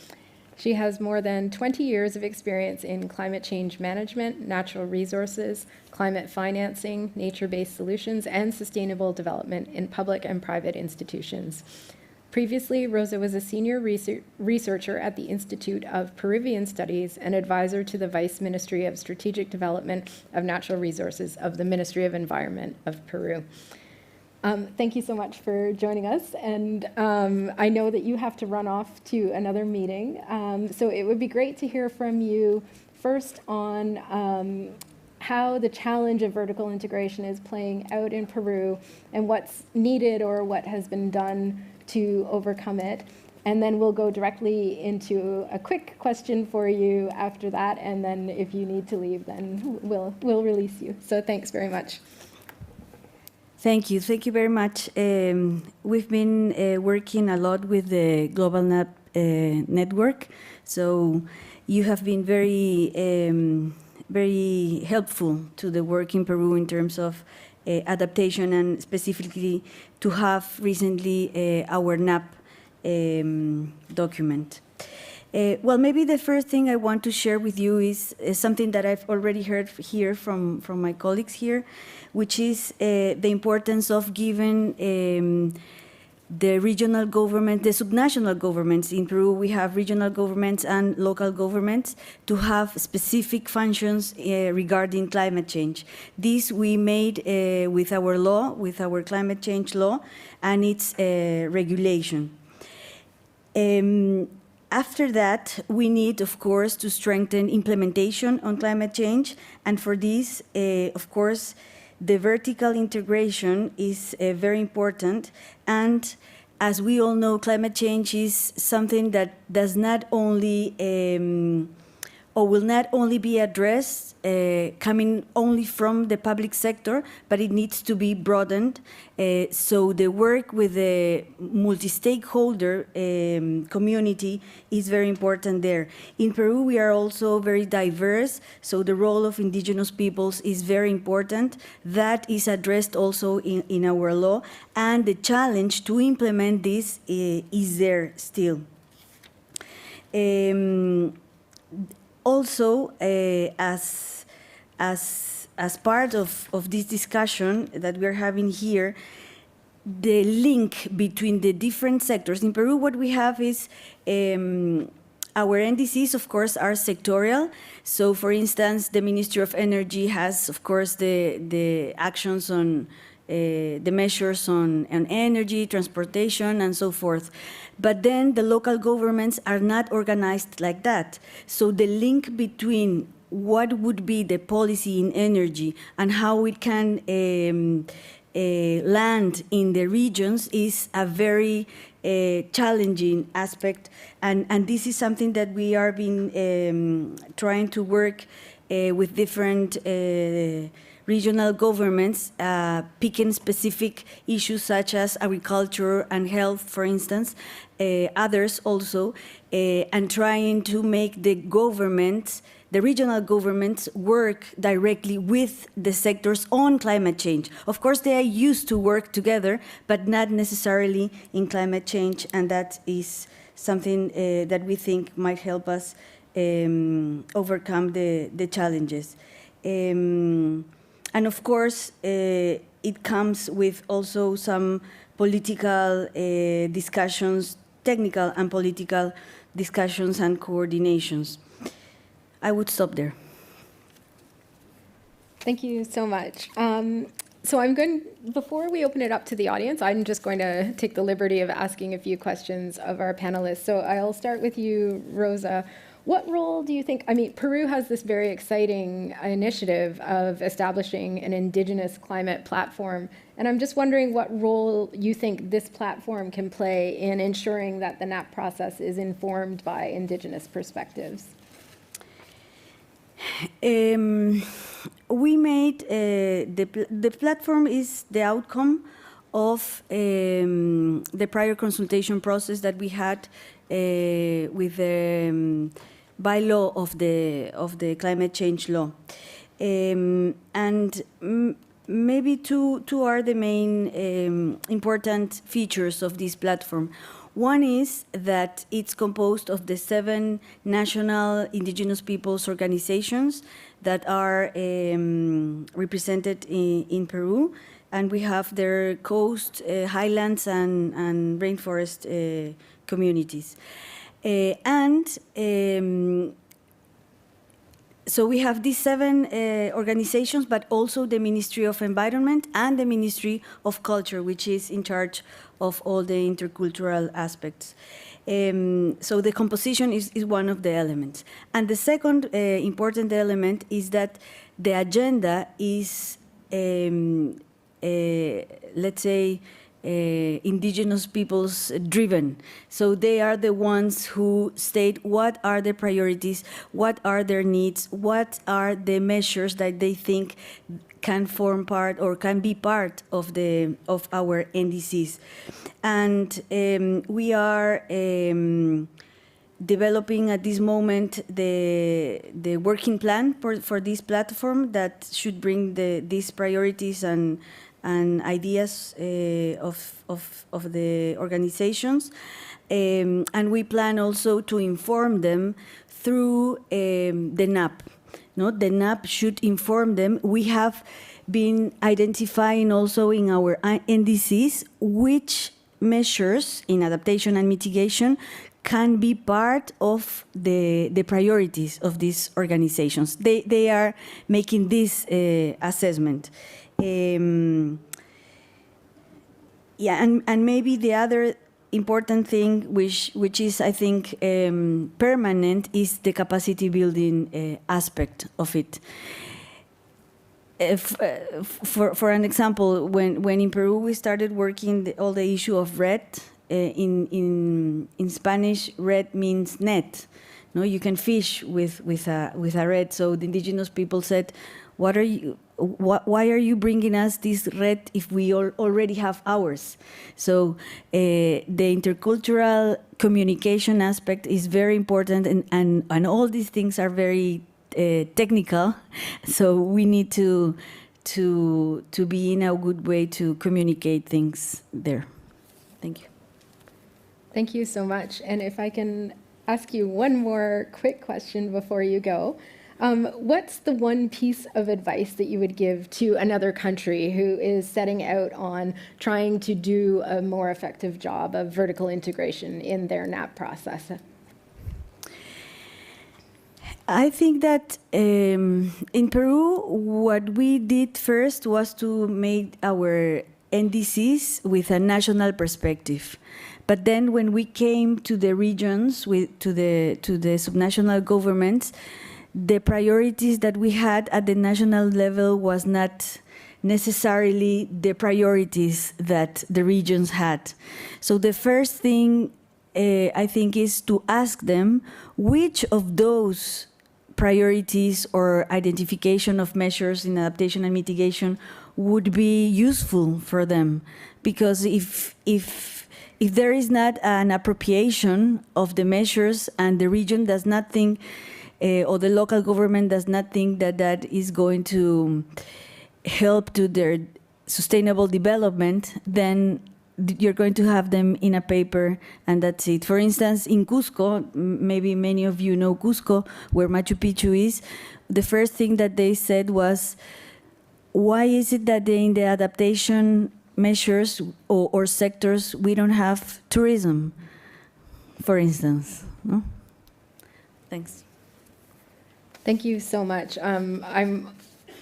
She has more than 20 years of experience in climate change management, natural resources, climate financing, nature-based solutions, and sustainable development in public and private institutions. Previously, Rosa was a senior researcher at the Institute of Peruvian Studies and advisor to the Vice Ministry of Strategic Development of Natural Resources of the Ministry of Environment of Peru. Thank you so much for joining us, and I know that you have to run off to another meeting, so it would be great to hear from you first on how the challenge of vertical integration is playing out in Peru and what's needed or what has been done to overcome it, And then we'll go directly into a quick question for you after that. And then if you need to leave, then we'll release you. So thanks very much. Thank you very much. We've been working a lot with the Global NAP network, so you have been very helpful to the work in Peru in terms of adaptation, and specifically to have recently our NAP document. Well, maybe the first thing I want to share with you is something that I've already heard here from my colleagues here, which is the importance of giving the regional government, the subnational governments. In Peru, we have regional governments and local governments to have specific functions regarding climate change. This we made with our law, with our climate change law, and its regulation. After that, we need, of course, to strengthen implementation on climate change. And for this, of course, the vertical integration is very important. And as we all know, climate change is something that does not only or will not only be addressed coming only from the public sector, but it needs to be broadened. So the work with the multi-stakeholder community is very important there. In Peru, we are also very diverse, so the role of indigenous peoples is very important. That is addressed also in our law, and the challenge to implement this is there still. Also, as part of this discussion that we're having here, the link between the different sectors. In Peru, what we have is our NDCs, of course, are sectorial. So, for instance, the Ministry of Energy has, of course, the actions on the measures on energy, transportation, and so forth. But then the local governments are not organized like that. So the link between what would be the policy in energy and how it can land in the regions is a very challenging aspect. And this is something that we are been trying to work with different regional governments, picking specific issues such as agriculture and health, for instance, others also, and trying to make the governments, the regional governments, work directly with the sectors on climate change. Of course, they are used to work together, but not necessarily in climate change, and that is something that we think might help us overcome the challenges. And of course, it comes with also some political discussions, technical and political discussions and coordinations. I would stop there. Thank you so much. So before we open it up to the audience, I'm just going to take the liberty of asking a few questions of our panelists. So I'll start with you, Rosa. What role do you think, Peru has this very exciting initiative of establishing an indigenous climate platform, and I'm just wondering what role you think this platform can play in ensuring that the NAP process is informed by indigenous perspectives? We made, the platform is the outcome of the prior consultation process that we had with the bylaw of the climate change law, and maybe two are the main important features of this platform. One is that it's composed of the 7 national indigenous peoples organizations that are represented in Peru, and we have their coast, highlands, and rainforest communities. So we have these 7 organizations, but also the Ministry of Environment and the Ministry of Culture, which is in charge of all the intercultural aspects. So the composition is one of the elements. And the second important element is that the agenda is, let's say, indigenous peoples driven. So they are the ones who state what are the priorities, what are their needs, what are the measures that they think can form part or can be part of our NDCs. And we are developing at this moment the working plan for this platform that should bring these priorities and ideas of the organizations. And we plan also to inform them through the NAP. No, the NAP should inform them. We have been identifying also in our NDCs which measures in adaptation and mitigation can be part of the priorities of these organizations. They are making this assessment. And maybe the other important thing, which is, I think, permanent, is the capacity building aspect of it. For an example, when in Peru we started working all the issue of RED, in Spanish, RED means net. No, you can fish with a RED. So the indigenous people said, why are you bringing us this RED if we already have ours? So the intercultural communication aspect is very important, and all these things are very technical. So we need to be in a good way to communicate things there. Thank you. Thank you so much. And if I can ask you one more quick question before you go. What's the one piece of advice that you would give to another country who is setting out on trying to do a more effective job of vertical integration in their NAP process? I think that in Peru, what we did first was to make our NDCs with a national perspective. But then when we came to the regions, to the subnational governments, the priorities that we had at the national level was not necessarily the priorities that the regions had. So the first thing I think is to ask them which of those priorities or identification of measures in adaptation and mitigation would be useful for them. Because if there is not an appropriation of the measures and the region does not think or the local government does not think that that is going to help to their sustainable development, then you're going to have them in a paper and that's it. For instance, in Cusco, maybe many of you know Cusco, where Machu Picchu is, the first thing that they said was, why is it that in the adaptation measures or sectors we don't have tourism, for instance? No? Thanks. Thank you so much. I'm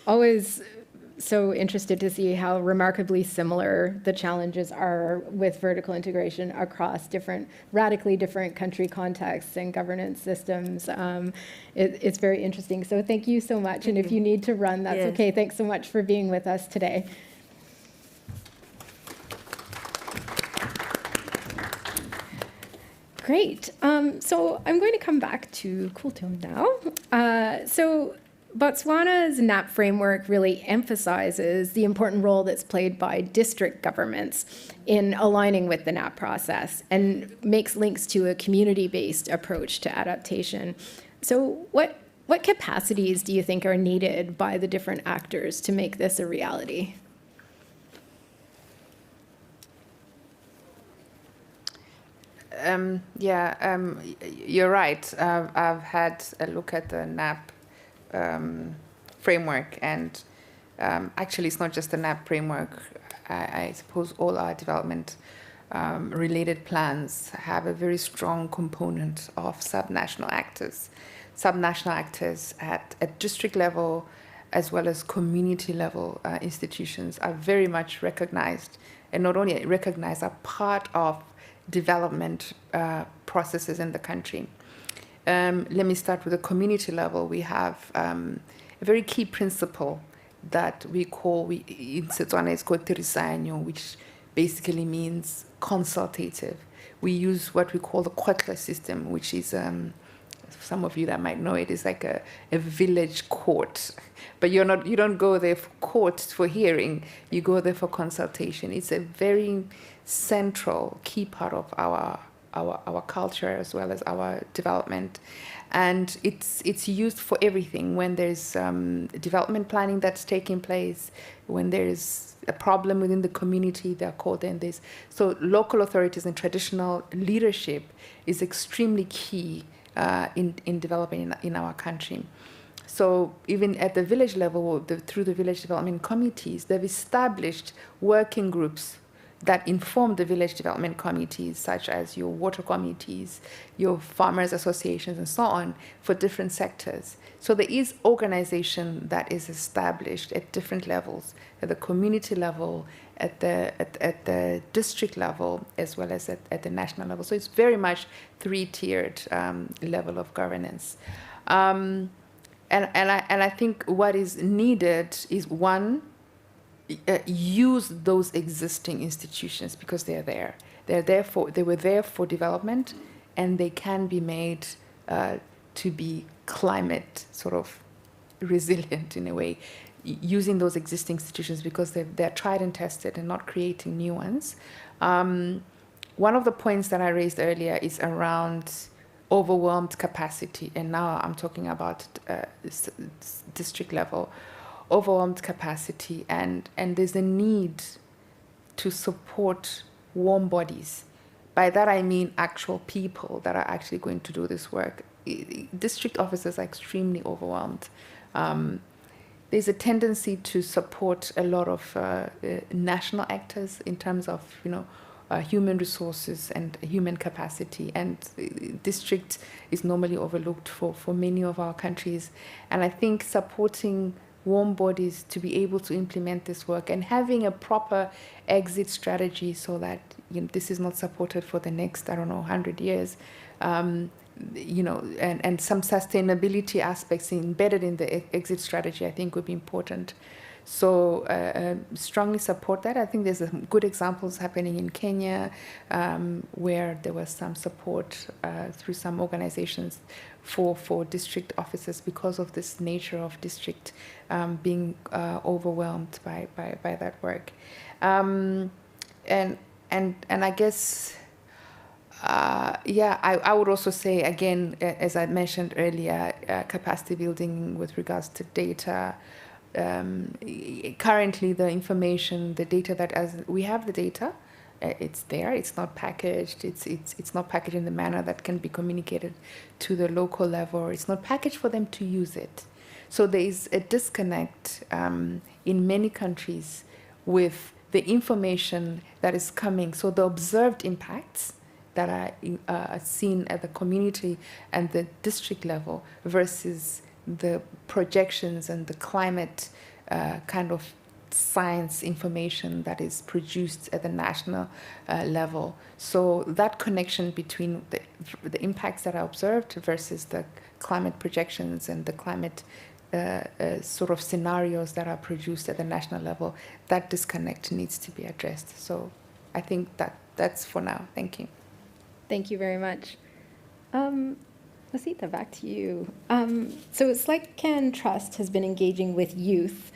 always so interested to see how remarkably similar the challenges are with vertical integration across radically different country contexts and governance systems. It's very interesting. So thank you so much. And if you need to run, that's okay. Thanks so much for being with us today. Great. So I'm going to come back to Kultum now. So Botswana's NAP framework really emphasizes the important role that's played by district governments in aligning with the NAP process and makes links to a community-based approach to adaptation. So what capacities do you think are needed by the different actors to make this a reality? You're right. I've had a look at the NAP framework, and actually it's not just the NAP framework. I suppose all our development related plans have a very strong component of subnational actors. Subnational actors at district level as well as community level institutions are very much recognized, and not only recognized, are part of development processes in the country. Let me start with the community level. We have a very key principle that we call, in Setswana it's called Tirisanyo, which basically means consultative. We use what we call the Quatla system, which is, some of you that might know it, is like a village court. But you don't go there for court, for hearing, you go there for consultation. It's a very central, key part of our culture as well as our development. And it's used for everything. When there's development planning that's taking place, when there's a problem within the community, they're called in this. So local authorities and traditional leadership is extremely key in developing in our country. So even at the village level, through the village development committees, they've established working groups that inform the village development committees, such as your water committees, your farmers associations, and so on, for different sectors. So there is organization that is established at different levels, at the community level, at the district level, as well as at the national level. So it's very much three-tiered level of governance. And I think what is needed is, one, use those existing institutions because they're there. They were there for development, and they can be made to be climate sort of resilient in a way, using those existing institutions because they're tried and tested and not creating new ones. One of the points that I raised earlier is around overwhelmed capacity, and now I'm talking about district level. Overwhelmed capacity, and there's a need to support warm bodies. By that I mean actual people that are actually going to do this work. District officers are extremely overwhelmed. There's a tendency to support a lot of national actors in terms of human resources and human capacity, and district is normally overlooked for many of our countries. And I think supporting warm bodies to be able to implement this work and having a proper exit strategy so that this is not supported for the next, 100 years, and some sustainability aspects embedded in the exit strategy, I think would be important. So strongly support that. I think there's good examples happening in Kenya where there was some support through some organizations for district officers because of this nature of district being overwhelmed by that work. And I guess, I would also say, again, as I mentioned earlier, capacity building with regards to data. Currently, the information, the data that we have the data, it's there. It's not packaged. It's not packaged in the manner that can be communicated to the local level. It's not packaged for them to use it. So there is a disconnect in many countries with the information that is coming. So the observed impacts that are seen at the community and the district level versus the projections and the climate kind of science information that is produced at the national level. So that connection between the impacts that are observed versus the climate projections and the climate sort of scenarios that are produced at the national level, that disconnect needs to be addressed. So I think that's for now. Thank you. Thank you very much. Lasita, back to you. So SLECCAN Trust has been engaging with youth,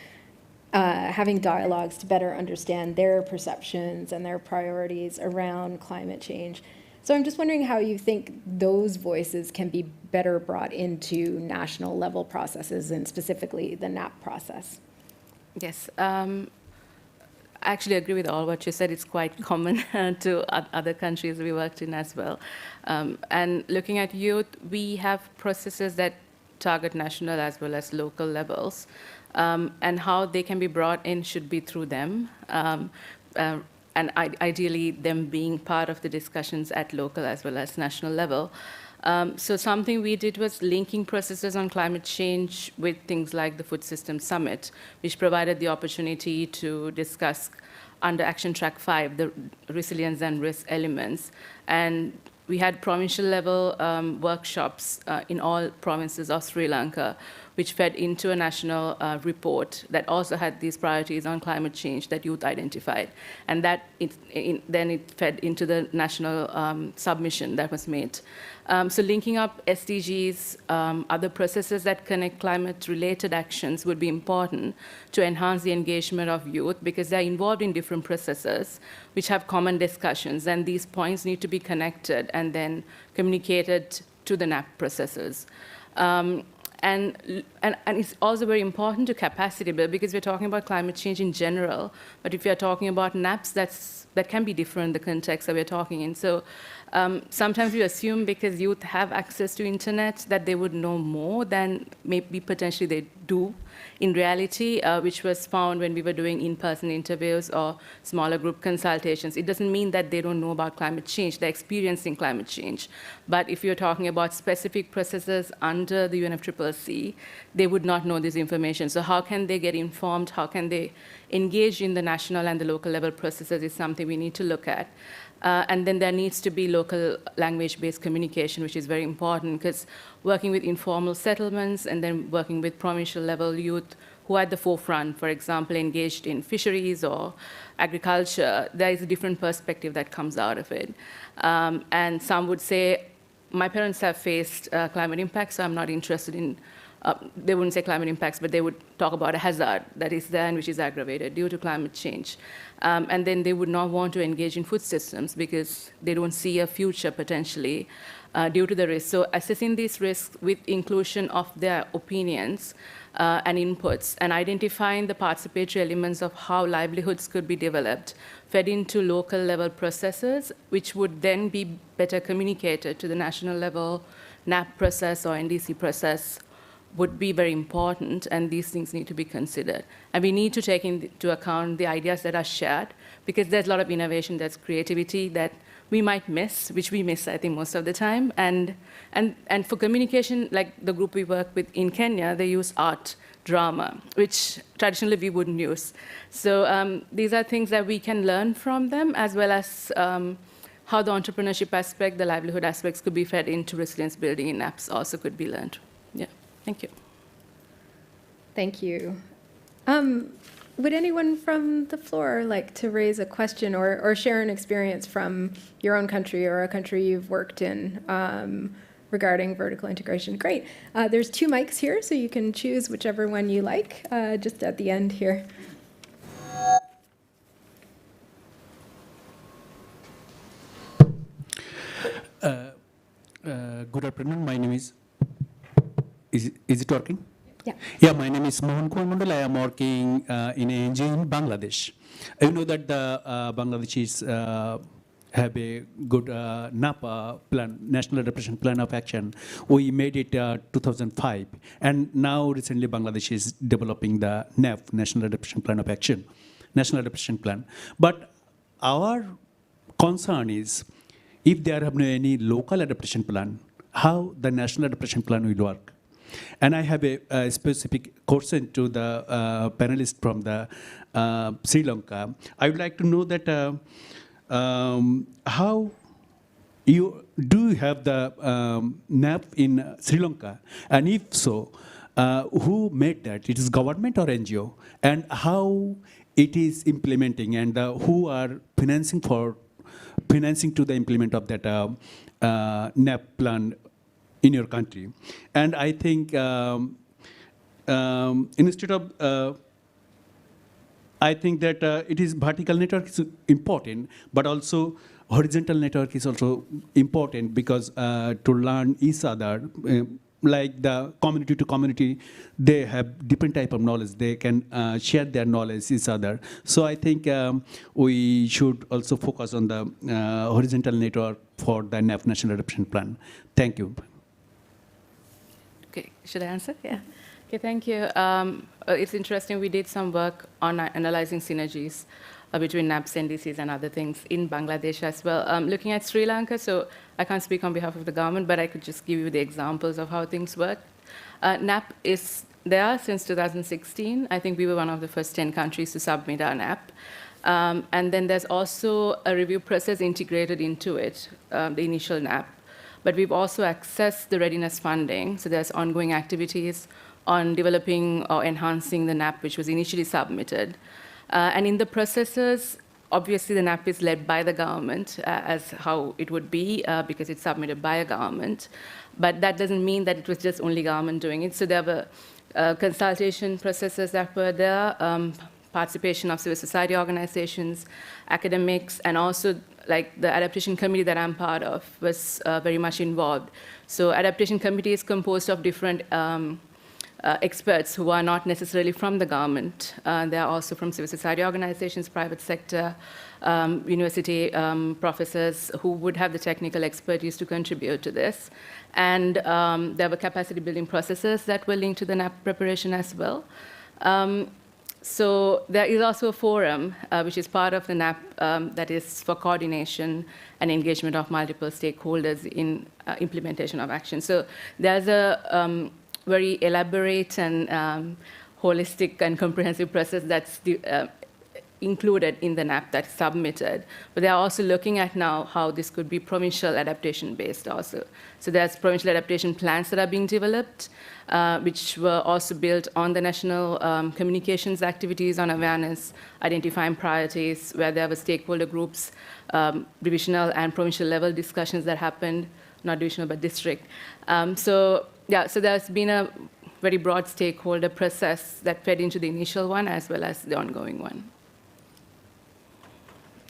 having dialogues to better understand their perceptions and their priorities around climate change. So I'm just wondering how you think those voices can be better brought into national level processes and specifically the NAP process. Yes. I actually agree with all what you said. It's quite common to other countries we worked in as well. And looking at youth, we have processes that target national as well as local levels. And how they can be brought in should be through them. And ideally, them being part of the discussions at local as well as national level. So something we did was linking processes on climate change with things like the Food Systems Summit, which provided the opportunity to discuss under Action Track 5, the resilience and risk elements. And we had provincial level workshops in all provinces of Sri Lanka, which fed into a national report that also had these priorities on climate change that youth identified. And that then it fed into the national submission that was made. So linking up SDGs, other processes that connect climate-related actions would be important to enhance the engagement of youth, because they're involved in different processes which have common discussions, and these points need to be connected and then communicated to the NAP processes. And it's also very important to capacity build, because we're talking about climate change in general, but if you're talking about NAPs, that can be different, the context that we're talking in. So sometimes we assume because youth have access to internet that they would know more than maybe potentially they do in reality, which was found when we were doing in-person interviews or smaller group consultations. It doesn't mean that they don't know about climate change. They're experiencing climate change. But if you're talking about specific processes under the UNFCCC, they would not know this information. So how can they get informed? How can they engage in the national and the local level processes is something we need to look at. And then there needs to be local language-based communication, which is very important, because working with informal settlements and then working with provincial level youth who are at the forefront, for example, engaged in fisheries or agriculture, there is a different perspective that comes out of it. And some would say, my parents have faced climate impacts, so I'm not interested in, they wouldn't say climate impacts, but they would talk about a hazard that is there and which is aggravated due to climate change. And then they would not want to engage in food systems because they don't see a future potentially due to the risk. So assessing these risks with inclusion of their opinions and inputs, and identifying the participatory elements of how livelihoods could be developed, fed into local level processes, which would then be better communicated to the national level NAP process or NDC process, would be very important, and these things need to be considered. And we need to take into account the ideas that are shared, because there's a lot of innovation, there's creativity that we might miss, which we miss, I think, most of the time. And for communication, like the group we work with in Kenya, they use art, drama, which traditionally we wouldn't use. So these are things that we can learn from them, as well as how the entrepreneurship aspect, the livelihood aspects could be fed into resilience building in apps also could be learned. Yeah. Thank you. Thank you. Would anyone from the floor like to raise a question or share an experience from your own country or a country you've worked in regarding vertical integration? Great. There's 2 mics here, so you can choose whichever one you like, just at the end here. Good afternoon. My name is it working? Yeah. Yeah, my name is Mohan Kumar Mandal. I am working in an NGO in Bangladesh. I know that the Bangladeshis have a good NAPA plan, National Adaptation Plan of Action. We made it 2005, and now recently Bangladesh is developing the NAP, National Adaptation Plan of Action, National Adaptation Plan. But our concern is, if there have no any local adaptation plan, how the National Adaptation Plan will work. And I have a specific question to the panelists from the Sri Lanka. I would like to know that how you have the NAP in Sri Lanka, and if so, who made that? It is government or NGO, and how it is implementing, and who are financing to the implement of that NAP plan in your country. And I think instead of, I think that it is vertical network is important, but also horizontal network is also important, because to learn each other, like the community to community, they have different type of knowledge. They can share their knowledge each other. So I think we should also focus on the horizontal network for the NAP National Adaptation Plan. Thank you. Okay, should I answer? Yeah. Okay, thank you. It's interesting, we did some work on analyzing synergies between NAPs, NDCs, and other things in Bangladesh as well. Looking at Sri Lanka, so I can't speak on behalf of the government, but I could just give you the examples of how things work. NAP is there since 2016. I think we were one of the first 10 countries to submit our NAP. And then there's also a review process integrated into it, the initial NAP. But we've also accessed the readiness funding. So there's ongoing activities on developing or enhancing the NAP, which was initially submitted. And in the processes, obviously the NAP is led by the government, as how it would be, because it's submitted by a government. But that doesn't mean that it was just only government doing it. So there were consultation processes that were there, participation of civil society organizations, academics, and also like the adaptation committee that I'm part of was very much involved. So adaptation committee is composed of different experts who are not necessarily from the government. They are also from civil society organizations, private sector, university professors who would have the technical expertise to contribute to this. And there were capacity building processes that were linked to the NAP preparation as well. So there is also a forum, which is part of the NAP, that is for coordination and engagement of multiple stakeholders in implementation of action. So there's a very elaborate and holistic and comprehensive process that's included in the NAP that's submitted. But they are also looking at now how this could be provincial adaptation based also. So there's provincial adaptation plans that are being developed, which were also built on the national communications activities on awareness, identifying priorities, where there were stakeholder groups, divisional and provincial level discussions that happened, not divisional, but district. So there's been a very broad stakeholder process that fed into the initial one as well as the ongoing one.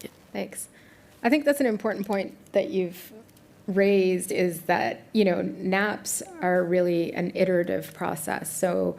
Yeah. Thanks. I think that's an important point that you've raised, is that, you know, NAPs are really an iterative process. So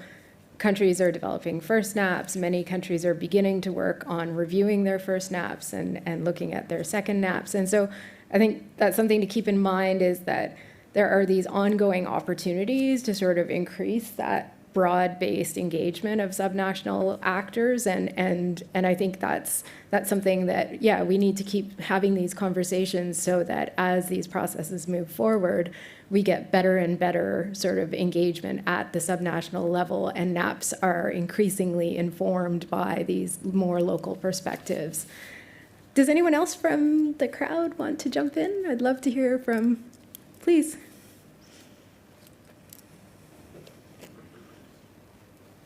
countries are developing first NAPs. Many countries are beginning to work on reviewing their first NAPs and looking at their second NAPs. And so I think that's something to keep in mind, is that there are these ongoing opportunities to sort of increase that broad-based engagement of subnational actors, and I think that's something that, yeah, we need to keep having these conversations so that as these processes move forward, we get better and better sort of engagement at the subnational level, and NAPs are increasingly informed by these more local perspectives. Does anyone else from the crowd want to jump in? I'd love to hear from, please.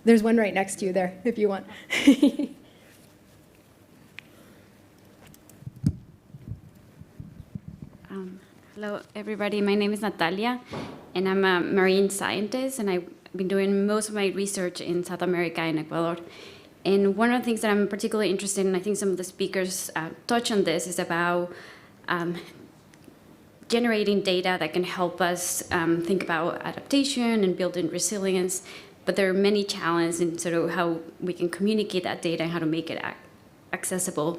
There's one right next to you there, if you want. Hello, everybody. My name is Natalia, and I'm a marine scientist, and I've been doing most of my research in South America and Ecuador. And one of the things that I'm particularly interested in, I think some of the speakers touch on this, is about generating data that can help us think about adaptation and building resilience. But there are many challenges in sort of how we can communicate that data and how to make it accessible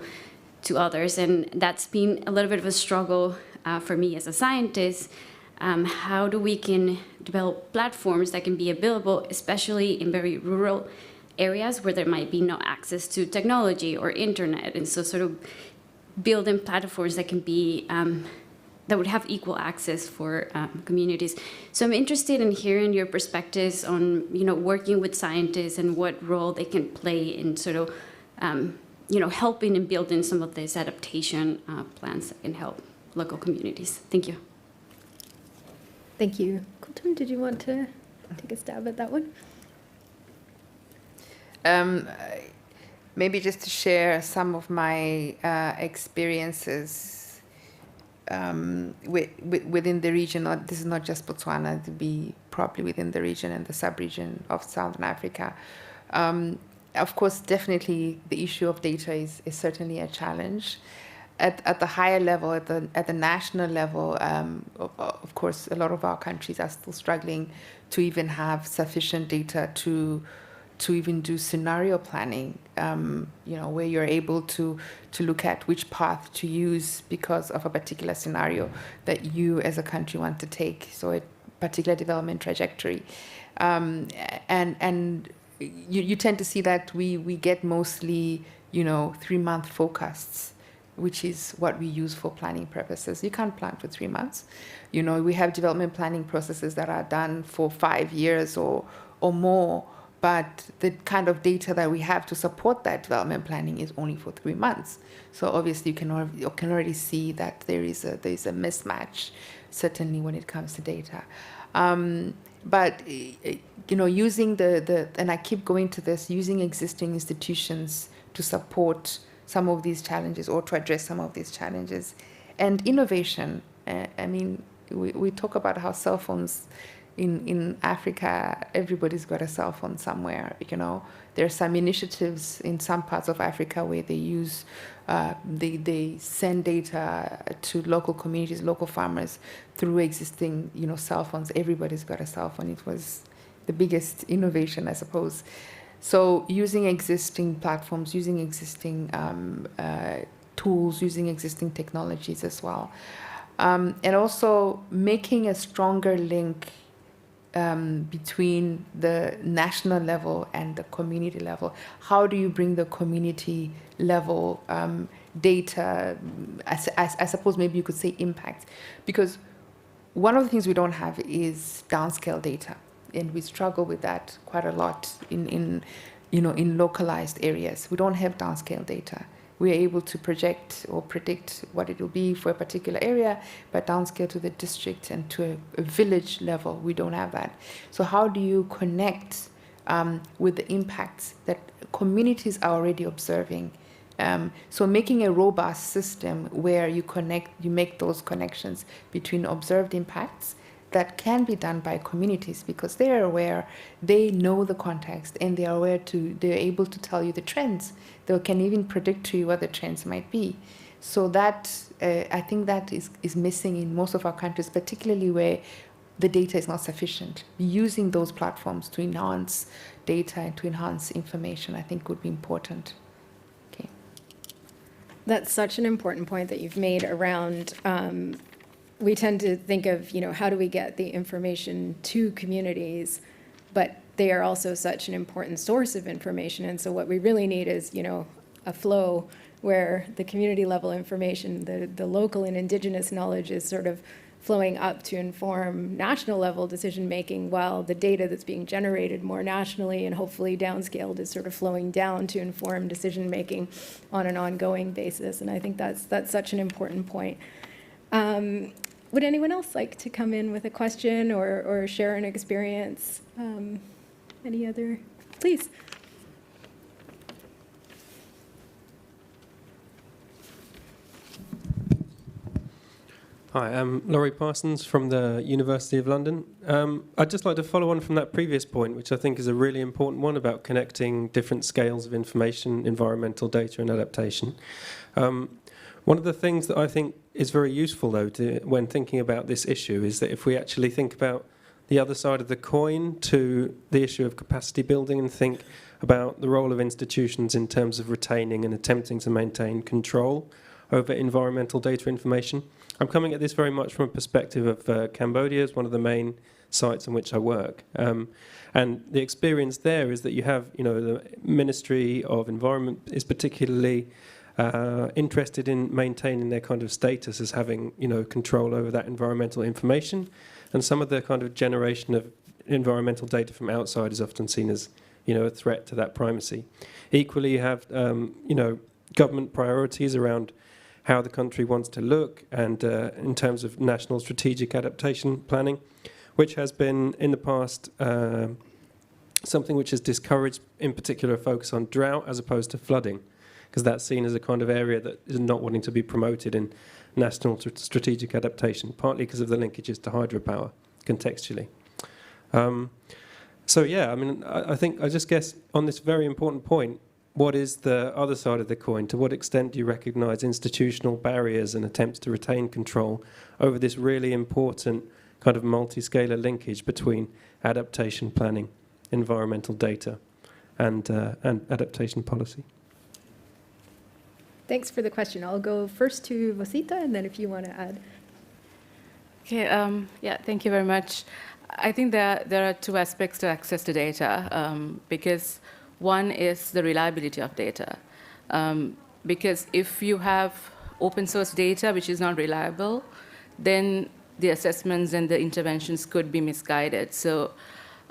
to others. And that's been a little bit of a struggle for me as a scientist. How do we can develop platforms that can be available, especially in very rural areas where there might be no access to technology or internet, and so sort of building platforms that can be that would have equal access for communities. So I'm interested in hearing your perspectives on, you know, working with scientists and what role they can play in sort of, you know, helping and building some of these adaptation plans that can help local communities. Thank you. Thank you. Kultun, did you want to take a stab at that one? Maybe just to share some of my experiences within the region. This is not just Botswana, to be probably within the region and the sub-region of Southern Africa. Of course, definitely the issue of data is certainly a challenge. At the higher level, at the national level, of course, a lot of our countries are still struggling to even have sufficient data to even do scenario planning, you know, where you're able to look at which path to use because of a particular scenario that you as a country want to take, so a particular development trajectory. And you tend to see that we get mostly, you know, 3-month forecasts, which is what we use for planning purposes. You can't plan for 3 months. You know, we have development planning processes that are done for 5 years or more, but the kind of data that we have to support that development planning is only for 3 months. So obviously you can already see that there is a mismatch, certainly when it comes to data. But using and I keep going to this, using existing institutions to support some of these challenges or to address some of these challenges. And innovation, I mean, we talk about how cell phones in Africa, everybody's got a cell phone somewhere, There are some initiatives in some parts of Africa where they use, they send data to local communities, local farmers through existing, cell phones. Everybody's got a cell phone. It was the biggest innovation, I suppose. So using existing platforms, using existing tools, using existing technologies as well. And also making a stronger link between the national level and the community level. How do you bring the community level data, I suppose maybe you could say impact? Because one of the things we don't have is downscale data, and we struggle with that quite a lot in localized areas. We don't have downscale data. We are able to project or predict what it will be for a particular area, but downscale to the district and to a village level, we don't have that. So how do you connect with the impacts that communities are already observing? So making a robust system where you make those connections between observed impacts that can be done by communities, because they're aware, they know the context, and they're able to tell you the trends. They can even predict to you what the trends might be. So that, I think that is missing in most of our countries, particularly where the data is not sufficient. Using those platforms to enhance data and to enhance information, I think would be important. Okay. That's such an important point that you've made around we tend to think of, how do we get the information to communities, but they are also such an important source of information. And so what we really need is, a flow where the community level information, the local and indigenous knowledge is sort of flowing up to inform national level decision making, while the data that's being generated more nationally and hopefully downscaled is sort of flowing down to inform decision making on an ongoing basis. And I think that's such an important point. Would anyone else like to come in with a question or share an experience? Any other? Please. Hi, I'm Laurie Parsons from the University of London. I'd just like to follow on from that previous point, which I think is a really important one about connecting different scales of information, environmental data and adaptation. One of the things that I think is very useful, though, when thinking about this issue is that if we actually think about the other side of the coin to the issue of capacity building and think about the role of institutions in terms of retaining and attempting to maintain control over environmental data information. I'm coming at this very much from a perspective of Cambodia as one of the main sites in which I work. And the experience there is that you have, the Ministry of Environment is particularly interested in maintaining their kind of status as having, control over that environmental information. And some of the kind of generation of environmental data from outside is often seen as, a threat to that primacy. Equally, you have, government priorities around how the country wants to look and in terms of national strategic adaptation planning, which has been in the past something which has discouraged in particular a focus on drought as opposed to flooding, because that's seen as a kind of area that is not wanting to be promoted in national strategic adaptation, partly because of the linkages to hydropower contextually. So yeah, I just guess on this very important point, what is the other side of the coin? To what extent do you recognise institutional barriers and attempts to retain control over this really important kind of multi-scalar linkage between adaptation planning, environmental data, and adaptation policy? Thanks for the question. I'll go first to Vasita, and then if you want to add. Okay, thank you very much. I think there are two aspects to access to data, because one is the reliability of data. Because if you have open source data which is not reliable, then the assessments and the interventions could be misguided. So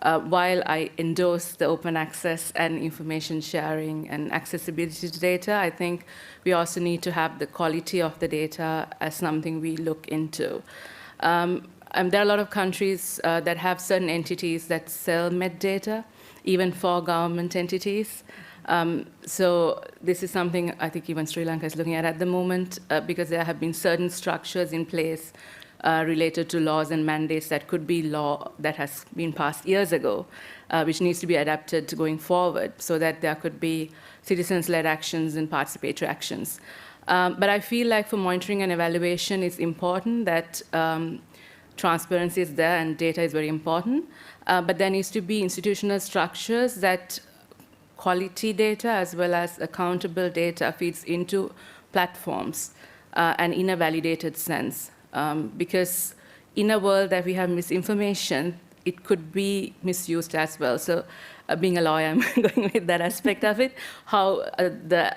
While I endorse the open access and information sharing and accessibility to data, I think we also need to have the quality of the data as something we look into. There are a lot of countries that have certain entities that sell metadata, even for government entities. So this is something I think even Sri Lanka is looking at the moment, because there have been certain structures in place related to laws and mandates that could be law that has been passed years ago, which needs to be adapted going forward so that there could be citizens-led actions and participatory actions. But I feel like for monitoring and evaluation, it's important that transparency is there and data is very important, but there needs to be institutional structures that quality data as well as accountable data feeds into platforms and in a validated sense. Because in a world that we have misinformation, it could be misused as well. So being a lawyer, I'm going with that aspect of it, how the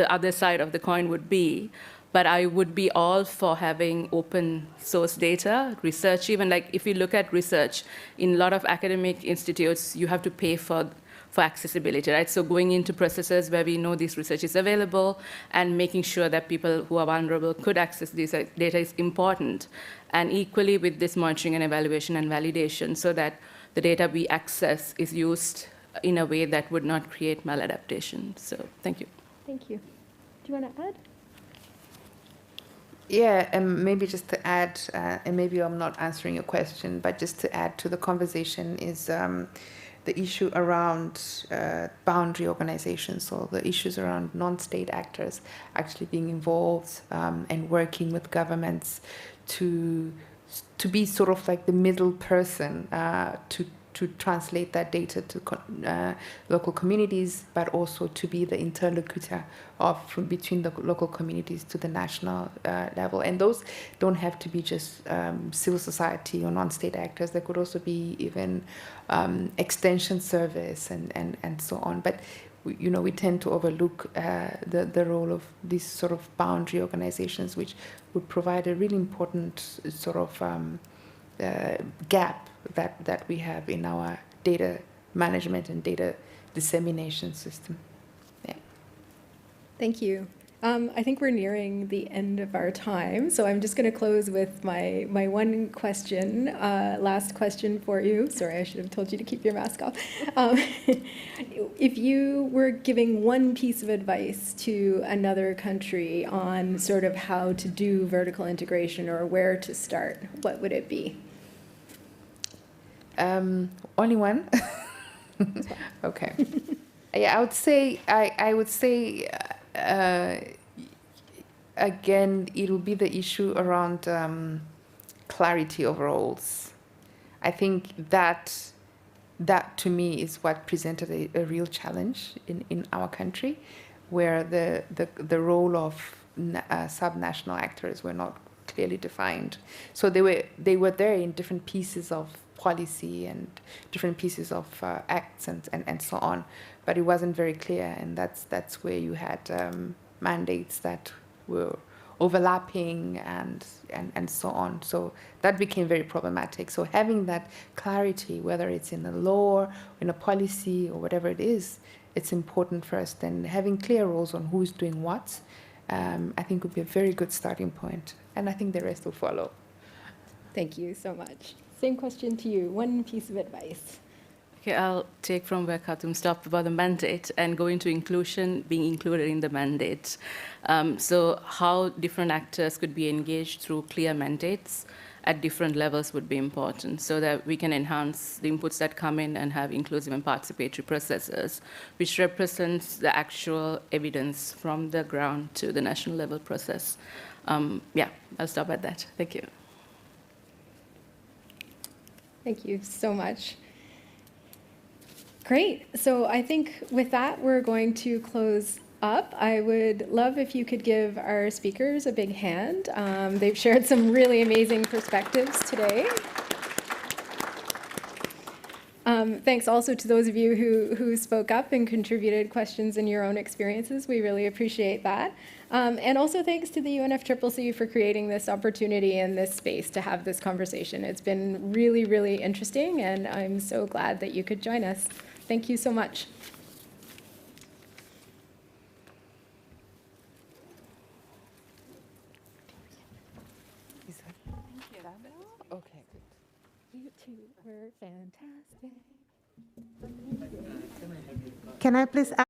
other side of the coin would be. But I would be all for having open source data, research, even like if you look at research, in a lot of academic institutes, you have to pay for accessibility, right? So going into processes where we know this research is available and making sure that people who are vulnerable could access this data is important. And equally with this monitoring and evaluation and validation, so that the data we access is used in a way that would not create maladaptation. So thank you. Thank you. Do you want to add? Yeah, and maybe just to add, and maybe I'm not answering your question, but just to add to the conversation is the issue around boundary organizations, or the issues around non-state actors actually being involved and working with governments to be sort of like the middle person to translate that data to local communities, but also to be the interlocutor from between the local communities to the national level. And those don't have to be just civil society or non-state actors. There could also be even extension service and so on. But we tend to overlook the role of these sort of boundary organizations, which would provide a really important sort of gap that we have in our data management and data dissemination system. Yeah. Thank you. I think we're nearing the end of our time, so I'm just going to close with my one question, last question for you. Sorry, I should have told you to keep your mask off. If you were giving one piece of advice to another country on sort of how to do vertical integration or where to start, what would it be? Only one? Okay. Yeah, I would say again, it will be the issue around clarity of roles. I think that to me is what presented a real challenge in our country, where the role of subnational actors were not clearly defined. So they were there in different pieces of policy and different pieces of acts and so on, but it wasn't very clear, and that's where you had mandates that were overlapping and so on. So that became very problematic. So having that clarity, whether it's in a law, in a policy, or whatever it is, it's important first. And having clear roles on who's doing what, I think would be a very good starting point. And I think the rest will follow. Thank you so much. Same question to you. One piece of advice. Okay, I'll take from where Khatum stopped about the mandate and go into inclusion, being included in the mandate. So how different actors could be engaged through clear mandates at different levels would be important, so that we can enhance the inputs that come in and have inclusive and participatory processes, which represents the actual evidence from the ground to the national level process. Yeah, I'll stop at that. Thank you. Thank you so much. Great. So I think with that, we're going to close up. I would love if you could give our speakers a big hand. They've shared some really amazing perspectives today. Thanks also to those of you who spoke up and contributed questions in your own experiences. We really appreciate that. And also thanks to the UNFCCC for creating this opportunity and this space to have this conversation. It's been really, really interesting, and I'm so glad that you could join us. Thank you so much. Okay, good. You two were fantastic. Can I please ask?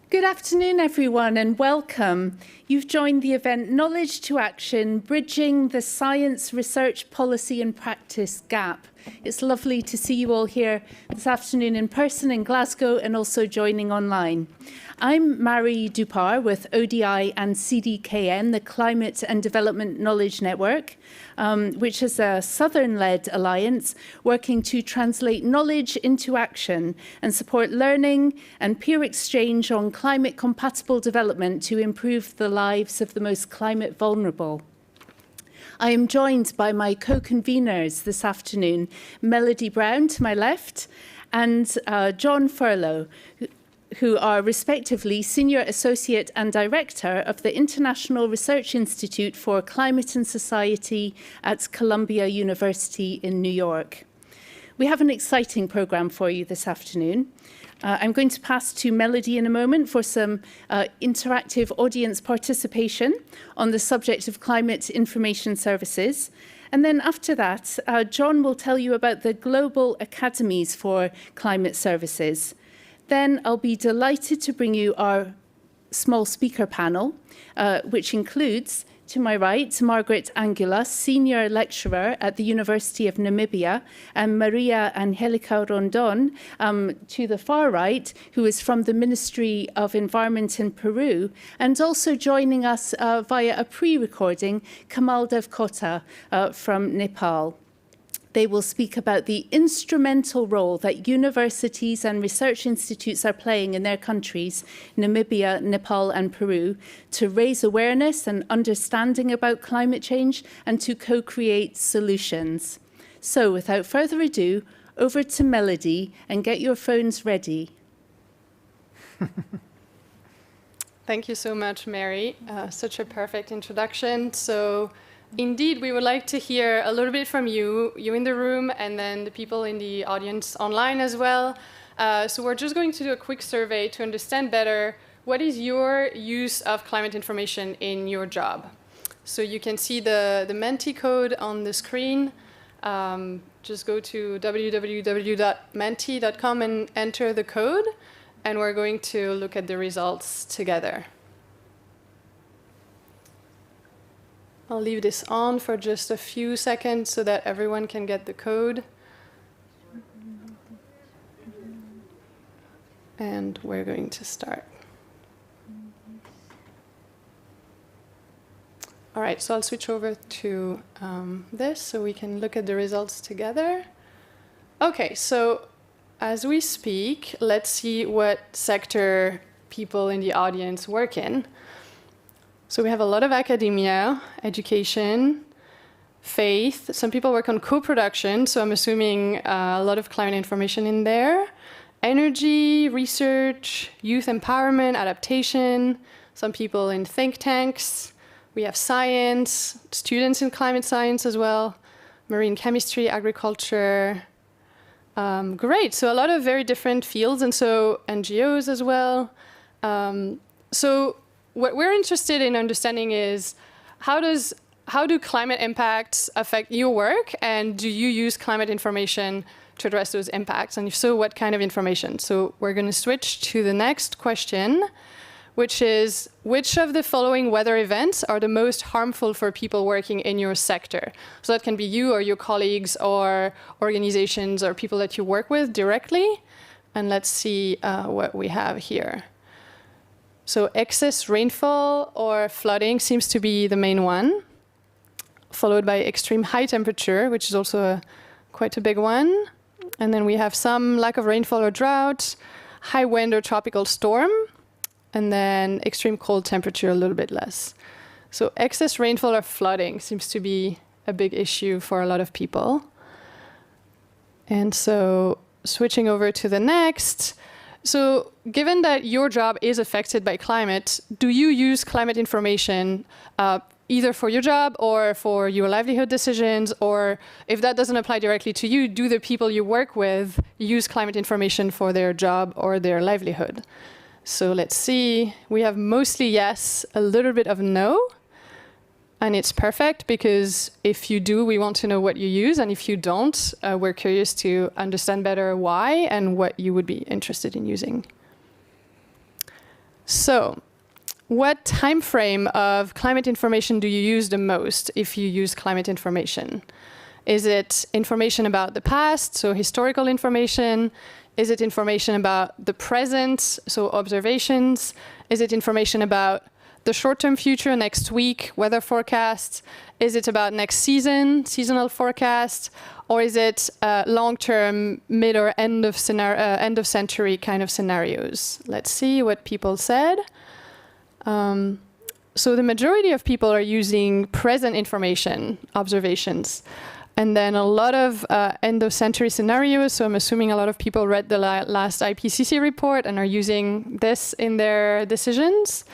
Good afternoon, everyone, and welcome. You've joined the event Knowledge to Action, Bridging the Science, Research, Policy and Practice Gap. It's lovely to see you all here this afternoon in person in Glasgow and also joining online. I'm Marie Dupar with ODI and CDKN, the Climate and Development Knowledge Network, which is a Southern-led alliance working to translate knowledge into action and support learning and peer exchange on climate-compatible development to improve the lives of the most climate vulnerable. I am joined by my co-conveners this afternoon, Melody Brown to my left and John Furlow, who are respectively Senior Associate and Director of the International Research Institute for Climate and Society at Columbia University in New York. We have an exciting programme for you this afternoon. I'm going to pass to Melody in a moment for some interactive audience participation on the subject of climate information services. And then after that, John will tell you about the Global Academies for Climate Services. Then I'll be delighted to bring you our small speaker panel, which includes To my right, Margaret Angulas, Senior Lecturer at the University of Namibia, and Maria Angelica Rondon, to the far right, who is from the Ministry of Environment in Peru, and also joining us via a pre-recording, Kamal Devkota from Nepal. They will speak about the instrumental role that universities and research institutes are playing in their countries, Namibia, Nepal, and Peru, to raise awareness and understanding about climate change and to co-create solutions. So, without further ado, over to Melody, and get your phones ready. Thank you so much, Mary. Such a perfect introduction. So, indeed, we would like to hear a little bit from you in the room, and then the people in the audience online as well. So we're just going to do a quick survey to understand better what is your use of climate information in your job. So you can see the Menti code on the screen. Just go to www.menti.com and enter the code, and we're going to look at the results together. I'll leave this on for just a few seconds so that everyone can get the code. And we're going to start. All right, so I'll switch over to this so we can look at the results together. Okay, so as we speak, let's see what sector people in the audience work in. So we have a lot of academia, education, faith. Some people work on co-production, so I'm assuming a lot of climate information in there. Energy, research, youth empowerment, adaptation. Some people in think tanks. We have science, students in climate science as well, marine chemistry, agriculture. Great, so a lot of very different fields, and so NGOs as well. So what we're interested in understanding is how do climate impacts affect your work, and do you use climate information to address those impacts? And if so, what kind of information? So we're going to switch to the next question, which is, which of the following weather events are the most harmful for people working in your sector? So that can be you or your colleagues or organizations or people that you work with directly. And let's see what we have here. So excess rainfall or flooding seems to be the main one, followed by extreme high temperature, which is also quite a big one. And then we have some lack of rainfall or drought, high wind or tropical storm, and then extreme cold temperature, a little bit less. So excess rainfall or flooding seems to be a big issue for a lot of people. And so switching over to the next. So given that your job is affected by climate, do you use climate information either for your job or for your livelihood decisions? Or if that doesn't apply directly to you, do the people you work with use climate information for their job or their livelihood? So let's see. We have mostly yes, a little bit of no. And it's perfect, because if you do, we want to know what you use. And if you don't, we're curious to understand better why and what you would be interested in using. So what time frame of climate information do you use the most if you use climate information? Is it information about the past, so historical information? Is it information about the present, so observations? Is it information about the short-term future, next week, weather forecasts? Is it about next season, seasonal forecast? Or is it long-term, mid or end of century kind of scenarios? Let's see what people said. So the majority of people are using present information, observations. And then a lot of end-of-century scenarios, so I'm assuming a lot of people read the last IPCC report and are using this in their decisions.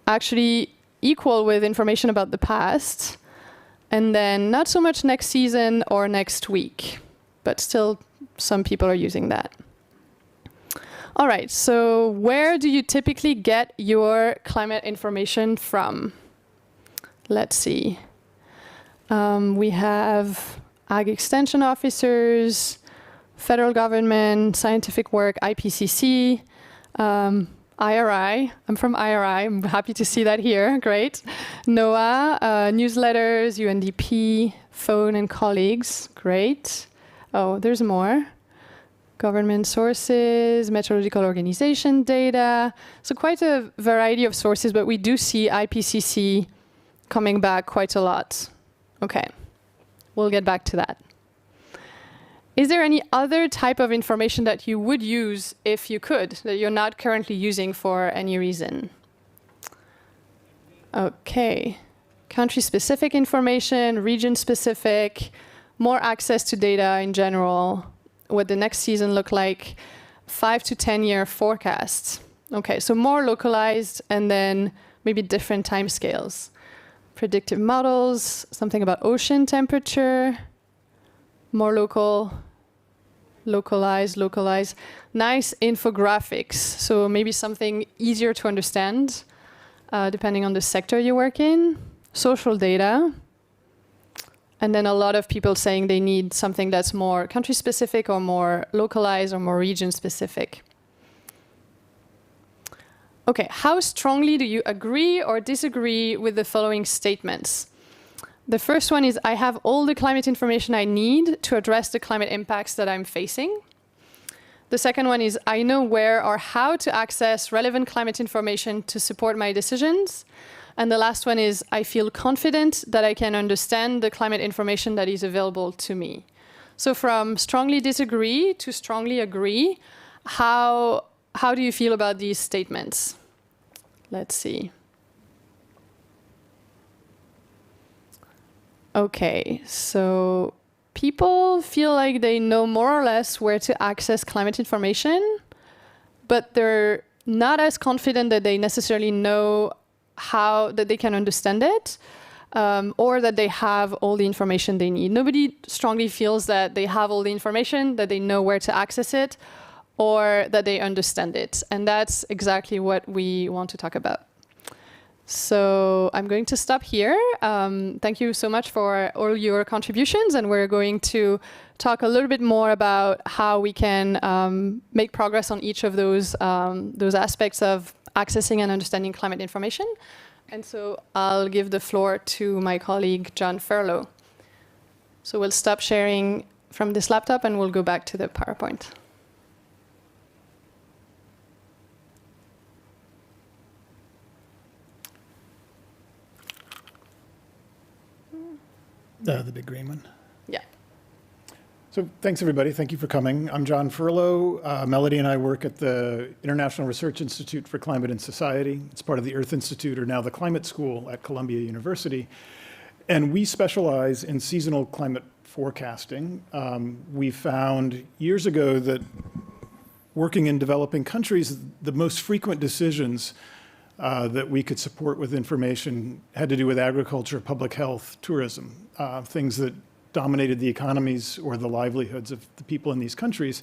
Actually equal with information about the past, and then not so much next season or next week, but still some people are using that. All right, so where do you typically get your climate information from? Let's see. We have Ag Extension officers, federal government, scientific work, IPCC, IRI. I'm from IRI. I'm happy to see that here. Great. NOAA, newsletters, UNDP, phone and colleagues. Great. Oh, there's more. Government sources, meteorological organization data. So quite a variety of sources, but we do see IPCC coming back quite a lot. Okay, we'll get back to that. Is there any other type of information that you would use if you could, that you're not currently using for any reason? Okay, country-specific information, region-specific, more access to data in general, what the next season look like, 5 to 10 year forecasts. Okay, so more localized and then maybe different timescales. Predictive models, something about ocean temperature, more localized. Nice infographics, so maybe something easier to understand, depending on the sector you work in. Social data. And then a lot of people saying they need something that's more country-specific or more localized or more region-specific. Okay, how strongly do you agree or disagree with the following statements? The first one is, I have all the climate information I need to address the climate impacts that I'm facing. The second one is, I know where or how to access relevant climate information to support my decisions. And the last one is, I feel confident that I can understand the climate information that is available to me. So from strongly disagree to strongly agree, how do you feel about these statements? Let's see. Okay, so people feel like they know more or less where to access climate information, but they're not as confident that they necessarily know how that they can understand it, or that they have all the information they need. Nobody strongly feels that they have all the information, that they know where to access it, or that they understand it. And that's exactly what we want to talk about. So I'm going to stop here. Thank you so much for all your contributions, and we're going to talk a little bit more about how we can make progress on each of those aspects of accessing and understanding climate information. And so I'll give the floor to my colleague, John Furlow. So we'll stop sharing from this laptop and we'll go back to the PowerPoint. The big green one? Yeah. So thanks, everybody. Thank you for coming. I'm John Furlow. Melody and I work at the International Research Institute for Climate and Society. It's part of the Earth Institute, or now the Climate School at Columbia University. And we specialize in seasonal climate forecasting. We found years ago that working in developing countries, the most frequent decisions that we could support with information had to do with agriculture, public health, tourism, things that dominated the economies or the livelihoods of the people in these countries,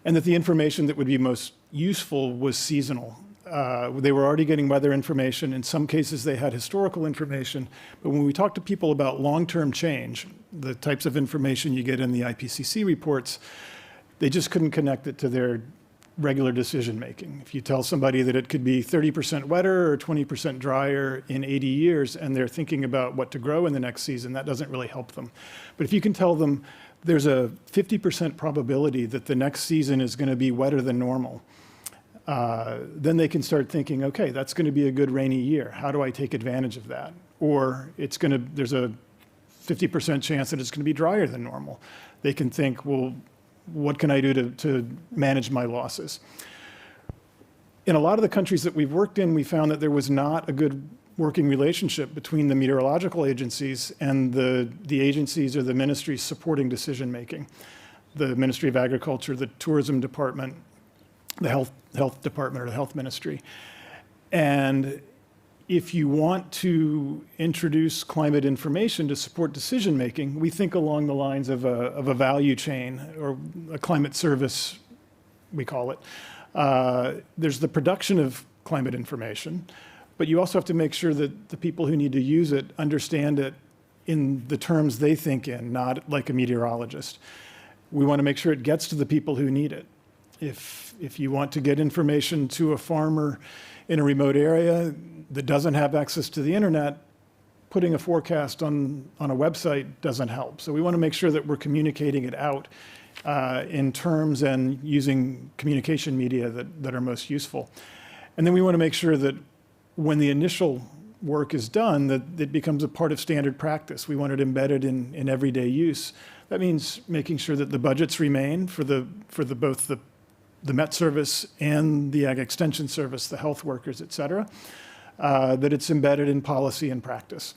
and that the information that would be most useful was seasonal. They were already getting weather information. In some cases, they had historical information. But when we talk to people about long-term change, the types of information you get in the IPCC reports, they just couldn't connect it to their regular decision-making. If you tell somebody that it could be 30% wetter or 20% drier in 80 years, and they're thinking about what to grow in the next season, that doesn't really help them. But if you can tell them there's a 50% probability that the next season is going to be wetter than normal, then they can start thinking, okay, that's going to be a good rainy year. How do I take advantage of that? Or there's a 50% chance that it's going to be drier than normal. They can think, well, what can I do to manage my losses? In a lot of the countries that we've worked in, we found that there was not a good working relationship between the meteorological agencies and the agencies or the ministries supporting decision-making. The Ministry of Agriculture, the Tourism Department, the Health Department or the Health Ministry. And if you want to introduce climate information to support decision-making, we think along the lines of a value chain, or a climate service, we call it. There's the production of climate information, but you also have to make sure that the people who need to use it understand it in the terms they think in, not like a meteorologist. We want to make sure it gets to the people who need it. If you want to get information to a farmer in a remote area that doesn't have access to the internet, putting a forecast on a website doesn't help. So we want to make sure that we're communicating it out in terms and using communication media that are most useful. And then we want to make sure that when the initial work is done, that it becomes a part of standard practice. We want it embedded in everyday use. That means making sure that the budgets remain for both the Met Service and the Ag Extension Service, the health workers, et cetera, that it's embedded in policy and practice.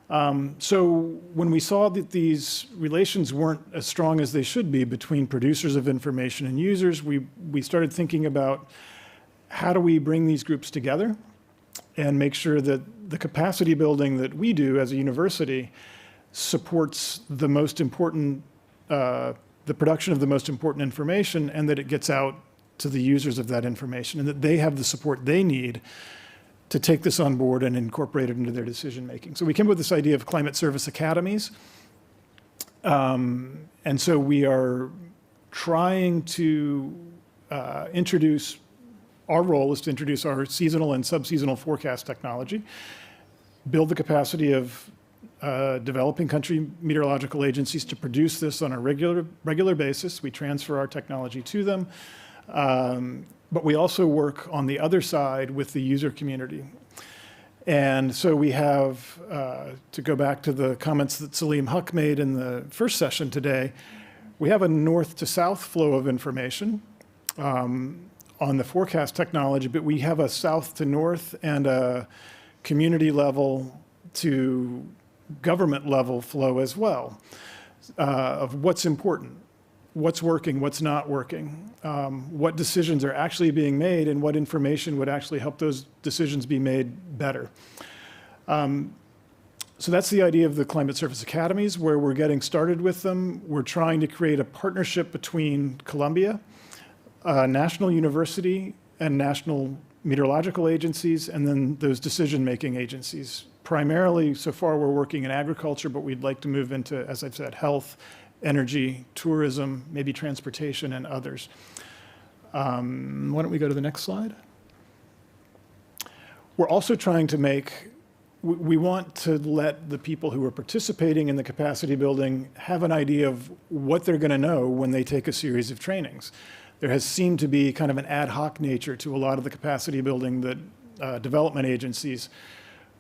So when we saw that these relations weren't as strong as they should be between producers of information and users, we started thinking about how do we bring these groups together and make sure that the capacity building that we do as a university supports the most important, the production of the most important information, and that it gets out to the users of that information, and that they have the support they need to take this on board and incorporate it into their decision making. So we came up with this idea of climate service academies. And so we are trying to introduce, our role is to introduce our seasonal and sub-seasonal forecast technology, build the capacity of developing country meteorological agencies to produce this on a regular basis. We transfer our technology to them. But we also work on the other side with the user community. And so we have, to go back to the comments that Salim Huq made in the first session today, we have a north to south flow of information on the forecast technology, but we have a south to north and a community level to government level flow as well of what's important, what's working, what's not working, what decisions are actually being made, and what information would actually help those decisions be made better. So that's the idea of the Climate Service Academies, where we're getting started with them. We're trying to create a partnership between Columbia, National University, and national meteorological agencies, and then those decision-making agencies. Primarily, so far, we're working in agriculture, but we'd like to move into, as I've said, health, energy, tourism, maybe transportation, and others. Why don't we go to the next slide? We're also trying to we want to let the people who are participating in the capacity building have an idea of what they're going to know when they take a series of trainings. There has seemed to be kind of an ad hoc nature to a lot of the capacity building that development agencies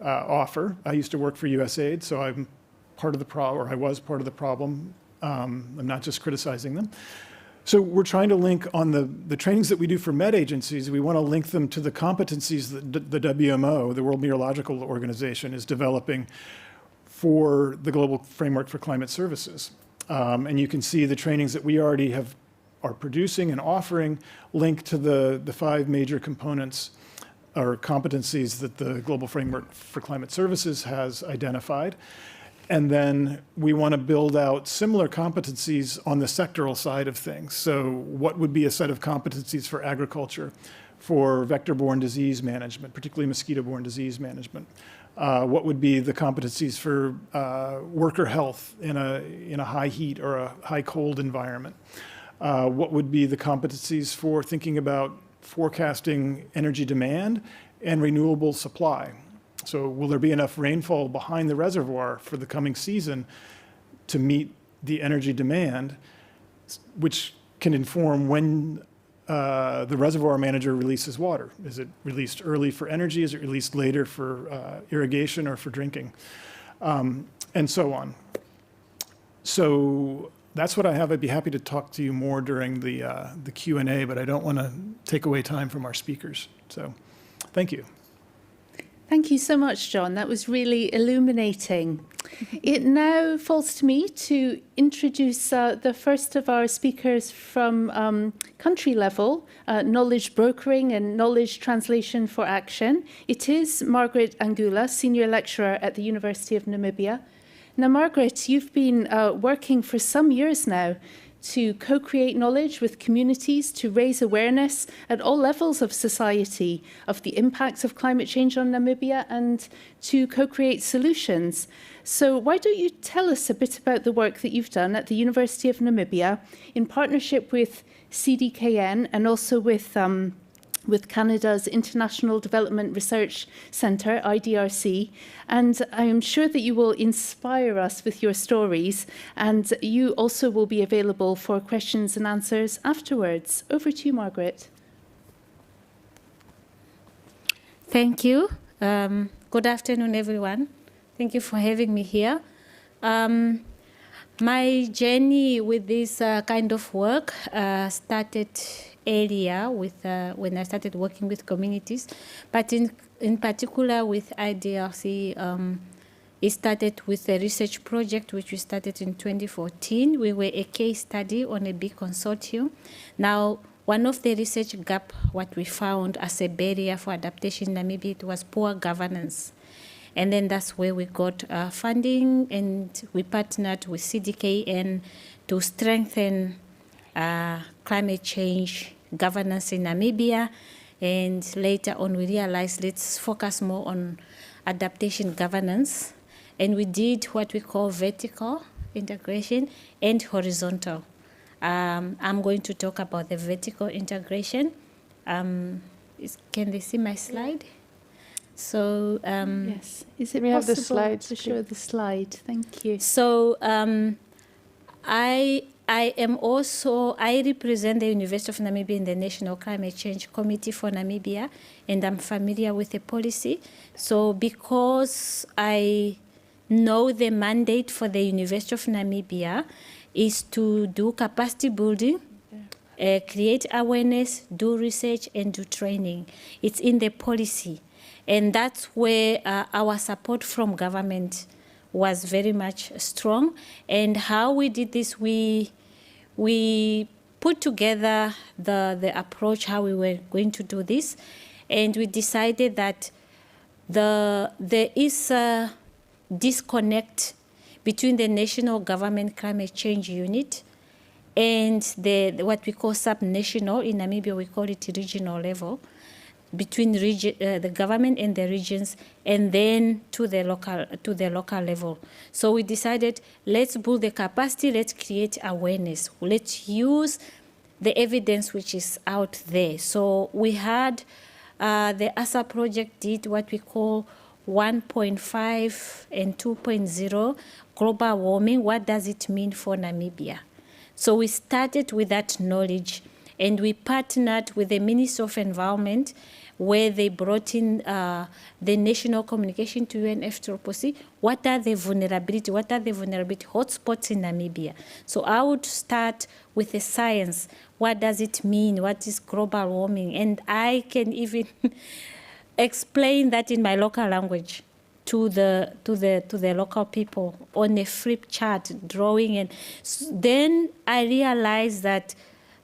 offer. I used to work for USAID, so I'm part of the problem, or I was part of the problem. I'm not just criticizing them. So we're trying to link on the trainings that we do for med agencies, we want to link them to the competencies that the WMO, the World Meteorological Organization, is developing for the Global Framework for Climate Services. And you can see the trainings that we already are producing and offering linked to the 5 major components or competencies that the Global Framework for Climate Services has identified. And then we want to build out similar competencies on the sectoral side of things. So what would be a set of competencies for agriculture, for vector-borne disease management, particularly mosquito-borne disease management? What would be the competencies for worker health in a high heat or a high cold environment? What would be the competencies for thinking about forecasting energy demand and renewable supply? So will there be enough rainfall behind the reservoir for the coming season to meet the energy demand, which can inform when the reservoir manager releases water? Is it released early for energy? Is it released later for irrigation or for drinking? And so on. So that's what I have. I'd be happy to talk to you more during the Q&A, but I don't want to take away time from our speakers. So thank you. Thank you so much, John. That was really illuminating. It now falls to me to introduce the first of our speakers from country level, knowledge brokering and knowledge translation for action. It is Margaret Angula, Senior Lecturer at the University of Namibia. Now, Margaret, you've been working for some years now to co-create knowledge with communities, to raise awareness at all levels of society of the impacts of climate change on Namibia, and to co-create solutions. So why don't you tell us a bit about the work that you've done at the University of Namibia in partnership with CDKN and also with Canada's International Development Research Centre, IDRC, and I am sure that you will inspire us with your stories, and you also will be available for questions and answers afterwards. Over to you, Margaret. Thank you. Good afternoon, everyone. Thank you for having me here. My journey with this kind of work started earlier with when I started working with communities, but in particular with IDRC, it started with a research project which we started in 2014. We were a case study on a big consortium. Now, one of the research gap, what we found as a barrier for adaptation in Namibia, it was poor governance. And then that's where we got funding, and we partnered with CDKN to strengthen climate change governance in Namibia. And later on, we realized let's focus more on adaptation governance. And we did what we call vertical integration and horizontal. I'm going to talk about the vertical integration. Can they see my slide? So yes, is it possible the slides to show the slide? Thank you. So I am also, I represent the University of Namibia in the National Climate Change Committee for Namibia, and I'm familiar with the policy. So because I know the mandate for the University of Namibia is to do capacity building, create awareness, do research, and do training. It's in the policy. And that's where our support from government was very much strong. And how we did this, we put together the approach, how we were going to do this. And we decided that there is a disconnect between the national government climate change unit and what we call subnational. In Namibia, we call it regional level, between the government and the regions, and then to the local level. So we decided, let's build the capacity, let's create awareness, let's use the evidence which is out there. So we had the ASA project did what we call 1.5 and 2.0 global warming. What does it mean for Namibia? So we started with that knowledge, and we partnered with the Ministry of Environment, where they brought in the national communication to UNFCCC. What are the vulnerability hotspots in Namibia? So I would start with the science. What does it mean? What is global warming? And I can even explain that in my local language to the local people on a flip chart, drawing. And then I realized that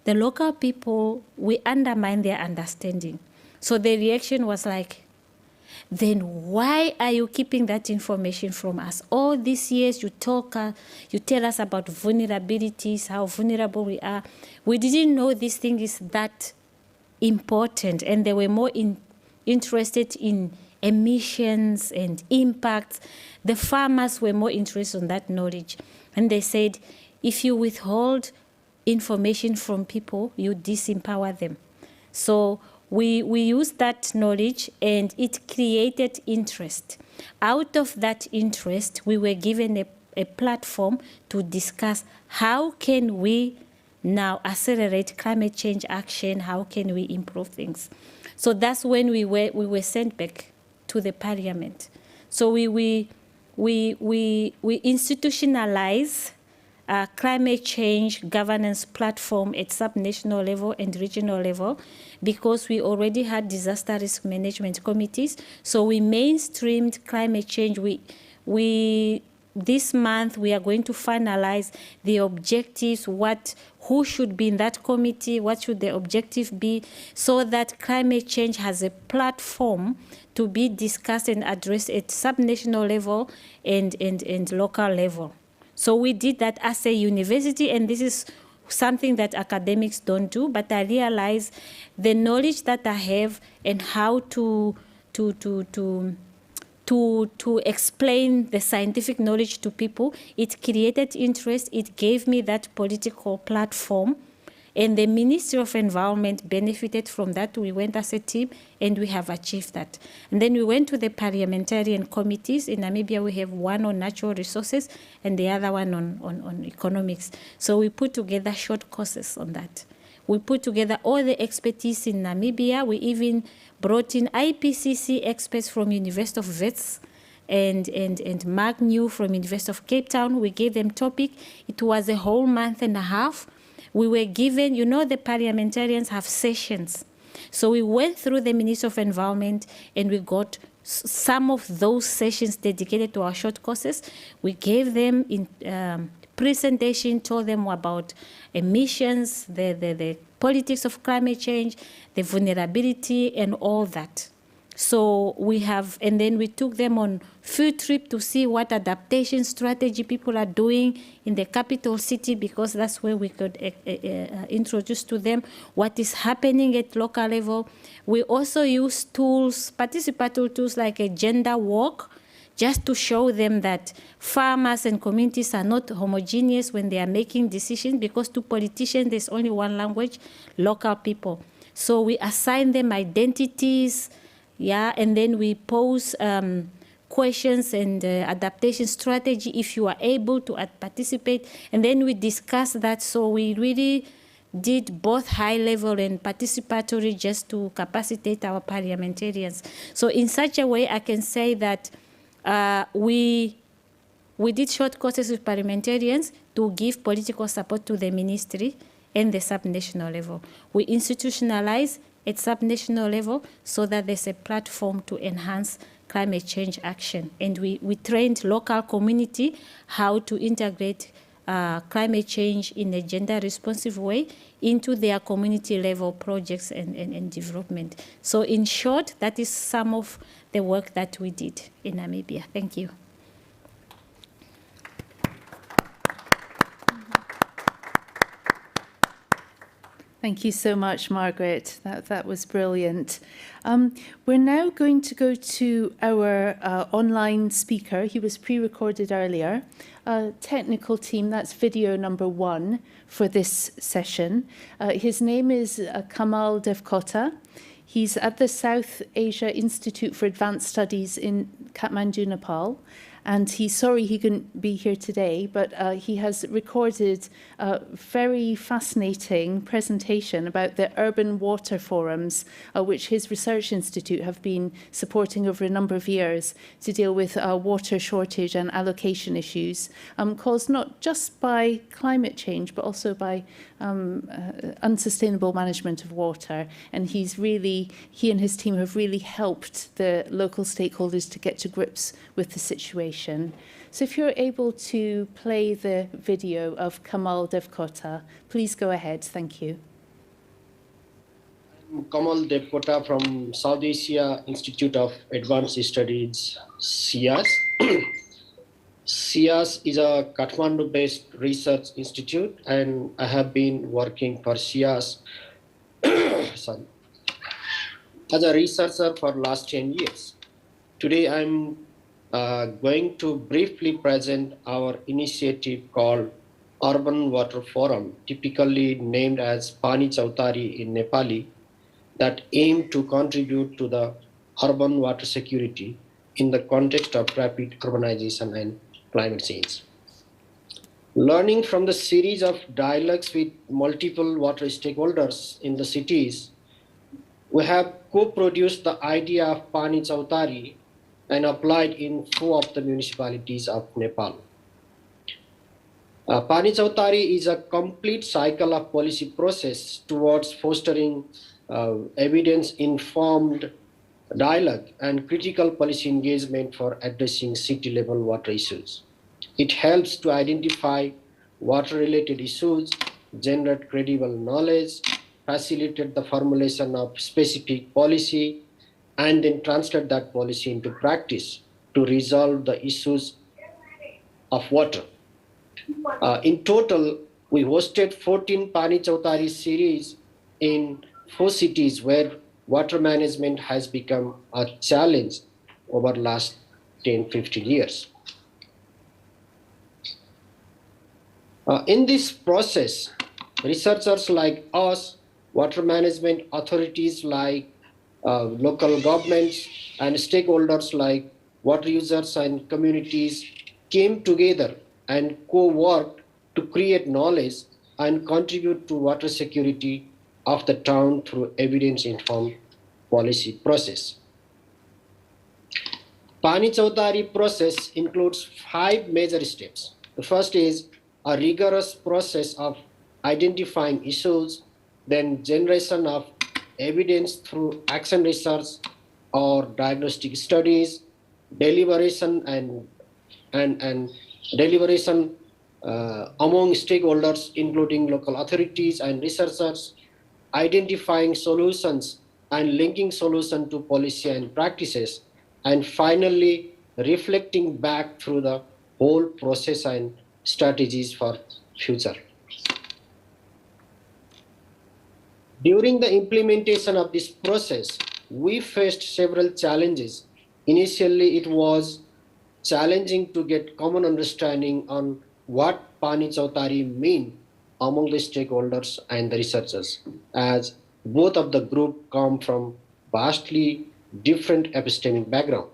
the local people, we undermine their understanding. So the reaction was like, then why are you keeping that information from us? All these years you tell us about vulnerabilities, how vulnerable we are. We didn't know this thing is that important, and they were more interested in emissions and impacts. The farmers were more interested in that knowledge. And they said, if you withhold information from people, you disempower them. So we used that knowledge, and it created interest. Out of that interest, we were given a platform to discuss how can we now accelerate climate change action, how can we improve things. So that's when we were sent back to the parliament. So we institutionalize climate change governance platform at subnational level and regional level, because we already had disaster risk management committees. So we mainstreamed climate change. This month we are going to finalize the objectives, who should be in that committee, what should the objective be, so that climate change has a platform to be discussed and addressed at subnational level and local level. So we did that as a university, and this is something that academics don't do, but I realize the knowledge that I have and how to explain the scientific knowledge to people, it created interest, it gave me that political platform, And the Ministry of Environment benefited from that. We went as a team, and we have achieved that. And then we went to the parliamentarian committees. In Namibia, we have one on natural resources and the other one on economics. So we put together short courses on that. We put together all the expertise in Namibia. We even brought in IPCC experts from University of Wits and Mark New from University of Cape Town. We gave them topic. It was a whole month and a half. We were given, you know, the parliamentarians have sessions. So we went through the Ministry of Environment and we got some of those sessions dedicated to our short courses. We gave them in presentation, told them about emissions, the politics of climate change, the vulnerability and all that. So we have, and then we took them on field trip to see what adaptation strategy people are doing in the capital city, because that's where we could introduce to them what is happening at local level. We also use tools, participatory tools like a gender walk, just to show them that farmers and communities are not homogeneous when they are making decisions, because to politicians there's only one language, local people. So we assign them identities, yeah, and then we pose questions and adaptation strategy if you are able to participate, and then we discuss that. So we really did both high level and participatory just to capacitate our parliamentarians. So in such a way, I can say that we did short courses with parliamentarians to give political support to the ministry and the subnational level. We institutionalize at subnational level so that there's a platform to enhance climate change action. And we trained local community how to integrate climate change in a gender responsive way into their community level projects and development. So in short, that is some of the work that we did in Namibia. Thank you. Thank you so much, Margaret. That was brilliant. We're now going to go to our online speaker. He was pre-recorded earlier. Technical team, that's video number 1 for this session. His name is Kamal Devkota. He's at the South Asia Institute for Advanced Studies in Kathmandu, Nepal. And he's sorry he couldn't be here today, but he has recorded a very fascinating presentation about the urban water forums, which his research institute have been supporting over a number of years to deal with water shortage and allocation issues caused not just by climate change, but also by unsustainable management of water. And he and his team have really helped the local stakeholders to get to grips with the situation. So if you're able to play the video of Kamal Devkota, please go ahead. Thank you. I'm Kamal Devkota from South Asia Institute of Advanced Studies, CIAS. CIAS is a Kathmandu-based research institute, and I have been working for CIAS as a researcher for last 10 years. Today I'm going to briefly present our initiative called Urban Water Forum, typically named as Pani Chautari in Nepali, that aim to contribute to the urban water security in the context of rapid urbanization and climate change. Learning from the series of dialogues with multiple water stakeholders in the cities, we have co-produced the idea of Pani Chautari and applied in 4 of the municipalities of Nepal. Pani Chautari is a complete cycle of policy process towards fostering evidence-informed dialogue and critical policy engagement for addressing city-level water issues. It helps to identify water-related issues, generate credible knowledge, facilitate the formulation of specific policy, and then translate that policy into practice to resolve the issues of water. In total, we hosted 14 Pani Chautari series in 4 cities where water management has become a challenge over the last 10-15 years. In this process, researchers like us, water management authorities like local governments, and stakeholders like water users and communities came together and co-worked to create knowledge and contribute to water security of the town through evidence-informed policy process. Pani Chautari process includes 5 major steps. The first is a rigorous process of identifying issues, then generation of evidence through action research or diagnostic studies, deliberation and deliberation among stakeholders, including local authorities and researchers, identifying solutions and linking solutions to policy and practices, and finally reflecting back through the whole process and strategies for future. During the implementation of this process, we faced several challenges. Initially, it was challenging to get common understanding on what Pani Chautari mean among the stakeholders and the researchers, as both of the group come from vastly different epistemic background.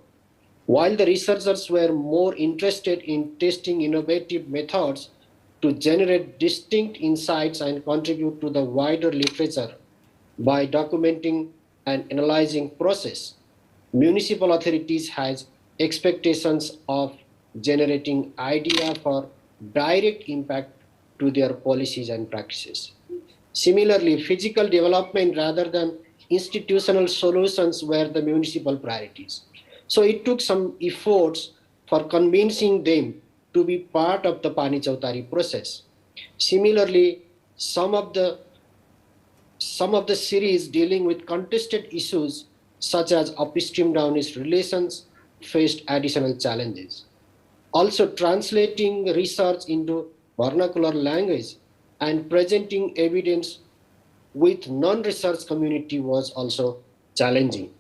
While the researchers were more interested in testing innovative methods to generate distinct insights and contribute to the wider literature by documenting and analyzing process, municipal authorities has expectations of generating idea for direct impact to their policies and practices. Similarly, physical development rather than institutional solutions were the municipal priorities. So it took some efforts for convincing them to be part of the Pani Chautari process. Similarly, some of the series dealing with contested issues such as upstream downstream relations faced additional challenges. Also, translating research into vernacular language and presenting evidence with non-research community was also challenging.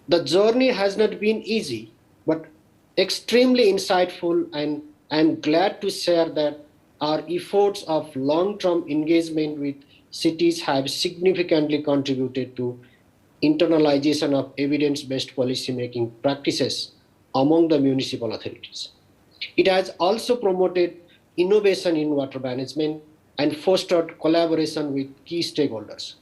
The journey has not been easy, but extremely insightful, and I'm glad to share that our efforts of long-term engagement with cities have significantly contributed to internalization of evidence-based policymaking practices among the municipal authorities. It has also promoted innovation in water management and fostered collaboration with key stakeholders.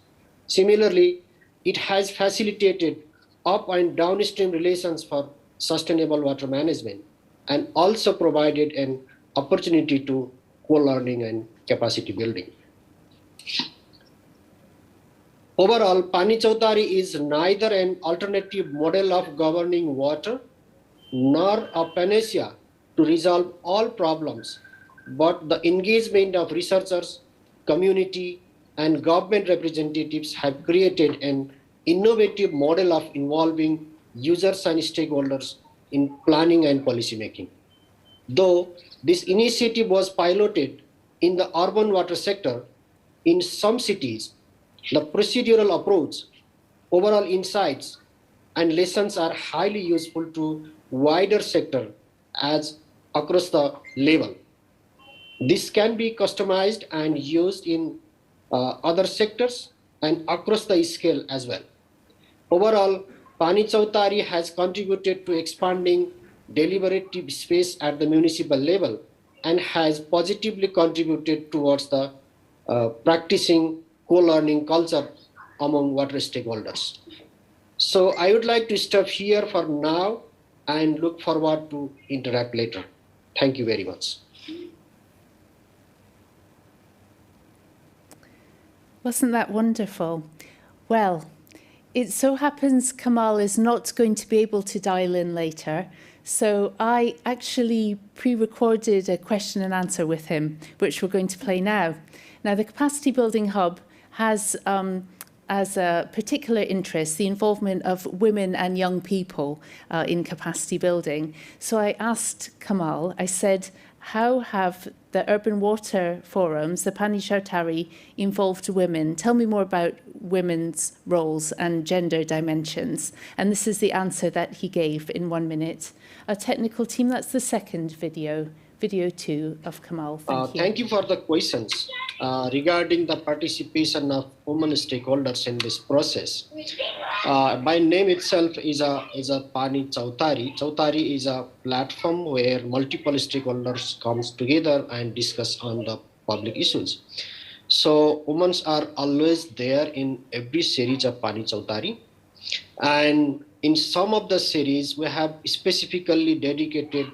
Similarly, it has facilitated up and downstream relations for sustainable water management and also provided an opportunity to co-learning and capacity building. Overall, Pani Chautari is neither an alternative model of governing water nor a panacea to resolve all problems, but the engagement of researchers, community, and government representatives have created an innovative model of involving users and stakeholders in planning and policy making. Though this initiative was piloted in the urban water sector, in some cities, the procedural approach, overall insights, and lessons are highly useful to wider sector as across the level. This can be customized and used in other sectors and across the scale as well. Overall, Pani Chautari has contributed to expanding deliberative space at the municipal level and has positively contributed towards the practicing co-learning culture among water stakeholders. So I would like to stop here for now and look forward to interact later. Thank you very much. Wasn't that wonderful? Well, it so happens Kamal is not going to be able to dial in later, so I actually pre-recorded a question and answer with him, which we're going to play now. Now, the Capacity Building Hub has as a particular interest the involvement of women and young people in capacity building. So I asked Kamal, I said, how have the urban water forums, the Pani Chautari, involved women? Tell me more about women's roles and gender dimensions. And this is the answer that he gave in 1 minute. Our technical team, that's the second video video 2 of Kamal. Thank you. Thank you for the questions. Regarding the participation of women stakeholders in this process, by name itself is a Pani Chautari. Chautari is a platform where multiple stakeholders comes together and discuss on the public issues. So women are always there in every series of Pani Chautari, and in some of the series we have specifically dedicated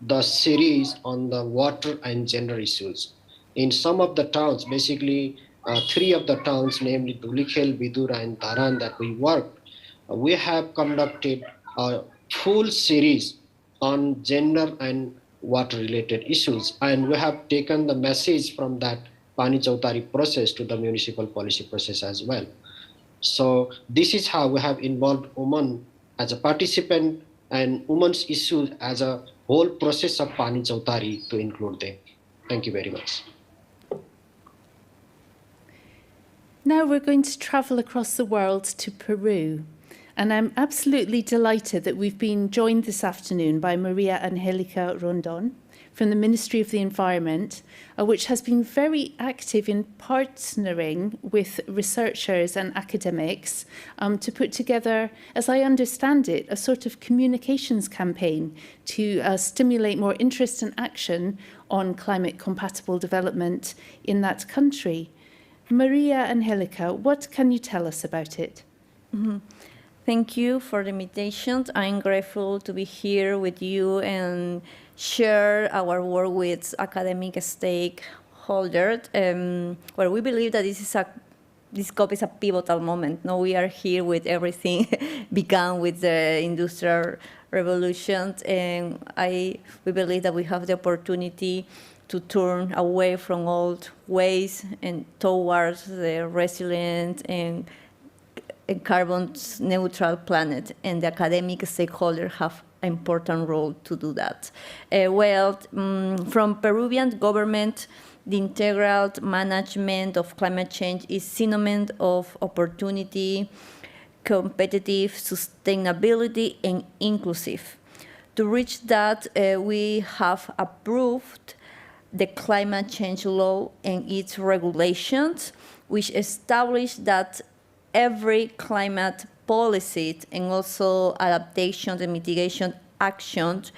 the series on the water and gender issues. In some of the towns, basically 3 of the towns, namely Dhulikhel, Bidura and Dharan that we worked, we have conducted a full series on gender and water related issues, and we have taken the message from that Pani Chautari process to the municipal policy process as well. So this is how we have involved women as a participant and women's issues as a whole process of Pani Chautari to include them. Thank you very much. Now we're going to travel across the world to Peru. And I'm absolutely delighted that we've been joined this afternoon by Maria Angelica Rondon from the Ministry of the Environment, which has been very active in partnering with researchers and academics to put together, as I understand it, a sort of communications campaign to stimulate more interest and action on climate-compatible development in that country. Maria Angelica, what can you tell us about it? Mm-hmm. Thank you for the invitation. I'm grateful to be here with you and share our work with academic stakeholders, where we believe that this COP is a pivotal moment. Now we are here with everything began with the Industrial Revolution, and we believe that we have the opportunity to turn away from old ways and towards the resilient and carbon neutral planet, and the academic stakeholders have an important role to do that. From Peruvian government, the integral management of climate change is synonym of opportunity, competitive, sustainability, and inclusive. To reach that, we have approved the climate change law and its regulations, which establish that every climate policy and also adaptation and mitigation actions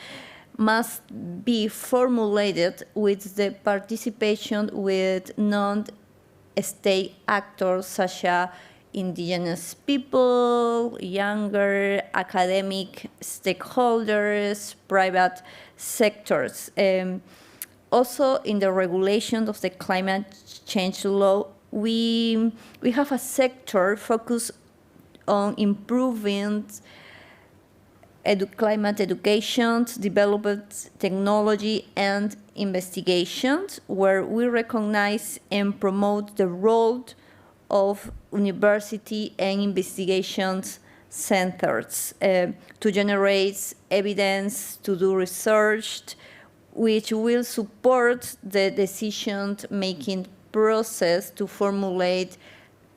must be formulated with the participation with non-state actors such as indigenous people, younger academic stakeholders, private sectors. Also, in the regulation of the climate change law, we have a sector focused on improving climate education, development, technology, and investigations, where we recognize and promote the role of university and investigations centers to generate evidence, to do research, which will support the decision-making process to formulate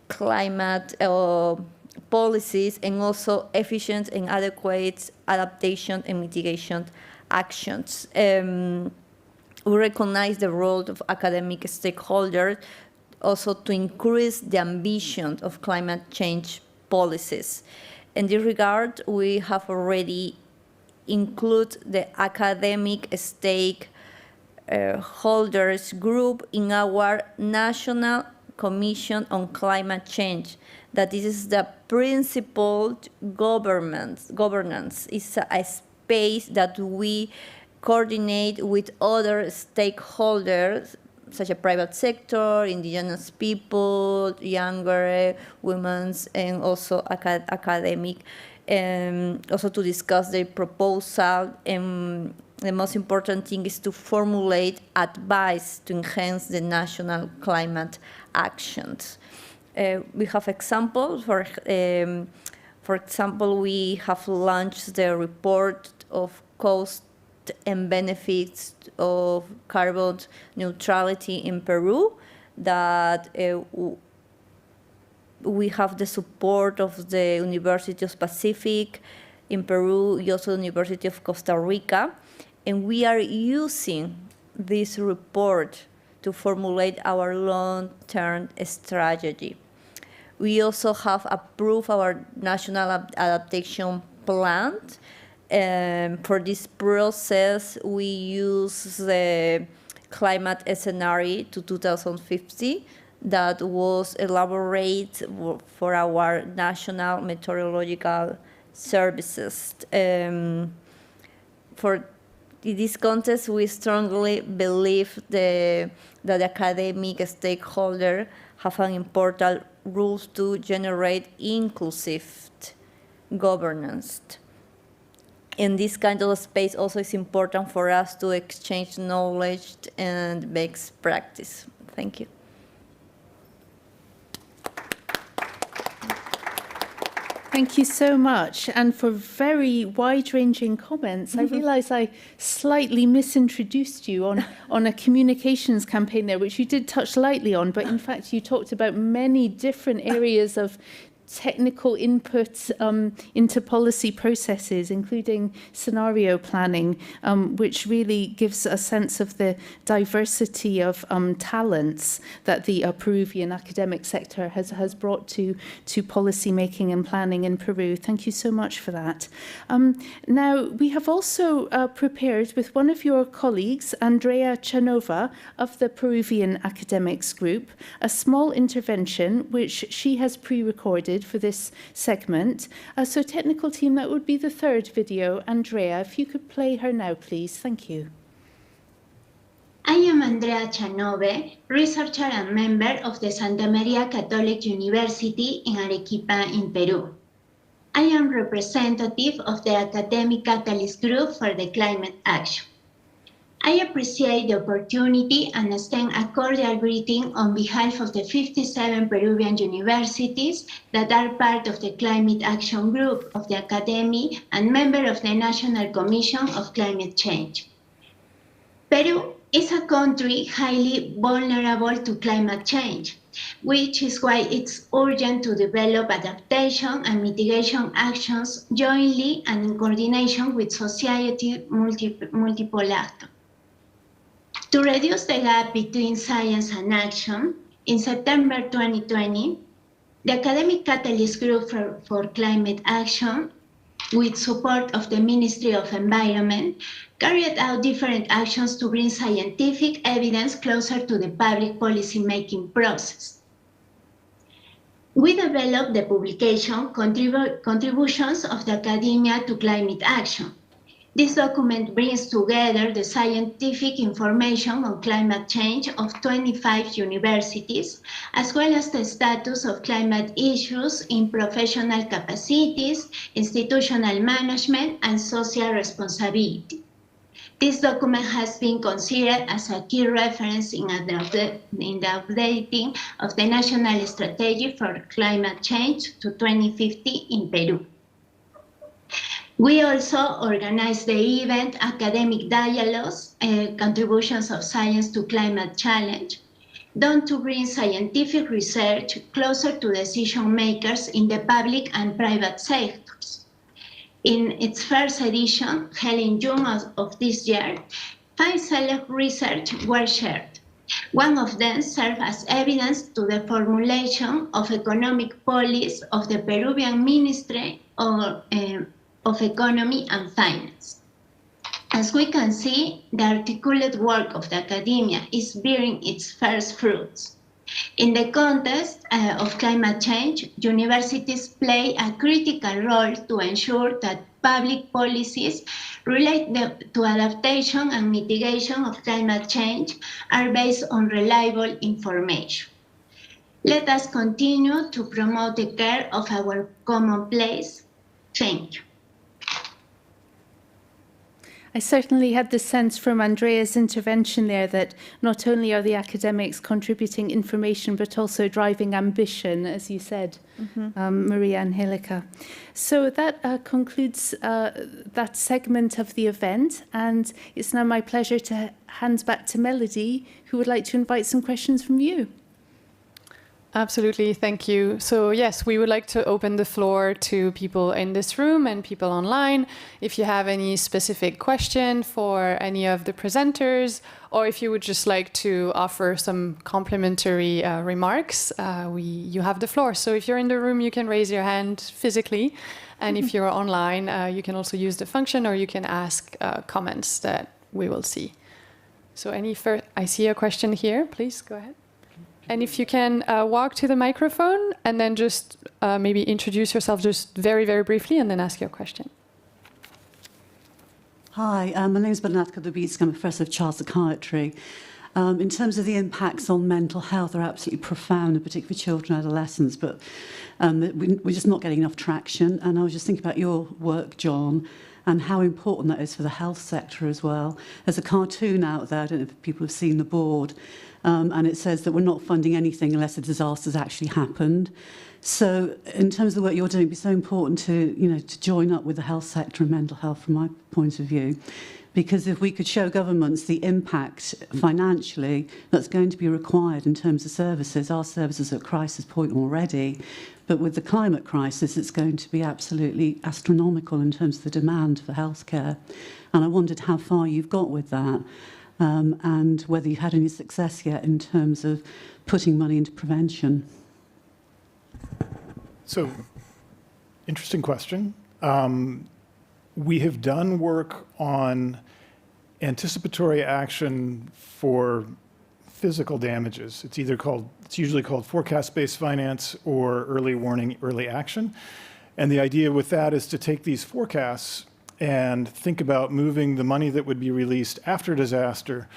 climate policies and also efficient and adequate adaptation and mitigation actions. We recognize the role of academic stakeholders also to increase the ambition of climate change policies. In this regard, we have already included the academic stakeholders group in our National Commission on Climate Change. That this is the principled governance. It's a space that we coordinate with other stakeholders, such as private sector, indigenous people, younger women, and also academic, also to discuss the proposal. And the most important thing is to formulate advice to enhance the national climate actions. We have examples. For example, we have launched the report of cost and benefits of carbon neutrality in Peru, that we have the support of the University of Pacific in Peru, also the University of Costa Rica, and we are using this report to formulate our long-term strategy. We also have approved our national adaptation plan. For this process, we use the climate scenario to 2050 that was elaborated for our national meteorological services. For this context, we strongly believe that the academic stakeholders have an important role to generate inclusive governance. In this kind of space, also it's important for us to exchange knowledge and best practice. Thank you. Thank you so much, and for very wide-ranging comments. I realise I slightly misintroduced you on a communications campaign there, which you did touch lightly on, but in fact you talked about many different areas of technical input into policy processes, including scenario planning, which really gives a sense of the diversity of talents that the Peruvian academic sector has brought to policy making and planning in Peru. Thank you so much for that. Now, we have also prepared with one of your colleagues, Andrea Chanova of the Peruvian Academics Group, a small intervention which she has pre-recorded for this segment. So technical team, that would be the third video. Andrea, if you could play her now, please. Thank you. I am Andrea Chanove, researcher and member of the Santa Maria Catholic University in Arequipa in Peru. I am representative of the Academic Catalyst Group for the Climate Action. I appreciate the opportunity and extend a cordial greeting on behalf of the 57 Peruvian universities that are part of the Climate Action Group of the Academy and member of the National Commission of Climate Change. Peru is a country highly vulnerable to climate change, which is why it's urgent to develop adaptation and mitigation actions jointly and in coordination with society multiple actors. To reduce the gap between science and action, in September 2020, the Academic Catalyst Group for Climate Action, with support of the Ministry of Environment, carried out different actions to bring scientific evidence closer to the public policy-making process. We developed the publication Contributions of the Academia to Climate Action. This document brings together the scientific information on climate change of 25 universities, as well as the status of climate issues in professional capacities, institutional management, and social responsibility. This document has been considered as a key reference in the updating of the National Strategy for Climate Change to 2050 in Peru. We also organized the event Academic Dialogues, Contributions of Science to Climate Challenge, done to bring scientific research closer to decision makers in the public and private sectors. In its first edition, held in June of this year, 5 select research were shared. One of them served as evidence to the formulation of economic policy of the Peruvian Ministry of Economy and Finance. As we can see, the articulate work of the academia is bearing its first fruits. In the context of climate change, universities play a critical role to ensure that public policies related to adaptation and mitigation of climate change are based on reliable information. Let us continue to promote the care of our common place. Thank you. I certainly had the sense from Andrea's intervention there that not only are the academics contributing information, but also driving ambition, as you said, Maria Angelica. So that concludes that segment of the event, and it's now my pleasure to hand back to Melody, who would like to invite some questions from you. Absolutely, thank you. So yes, we would like to open the floor to people in this room and people online. If you have any specific question for any of the presenters, or if you would just like to offer some complimentary remarks, you have the floor. So if you're in the room, you can raise your hand physically. And if you're online, you can also use the function, or you can ask comments that we will see. So I see a question here, please go ahead. And if you can walk to the microphone and then just maybe introduce yourself just very, very briefly and then ask your question. Hi, my name is Bernadette Kadubitsky. I'm a professor of child psychiatry. In terms of the impacts on mental health, they're absolutely profound, in particular for children and adolescents, but we're just not getting enough traction. And I was just thinking about your work, John, and how important that is for the health sector as well. There's a cartoon out there, I don't know if people have seen the board, and it says that we're not funding anything unless a disaster's actually happened. So in terms of the work you're doing, it'd be so important to join up with the health sector and mental health from my point of view. Because if we could show governments the impact financially that's going to be required in terms of services, our services are at crisis point already, but with the climate crisis, it's going to be absolutely astronomical in terms of the demand for healthcare. And I wondered how far you've got with that, and whether you've had any success yet in terms of putting money into prevention. So, interesting question. We have done work on anticipatory action for physical damages. It's usually called forecast-based finance or early warning, early action. And the idea with that is to take these forecasts and think about moving the money that would be released after disaster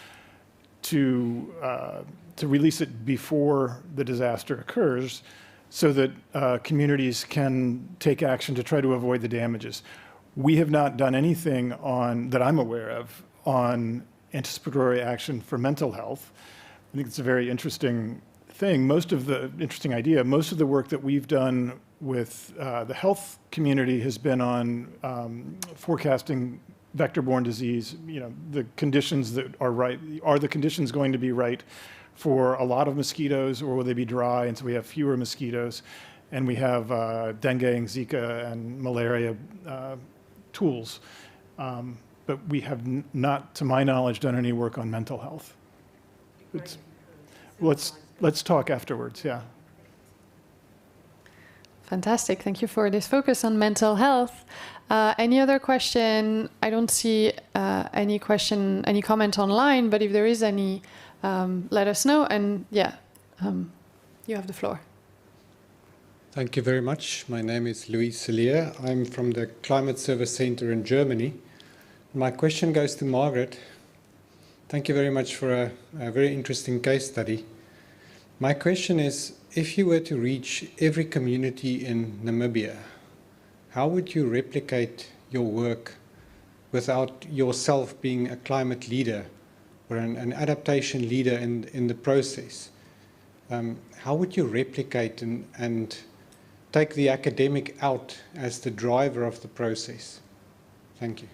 to release it before the disaster occurs, so that communities can take action to try to avoid the damages. We have not done anything that I'm aware of on anticipatory action for mental health. I think it's a very interesting thing. Most of the work that we've done with the health community has been on forecasting vector-borne disease. The conditions that are right, are the conditions going to be right for a lot of mosquitoes, or will they be dry, and so we have fewer mosquitoes? And we have dengue and Zika and malaria tools. But we have not, to my knowledge, done any work on mental health. Let's talk afterwards, yeah. Fantastic, thank you for this focus on mental health. Any other question? I don't see any comment online, but if there is any, let us know. And yeah, you have the floor. Thank you very much. My name is Louis Cellier. I'm from the Climate Service Center in Germany. My question goes to Margaret. Thank you very much for a very interesting case study. My question is, if you were to reach every community in Namibia, how would you replicate your work without yourself being a climate leader or an adaptation leader in the process? How would you replicate and take the academic out as the driver of the process? Thank you.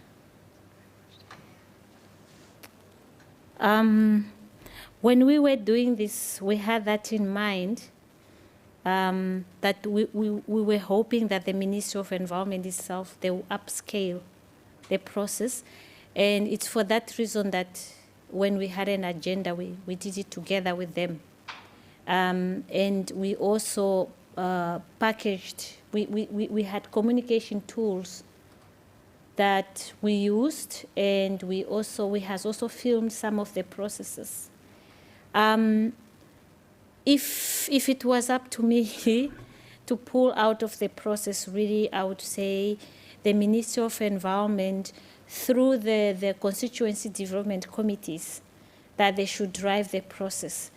When we were doing this, we had that in mind, that we were hoping that the Ministry of Environment itself, they will upscale the process. And it's for that reason that when we had an agenda, we did it together with them. And we also packaged, we had communication tools that we used, and we has also filmed some of the processes. If it was up to me to pull out of the process, really, I would say the Ministry of Environment, through the constituency development committees, that they should drive the process.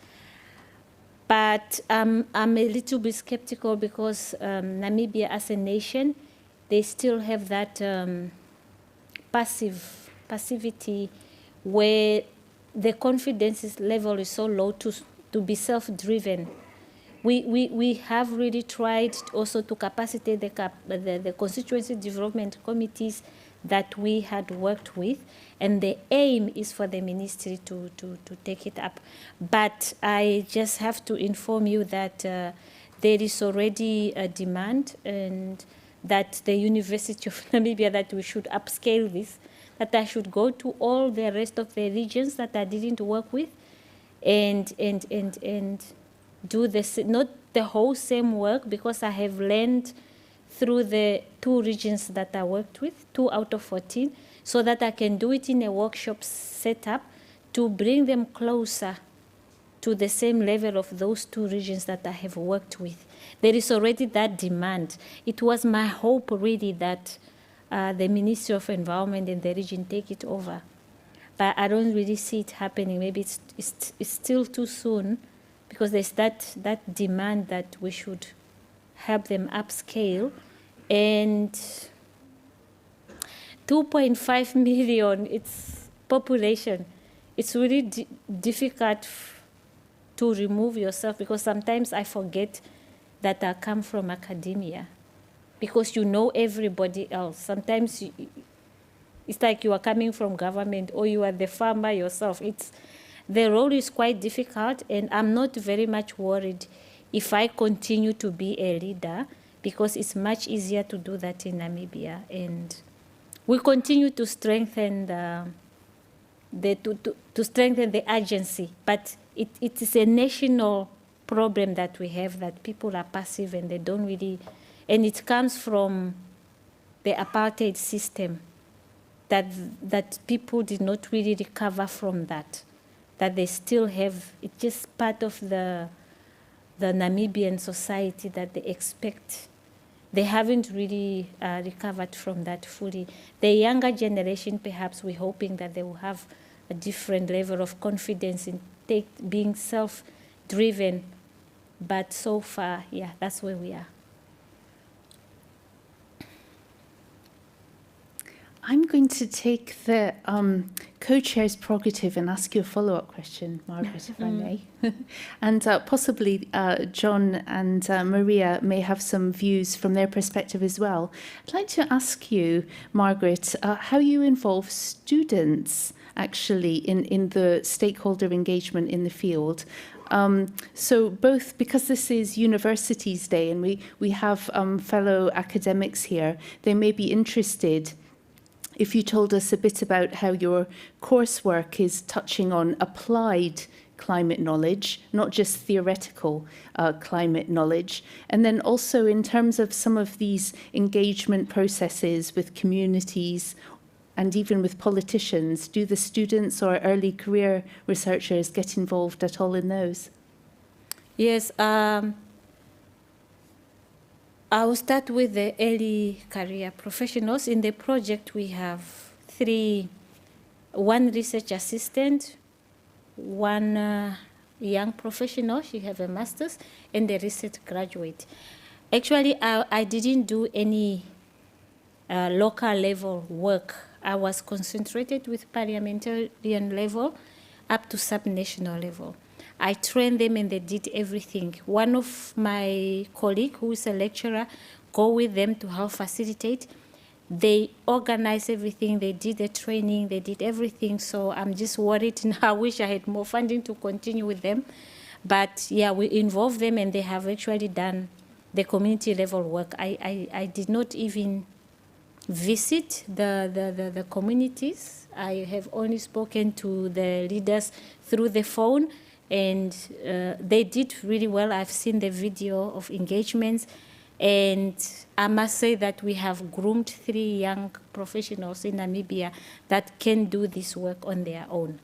But I'm a little bit skeptical because Namibia as a nation, they still have that passivity where the confidence level is so low to be self-driven. We have really tried also to capacitate the constituency development committees that we had worked with, and the aim is for the ministry to take it up. But I just have to inform you that there is already a demand, and that the University of Namibia, that we should upscale this, that I should go to all the rest of the regions that I didn't work with, and do this, not the whole same work, because I have learned through the 2 regions that I worked with, 2 out of 14, so that I can do it in a workshop setup to bring them closer to the same level of those 2 regions that I have worked with. There is already that demand. It was my hope really that the Ministry of Environment and the region take it over. But I don't really see it happening. Maybe it's still too soon, because there's that demand that we should help them upscale. And 2.5 million, it's population. It's really difficult to remove yourself, because sometimes I forget that I come from academia, because you know everybody else. Sometimes it's like you are coming from government, or you are the farmer yourself. The role is quite difficult, and I'm not very much worried if I continue to be a leader, because it's much easier to do that in Namibia. And we continue to strengthen to strengthen the agency, but it is a national problem that we have, that people are passive and they don't really, and it comes from the apartheid system, that people did not really recover from that they still have. It's just part of the Namibian society that they expect. They haven't really recovered from that fully. The younger generation, perhaps we're hoping that they will have a different level of confidence in being self-driven. But so far, yeah, that's where we are. I'm going to take the co-chair's prerogative and ask you a follow-up question, Margaret, if I may. And possibly John and Maria may have some views from their perspective as well. I'd like to ask you, Margaret, how you involve students actually in the stakeholder engagement in the field. So both, because this is Universities Day and we have fellow academics here, they may be interested if you told us a bit about how your coursework is touching on applied climate knowledge, not just theoretical climate knowledge, and then also in terms of some of these engagement processes with communities and even with politicians. Do the students or early career researchers get involved at all in those? Yes, I will start with the early career professionals. In the project, we have 3, 1 research assistant, 1 young professional, she has a master's, and a research graduate. Actually, I didn't do any local level work. I was concentrated with parliamentarian level up to subnational level. I trained them and they did everything. One of my colleagues, who is a lecturer, go with them to help facilitate. They organize everything, they did the training, they did everything. So I'm just worried, and I wish I had more funding to continue with them. But yeah, we involve them and they have actually done the community level work. I did not even visit the communities. I have only spoken to the leaders through the phone, and they did really well. I've seen the video of engagements, and I must say that we have groomed 3 young professionals in Namibia that can do this work on their own.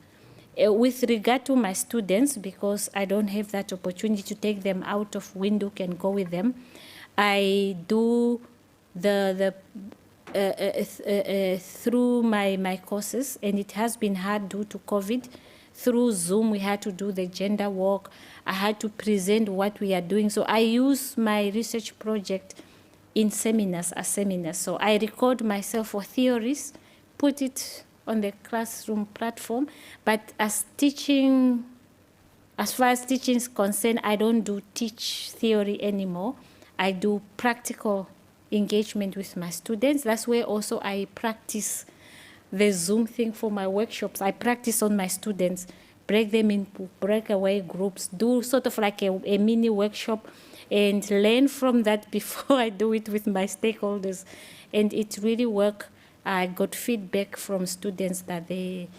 With regard to my students, because I don't have that opportunity to take them out of Windhoek and go with them, I do through my courses, and it has been hard due to COVID. Through Zoom, we had to do the gender walk. I had to present what we are doing. So I use my research project in seminars, as seminars. So I record myself for theories, put it on the classroom platform. But as far as teaching is concerned, I don't teach theory anymore. I do practical engagement with my students. That's where also I practice the Zoom thing for my workshops. I practice on my students, break them into breakaway groups, do sort of like a mini workshop, and learn from that before I do it with my stakeholders. And it really worked. I got feedback from students that they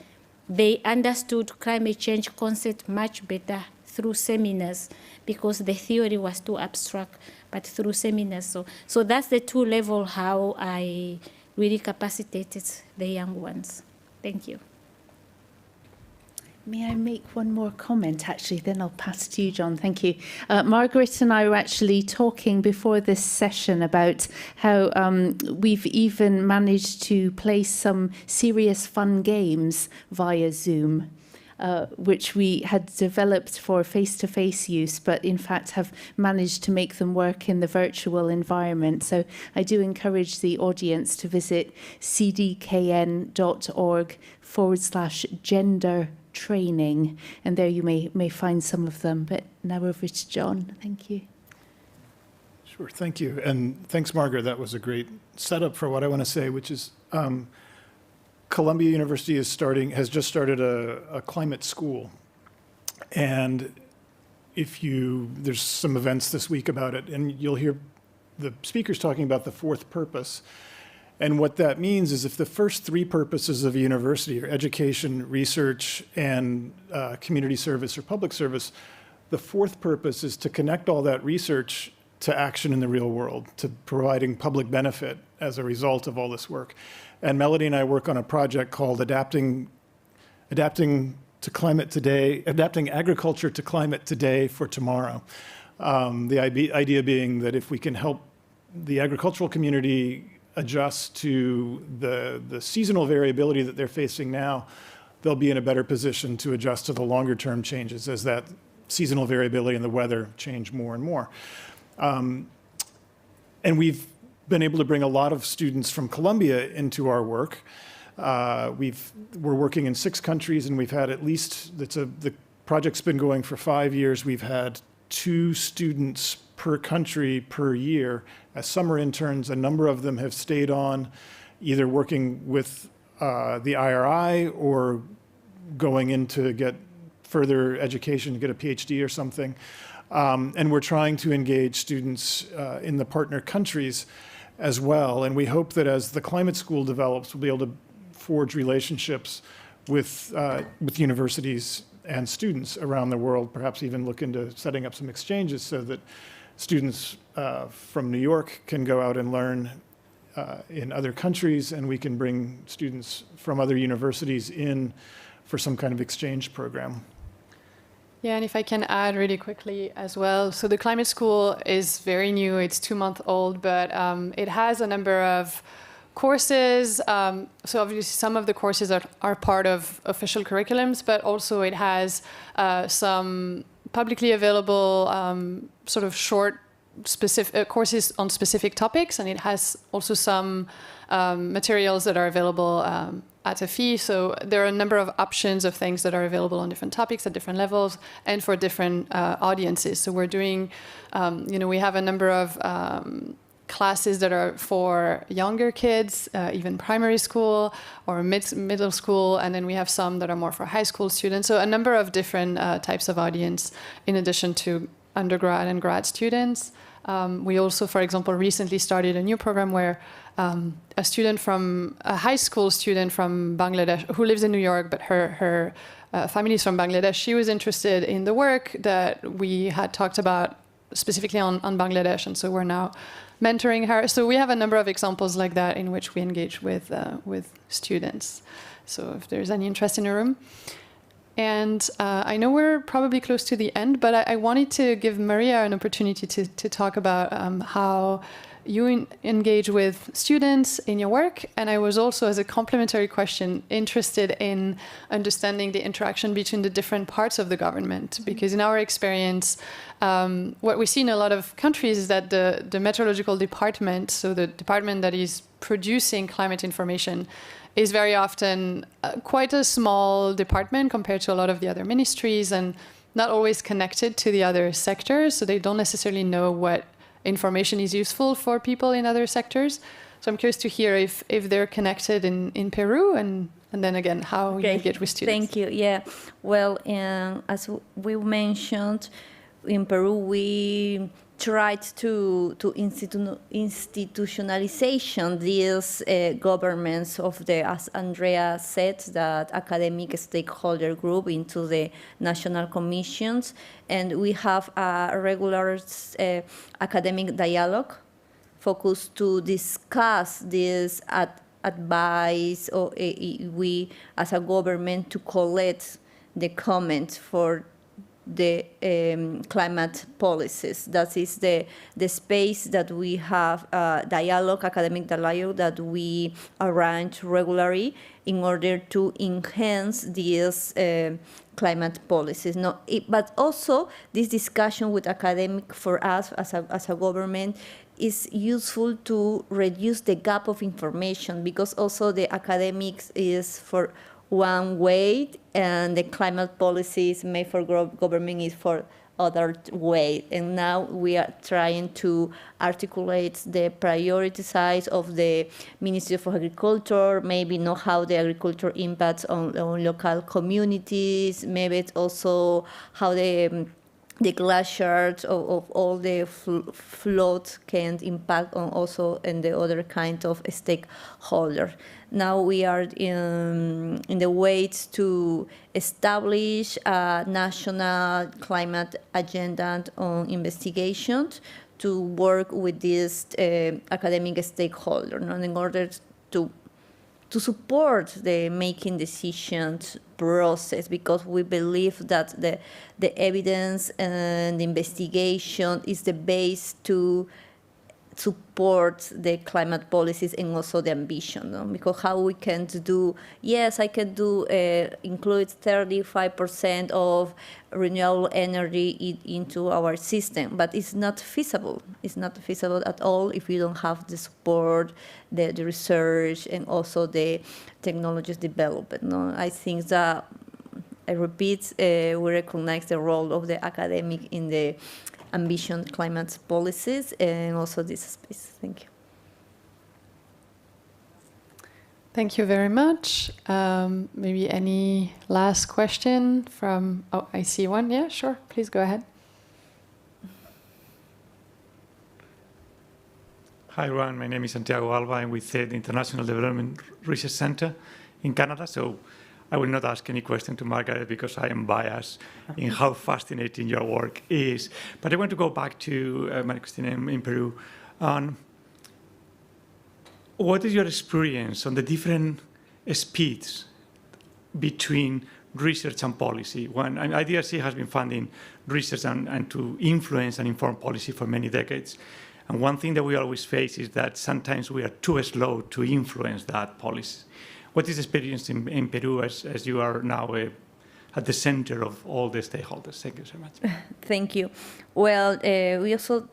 understood climate change concept much better through seminars, because the theory was too abstract, but through seminars. So that's the two level how I really capacitated the young ones. Thank you. May I make one more comment, actually? Then I'll pass to you, John. Thank you. Margaret and I were actually talking before this session about how we've even managed to play some serious fun games via Zoom, which we had developed for face-to-face use, but in fact have managed to make them work in the virtual environment. So I do encourage the audience to visit cdkn.org/gender training, and there you may find some of them. But now over to John. Thank you. Sure, thank you. And thanks, Margaret. That was a great setup for what I want to say, which is Columbia University has just started a climate school. And there's some events this week about it, and you'll hear the speakers talking about the fourth purpose. And what that means is if the first three purposes of a university are education, research, and community service or public service, the fourth purpose is to connect all that research to action in the real world, to providing public benefit as a result of all this work. And Melody and I work on a project called Adapting to Climate Today, Adapting Agriculture to Climate Today for Tomorrow. The idea being that if we can help the agricultural community adjust to the seasonal variability that they're facing now, they'll be in a better position to adjust to the longer term changes as that seasonal variability in the weather change more and more. And we've been able to bring a lot of students from Columbia into our work. We're working in 6 countries, and we've had the project's been going for 5 years. We've had 2 students per country per year as summer interns. A number of them have stayed on, either working with the IRI or going in to get further education, to get a PhD or something. And we're trying to engage students in the partner countries as well. And we hope that as the climate school develops, we'll be able to forge relationships with universities and students around the world, perhaps even look into setting up some exchanges so that students from New York can go out and learn in other countries, and we can bring students from other universities in for some kind of exchange program. Yeah, and if I can add really quickly as well. So the climate school is very new, it's 2 months old, but it has a number of courses. So obviously some of the courses are part of official curriculums, but also it has some publicly available sort of short specific courses on specific topics, and it has also some materials that are available at a fee. So there are a number of options of things that are available on different topics at different levels and for different audiences. So we're doing, we have a number of classes that are for younger kids, even primary school or middle school, and then we have some that are more for high school students. So a number of different types of audience in addition to undergrad and grad students. We also, for example, recently started a new program where a high school student from Bangladesh who lives in New York, but her family is from Bangladesh. She was interested in the work that we had talked about specifically on Bangladesh, and so we're now mentoring her. So we have a number of examples like that in which we engage with students. So if there's any interest in the room. And I know we're probably close to the end, but I wanted to give Maria an opportunity to talk about how you engage with students in your work. And I was also, as a complementary question, interested in understanding the interaction between the different parts of the government. Because in our experience, what we see in a lot of countries is that the meteorological department, so the department that is producing climate information, is very often quite a small department compared to a lot of the other ministries, and not always connected to the other sectors. So they don't necessarily know what information is useful for people in other sectors. So I'm curious to hear if they're connected in Peru, and then again, how you get with students. Thank you. Yeah. Well, as we mentioned, in Peru, we tried to institutionalization these governments of the, as Andrea said, that academic stakeholder group into the national commissions, and we have a regular academic dialogue focused to discuss this advice, or we as a government to collect the comments for the climate policies. That is the space that we have dialogue, academic dialogue, that we arrange regularly in order to enhance these climate policies. But also this discussion with academic for us as a government is useful to reduce the gap of information, because also the academics is for one way and the climate policies made for government is for other way. And now we are trying to articulate the priority size of the Ministry of Agriculture, maybe know how the agriculture impacts on local communities, maybe it's also how the glaciers of all the flood can impact on also in the other kind of stakeholder. Now we are in the ways to establish a national climate agenda on investigations to work with these academic stakeholders, in order to support the making decisions process, because we believe that the evidence and the investigation is the base to support the climate policies and also the ambition. Because how we can do, yes, I can do include 35% of renewable energy into our system, but it's not feasible. It's not feasible at all if you don't have the support, the research, and also the technologies development. I think that, I repeat, we recognize the role of the academic in the ambition climate policies and also this space. Thank you. Thank you very much. Maybe any last question from, oh, I see one. Yeah, sure. Please go ahead. Hi, everyone. My name is Santiago Alba. I'm with the International Development Research Center in Canada. So I will not ask any question to Margaret because I am biased in how fascinating your work is. But I want to go back to Maria Cristina in Peru. What is your experience on the different speeds between research and policy? When IDRC has been funding research and to influence and inform policy for many decades. And one thing that we always face is that sometimes we are too slow to influence that policy. What is the experience in Peru as you are now at the center of all the stakeholders? Thank you so much. Thank you. Well, we also,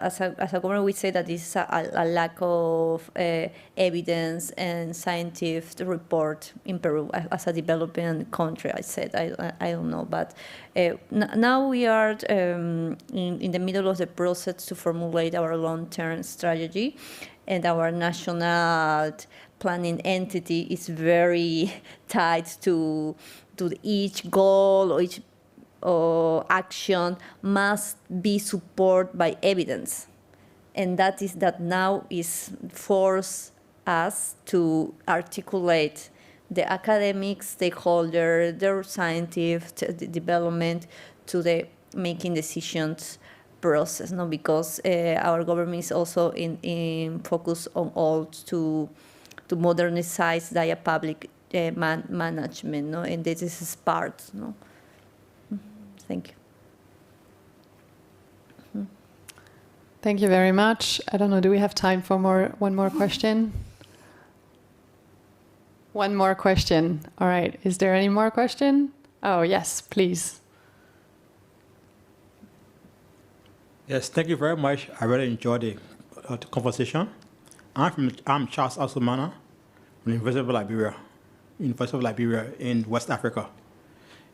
as a government, we say that this is a lack of evidence and scientific report in Peru as a developing country. I said, I don't know, but now we are in the middle of the process to formulate our long-term strategy, and our national planning entity is very tied to each goal or each action must be supported by evidence. And that is that now is force us to articulate the academic stakeholder, their scientific development to the making decisions process, because our government is also in focus on all to modernize their public management, and this is part. Thank you. Thank you very much. I don't know, do we have time for one more question? One more question. All right. Is there any more question? Oh, yes, please. Yes, thank you very much. I really enjoyed the conversation. I'm Charles Asumana from the University of Liberia in West Africa.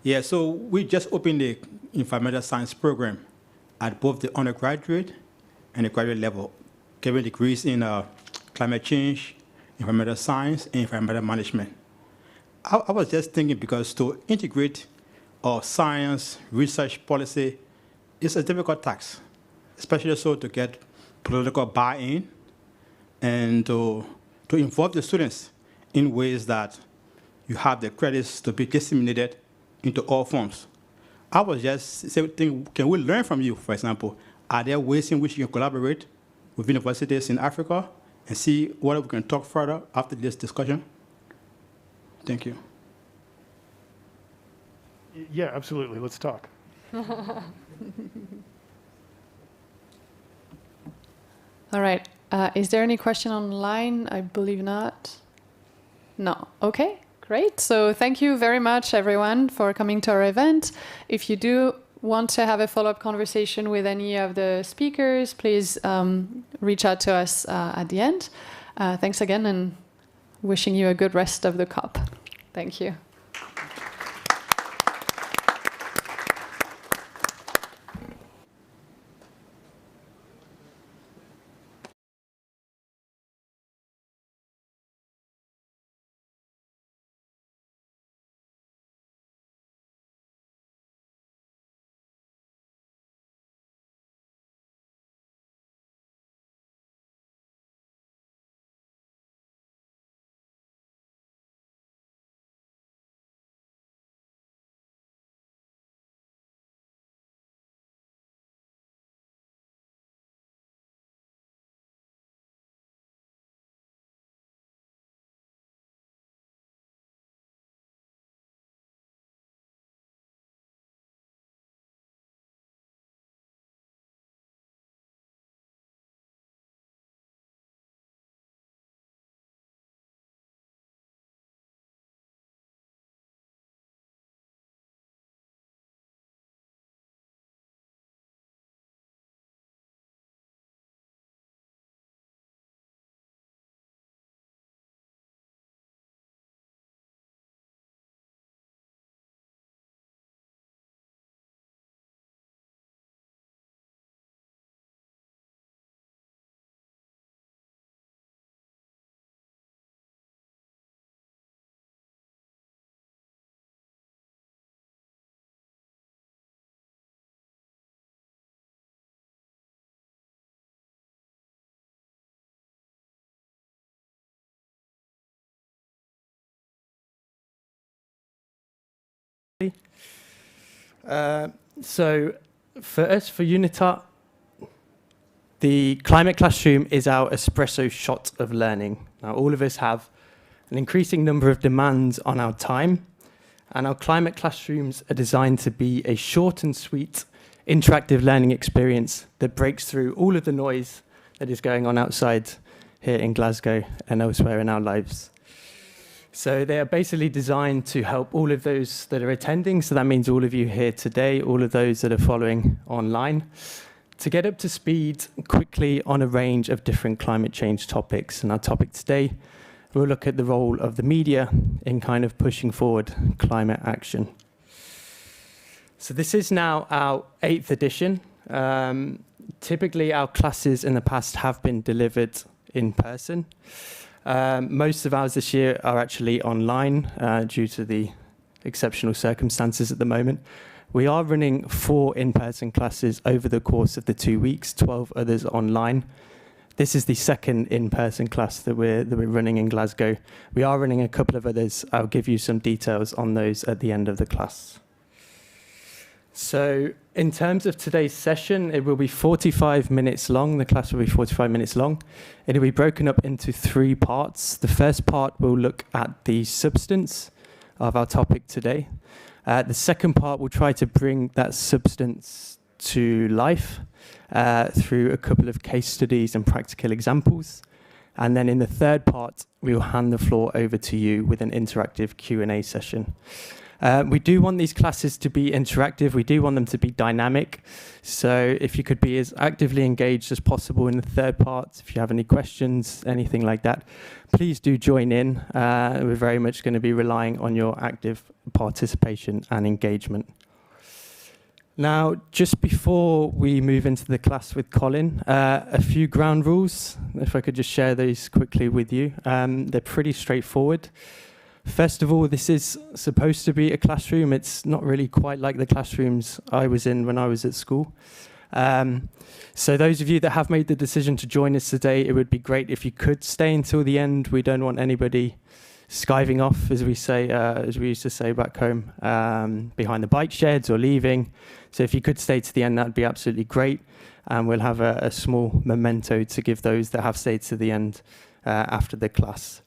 Yeah, so we just opened the environmental science program at both the undergraduate and the graduate level, giving degrees in climate change, environmental science, and environmental management. I was just thinking, because to integrate science, research, policy is a difficult task, especially so to get political buy-in and to involve the students in ways that you have the credits to be disseminated into all forms. I was just saying, can we learn from you, for example? Are there ways in which you can collaborate with universities in Africa and see what we can talk further after this discussion? Thank you. Yeah, absolutely. Let's talk. All right. Is there any question online? I believe not. No. Okay, great. So thank you very much, everyone, for coming to our event. If you do want to have a follow-up conversation with any of the speakers, please reach out to us at the end. Thanks again, and wishing you a good rest of the COP. Thank you. So for us, for UNITAR, the climate classroom is our espresso shot of learning. Now, all of us have an increasing number of demands on our time, and our climate classrooms are designed to be a short and sweet interactive learning experience that breaks through all of the noise that is going on outside here in Glasgow and elsewhere in our lives. So they are basically designed to help all of those that are attending, so that means all of you here today, all of those that are following online, to get up to speed quickly on a range of different climate change topics. And our topic today, we'll look at the role of the media in kind of pushing forward climate action. So this is now our 8th edition. Typically, our classes in the past have been delivered in person. Most of ours this year are actually online due to the exceptional circumstances at the moment. We are running 4 in-person classes over the course of the 2 weeks, 12 others online. This is the second in-person class that we're running in Glasgow. We are running a couple of others. I'll give you some details on those at the end of the class. So in terms of today's session, it will be 45 minutes long. The class will be 45 minutes long. It will be broken up into 3 parts. The first part will look at the substance of our topic today. The second part will try to bring that substance to life through a couple of case studies and practical examples. And then in the third part, we will hand the floor over to you with an interactive Q&A session. We do want these classes to be interactive. We do want them to be dynamic. So if you could be as actively engaged as possible in the third part, if you have any questions, anything like that, please do join in. We're very much going to be relying on your active participation and engagement. Now, just before we move into the class with Colin, a few ground rules, if I could just share those quickly with you. They're pretty straightforward. First of all, this is supposed to be a classroom. It's not really quite like the classrooms I was in when I was at school. So those of you that have made the decision to join us today, it would be great if you could stay until the end. We don't want anybody skiving off, as we say, as we used to say back home, behind the bike sheds or leaving. So if you could stay to the end, that'd be absolutely great. And we'll have a small memento to give those that have stayed to the end after the class.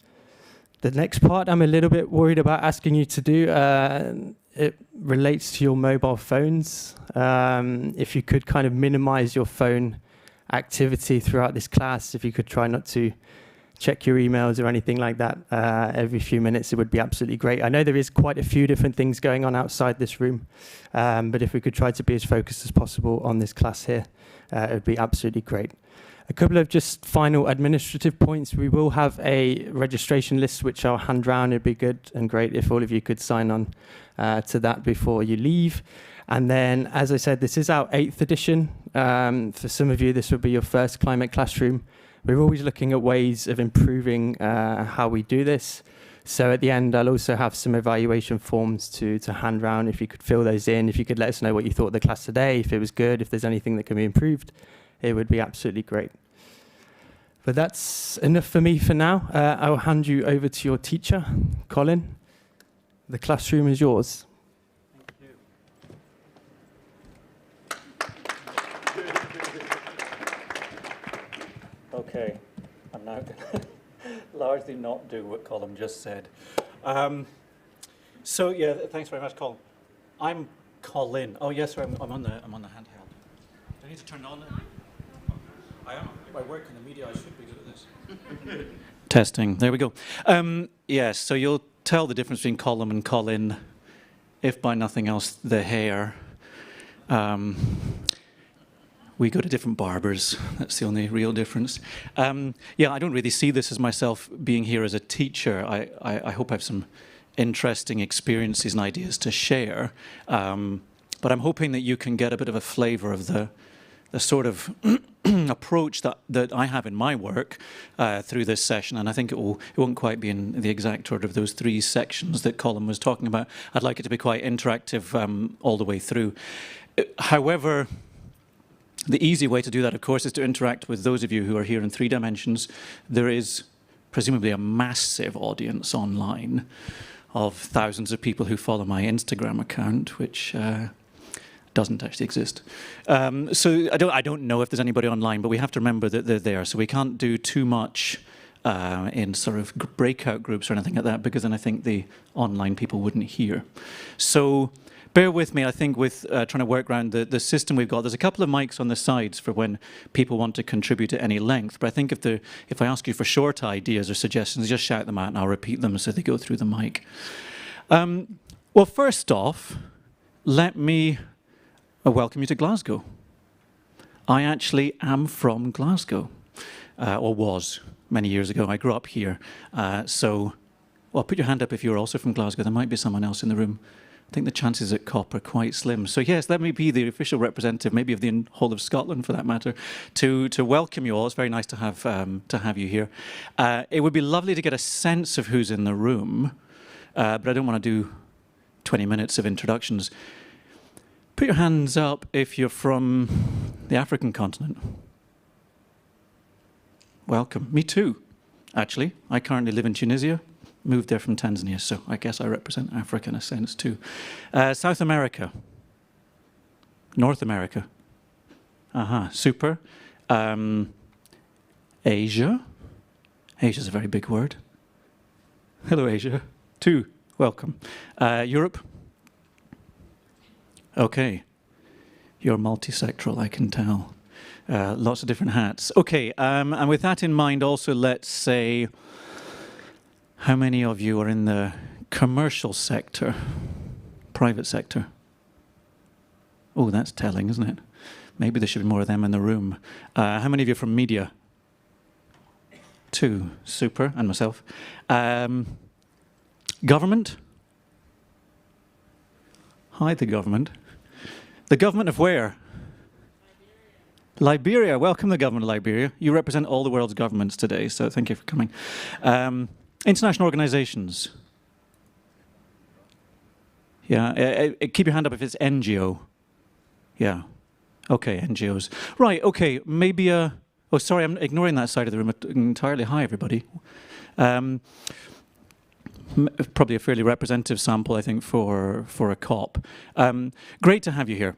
The next part I'm a little bit worried about asking you to do, it relates to your mobile phones. If you could kind of minimize your phone activity throughout this class, if you could try not to check your emails or anything like that every few minutes, it would be absolutely great. I know there is quite a few different things going on outside this room, but if we could try to be as focused as possible on this class here, it would be absolutely great. A couple of just final administrative points. We will have a registration list, which I'll hand round. It'd be good and great if all of you could sign on to that before you leave. And then, as I said, this is our 8th edition. For some of you, this will be your first climate classroom. We're always looking at ways of improving how we do this. So at the end, I'll also have some evaluation forms to hand round. If you could fill those in, if you could let us know what you thought of the class today, if it was good, if there's anything that can be improved, it would be absolutely great. But that's enough for me for now. I'll hand you over to your teacher, Colin. The classroom is yours. Okay, I'm now going to largely not do what Colin just said. So yeah, thanks very much, Colin. I'm Colin. Oh yes, sorry, I'm on the handheld. Do I need to turn it on? I am. I work in the media. I should be good at this. Testing. There we go. Yes. So you'll tell the difference between Colin and Colin, if by nothing else, the hair. We go to different barbers. That's the only real difference. Yeah, I don't really see this as myself being here as a teacher. I hope I have some interesting experiences and ideas to share. But I'm hoping that you can get a bit of a flavor of the sort of approach that I have in my work through this session. And I think it won't quite be in the exact order of those 3 sections that Colin was talking about. I'd like it to be quite interactive all the way through. However, the easy way to do that, of course, is to interact with those of you who are here in 3 dimensions. There is presumably a massive audience online of thousands of people who follow my Instagram account, which doesn't actually exist. So I don't know if there's anybody online, but we have to remember that they're there. So we can't do too much in sort of breakout groups or anything like that, because then I think the online people wouldn't hear. So bear with me, I think, with trying to work around the system we've got. There's a couple of mics on the sides for when people want to contribute at any length. But I think if I ask you for short ideas or suggestions, just shout them out and I'll repeat them so they go through the mic. Well, first off, let me welcome you to Glasgow. I actually am from Glasgow, or was many years ago. I grew up here. Well, put your hand up if you're also from Glasgow. There might be someone else in the room. I think the chances at COP are quite slim. So yes, let me be the official representative, maybe of the whole of Scotland for that matter, to welcome you all. It's very nice to have you here. It would be lovely to get a sense of who's in the room, but I don't want to do 20 minutes of introductions. Put your hands up if you're from the African continent. Welcome. Me too, actually. I currently live in Tunisia. Moved there from Tanzania, so I guess I represent Africa in a sense too. South America. North America. Super. Asia. Asia's a very big word. Hello, Asia. 2, welcome. Europe. Okay. You're multi-sectoral, I can tell. Lots of different hats. Okay, and with that in mind, also let's say, how many of you are in the commercial sector, private sector? Oh, that's telling, isn't it? Maybe there should be more of them in the room. How many of you are from media? 2, super, and myself. Government? Hi, the government. The government of where? Liberia. Welcome, the government of Liberia. You represent all the world's governments today, so thank you for coming. International organizations. Yeah, keep your hand up if it's NGO. Yeah. Okay, NGOs. Right, okay, maybe oh, sorry, I'm ignoring that side of the room entirely. Hi, everybody. Probably a fairly representative sample, I think, for a COP. Great to have you here.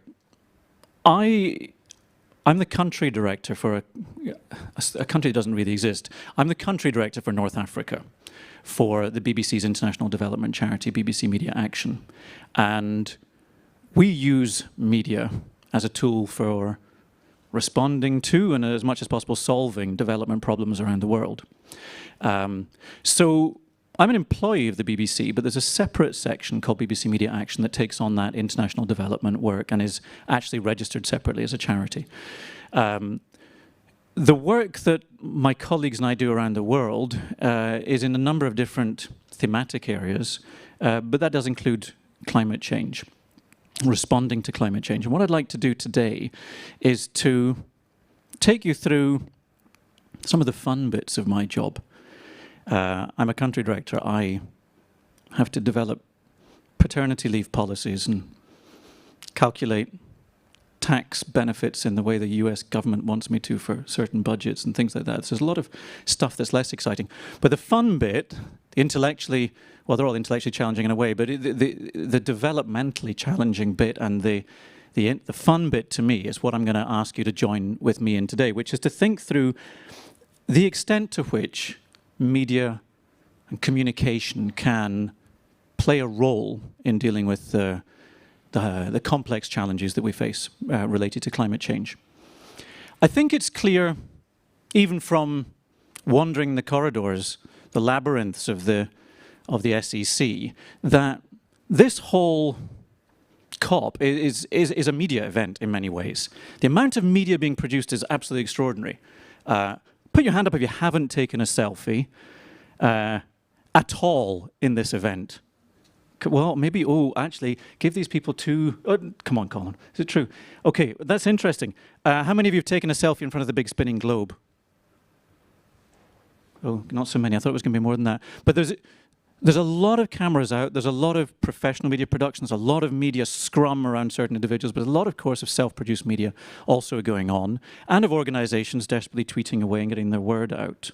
I'm the country director for a country that doesn't really exist. I'm the country director for North Africa for the BBC's international development charity, BBC Media Action. And we use media as a tool for responding to and as much as possible solving development problems around the world. So I'm an employee of the BBC, but there's a separate section called BBC Media Action that takes on that international development work and is actually registered separately as a charity. The work that my colleagues and I do around the world is in a number of different thematic areas, but that does include climate change, responding to climate change. And what I'd like to do today is to take you through some of the fun bits of my job. I'm a country director. I have to develop paternity leave policies and calculate tax benefits in the way the US government wants me to for certain budgets and things like that. So there's a lot of stuff that's less exciting. But the fun bit, intellectually, well, they're all intellectually challenging in a way, but the developmentally challenging bit and the fun bit to me is what I'm going to ask you to join with me in today, which is to think through the extent to which media and communication can play a role in dealing with the complex challenges that we face related to climate change. I think it's clear, even from wandering the corridors, the labyrinths of the SEC, that this whole COP is a media event in many ways. The amount of media being produced is absolutely extraordinary. Put your hand up if you haven't taken a selfie at all in this event. Well, maybe, actually, give these people two... Oh, come on, Colin. Is it true? Okay, that's interesting. How many of you have taken a selfie in front of the big spinning globe? Oh, not so many. I thought it was going to be more than that. But there's a lot of cameras out. There's a lot of professional media production. There's a lot of media scrum around certain individuals, but a lot, of course, of self-produced media also going on, and of organizations desperately tweeting away and getting their word out.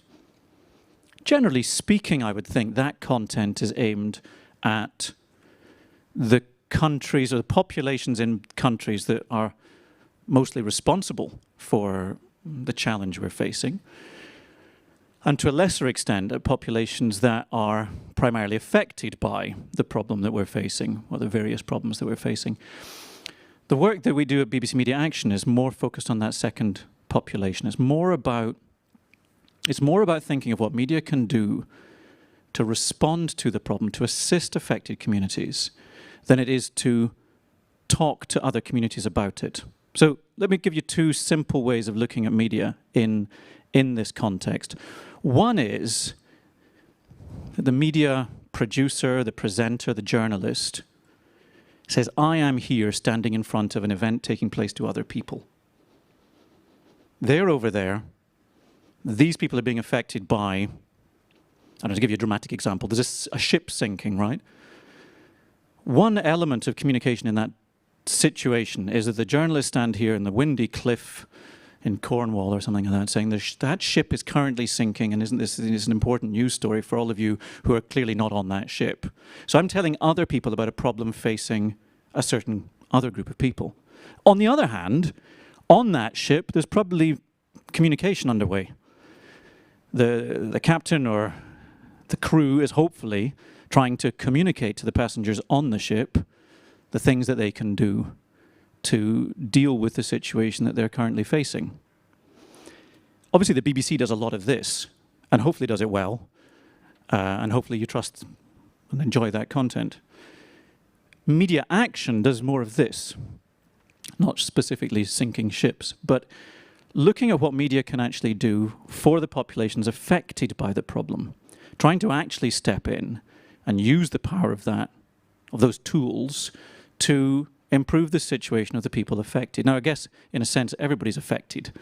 Generally speaking, I would think that content is aimed at the countries or the populations in countries that are mostly responsible for the challenge we're facing, and to a lesser extent at populations that are primarily affected by the problem that we're facing, or the various problems that we're facing. The work that we do at BBC Media Action is more focused on that second population. It's more about thinking of what media can do to respond to the problem, to assist affected communities, than it is to talk to other communities about it. So let me give you two simple ways of looking at media in this context. One is the media producer, the presenter, the journalist says, I am here standing in front of an event taking place to other people. They're over there. These people are being affected by, I don't know, to give you a dramatic example, there's a ship sinking, right? One element of communication in that situation is that the journalists stand here in the windy cliff in Cornwall or something like that, saying that ship is currently sinking, and isn't this an important news story for all of you who are clearly not on that ship? So I'm telling other people about a problem facing a certain other group of people. On the other hand, on that ship, there's probably communication underway. The captain or the crew is hopefully trying to communicate to the passengers on the ship the things that they can do to deal with the situation that they're currently facing. Obviously, the BBC does a lot of this, and hopefully does it well, and hopefully you trust and enjoy that content. Media Action does more of this, not specifically sinking ships, but looking at what media can actually do for the populations affected by the problem, trying to actually step in and use the power of those tools to improve the situation of the people affected. Now, I guess, in a sense, everybody's affected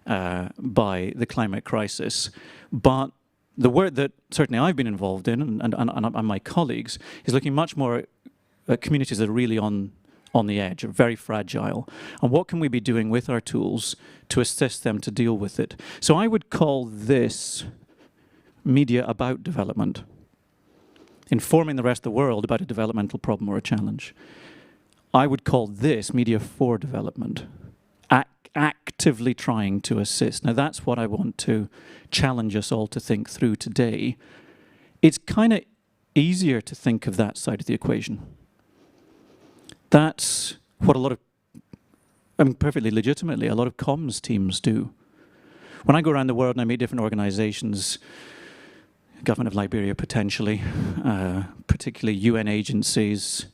by the climate crisis, but the work that certainly I've been involved in, and my colleagues, is looking much more at communities that are really on the edge, are very fragile, and what can we be doing with our tools to assist them to deal with it. So I would call this media about development, informing the rest of the world about a developmental problem or a challenge. I would call this media for development, actively trying to assist. Now that's what I want to challenge us all to think through today. It's kind of easier to think of that side of the equation. That's what a lot of, I mean, perfectly legitimately, a lot of comms teams do. When I go around the world and I meet different organizations, government of Liberia potentially, particularly UN agencies,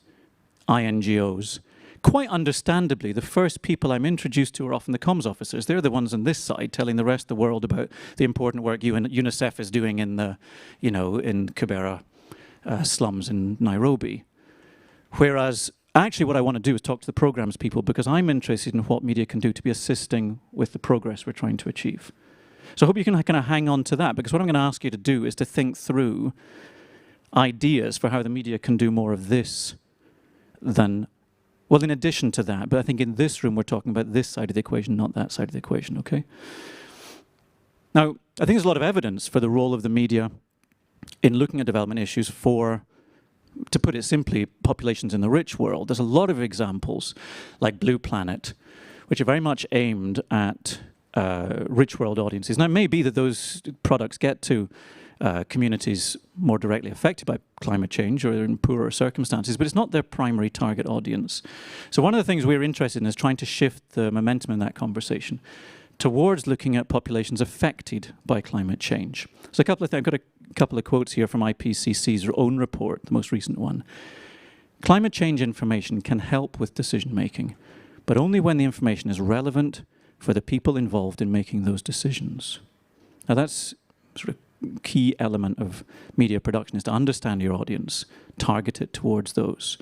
INGOs, quite understandably, the first people I'm introduced to are often the comms officers. They're the ones on this side telling the rest of the world about the important work UNICEF is doing in the, in Kibera slums in Nairobi. Whereas actually what I want to do is talk to the programs people, because I'm interested in what media can do to be assisting with the progress we're trying to achieve. So I hope you can kind of hang on to that, because what I'm going to ask you to do is to think through ideas for how the media can do more of this than, well, in addition to that, but I think in this room we're talking about this side of the equation, not that side of the equation, okay? Now, I think there's a lot of evidence for the role of the media in looking at development issues for, to put it simply, populations in the rich world. There's a lot of examples, like Blue Planet, which are very much aimed at rich world audiences. Now, it may be that those products get to communities more directly affected by climate change or in poorer circumstances, but it's not their primary target audience. So one of the things we're interested in is trying to shift the momentum in that conversation towards looking at populations affected by climate change. So I've got a couple of quotes here from IPCC's own report, the most recent one. Climate change information can help with decision making, but only when the information is relevant for the people involved in making those decisions. Now that's sort of key element of media production, is to understand your audience, target it towards those.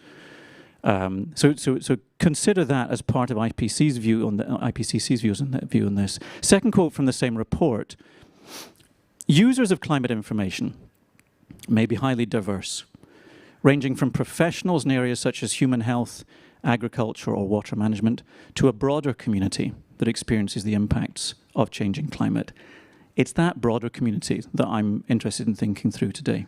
So consider that as part of IPCC's view on this. Second quote from the same report: users of climate information may be highly diverse, ranging from professionals in areas such as human health, agriculture, or water management, to a broader community that experiences the impacts of changing climate. It's that broader community that I'm interested in thinking through today.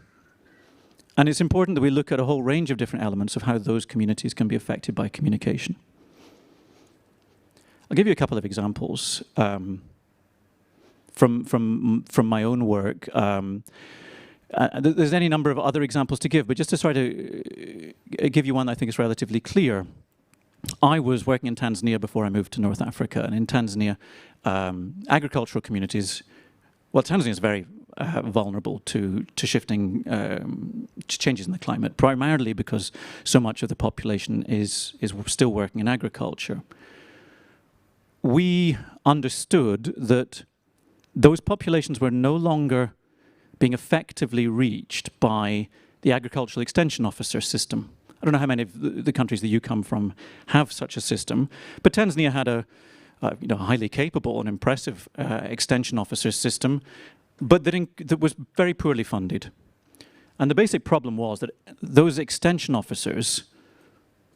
And it's important that we look at a whole range of different elements of how those communities can be affected by communication. I'll give you a couple of examples from my own work. There's any number of other examples to give, but just to try to give you one that I think is relatively clear. I was working in Tanzania before I moved to North Africa, and in Tanzania, agricultural communities, well, Tanzania is very vulnerable to shifting changes in the climate, primarily because so much of the population is still working in agriculture. We understood that those populations were no longer being effectively reached by the agricultural extension officer system. I don't know how many of the countries that you come from have such a system, but Tanzania had a highly capable and impressive extension officer system, but that was very poorly funded. And the basic problem was that those extension officers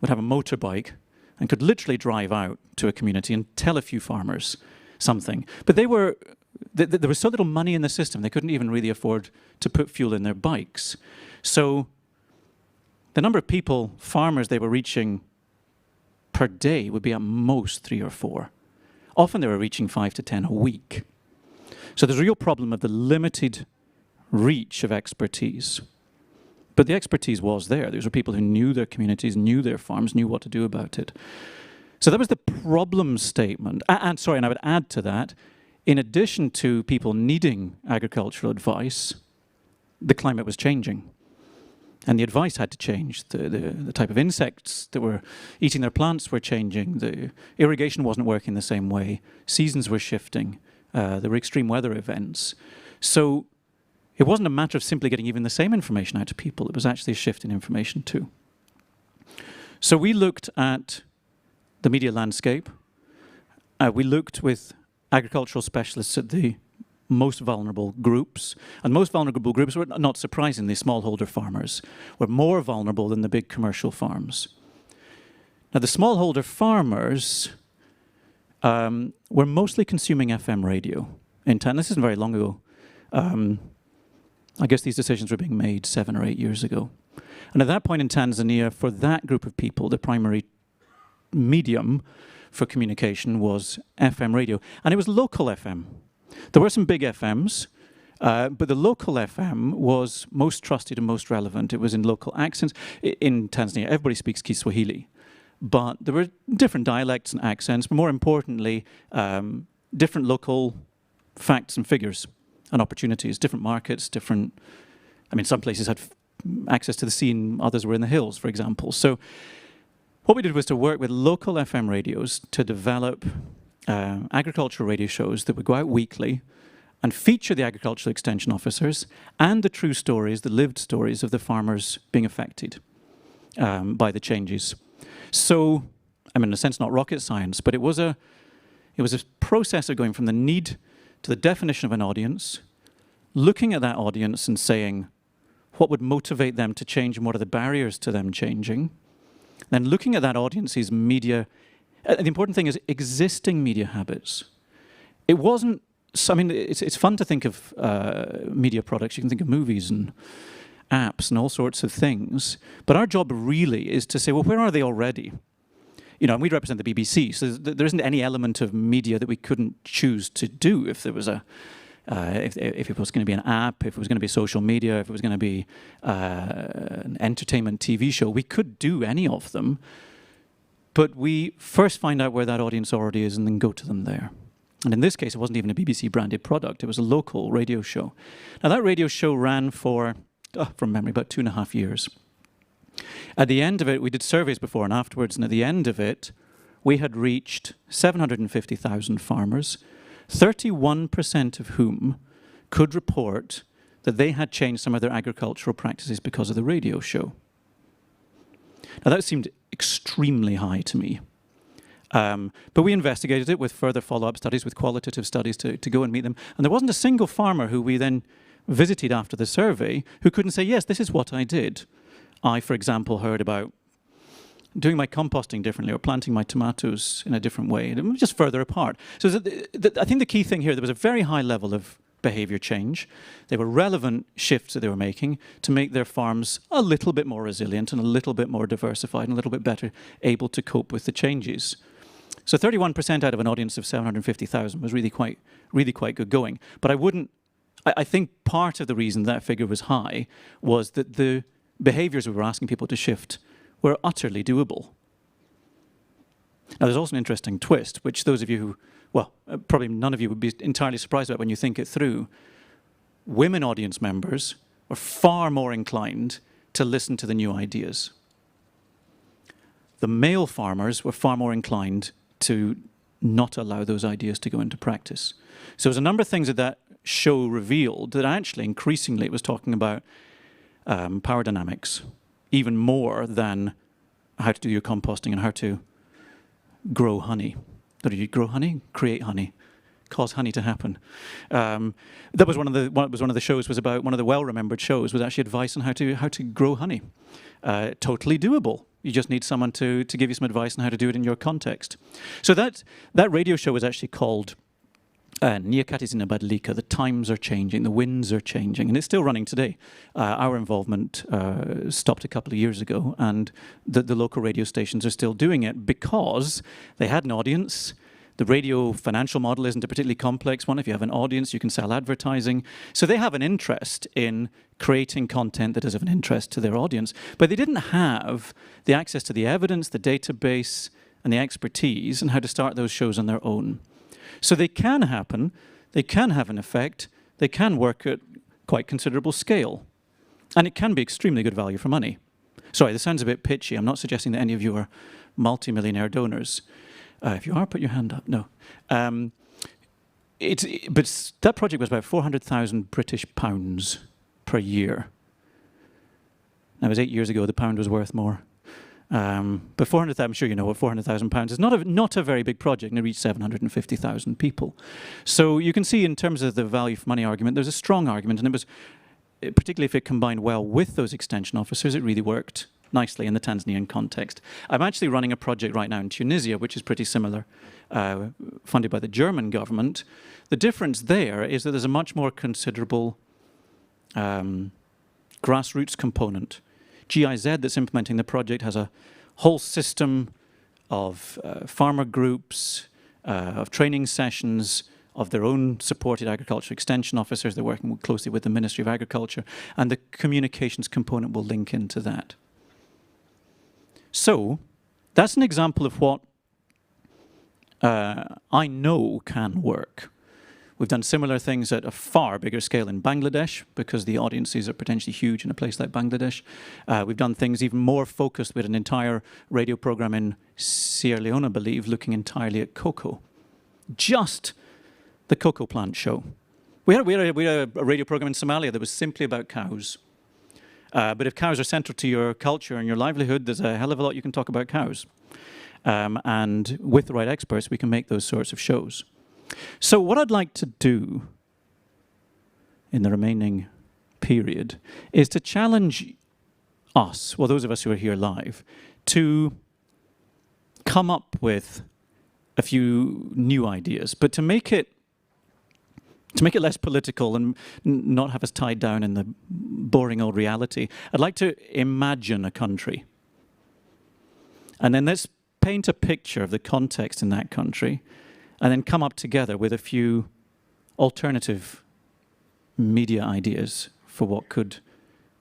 would have a motorbike and could literally drive out to a community and tell a few farmers something. But there was so little money in the system, they couldn't even really afford to put fuel in their bikes. So the number of people, farmers they were reaching per day would be at most 3 or 4. Often they were reaching 5 to 10 a week. So there's a real problem of the limited reach of expertise. But the expertise was there. These were people who knew their communities, knew their farms, knew what to do about it. So that was the problem statement. And I would add to that, in addition to people needing agricultural advice, the climate was changing. And the advice had to change. The type of insects that were eating their plants were changing. The irrigation wasn't working the same way. Seasons were shifting. There were extreme weather events. So it wasn't a matter of simply getting even the same information out to people. It was actually a shift in information too. So we looked at the media landscape. We looked with agricultural specialists at the most vulnerable groups. And most vulnerable groups were, not surprisingly, smallholder farmers, were more vulnerable than the big commercial farms. Now, the smallholder farmers were mostly consuming FM radio in Tanzania. This isn't very long ago. I guess these decisions were being made 7 or 8 years ago. And at that point in Tanzania, for that group of people, the primary medium for communication was FM radio. And it was local FM. There were some big FMs, but the local FM was most trusted and most relevant. It was in local accents. In Tanzania, everybody speaks Kiswahili. But there were different dialects and accents, but more importantly, different local facts and figures and opportunities, different markets, different... I mean, some places had access to the sea and others were in the hills, for example. So what we did was to work with local FM radios to develop agricultural radio shows that would go out weekly and feature the agricultural extension officers and the true stories, the lived stories of the farmers being affected by the changes. So, I mean, in a sense, not rocket science, but it was a process of going from the need to the definition of an audience, looking at that audience and saying, what would motivate them to change and what are the barriers to them changing? Then looking at that audience's media, the important thing is existing media habits. It wasn't, I mean, it's fun to think of media products. You can think of movies and apps and all sorts of things. But our job really is to say, well, where are they already? You know, and we represent the BBC, so there isn't any element of media that we couldn't choose to do if there was a, if it was going to be an app, if it was going to be social media, if it was going to be an entertainment TV show. We could do any of them, but we first find out where that audience already is and then go to them there. And in this case, it wasn't even a BBC-branded product. It was a local radio show. Now, that radio show ran for, from memory, about 2.5 years. At the end of it, we did surveys before and afterwards, and at the end of it, we had reached 750,000 farmers, 31% of whom could report that they had changed some of their agricultural practices because of the radio show. Now, that seemed extremely high to me. But we investigated it with further follow-up studies, with qualitative studies to go and meet them. And there wasn't a single farmer who we then visited after the survey who couldn't say, yes, this is what I did. I, for example, heard about doing my composting differently or planting my tomatoes in a different way, just further apart. So I think the key thing here, there was a very high level of behavior change. They were relevant shifts that they were making to make their farms a little bit more resilient and a little bit more diversified and a little bit better able to cope with the changes. So 31% out of an audience of 750,000 was really quite good going. But I think part of the reason that figure was high was that the behaviors we were asking people to shift were utterly doable. Now, there's also an interesting twist, which those of you who, well, probably none of you would be entirely surprised about when you think it through. Women audience members were far more inclined to listen to the new ideas. The male farmers were far more inclined to not allow those ideas to go into practice. So there's a number of things that show revealed that actually increasingly it was talking about power dynamics, even more than how to do your composting and how to grow honey. How do you grow honey? Create honey. Cause honey to happen. That was one of the shows was about, one of the well-remembered shows was actually advice on how to grow honey. Totally doable. You just need someone to give you some advice on how to do it in your context. So that radio show was actually called Nyakati Zinabadilika. The times are changing, the winds are changing, and it's still running today. Our involvement stopped a couple of years ago, and the local radio stations are still doing it because they had an audience. The radio financial model isn't a particularly complex one. If you have an audience, you can sell advertising. So they have an interest in creating content that is of an interest to their audience. But they didn't have the access to the evidence, the database, and the expertise and how to start those shows on their own. So they can happen, they can have an effect, they can work at quite considerable scale. And it can be extremely good value for money. Sorry, this sounds a bit pitchy. I'm not suggesting that any of you are multimillionaire donors. If you are, put your hand up. No. But that project was about 400,000 British pounds per year. That was 8 years ago. The pound was worth more. But 400,000, I'm sure you know what £400,000 is not a very big project, and it reached 750,000 people. So you can see in terms of the value for money argument, there's a strong argument, and it was, particularly if it combined well with those extension officers, it really worked nicely in the Tanzanian context. I'm actually running a project right now in Tunisia, which is pretty similar, funded by the German government. The difference there is that there's a much more considerable grassroots component. GIZ that's implementing the project has a whole system of farmer groups, of training sessions, of their own supported agriculture extension officers. They're working closely with the Ministry of Agriculture, and the communications component will link into that. So that's an example of what I know can work. We've done similar things at a far bigger scale in Bangladesh, because the audiences are potentially huge in a place like Bangladesh. We've done things even more focused with an entire radio program in Sierra Leone, I believe, looking entirely at cocoa. Just the cocoa plant show. We had a radio program in Somalia that was simply about cows. But if cows are central to your culture and your livelihood, there's a hell of a lot you can talk about cows. And with the right experts, we can make those sorts of shows. So what I'd like to do in the remaining period is to challenge us, well, those of us who are here live, to come up with a few new ideas, but to make it less political and not have us tied down in the boring old reality, I'd like to imagine a country. And then let's paint a picture of the context in that country, and then come up together with a few alternative media ideas for what could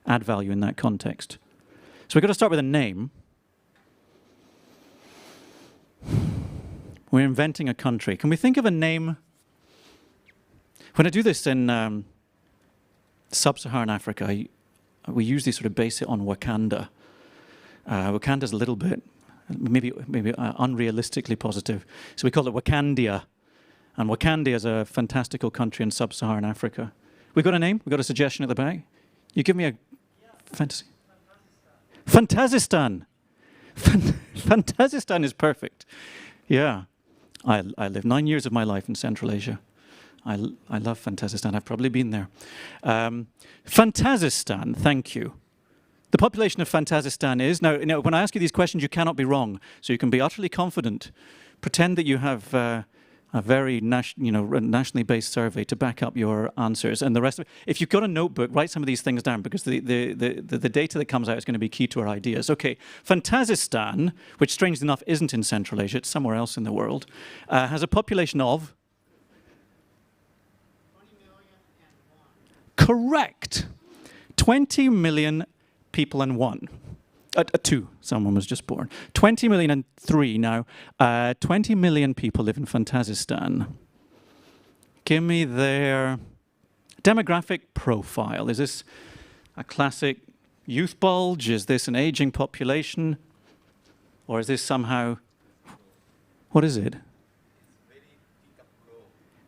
add value in that context. So we've got to start with a name. We're inventing a country. Can we think of a name? When I do this in sub-Saharan Africa, we usually sort of base it on Wakanda. Wakanda's a little bit maybe unrealistically positive. So we call it Wakandia. And Wakandia is a fantastical country in sub-Saharan Africa. We got a name? We got a suggestion at the back? You give me a fantasy. Fantazistan. Fantazistan is perfect. Yeah. I lived 9 years of my life in Central Asia. I love Fantazistan. I've probably been there. Fantazistan, thank you. The population of Fantazistan is, now, when I ask you these questions, you cannot be wrong. So you can be utterly confident. Pretend that you have a very nationally based survey to back up your answers. And the rest of it, if you've got a notebook, write some of these things down, because the data that comes out is going to be key to our ideas. Okay, Fantazistan, which strangely enough isn't in Central Asia, it's somewhere else in the world, has a population of... 20 million and 1. Correct. 20 million people and 1. 2, someone was just born. 20 million and 3 now. 20 million people live in Fantazistan. Give me their demographic profile. Is this a classic youth bulge? Is this an aging population? Or is this somehow... What is it?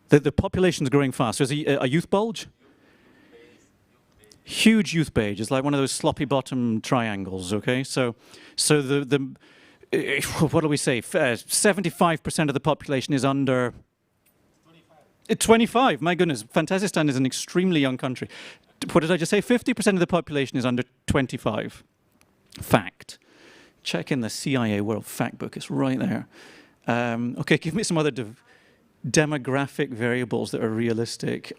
The population's growing fast. So is it a youth bulge? Huge youth beige. It's like one of those sloppy bottom triangles, okay? So the what do we say? 75% of the population is under... 25, my goodness. Fantazistan is an extremely young country. What did I just say? 50% of the population is under 25. Fact. Check in the CIA World Fact Book. It's right there. Okay, give me some other demographic variables that are realistic.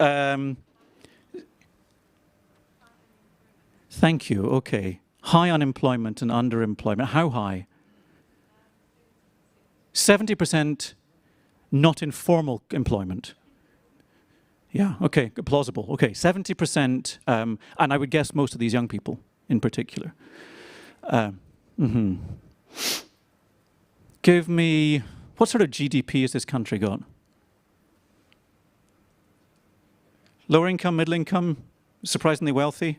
Thank you. Okay. High unemployment and underemployment. How high? 70% not in formal employment. Yeah, okay, plausible. Okay, 70%, and I would guess most of these young people in particular. Give me, what sort of GDP has this country got? Lower income, middle income, surprisingly wealthy?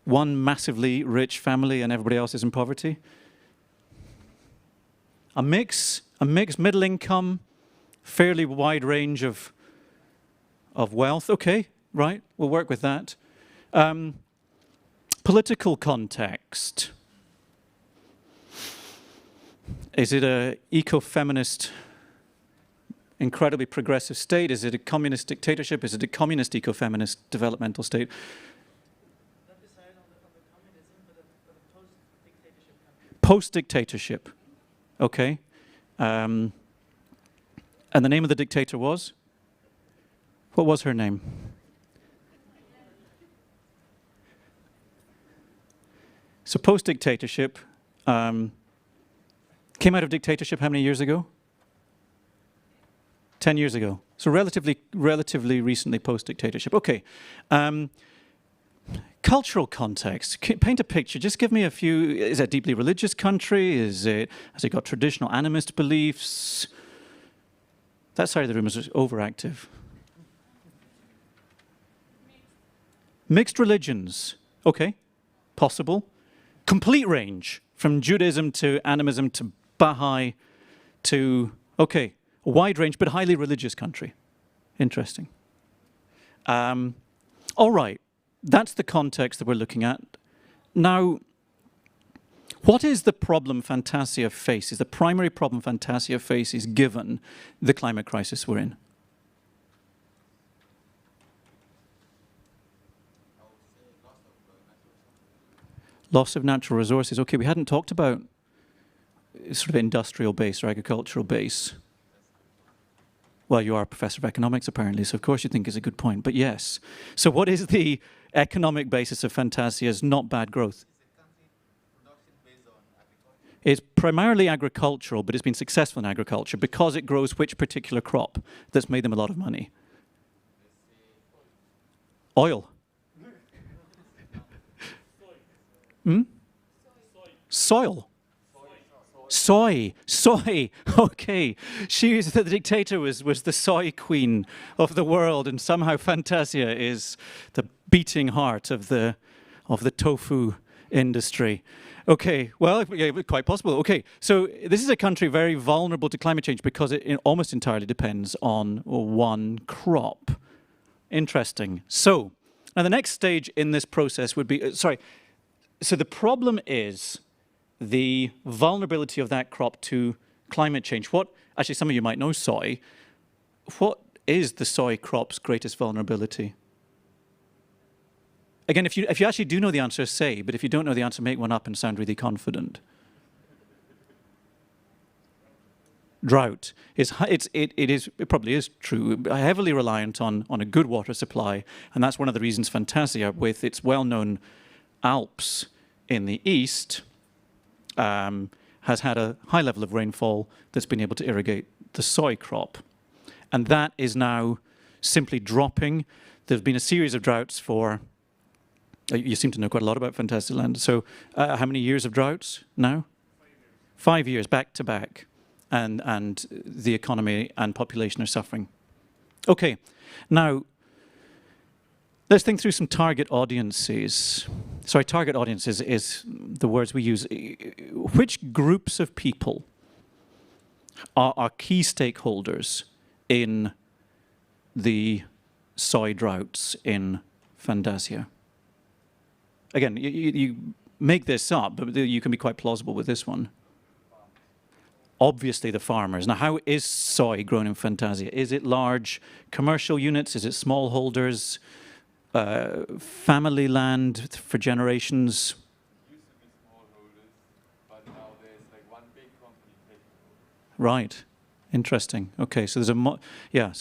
One massively rich family and everybody else is in poverty? A mix, middle income, fairly wide range of wealth. Okay, right, we'll work with that. Political context. Is it a eco-feminist, incredibly progressive state? Is it a communist dictatorship? Is it a communist eco-feminist developmental state? Post-dictatorship. Okay. And the name of the dictator was? What was her name? So post-dictatorship came out of dictatorship how many years ago? 10 years ago. So relatively recently post-dictatorship. Okay. Cultural context. Paint a picture. Just give me a few. Is it a deeply religious country? Has it got traditional animist beliefs? That side of the room is overactive. Mixed religions. Okay. Possible. Complete range. From Judaism to animism to Baha'i to, okay, a wide range, but highly religious country. Interesting. All right. That's the context that we're looking at. Now, what is the problem Fantasia faces, the primary problem Fantasia faces given the climate crisis we're in? Loss of natural resources. Okay, we hadn't talked about sort of industrial base or agricultural base. Well, you are a professor of economics, apparently, so of course you think it's a good point. But yes. So what is the economic basis of Fantasia's not bad growth? It's primarily agricultural, but it's been successful in agriculture because it grows which particular crop that's made them a lot of money? Oil. Soil. Soy. Okay. The dictator was the soy queen of the world, and somehow Fantasia is the beating heart of the tofu industry. Okay. Well, yeah, quite possible. Okay. So this is a country very vulnerable to climate change because it almost entirely depends on one crop. Interesting. So now the next stage in this process would be So the problem is the vulnerability of that crop to climate change. Actually, some of you might know soy. What is the soy crop's greatest vulnerability? Again, if you actually do know the answer, say, but if you don't know the answer, make one up and sound really confident. Drought. It probably is true, heavily reliant on a good water supply, and that's one of the reasons Fantasia, with its well-known Alps in the east, has had a high level of rainfall that's been able to irrigate the soy crop. And that is now simply dropping. There's been a series of droughts for, you seem to know quite a lot about Fantasialand. So how many years of droughts now? 5 years, back to back. And the economy and population are suffering. Okay, now, let's think through some target audiences. Sorry, target audiences is the words we use. Which groups of people are key stakeholders in the soy droughts in Fantasia? Again, you make this up, but you can be quite plausible with this one. Obviously the farmers. Now, how is soy grown in Fantasia? Is it large commercial units? Is it smallholders? Family land for generations? Right. Interesting. Okay, so there's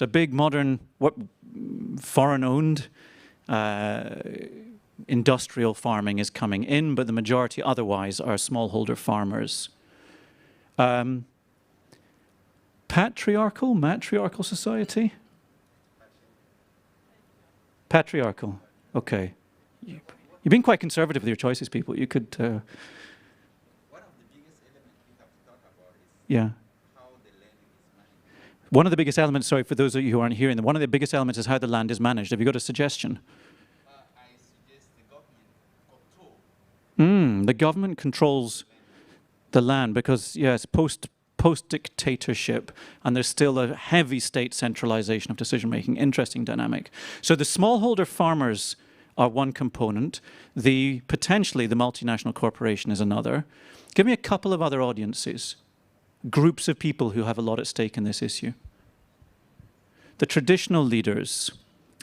a big modern, foreign-owned industrial farming is coming in, but the majority otherwise are smallholder farmers. Matriarchal society? Patriarchal. Okay. You've been quite conservative with your choices, people. You could... One of the biggest elements we have to talk about is how the land is managed. One of the biggest elements, sorry, for those of you who aren't hearing, one of the biggest elements is how the land is managed. Have you got a suggestion? I suggest the government control. The government controls the land because, yes, post-dictatorship, and there's still a heavy state centralization of decision-making. Interesting dynamic. So the smallholder farmers are one component. Potentially the multinational corporation is another. Give me a couple of other audiences. groups of people who have a lot at stake in this issue? The traditional leaders,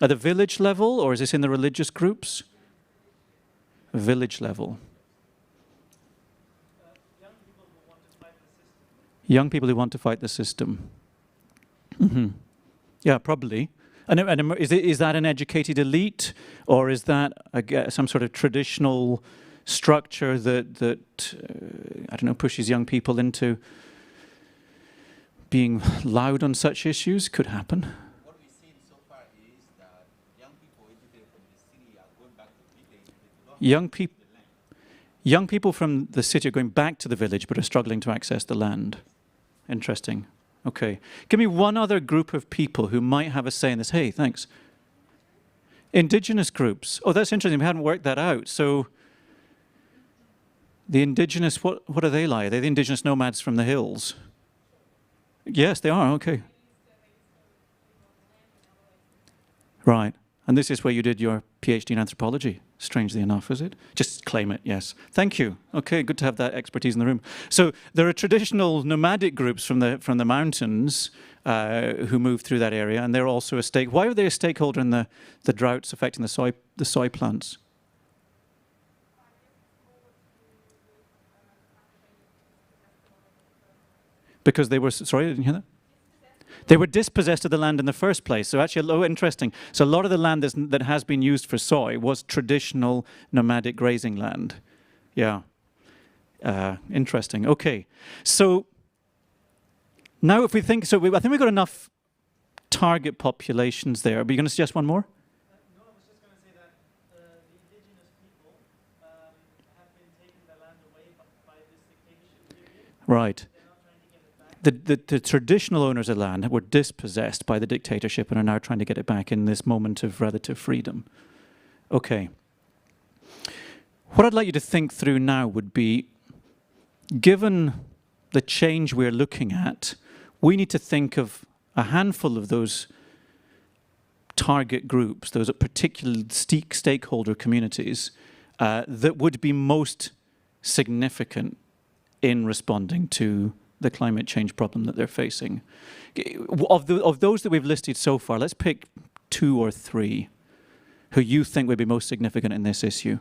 at the village level, or is this in the religious groups? Village level. Young people who want to fight the system. Mm-hmm. Yeah, probably. And is that an educated elite, or is that some sort of traditional structure that I don't know, pushes young people into being loud on such issues? Could happen. What we've seen so far is that young people educated from the city are going back to the village. Young people from the city are going back to the village but are struggling to access the land. Interesting. Okay. Give me one other group of people who might have a say in this. Hey, thanks. Indigenous groups. Oh, that's interesting. We hadn't worked that out. So the indigenous, what are they like? Are they the indigenous nomads from the hills? Yes, they are. Okay. Right. And this is where you did your PhD in anthropology, strangely enough, is it? Just claim it, yes. Thank you. Okay, good to have that expertise in the room. So there are traditional nomadic groups from the mountains who move through that area, and they're also a stake. Why are they a stakeholder in the droughts affecting the soy plants? Because they were, sorry, I didn't hear that. They were dispossessed of the land in the first place. So actually, oh, interesting. So a lot of the land that has been used for soy was traditional nomadic grazing land. Yeah. Interesting. Okay. So now if we think, I think we've got enough target populations there. Are you going to suggest one more? No, I was just going to say that the indigenous people have been taking their land away by this dictatorship period. Right. The traditional owners of land were dispossessed by the dictatorship and are now trying to get it back in this moment of relative freedom. Okay. What I'd like you to think through now would be, given the change we're looking at, we need to think of a handful of those target groups, those particular stakeholder communities that would be most significant in responding to the climate change problem that they're facing. Of those that we've listed so far, let's pick 2 or 3 who you think would be most significant in this issue.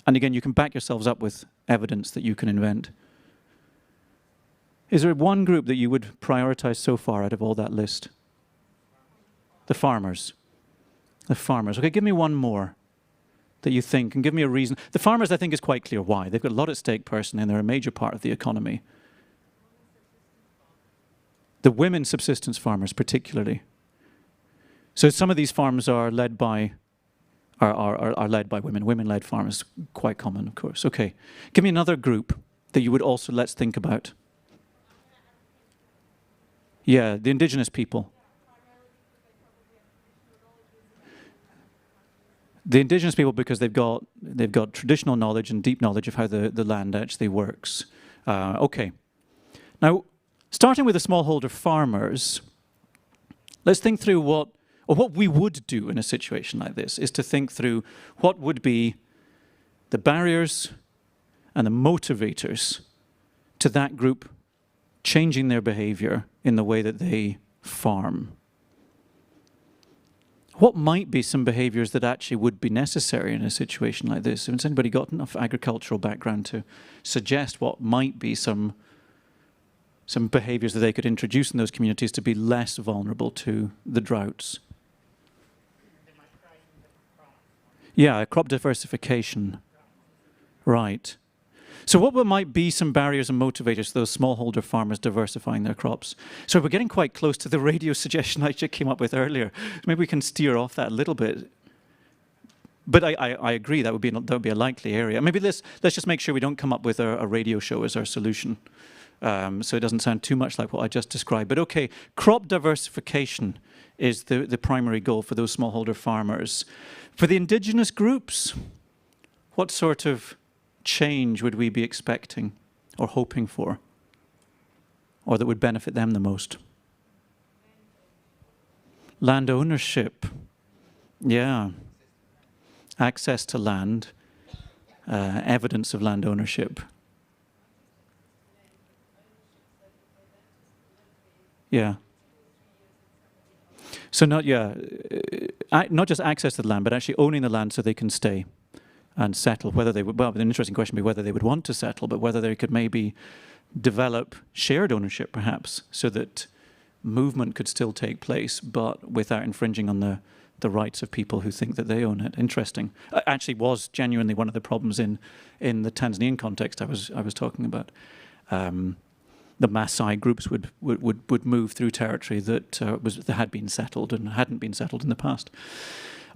And again, you can back yourselves up with evidence that you can invent. Is there one group that you would prioritize so far out of all that list? The farmers. The farmers. Okay, give me one more that you think, and give me a reason. The farmers, I think, is quite clear why. They've got a lot at stake personally, and they're a major part of the economy. The women subsistence farmers particularly. So some of these farms are led by led by women. Women-led farms, quite common, of course. Okay. Give me another group that you would also, let's think about. Yeah, the indigenous people. The indigenous people, because they've got traditional knowledge and deep knowledge of how the land actually works. Okay. Now, starting with the smallholder farmers, let's think through what we would do in a situation like this, is to think through what would be the barriers and the motivators to that group changing their behavior in the way that they farm. What might be some behaviors that actually would be necessary in a situation like this? Has anybody got enough agricultural background to suggest what might be some behaviors that they could introduce in those communities to be less vulnerable to the droughts? Yeah, crop diversification. Right. So what might be some barriers and motivators to those smallholder farmers diversifying their crops? So we're getting quite close to the radio suggestion I just came up with earlier. Maybe we can steer off that a little bit. But I agree that would be a likely area. Maybe let's just make sure we don't come up with a radio show as our solution. So it doesn't sound too much like what I just described. But okay, crop diversification is the primary goal for those smallholder farmers. For the indigenous groups, what sort of change would we be expecting or hoping for, or that would benefit them the most? Land ownership. Yeah. Access to land, evidence of land ownership. Yeah. So not just access to the land, but actually owning the land so they can stay and settle. Whether they would, well, an interesting question would be whether they would want to settle, but whether they could maybe develop shared ownership, perhaps, so that movement could still take place, but without infringing on the rights of people who think that they own it. Interesting. Actually, was genuinely one of the problems in the Tanzanian context I was talking about. The Maasai groups would move through territory that had been settled and hadn't been settled in the past.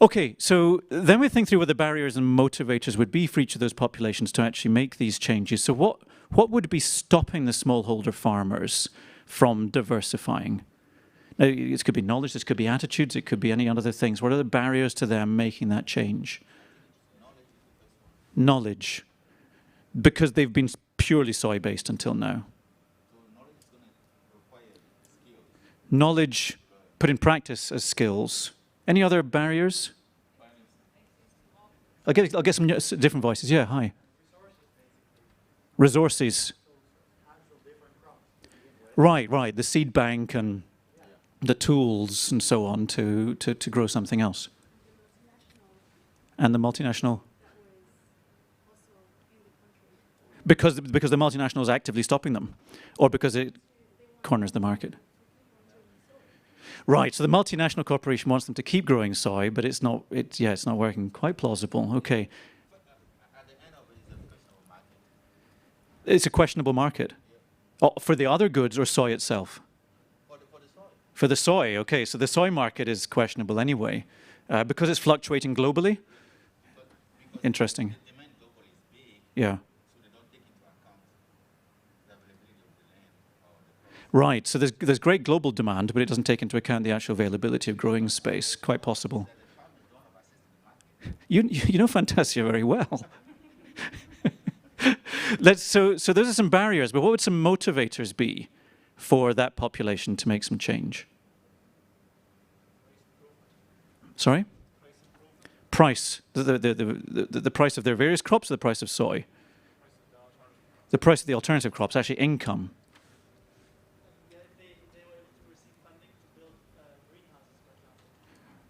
Okay, so then we think through what the barriers and motivators would be for each of those populations to actually make these changes. So what would be stopping the smallholder farmers from diversifying? Now, it could be knowledge, this could be attitudes, it could be any other things. What are the barriers to them making that change? Knowledge. Because they've been purely soy-based until now. Knowledge put in practice as skills. Any other barriers? I'll get some different voices. Yeah, hi. Resources. Right. The seed bank and the tools and so on to grow something else. And the multinational. Because the multinational is actively stopping them, or because it corners the market. Right, so the multinational corporation wants them to keep growing soy, but it's not working. Quite plausible. Okay. It's a questionable market. Oh, for the other goods or soy itself? For the soy, okay. So the soy market is questionable anyway, because it's fluctuating globally. Interesting. Yeah. Right, so there's great global demand, but it doesn't take into account the actual availability of growing space. Quite possible. You know Fantasia very well. So those are some barriers, but what would some motivators be for that population to make some change? Sorry? Price. The price of their various crops or the price of soy? The price of the alternative crops, actually income.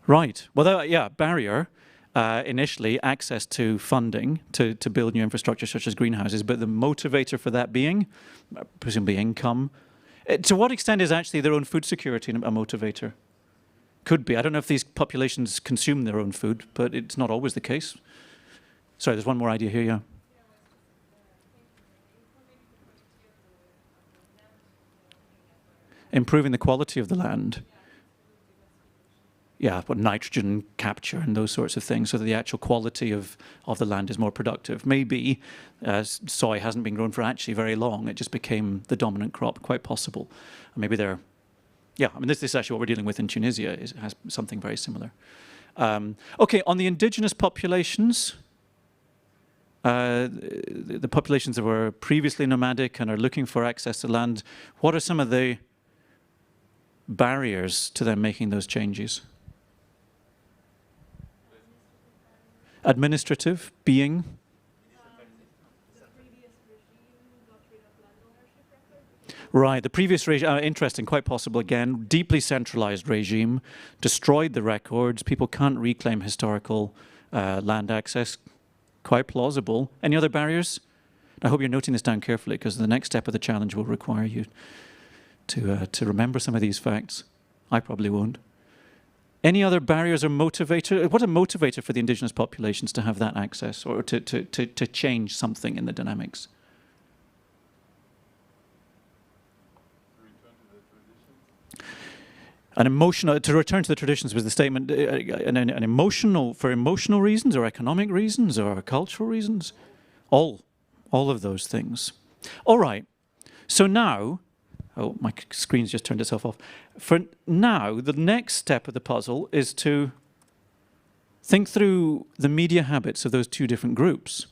Right. Well, barrier. Initially, access to funding to build new infrastructure such as greenhouses, but the motivator for that being, presumably income. To what extent is actually their own food security a motivator? Could be. I don't know if these populations consume their own food, but it's not always the case. Sorry, there's one more idea here, yeah. Improving the quality of the land. Yeah, but nitrogen capture and those sorts of things, so that the actual quality of the land is more productive. Maybe soy hasn't been grown for actually very long. It just became the dominant crop, quite possible. Maybe this is actually what we're dealing with in Tunisia. It has something very similar. Okay, on the indigenous populations, the populations that were previously nomadic and are looking for access to land, what are some of the barriers to them making those changes? Administrative being? Right, the previous regime, interesting, quite possible again, deeply centralized regime, destroyed the records, people can't reclaim historical land access, quite plausible. Any other barriers? I hope you're noting this down carefully, because the next step of the challenge will require you to remember some of these facts. I probably won't. Any other barriers or motivator? What's a motivator for the indigenous populations to have that access or to change something in the dynamics? To return to the traditions was the statement, for emotional reasons or economic reasons or cultural reasons? All of those things. All right, so now, oh, my screen's just turned itself off. For now, the next step of the puzzle is to think through the media habits of those two different groups.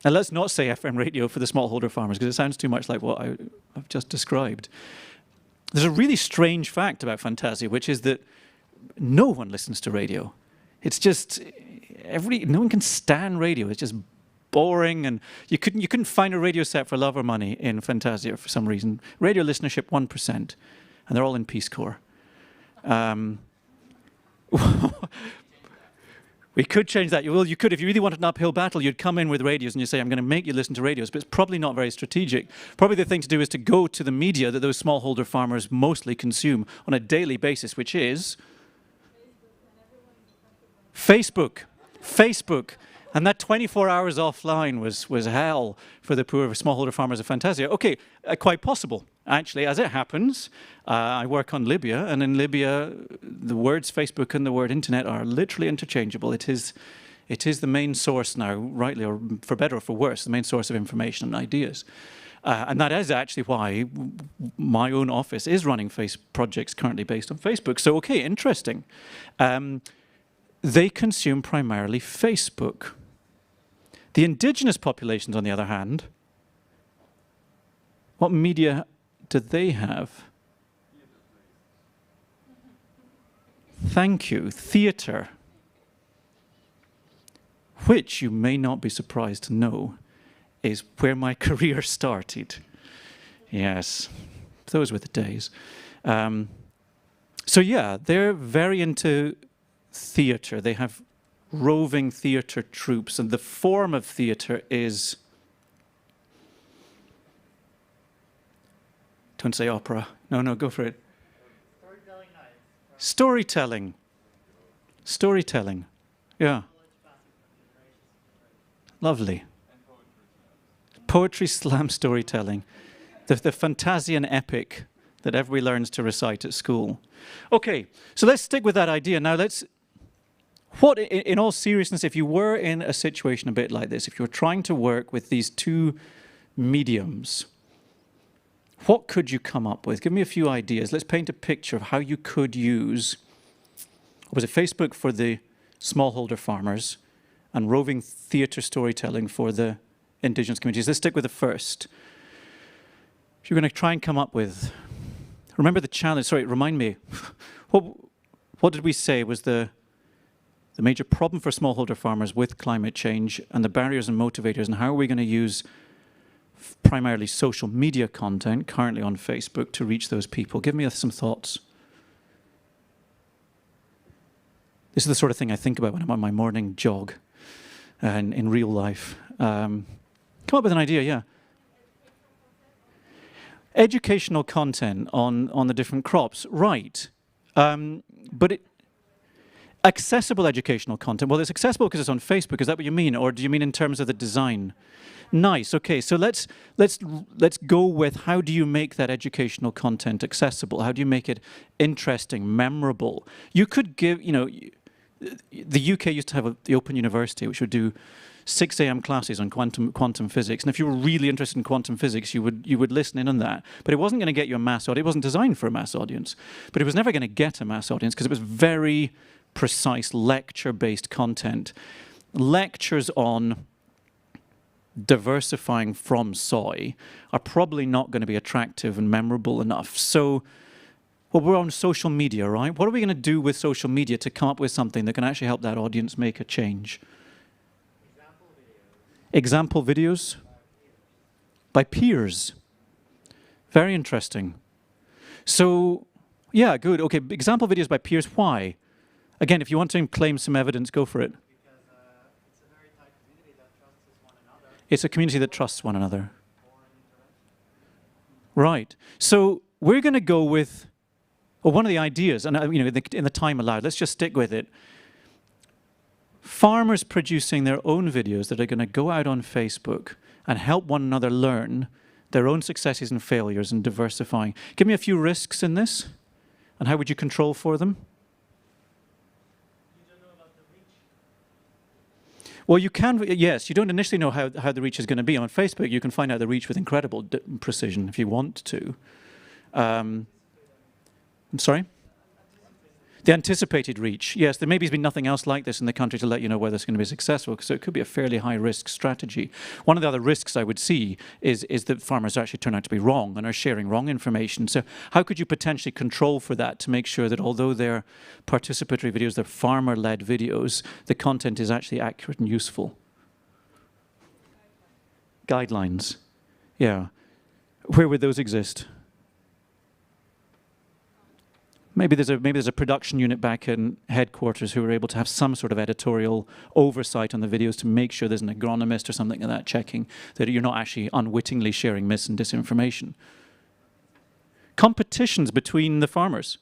And let's not say FM radio for the smallholder farmers, because it sounds too much like what I've just described. There's a really strange fact about Fantasia, which is that no one listens to radio. It's just, no one can stand radio. It's just boring, and you couldn't find a radio set for love or money in Fantasia for some reason. Radio listenership 1%, and they're all in Peace Corps. We could change that. Well, you could. If you really wanted an uphill battle, you'd come in with radios and you say, I'm going to make you listen to radios, but it's probably not very strategic. Probably the thing to do is to go to the media that those smallholder farmers mostly consume on a daily basis, which is Facebook. And that 24 hours offline was hell for the poor smallholder farmers of Fantasia. Okay, quite possible. Actually, as it happens, I work on Libya, and in Libya, the words Facebook and the word internet are literally interchangeable. It is the main source now, rightly or for better or for worse, the main source of information and ideas. And that is actually why my own office is running projects currently based on Facebook. So, okay, interesting. They consume primarily Facebook. The indigenous populations, on the other hand, what media do they have? Thank you. Theatre. Which, you may not be surprised to know, is where my career started. Yes, those were the days. So yeah, they're very into theatre. They have roving theatre troupes, and the form of theatre is, don't say opera. No, go for it. Storytelling. Storytelling. Yeah. Lovely. Poetry slam storytelling. The Fantasian epic that everybody learns to recite at school. Okay, so let's stick with that idea. Now in all seriousness, if you were in a situation a bit like this, if you were trying to work with these two mediums, what could you come up with? Give me a few ideas. Let's paint a picture of how you could use, was it Facebook for the smallholder farmers and roving theatre storytelling for the indigenous communities? Let's stick with the first. If you're going to try and come up with, remember the challenge, sorry, remind me, what did we say was the major problem for smallholder farmers with climate change and the barriers and motivators, and how are we going to use primarily social media content currently on Facebook to reach those people? Give me some thoughts. This is the sort of thing I think about when I'm on my morning jog and in real life. Come up with an idea, yeah. Educational content on the different crops, right. But accessible educational content. Well, it's accessible because it's on Facebook. Is that what you mean, or do you mean in terms of the design? Nice. Okay. So let's go with, how do you make that educational content accessible? How do you make it interesting, memorable? You could give, the UK used to have the Open University, which would do 6 a.m. classes on quantum physics, and if you were really interested in quantum physics, you would listen in on that. But it wasn't going to get you a mass audience. It wasn't designed for a mass audience, but it was never going to get a mass audience because it was very precise lecture-based content. Lectures on diversifying from soy are probably not going to be attractive and memorable enough. So, well, we're on social media, right? What are we going to do with social media to come up with something that can actually help that audience make a change? Example videos by peers. Very interesting. So, yeah, good. Okay, example videos by peers. Why? Again, if you want to claim some evidence, go for it. It's a community that trusts one another. Right. So we're going to go with, one of the ideas, and in the time allowed, let's just stick with it. Farmers producing their own videos that are going to go out on Facebook and help one another learn their own successes and failures and diversifying. Give me a few risks in this, and how would you control for them? Well, you can, yes, you don't initially know how the reach is going to be. On Facebook, you can find out the reach with incredible precision if you want to. I'm sorry? The anticipated reach. Yes, there maybe has been nothing else like this in the country to let you know whether it's going to be successful, so it could be a fairly high-risk strategy. One of the other risks I would see is that farmers actually turn out to be wrong and are sharing wrong information. So how could you potentially control for that to make sure that although they're participatory videos, they're farmer-led videos, the content is actually accurate and useful? guidelines. Yeah. Where would those exist? Maybe there's a production unit back in headquarters who are able to have some sort of editorial oversight on the videos to make sure there's an agronomist or something like that checking that you're not actually unwittingly sharing mis and disinformation. Competitions between the farmers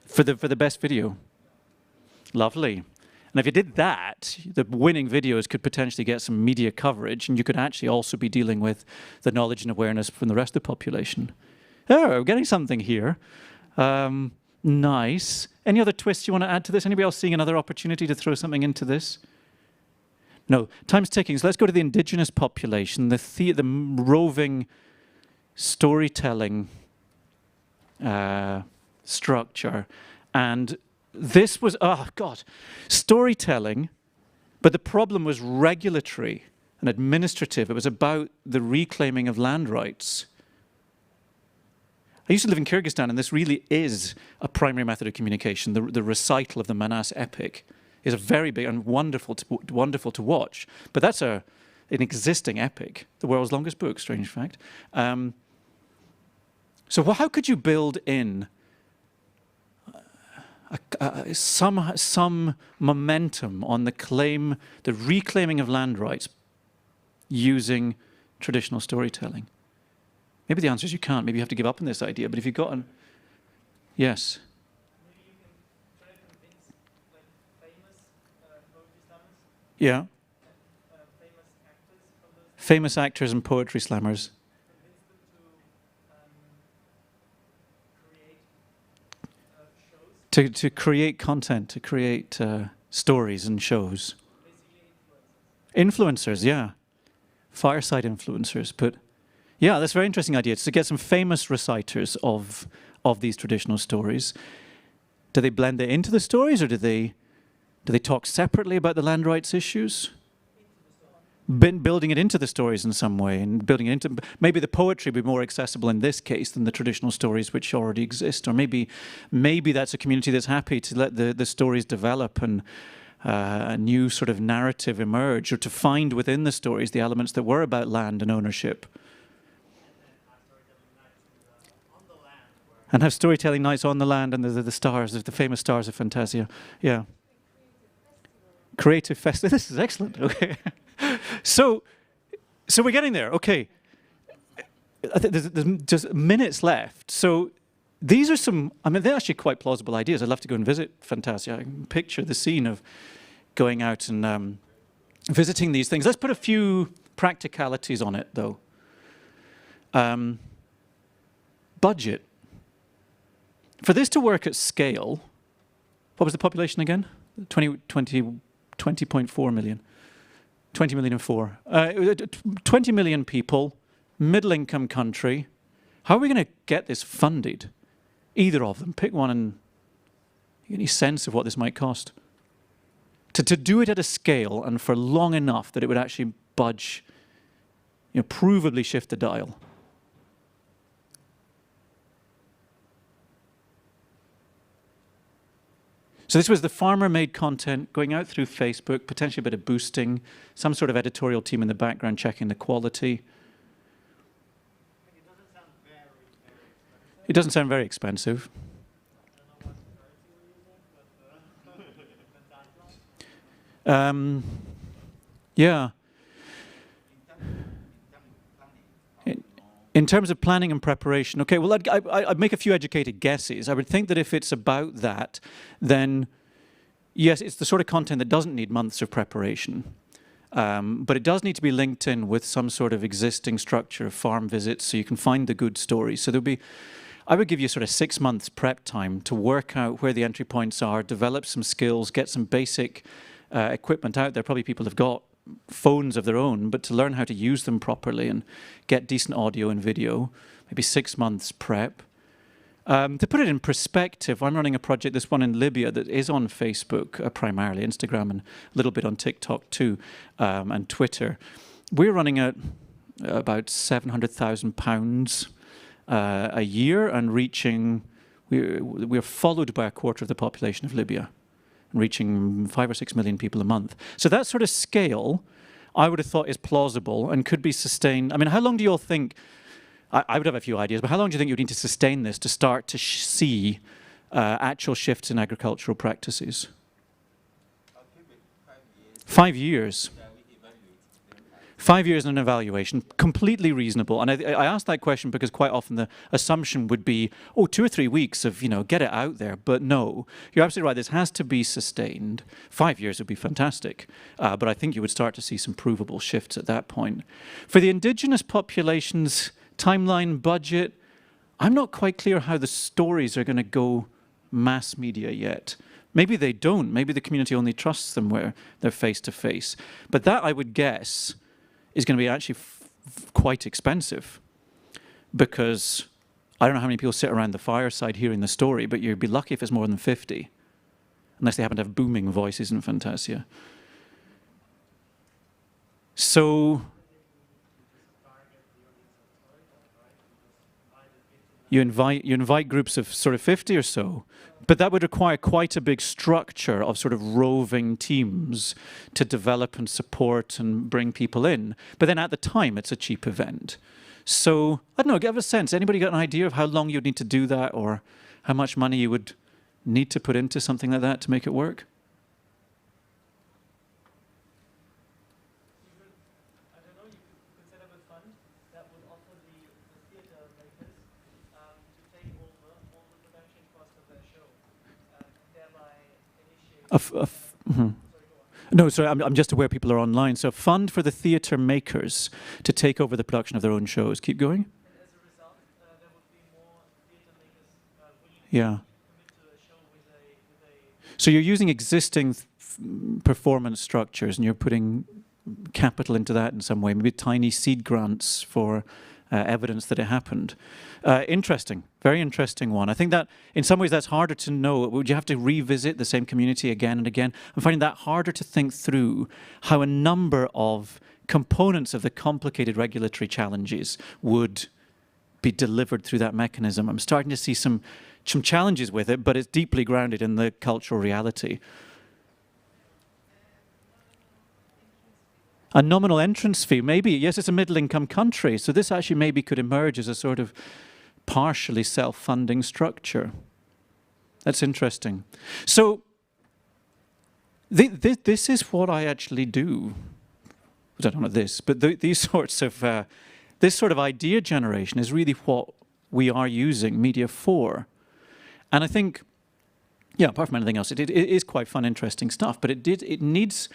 for the best video. Lovely. And if you did that, the winning videos could potentially get some media coverage, and you could actually also be dealing with the knowledge and awareness from the rest of the population. Oh, we're getting something here. Nice. Any other twists you want to add to this? Anybody else seeing another opportunity to throw something into this? No. Time's ticking. So let's go to the indigenous population, the roving storytelling structure. And this was, oh God, storytelling, but the problem was regulatory and administrative. It was about the reclaiming of land rights. I used to live in Kyrgyzstan, and this really is a primary method of communication. The recital of the Manas epic is a very big and wonderful to watch. But that's an existing epic, the world's longest book, strange fact. So how could you build in some momentum on the reclaiming of land rights using traditional storytelling? Maybe the answer is you can't. Maybe you have to give up on this idea. But if you've got an... Yes. Maybe you can try to convince famous poetry slammers. Yeah. Famous actors from those. Famous actors and poetry slammers. Convince them to create shows. To create content, to create stories and shows. Basically influencers, yeah. Fireside influencers, but... Yeah, that's a very interesting idea. It's to get some famous reciters of these traditional stories. Do they blend it into the stories, or do they talk separately about the land rights issues? Building it into the stories in some way, and building it into... Maybe the poetry would be more accessible in this case than the traditional stories which already exist. Or maybe that's a community that's happy to let the stories develop and a new sort of narrative emerge, or to find within the stories the elements that were about land and ownership. And have storytelling nights on the land, and the stars, the famous stars of Fantasia. Yeah. Creative festival. This is excellent. Okay. So we're getting there. Okay. I think there's just minutes left. So these are some, I mean, they're actually quite plausible ideas. I'd love to go and visit Fantasia. I can picture the scene of going out and visiting these things. Let's put a few practicalities on it, though. Budget. For this to work at scale, what was the population again? 20.4 million. 20 million and 4. 20 million people, middle-income country. How are we going to get this funded? Either of them. Pick one and get any sense of what this might cost. To do it at a scale and for long enough that it would actually budge, provably shift the dial. So this was the farmer-made content going out through Facebook, potentially a bit of boosting, some sort of editorial team in the background checking the quality. It doesn't sound very expensive. Yeah. In terms of planning and preparation, okay, well, I'd make a few educated guesses. I would think that if it's about that, then yes, it's the sort of content that doesn't need months of preparation. But it does need to be linked in with some sort of existing structure of farm visits so you can find the good stories. So I would give you sort of 6 months prep time to work out where the entry points are, develop some skills, get some basic equipment out there. Probably people have got phones of their own, but to learn how to use them properly and get decent audio and video, maybe 6 months prep. To put it in perspective, I'm running a project, this one in Libya, that is on Facebook, primarily Instagram and a little bit on TikTok too, and Twitter. We're running at about £700,000 a year and reaching, we're followed by a quarter of the population of Libya, reaching 5 or 6 million people a month. So that sort of scale, I would have thought is plausible and could be sustained. I mean, how long do you all think, I would have a few ideas, but how long do you think you would need to sustain this to start to see actual shifts in agricultural practices? 5 years. 5 years in an evaluation, completely reasonable. And I asked that question because quite often the assumption would be, oh, 2 or 3 weeks of, get it out there. But no, you're absolutely right. This has to be sustained. 5 years would be fantastic. But I think you would start to see some provable shifts at that point. For the indigenous populations, timeline, budget, I'm not quite clear how the stories are going to go mass media yet. Maybe they don't. Maybe the community only trusts them where they're face-to-face. But that, I would guess, is going to be actually quite expensive, because I don't know how many people sit around the fireside hearing the story, but you'd be lucky if it's more than 50, unless they happen to have booming voices in Fantasia. So you invite groups of sort of 50 or so, but that would require quite a big structure of sort of roving teams to develop and support and bring people in. But then at the time, it's a cheap event. So, I don't know, give a sense. Anybody got an idea of how long you'd need to do that, or how much money you would need to put into something like that to make it work? No, sorry, I'm just aware people are online. So a fund for the theatre makers to take over the production of their own shows. Keep going. Yeah. So you're using existing performance structures and you're putting capital into that in some way, maybe tiny seed grants for evidence that it happened. Interesting, very interesting one. I think that in some ways that's harder to know. Would you have to revisit the same community again and again? I'm finding that harder to think through how a number of components of the complicated regulatory challenges would be delivered through that mechanism. I'm starting to see some challenges with it, but it's deeply grounded in the cultural reality. A nominal entrance fee, maybe, yes, it's a middle-income country, so this actually maybe could emerge as a sort of partially self-funding structure. That's interesting. So this is what I actually do. I don't know this, but these sorts of, this sort of idea generation is really what we are using media for. And I think, yeah, apart from anything else, it is quite fun, interesting stuff, but it needs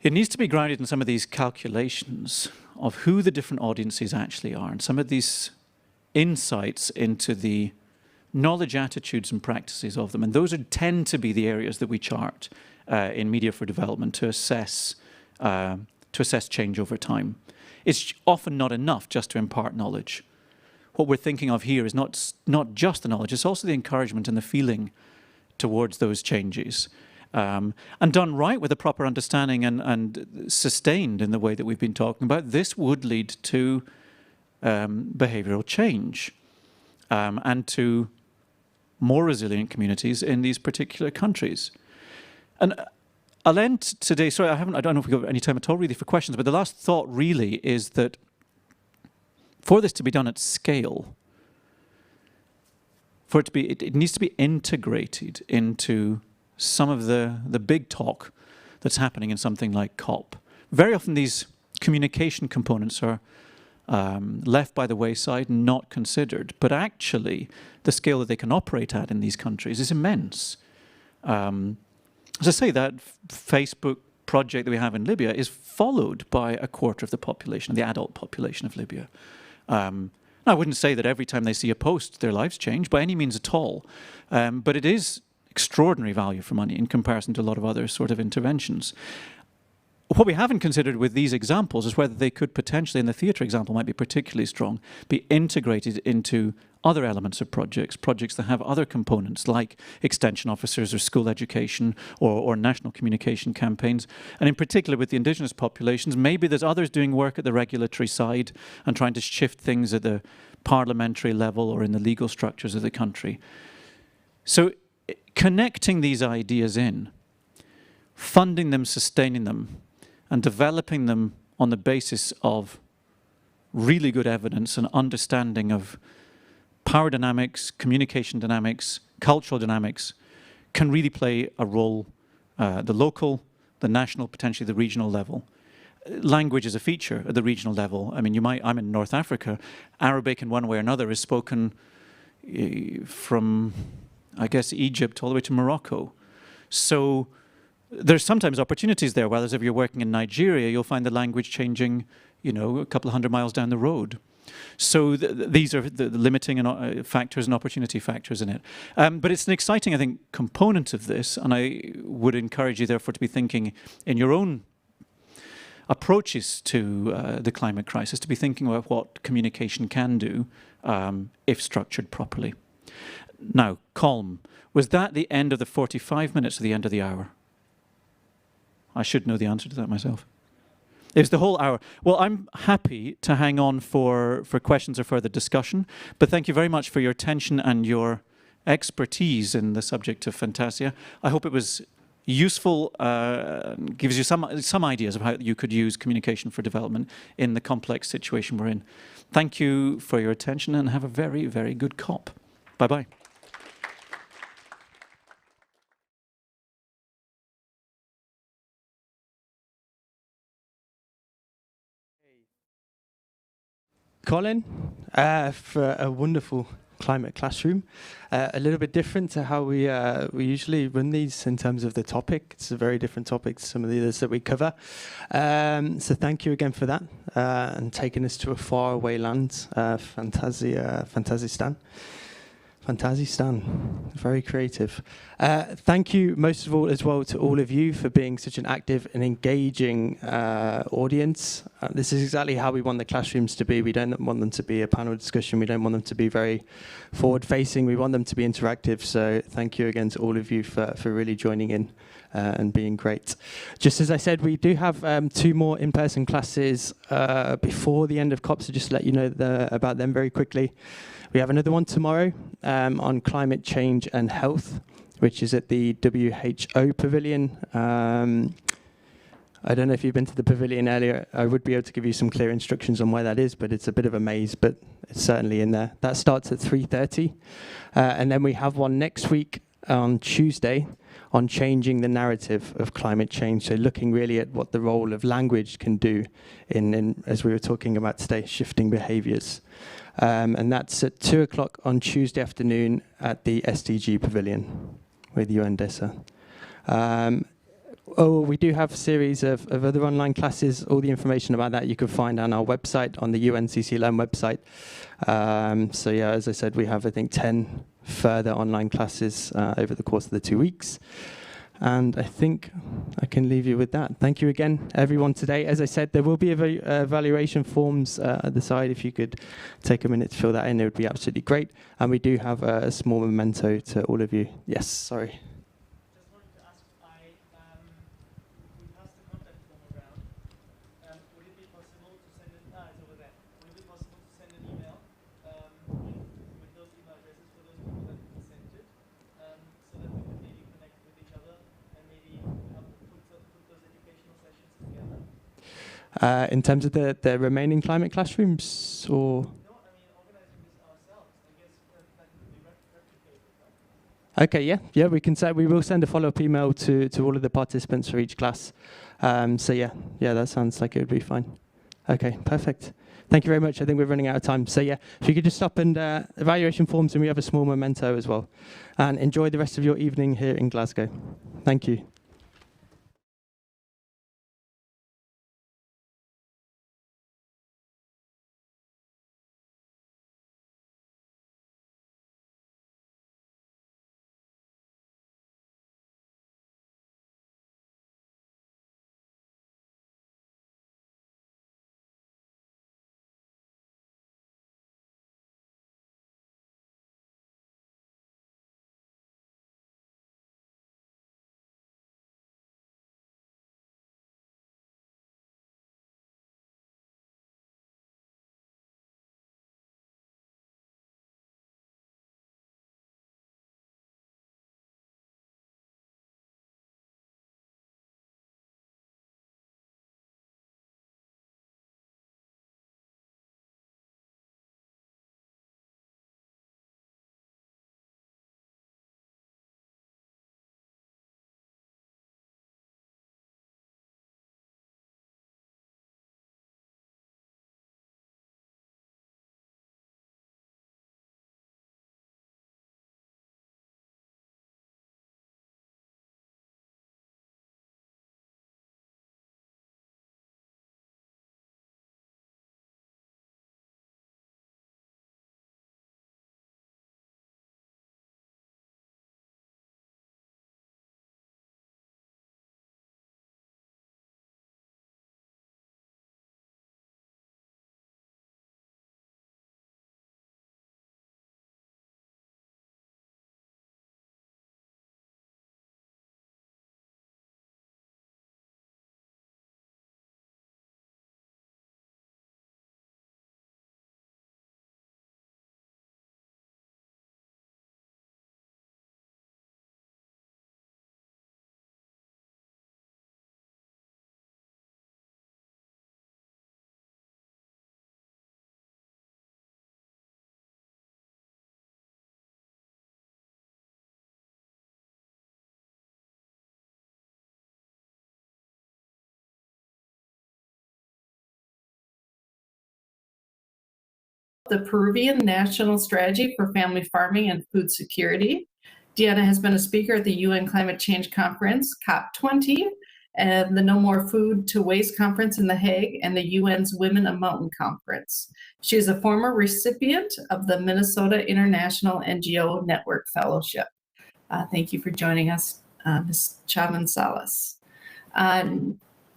to be grounded in some of these calculations of who the different audiences actually are, and some of these insights into the knowledge, attitudes, and practices of them. And those tend to be the areas that we chart in Media for Development to assess change over time. It's often not enough just to impart knowledge. What we're thinking of here is not just the knowledge, it's also the encouragement and the feeling towards those changes. And done right with a proper understanding and sustained in the way that we've been talking about, this would lead to behavioral change and to more resilient communities in these particular countries. And I'll end today, sorry, I don't know if we've got any time at all really for questions, but the last thought really is that for this to be done at scale, for it to be, it needs to be integrated into some of the big talk that's happening in something like COP. Very often these communication components are left by the wayside and not considered, but actually the scale that they can operate at in these countries is immense. As I say, that Facebook project that we have in Libya is followed by a quarter of the population, the adult population of Libya. I wouldn't say that every time they see a post their lives change by any means at all, but it is extraordinary value for money in comparison to a lot of other sort of interventions. What we haven't considered with these examples is whether they could potentially, and the theatre example might be particularly strong, be integrated into other elements of projects that have other components like extension officers or school education or national communication campaigns. And in particular with the indigenous populations, maybe there's others doing work at the regulatory side and trying to shift things at the parliamentary level or in the legal structures of the country. So connecting these ideas in, funding them, sustaining them, and developing them on the basis of really good evidence and understanding of power dynamics, communication dynamics, cultural dynamics, can really play a role, the local, the national, potentially the regional level. Language is a feature at the regional level. I mean, I'm in North Africa. Arabic in one way or another is spoken from, I guess, Egypt all the way to Morocco. So there's sometimes opportunities there, whereas if you're working in Nigeria, you'll find the language changing, you know, a couple of hundred miles down the road. So these are the limiting factors and opportunity factors in it. But it's an exciting, I think, component of this, and I would encourage you, therefore, to be thinking in your own approaches to the climate crisis, to be thinking about what communication can do if structured properly. Now, calm. Was that the end of the 45 minutes or the end of the hour? I should know the answer to that myself. It was the whole hour. Well, I'm happy to hang on for questions or further discussion, but thank you very much for your attention and your expertise in the subject of Fantasia. I hope it was useful, gives you some ideas of how you could use communication for development in the complex situation we're in. Thank you for your attention and have a very, very good COP. Bye-bye. Colin, for a wonderful climate classroom. A little bit different to how we usually run these in terms of the topic. It's a very different topic to some of the others that we cover. So thank you again for that and taking us to a faraway land, Fantasistan. Very creative. Thank you most of all as well to all of you for being such an active and engaging audience. This is exactly how we want the classrooms to be. We don't want them to be a panel discussion. We don't want them to be very forward-facing. We want them to be interactive. So thank you again to all of you for really joining in and being great. Just as I said, we do have 2 more in-person classes before the end of COP, so just to let you know about them very quickly. We have another one tomorrow on climate change and health, which is at the WHO Pavilion. I don't know if you've been to the pavilion earlier. I would be able to give you some clear instructions on where that is, but it's a bit of a maze, but it's certainly in there. That starts at 3:30. And then we have one next week on Tuesday on changing the narrative of climate change. So looking really at what the role of language can do in as we were talking about today, shifting behaviors. And that's at 2 o'clock on Tuesday afternoon at the SDG Pavilion with UNDESA. We do have a series of other online classes. All the information about that you can find on our website, on the UNCC Learn website. So yeah, as I said, we have, I think, 10 further online classes over the course of the 2 weeks. And I think I can leave you with that. Thank you again, everyone, today. As I said, there will be evaluation forms at the side. If you could take a minute to fill that in, it would be absolutely great. And we do have a small memento to all of you. Yes, sorry. In terms of the remaining climate classrooms, or? Okay, yeah, we can say we will send a follow-up email to all of the participants for each class. So yeah, that sounds like it would be fine. Okay, perfect. Thank you very much. I think we're running out of time. So yeah, if you could just stop and evaluation forms, and we have a small memento as well. And enjoy the rest of your evening here in Glasgow. Thank you. the Peruvian National Strategy for Family Farming and Food Security. Deanna has been a speaker at the UN Climate Change Conference, COP20, and the No More Food to Waste Conference in The Hague, and the UN's Women of Mountain Conference. She is a former recipient of the Minnesota International NGO Network Fellowship. Thank you for joining us, Ms. Chavan Salas.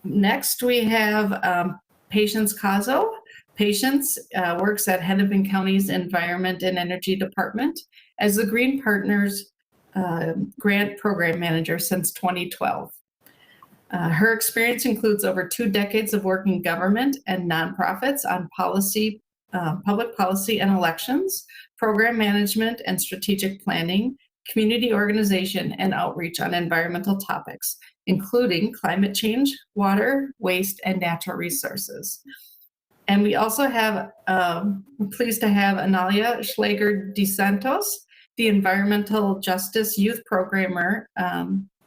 Next, we have Patience Cazo. Patience works at Hennepin County's Environment and Energy Department as the Green Partners Grant Program Manager since 2012. Her experience includes over 2 decades of work in government and nonprofits on policy, public policy and elections, program management and strategic planning, community organization, and outreach on environmental topics, including climate change, water, waste, and natural resources. And we also have, we're pleased to have Analia Schleger de Santos, the Environmental Justice Youth Programmer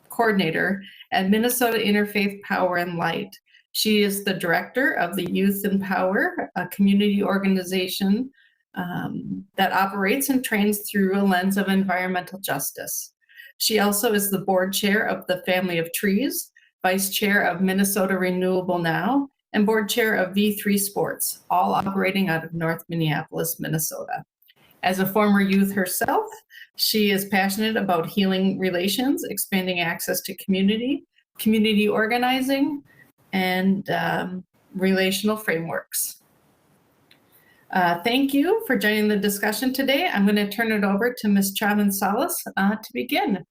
Coordinator at Minnesota Interfaith Power and Light. She is the director of the Youth in Power, a community organization that operates and trains through a lens of environmental justice. She also is the board chair of the Family of Trees, vice chair of Minnesota Renewable Now, and board chair of V3 Sports, all operating out of North Minneapolis, Minnesota. As a former youth herself, she is passionate about healing relations, expanding access to community, community organizing, and relational frameworks. Thank you for joining the discussion today. I'm going to turn it over to Ms. Chavan Salas to begin.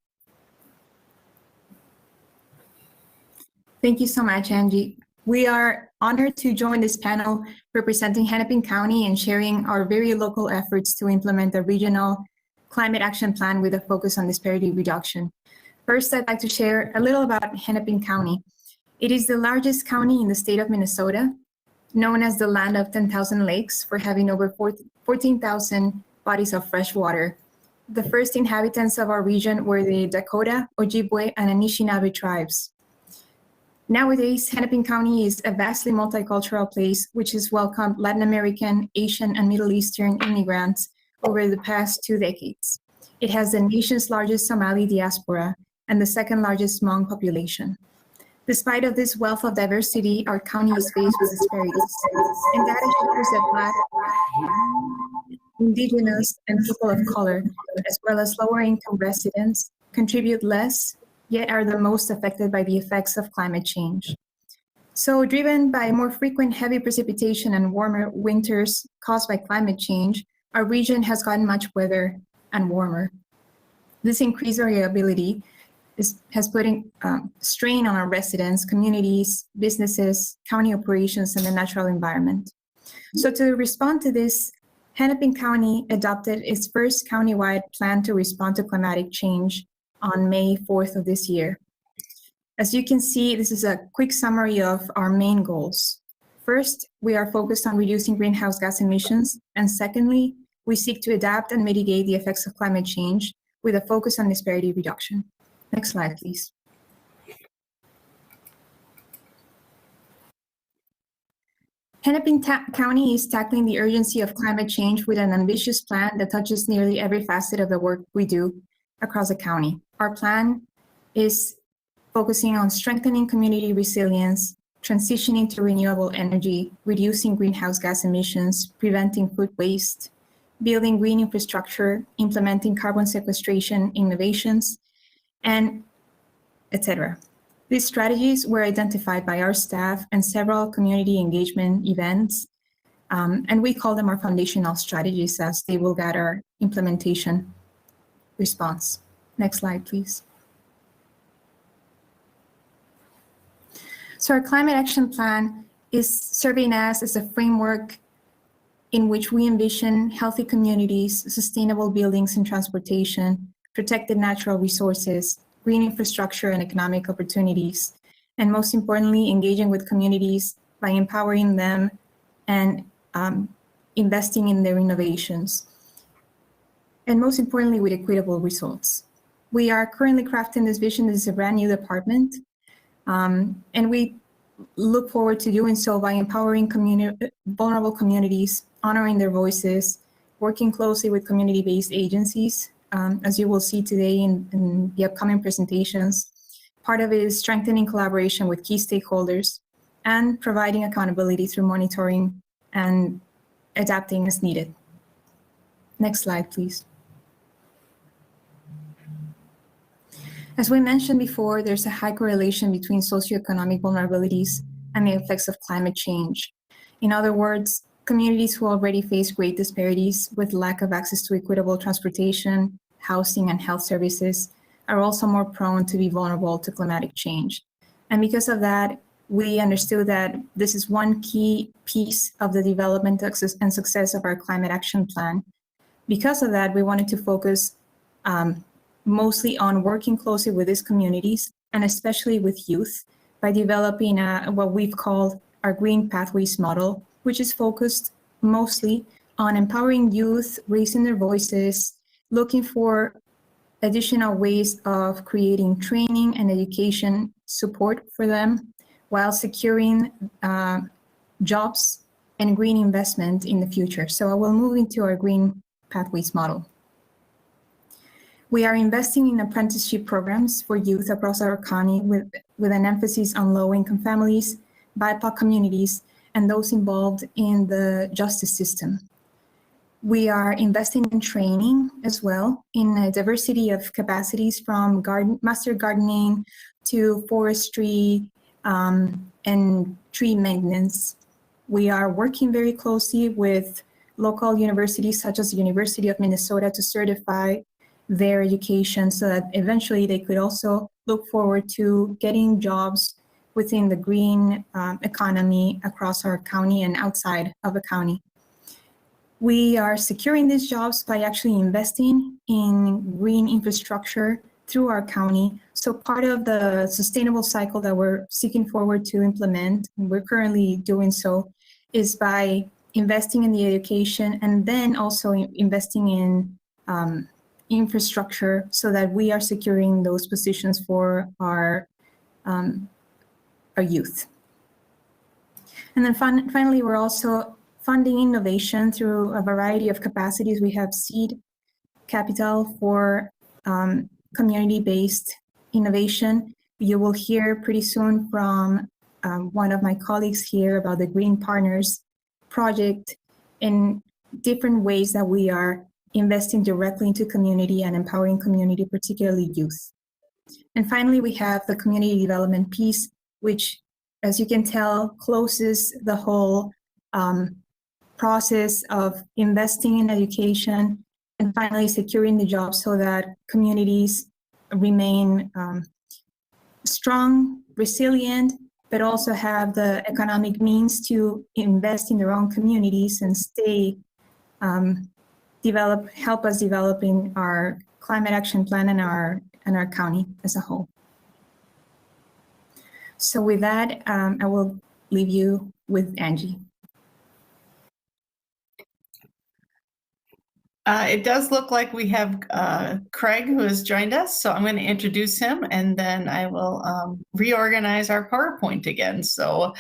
Thank you so much, Angie. We are honored to join this panel representing Hennepin County and sharing our very local efforts to implement the regional climate action plan with a focus on disparity reduction. First, I'd like to share a little about Hennepin County. It is the largest county in the state of Minnesota, known as the land of 10,000 lakes for having over 14,000 bodies of fresh water. The first inhabitants of our region were the Dakota, Ojibwe, and Anishinaabe tribes. Nowadays, Hennepin County is a vastly multicultural place which has welcomed Latin American, Asian, and Middle Eastern immigrants over the past 2 decades. It has the nation's largest Somali diaspora and the second largest Hmong population. Despite of this wealth of diversity, our county is faced with disparities. And data shows that Black, indigenous, and people of color, as well as lower income residents, contribute less, yet are the most affected by the effects of climate change. So driven by more frequent heavy precipitation and warmer winters caused by climate change, our region has gotten much wetter and warmer. This increased variability has put strain on our residents, communities, businesses, county operations, and the natural environment. So to respond to this, Hennepin County adopted its first countywide plan to respond to climatic change on May 4th of this year. As you can see, this is a quick summary of our main goals. First, we are focused on reducing greenhouse gas emissions, and secondly, we seek to adapt and mitigate the effects of climate change with a focus on disparity reduction. Next slide, please. Hennepin County is tackling the urgency of climate change with an ambitious plan that touches nearly every facet of the work we do across the county. Our plan is focusing on strengthening community resilience, transitioning to renewable energy, reducing greenhouse gas emissions, preventing food waste, building green infrastructure, implementing carbon sequestration innovations, and etc. These strategies were identified by our staff and several community engagement events, and we call them our foundational strategies as they will guide our implementation response. Next slide, please. So our climate action plan is serving as a framework in which we envision healthy communities, sustainable buildings and transportation, protected natural resources, green infrastructure and economic opportunities, and most importantly, engaging with communities by empowering them and investing in their innovations. And most importantly, with equitable results. We are currently crafting this vision. This is a brand new department, and we look forward to doing so by empowering vulnerable communities honoring their voices, working closely with community-based agencies, as you will see today in the upcoming presentations. Part of it is strengthening collaboration with key stakeholders and providing accountability through monitoring and adapting as needed. Next slide, please. As we mentioned before, there's a high correlation between socioeconomic vulnerabilities and the effects of climate change. In other words, communities who already face great disparities with lack of access to equitable transportation, housing, and health services are also more prone to be vulnerable to climatic change. And because of that, we understood that this is one key piece of the development and success of our climate action plan. Because of that, we wanted to focus mostly on working closely with these communities, and especially with youth, by developing what we've called our Green Pathways model, which is focused mostly on empowering youth, raising their voices, looking for additional ways of creating training and education support for them, while securing jobs and green investment in the future. So I will move into our Green Pathways model. We are investing in apprenticeship programs for youth across our county with an emphasis on low-income families, BIPOC communities, and those involved in the justice system. We are investing in training as well in a diversity of capacities, from master gardening to forestry and tree maintenance. We are working very closely with local universities such as the University of Minnesota to certify their education so that eventually they could also look forward to getting jobs within the green economy across our county and outside of the county. We are securing these jobs by actually investing in green infrastructure through our county. So part of the sustainable cycle that we're seeking forward to implement, and we're currently doing so, is by investing in the education and then also investing in infrastructure so that we are securing those positions for our youth. And then finally, we're also funding innovation through a variety of capacities. We have seed capital for community-based innovation. You will hear pretty soon from one of my colleagues here about the Green Partners project and different ways that we are investing directly into community and empowering community, particularly youth. And finally, we have the community development piece, which, as you can tell, closes the whole process of investing in education and finally securing the jobs so that communities remain strong, resilient, but also have the economic means to invest in their own communities and stay help us developing our climate action plan and our county as a whole. So with that, I will leave you with Angie. It does look like we have Craig, who has joined us, so I'm going to introduce him and then I will reorganize our PowerPoint again. So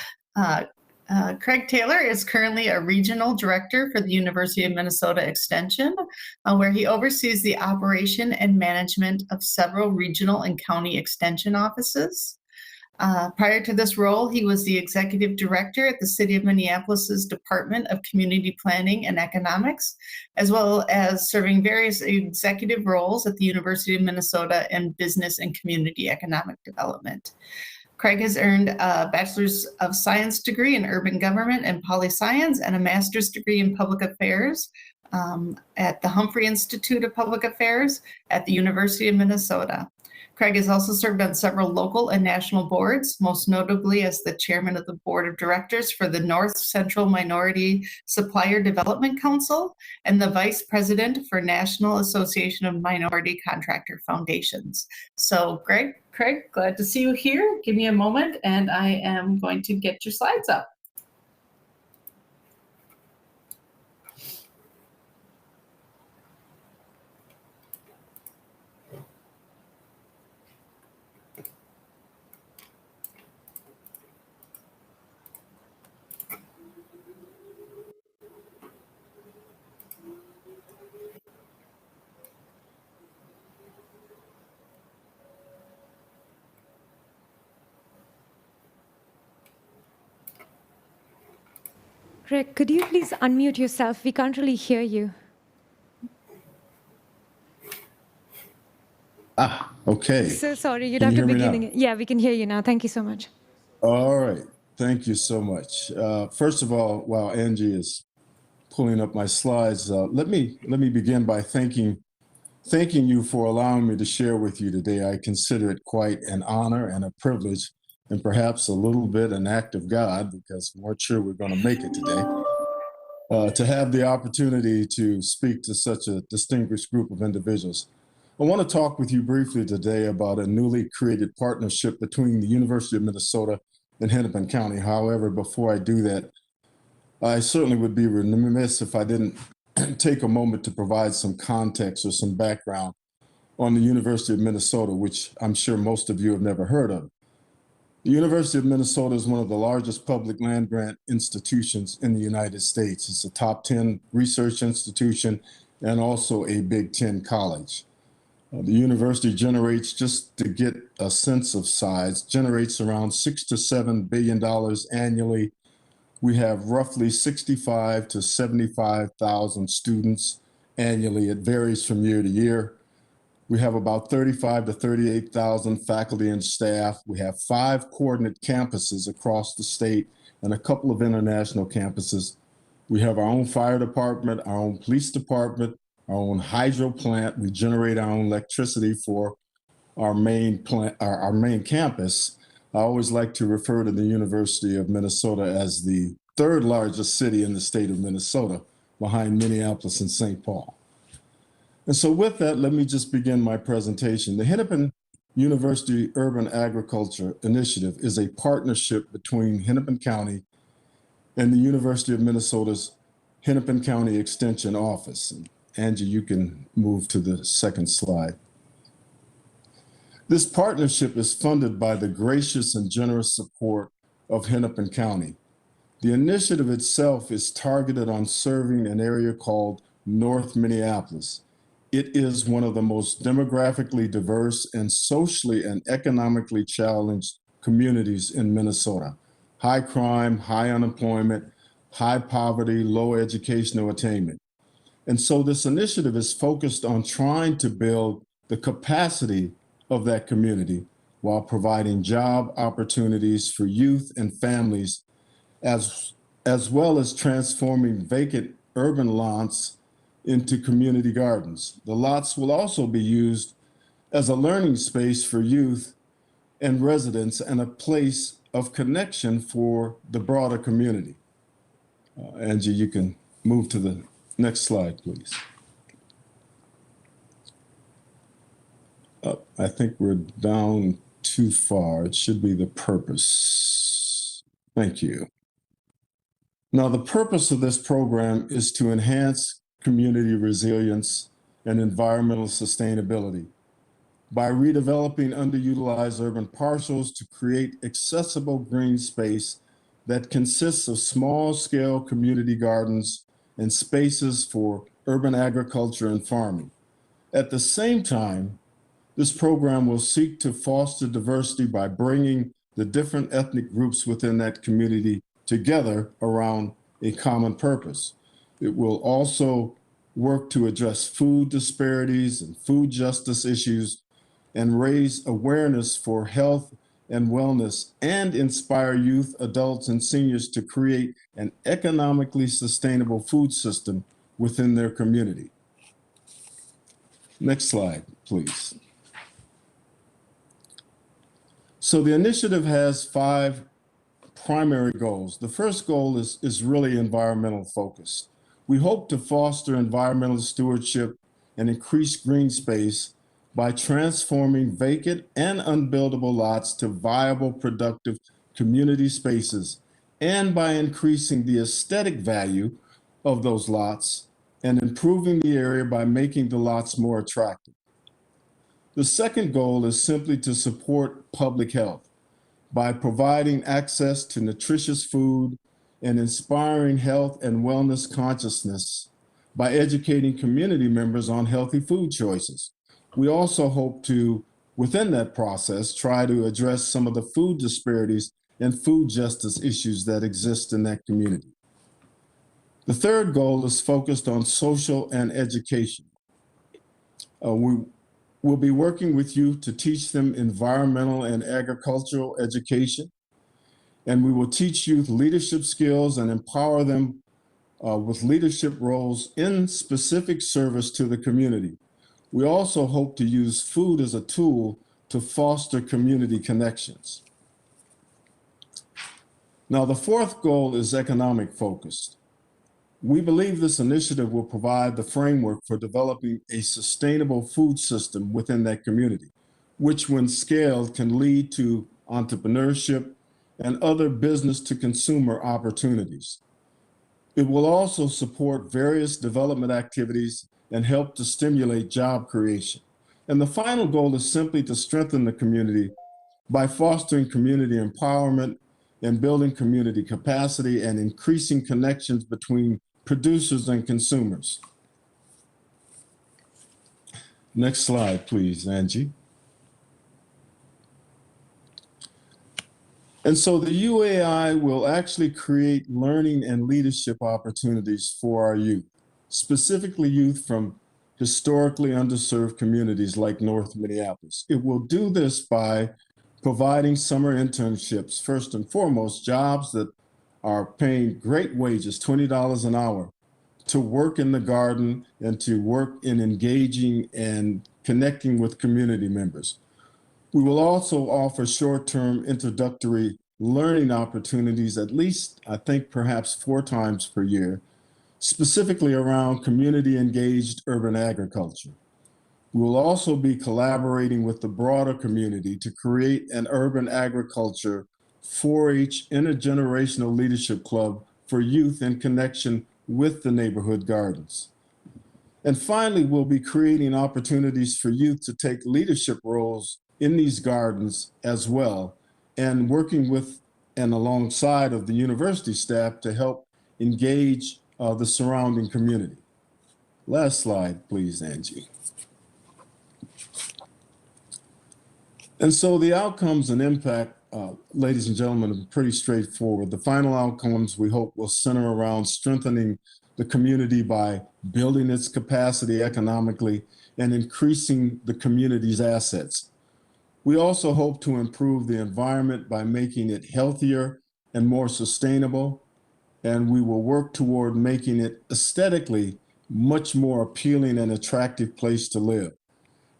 Craig Taylor is currently a regional director for the University of Minnesota Extension, where he oversees the operation and management of several regional and county extension offices. Prior to this role, he was the executive director at the City of Minneapolis's Department of Community Planning and Economics, as well as serving various executive roles at the University of Minnesota in Business and Community Economic Development. Craig has earned a Bachelor's of Science degree in Urban Government and Poli-Science and a Master's degree in Public Affairs at the Humphrey Institute of Public Affairs at the University of Minnesota. Craig has also served on several local and national boards, most notably as the chairman of the board of directors for the North Central Minority Supplier Development Council and the vice president for National Association of Minority Contractor Foundations. So Craig, glad to see you here. Give me a moment and I am going to get your slides up. Greg, could you please unmute yourself? We can't really hear you. Okay. So sorry, you'd Can have you to hear me begin now? again. Yeah, we can hear you now. Thank you so much. All right. Thank you so much. First of all, while Angie is pulling up my slides, let me begin by thanking you for allowing me to share with you today. I consider it quite an honor and a privilege, and perhaps a little bit an act of God, because we weren't sure we're going to make it today, to have the opportunity to speak to such a distinguished group of individuals. I want to talk with you briefly today about a newly created partnership between the University of Minnesota and Hennepin County. However, before I do that, I certainly would be remiss if I didn't take a moment to provide some context or some background on the University of Minnesota, which I'm sure most of you have never heard of. The University of Minnesota is one of the largest public land grant institutions in the United States. It's a top 10 research institution and also a Big Ten college. The university generates, just to get a sense of size, generates around $6 to $7 billion annually. We have roughly 65 to 75,000 students annually. It varies from year to year. We have about 35 to 38,000 faculty and staff. We have 5 coordinate campuses across the state and a couple of international campuses. We have our own fire department, our own police department, our own hydro plant. We generate our own electricity for our main plant, our main campus. I always like to refer to the University of Minnesota as the 3rd largest city in the state of Minnesota, behind Minneapolis and St. Paul. And so with that, let me just begin my presentation. The Hennepin University Urban Agriculture Initiative is a partnership between Hennepin County and the University of Minnesota's Hennepin County Extension Office. And Angie, you can move to the second slide. This partnership is funded by the gracious and generous support of Hennepin County. The initiative itself is targeted on serving an area called North Minneapolis. It is one of the most demographically diverse and socially and economically challenged communities in Minnesota. High crime, high unemployment, high poverty, low educational attainment. And so this initiative is focused on trying to build the capacity of that community while providing job opportunities for youth and families, as well as transforming vacant urban lots into community gardens. The lots will also be used as a learning space for youth and residents and a place of connection for the broader community. Angie, you can move to the next slide, please. I think we're down too far. It should be the purpose. Thank you. Now, the purpose of this program is to enhance community resilience and environmental sustainability by redeveloping underutilized urban parcels to create accessible green space that consists of small-scale community gardens and spaces for urban agriculture and farming. At the same time, this program will seek to foster diversity by bringing the different ethnic groups within that community together around a common purpose. It will also work to address food disparities and food justice issues and raise awareness for health and wellness and inspire youth, adults, and seniors to create an economically sustainable food system within their community. Next slide, please. So the initiative has 5 primary goals. The first goal is really environmental focused. We hope to foster environmental stewardship and increase green space by transforming vacant and unbuildable lots to viable, productive community spaces, and by increasing the aesthetic value of those lots and improving the area by making the lots more attractive. The second goal is simply to support public health by providing access to nutritious food and inspiring health and wellness consciousness by educating community members on healthy food choices. We also hope to, within that process, try to address some of the food disparities and food justice issues that exist in that community. The third goal is focused on social and education. We will be working with youth to teach them environmental and agricultural education, and we will teach youth leadership skills and empower them with leadership roles in specific service to the community. We also hope to use food as a tool to foster community connections. Now, the fourth goal is economic focused. We believe this initiative will provide the framework for developing a sustainable food system within that community, which when scaled can lead to entrepreneurship and other business to consumer opportunities. It will also support various development activities and help to stimulate job creation. And the final goal is simply to strengthen the community by fostering community empowerment and building community capacity and increasing connections between producers and consumers. Next slide, please, Angie. And so the UAI will actually create learning and leadership opportunities for our youth, specifically youth from historically underserved communities like North Minneapolis. It will do this by providing summer internships, first and foremost, jobs that are paying great wages, $20 an hour, to work in the garden and to work in engaging and connecting with community members. We will also offer short-term introductory learning opportunities, at least, I think, perhaps 4 times per year, specifically around community-engaged urban agriculture. We will also be collaborating with the broader community to create an urban agriculture 4-H intergenerational leadership club for youth in connection with the neighborhood gardens. And finally, we'll be creating opportunities for youth to take leadership roles in these gardens as well, and working with and alongside of the university staff to help engage the surrounding community. Last slide, please, Angie. And so the outcomes and impact, ladies and gentlemen, are pretty straightforward. The final outcomes we hope will center around strengthening the community by building its capacity economically and increasing the community's assets. We also hope to improve the environment by making it healthier and more sustainable, and we will work toward making it aesthetically much more appealing and attractive place to live.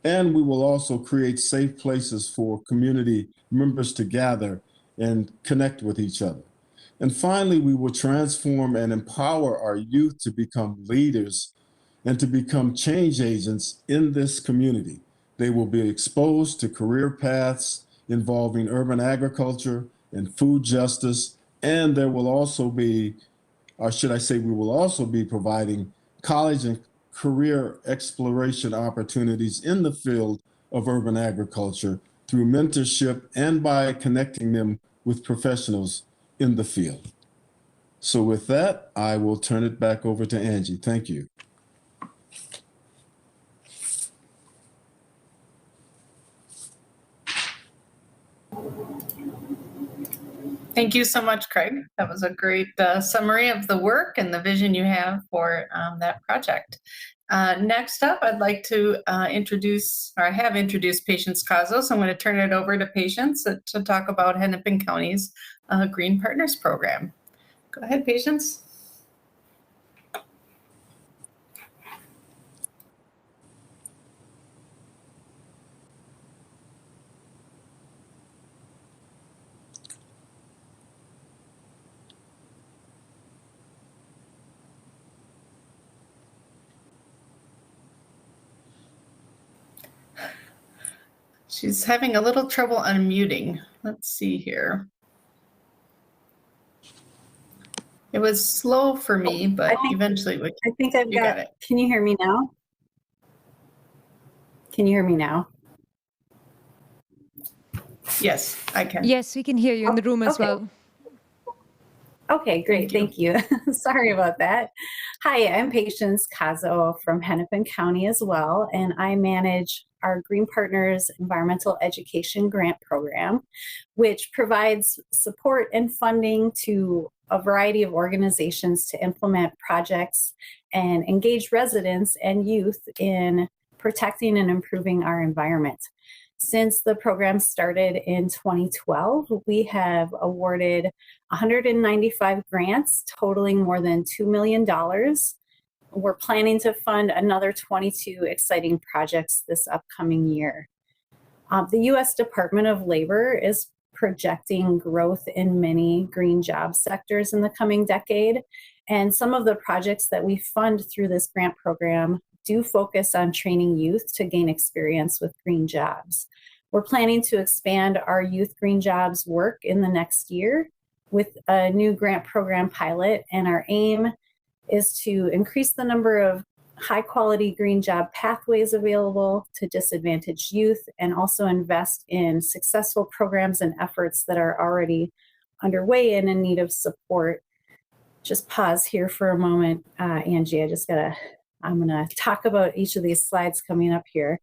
And we will also create safe places for community members to gather and connect with each other. And finally, we will transform and empower our youth to become leaders and to become change agents in this community. They will be exposed to career paths involving urban agriculture and food justice, and there will also be, or should I say, we will also be providing college and career exploration opportunities in the field of urban agriculture through mentorship and by connecting them with professionals in the field. So with that, I will turn it back over to Angie. Thank you. Thank you so much, Craig. That was a great summary of the work and the vision you have for that project. Next up, I'd like to introduce, or I have introduced Patience Cazo, so I'm going to turn it over to Patience to talk about Hennepin County's Green Partners Program. Go ahead, Patience. She's having a little trouble unmuting. Let's see here. It was slow for me, but eventually we I think I've got it. Can you hear me now? Can you hear me now? Yes, I can. Yes, we can hear you in the room as well. Okay, great. Thank you. Sorry about that. Hi, I'm Patience Cazo from Hennepin County as well, and I manage our Green Partners Environmental Education Grant Program, which provides support and funding to a variety of organizations to implement projects and engage residents and youth in protecting and improving our environment. Since the program started in 2012, we have awarded 195 grants totaling more than $2 million. We're planning to fund another 22 exciting projects this upcoming year. The U.S. Department of Labor is projecting growth in many green job sectors in the coming decade. And some of the projects that we fund through this grant program do focus on training youth to gain experience with green jobs. We're planning to expand our youth green jobs work in the next year with a new grant program pilot, and our aim is to increase the number of high quality green job pathways available to disadvantaged youth, and also invest in successful programs and efforts that are already underway and in need of support. Just pause here for a moment, Angie, I'm gonna talk about each of these slides coming up here.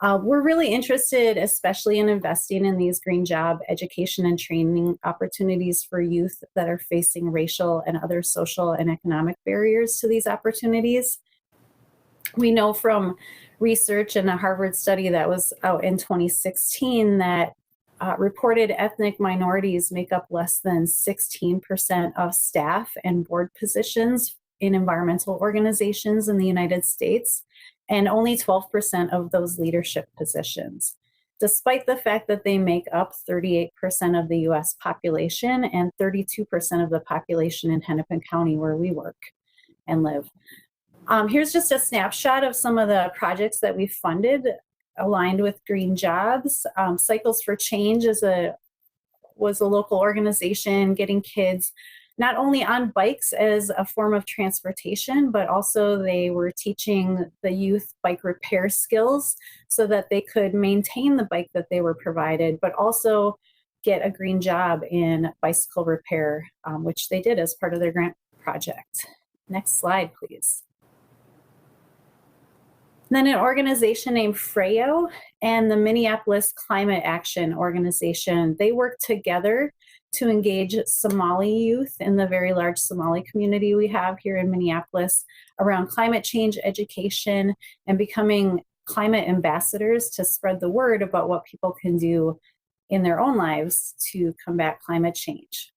We're really interested, especially in investing in these green job education and training opportunities for youth that are facing racial and other social and economic barriers to these opportunities. We know from research in a Harvard study that was out in 2016 that reported ethnic minorities make up less than 16% of staff and board positions in environmental organizations in the United States, and only 12% of those leadership positions, despite the fact that they make up 38% of the US population and 32% of the population in Hennepin County where we work and live. Here's just a snapshot of some of the projects that we funded aligned with green jobs. Cycles for Change was a local organization getting kids not only on bikes as a form of transportation, but also they were teaching the youth bike repair skills so that they could maintain the bike that they were provided, but also get a green job in bicycle repair, which they did as part of their grant project. Next slide, please. Then an organization named Freo and the Minneapolis Climate Action Organization, they work together to engage Somali youth in the very large Somali community we have here in Minneapolis around climate change education and becoming climate ambassadors to spread the word about what people can do in their own lives to combat climate change.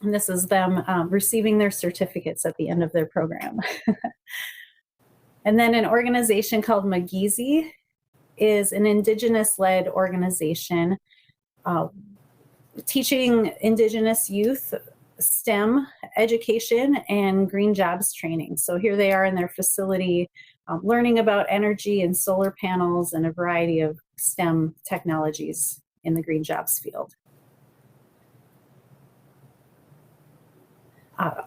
And this is them receiving their certificates at the end of their program. And then an organization called Magizi is an indigenous-led organization teaching indigenous youth STEM education and green jobs training. So here they are in their facility learning about energy and solar panels and a variety of STEM technologies in the green jobs field.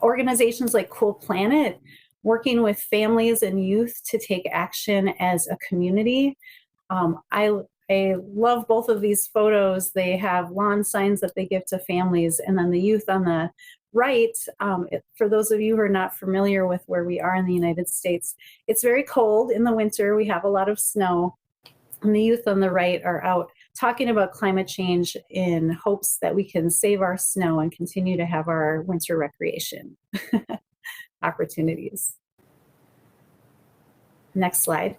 Organizations like Cool Planet, working with families and youth to take action as a community. I love both of these photos. They have lawn signs that they give to families, and then the youth on the right, for those of you who are not familiar with where we are in the United States, it's very cold in the winter. We have a lot of snow, and the youth on the right are out talking about climate change in hopes that we can save our snow and continue to have our winter recreation opportunities. Next slide.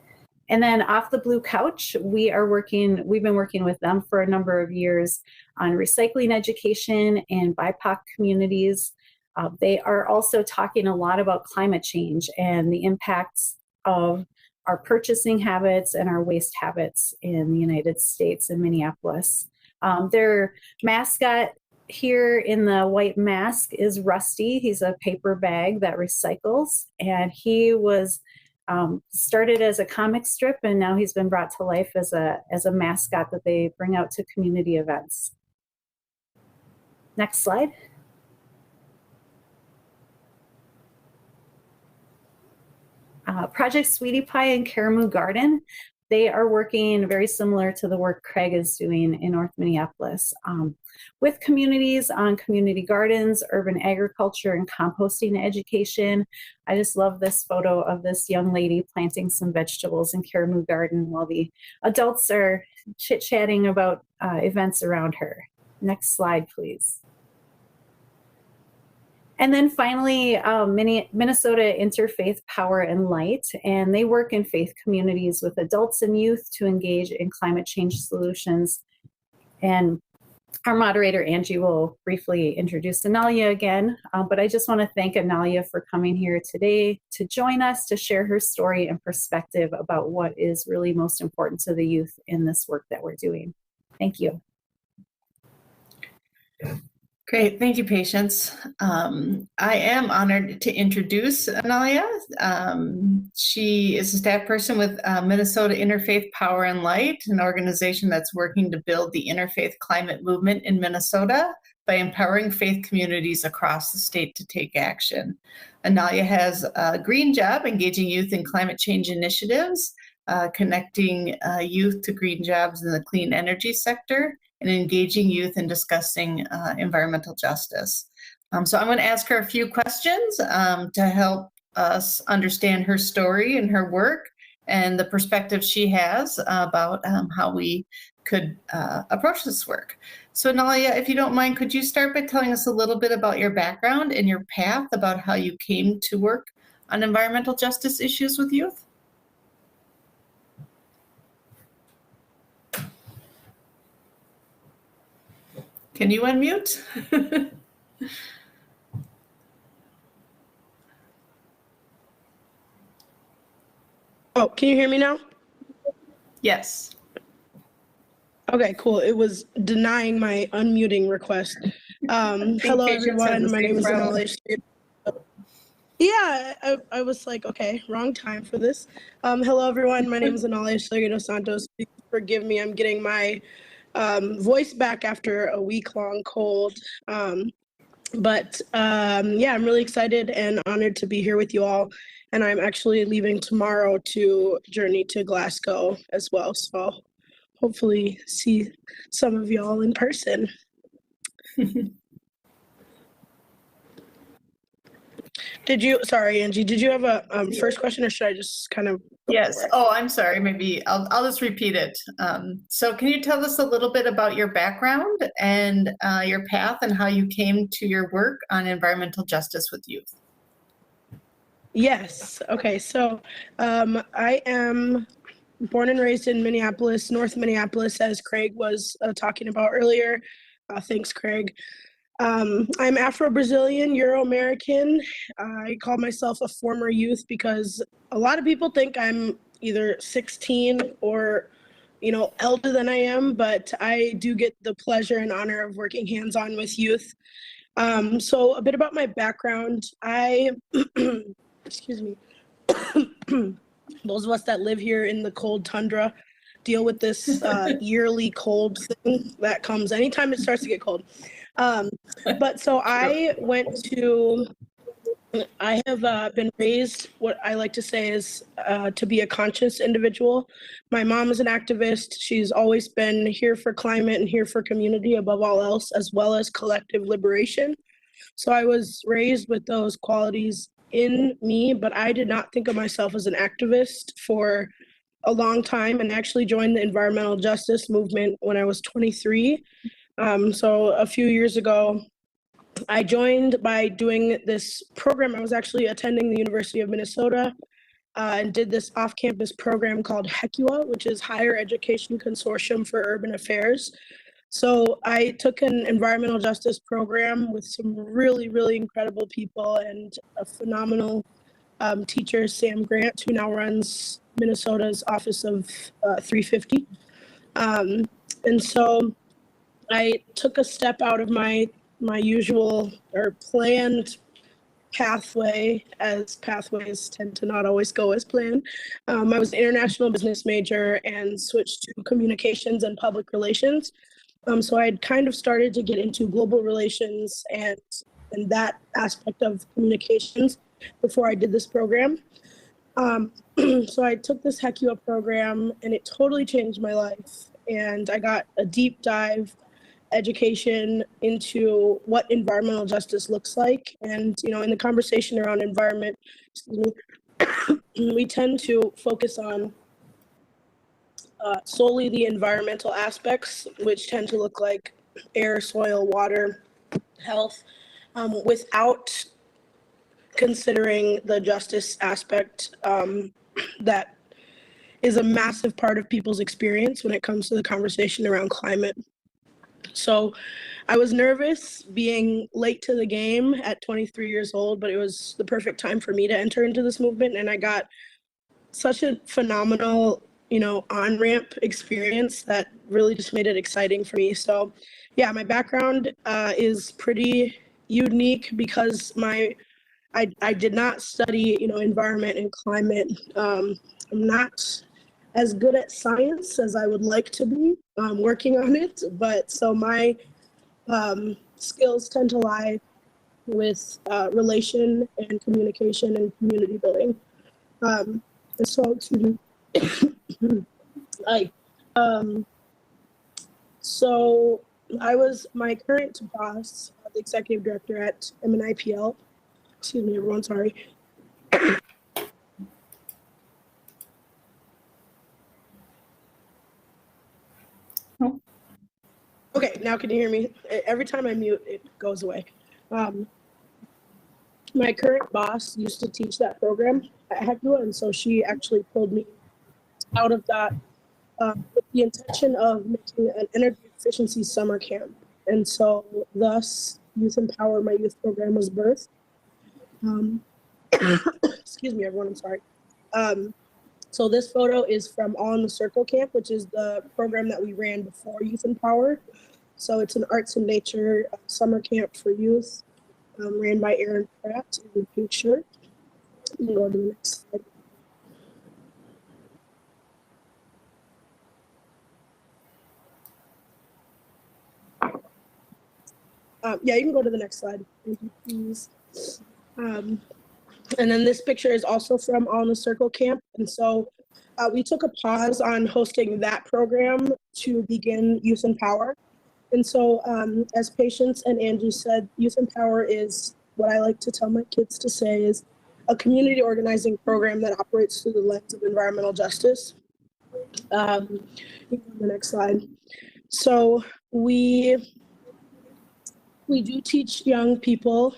And then Off the Blue Couch, we've been working with them for a number of years on recycling education in BIPOC communities. They are also talking a lot about climate change and the impacts of our purchasing habits and our waste habits in the United States and Minneapolis. Their mascot here in the white mask is Rusty. He's a paper bag that recycles, and he was started as a comic strip, and now he's been brought to life as a mascot that they bring out to community events. Next slide. Project Sweetie Pie and Karamu Garden, they are working very similar to the work Craig is doing in North Minneapolis with communities on community gardens, urban agriculture, and composting education. I just love this photo of this young lady planting some vegetables in Karamu Garden while the adults are chit-chatting about events around her. Next slide, please. And then finally, Minnesota Interfaith Power and Light, and they work in faith communities with adults and youth to engage in climate change solutions. And our moderator, Angie, will briefly introduce Analia again, but I just want to thank Analia for coming here today to join us, to share her story and perspective about what is really most important to the youth in this work that we're doing. Thank you. Great, thank you, Patience. I am honored to introduce Analia. She is a staff person with Minnesota Interfaith Power and Light, an organization that's working to build the interfaith climate movement in Minnesota by empowering faith communities across the state to take action. Analia has a green job engaging youth in climate change initiatives, connecting youth to green jobs in the clean energy sector, and engaging youth in discussing environmental justice. So I'm going to ask her a few questions to help us understand her story and her work and the perspective she has about how we could approach this work. So Analia, if you don't mind, could you start by telling us a little bit about your background and your path about how you came to work on environmental justice issues with youth? Can you unmute? Oh, can you hear me now? Yes. Okay, cool. It was denying my unmuting request. Hello, everyone. My name is Analia. Yeah, I was like, okay, wrong time for this. Hello, everyone. My name is Analia dos Santos. Please forgive me. I'm getting my voice back after a week-long cold. Yeah, I'm really excited and honored to be here with you all. And I'm actually leaving tomorrow to journey to Glasgow as well. So hopefully see some of y'all in person. Sorry, Angie, did you have a first question or should I just kind of? Yes. Oh, I'm sorry. Maybe I'll just repeat it. So can you tell us a little bit about your background and your path and how you came to your work on environmental justice with youth? Yes. Okay. So I am born and raised in Minneapolis, North Minneapolis, as Craig was talking about earlier. Thanks, Craig. I'm Afro-Brazilian, Euro-American. I call myself a former youth because a lot of people think I'm either 16 or, elder than I am, but I do get the pleasure and honor of working hands-on with youth. So a bit about my background. Excuse me. Those of us that live here in the cold tundra deal with this yearly cold thing that comes anytime it starts to get cold. But so I have been raised, what I like to say is to be a conscious individual. My mom is an activist. She's always been here for climate and here for community above all else, as well as collective liberation. So I was raised with those qualities in me, but I did not think of myself as an activist for a long time and actually joined the environmental justice movement when I was 23. So a few years ago, I joined by doing this program. I was actually attending the University of Minnesota and did this off-campus program called HECUA, which is Higher Education Consortium for Urban Affairs. So I took an environmental justice program with some really, really incredible people and a phenomenal teacher, Sam Grant, who now runs Minnesota's Office of 350. And so I took a step out of my usual or planned pathway, as pathways tend to not always go as planned. I was an international business major and switched to communications and public relations. So I had kind of started to get into global relations and that aspect of communications before I did this program. So I took this HECUA program and it totally changed my life. And I got a deep dive education into what environmental justice looks like. And, in the conversation around environment, we tend to focus on solely the environmental aspects, which tend to look like air, soil, water, health. without considering the justice aspect that is a massive part of people's experience when it comes to the conversation around climate. So I was nervous being late to the game at 23 years old, but it was the perfect time for me to enter into this movement. And I got such a phenomenal, on-ramp experience that really just made it exciting for me. So yeah, my background is pretty unique because I did not study, environment and climate. I'm not as good at science as I would like to be, working on it. But so my skills tend to lie with relation and communication and community building. And so, excuse me. So I was my current boss, the executive director at MNIPL. Excuse me, everyone, sorry. Okay, now can you hear me? Every time I mute, it goes away. My current boss used to teach that program at HECUA, and so she actually pulled me out of that with the intention of making an energy efficiency summer camp. And so thus, Youth Empower, my youth program, was birthed. Excuse me, everyone, I'm sorry. So this photo is from All in the Circle Camp, which is the program that we ran before Youth Empower. So it's an arts and nature summer camp for youth, ran by Aaron Pratt in the pink shirt. You can go to the next slide. Yeah, you can go to the next slide. Thank you, please. And then this picture is also from All in the Circle Camp. And so we took a pause on hosting that program to begin Youth Empower. And so as Patience and Angie said, Youth Empower is what I like to tell my kids to say is a community organizing program that operates through the lens of environmental justice. You can go to the next slide. So we do teach young people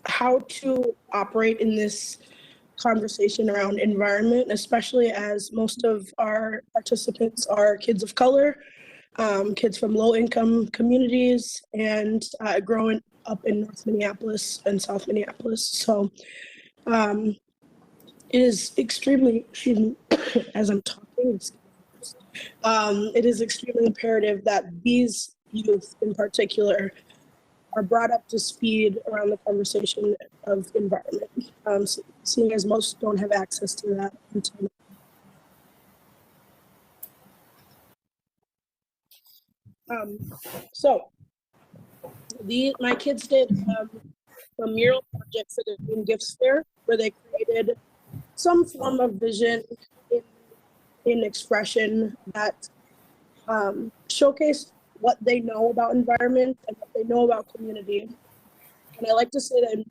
how to operate in this conversation around environment, especially as most of our participants are kids of color, kids from low-income communities, and growing up in North Minneapolis and South Minneapolis. So it is extremely, excuse me, as I'm talking, it is extremely imperative that these youth in particular are brought up to speed around the conversation of environment, seeing as most don't have access to that until now. So my kids did a mural project for the Green Gifts Fair, where they created some form of vision in expression that showcased what they know about environment and what they know about community. And I like to say that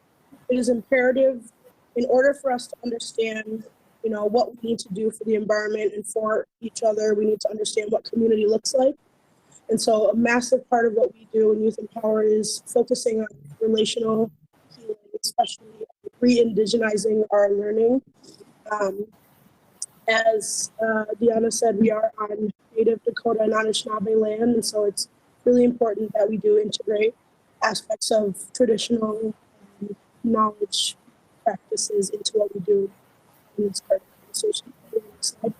it is imperative in order for us to understand, what we need to do for the environment and for each other, we need to understand what community looks like. And so a massive part of what we do in Youth Empower is focusing on relational healing, especially re-indigenizing our learning. As Deanna said, we are on Native Dakota and Anishinaabe land, and so it's really important that we do integrate aspects of traditional knowledge practices into what we do in this part of the conversation. Next slide.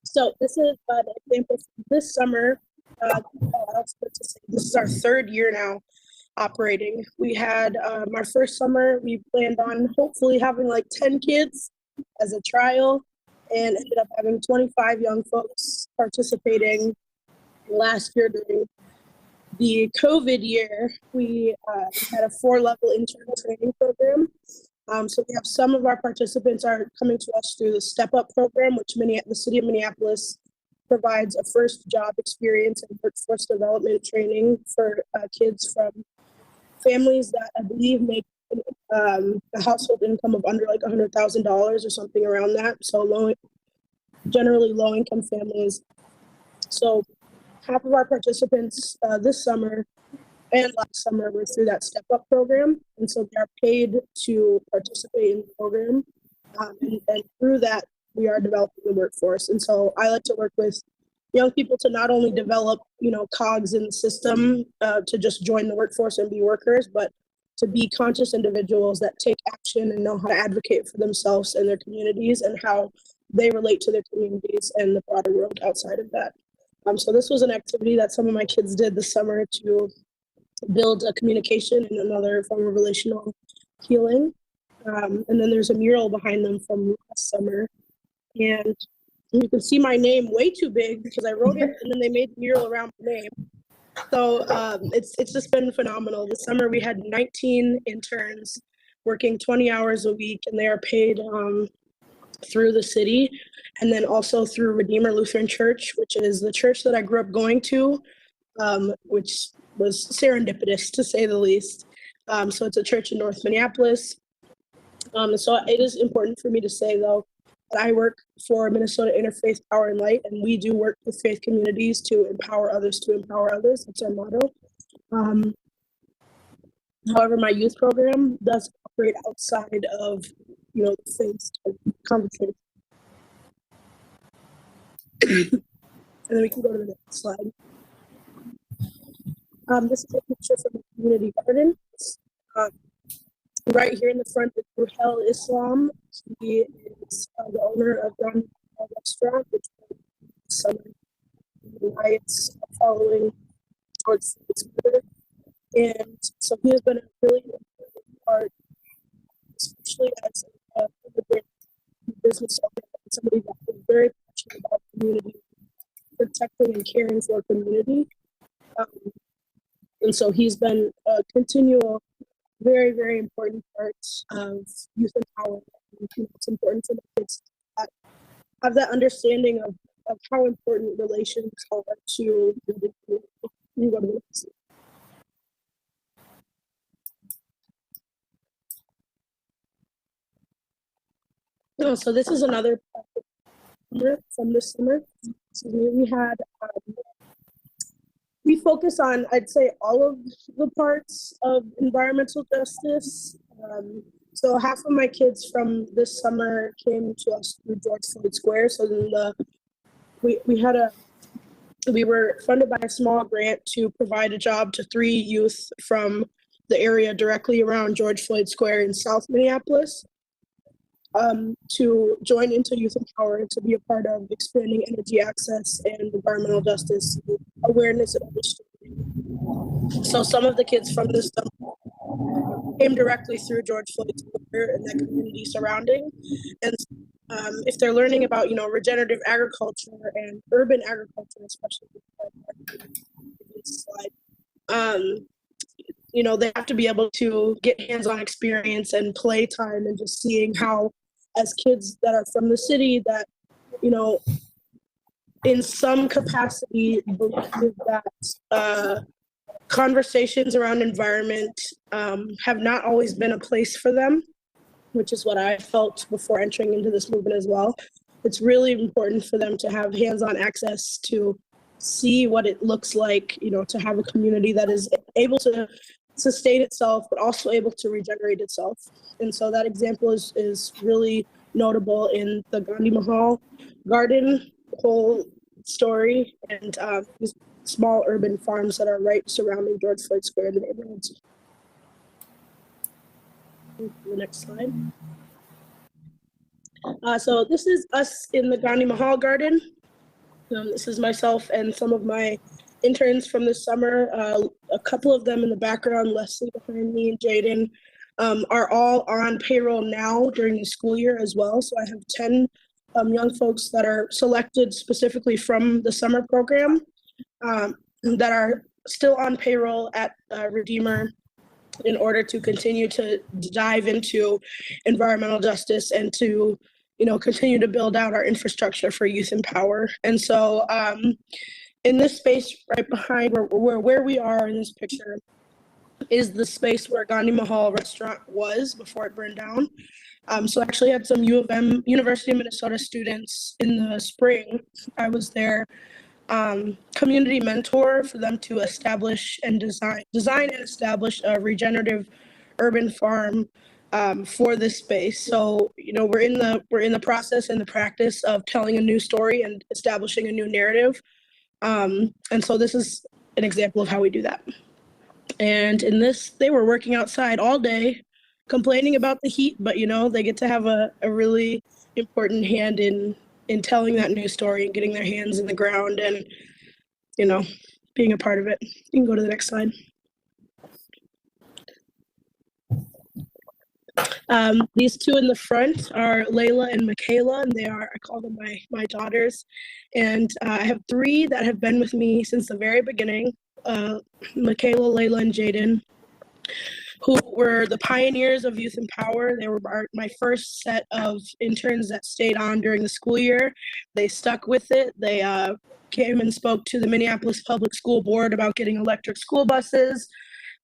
So this is an example from this summer. This is our third year now operating. We had our first summer, we planned on hopefully having like 10 kids as a trial, and ended up having 25 young folks participating. Last year during the COVID year, we had a 4-level internal training program. So we have some of our participants are coming to us through the Step Up program, which the city of Minneapolis provides a first job experience and workforce development training for kids from families that I believe make a household income of under like $100,000 or something around that. So generally low-income families. So half of our participants this summer and last summer were through that Step Up program. And so they are paid to participate in the program. And through that, we are developing the workforce. And so I like to work with young people to not only develop, cogs in the system to just join the workforce and be workers, but to be conscious individuals that take action and know how to advocate for themselves and their communities and how they relate to their communities and the broader world outside of that. So this was an activity that some of my kids did this summer to build a communication and another form of relational healing. And then there's a mural behind them from last summer. And you can see my name way too big because I wrote it and then they made a mural around my name. So it's just been phenomenal. This summer we had 19 interns working 20 hours a week, and they are paid through the city and then also through Redeemer Lutheran Church, which is the church that I grew up going to, which was serendipitous to say the least. So it's a church in North Minneapolis. So it is important for me to say though, that I work for Minnesota Interfaith Power and Light, and we do work with faith communities to empower others to empower others. That's our motto. However, my youth program does operate outside of, the faith conversation. And then we can go to the next slide. This is a picture from the community garden. Right here in the front is Ruhel Islam. He is the owner of Grand Restaurant, which is summer riots following George Floyd's murder. And so he has been a really important part, especially as a immigrant business owner, somebody that is very passionate about community, protecting and caring for community. And so he's been a continual, very, very important part of youth empowerment. It's important for the kids to have that understanding of how important relations are to the community. You go to the next. So this is another from this summer. We focus on, I'd say, all of the parts of environmental justice. So half of my kids from this summer came to us through George Floyd Square. So then we were funded by a small grant to provide a job to 3 youth from the area directly around George Floyd Square in South Minneapolis. To join into Youth Empower and to be a part of expanding energy access and environmental justice awareness and understanding. So some of the kids from this came directly through George Floyd Square and the community surrounding. And if they're learning about, regenerative agriculture and urban agriculture, especially this slide, they have to be able to get hands-on experience and play time and just seeing how, as kids that are from the city that, in some capacity believe that conversations around environment have not always been a place for them, which is what I felt before entering into this movement as well. It's really important for them to have hands-on access to see what it looks like, to have a community that is able to sustain itself, but also able to regenerate itself. And so that example is really notable in the Gandhi Mahal garden whole story and these small urban farms that are right surrounding George Floyd Square in the neighborhoods. The next slide. So this is us in the Gandhi Mahal garden. This is myself and some of my interns from this summer. A couple of them in the background, Leslie behind me and Jaden, are all on payroll now during the school year as well. So I have 10 young folks that are selected specifically from the summer program that are still on payroll at Redeemer in order to continue to dive into environmental justice and to continue to build out our infrastructure for youth empower. And so in this space right behind where we are in this picture is the space where Gandhi Mahal restaurant was before it burned down. So I actually had some U of M, University of Minnesota students in the spring. I was their community mentor for them to establish and design and establish a regenerative urban farm for this space. So, you know, we're in the process and the practice of telling a new story and establishing a new narrative. And so this is an example of how we do that. And in this, they were working outside all day, complaining about the heat, but you know, they get to have a really important hand in telling that new story and getting their hands in the ground and, you know, being a part of it. You can go to the next slide. These two in the front are Layla and Michaela, and I call them my daughters. And I have three that have been with me since the very beginning, Michaela, Layla, and Jaden, who were the pioneers of Youth in Power. They were my first set of interns that stayed on during the school year. They stuck with it. They came and spoke to the Minneapolis Public School Board about getting electric school buses.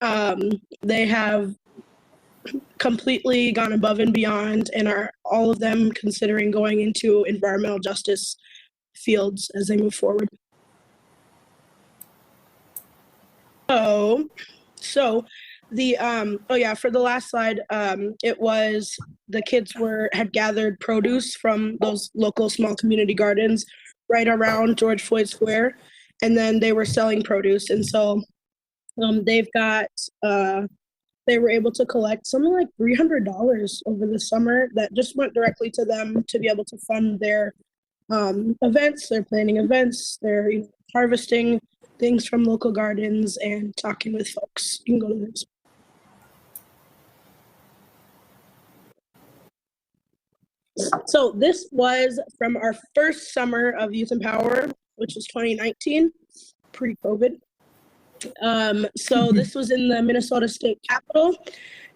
They have completely gone above and beyond and are all of them considering going into environmental justice fields as they move forward. So the for the last slide, it was the kids had gathered produce from those local small community gardens right around George Floyd Square, and then they were selling produce. And so they were able to collect something like $300 over the summer that just went directly to them to be able to fund their events. They're planning events, they're harvesting things from local gardens and talking with folks. You can go to the next. So this was from our first summer of Youth in Power, which was 2019, pre-COVID. So this was in the Minnesota State Capitol.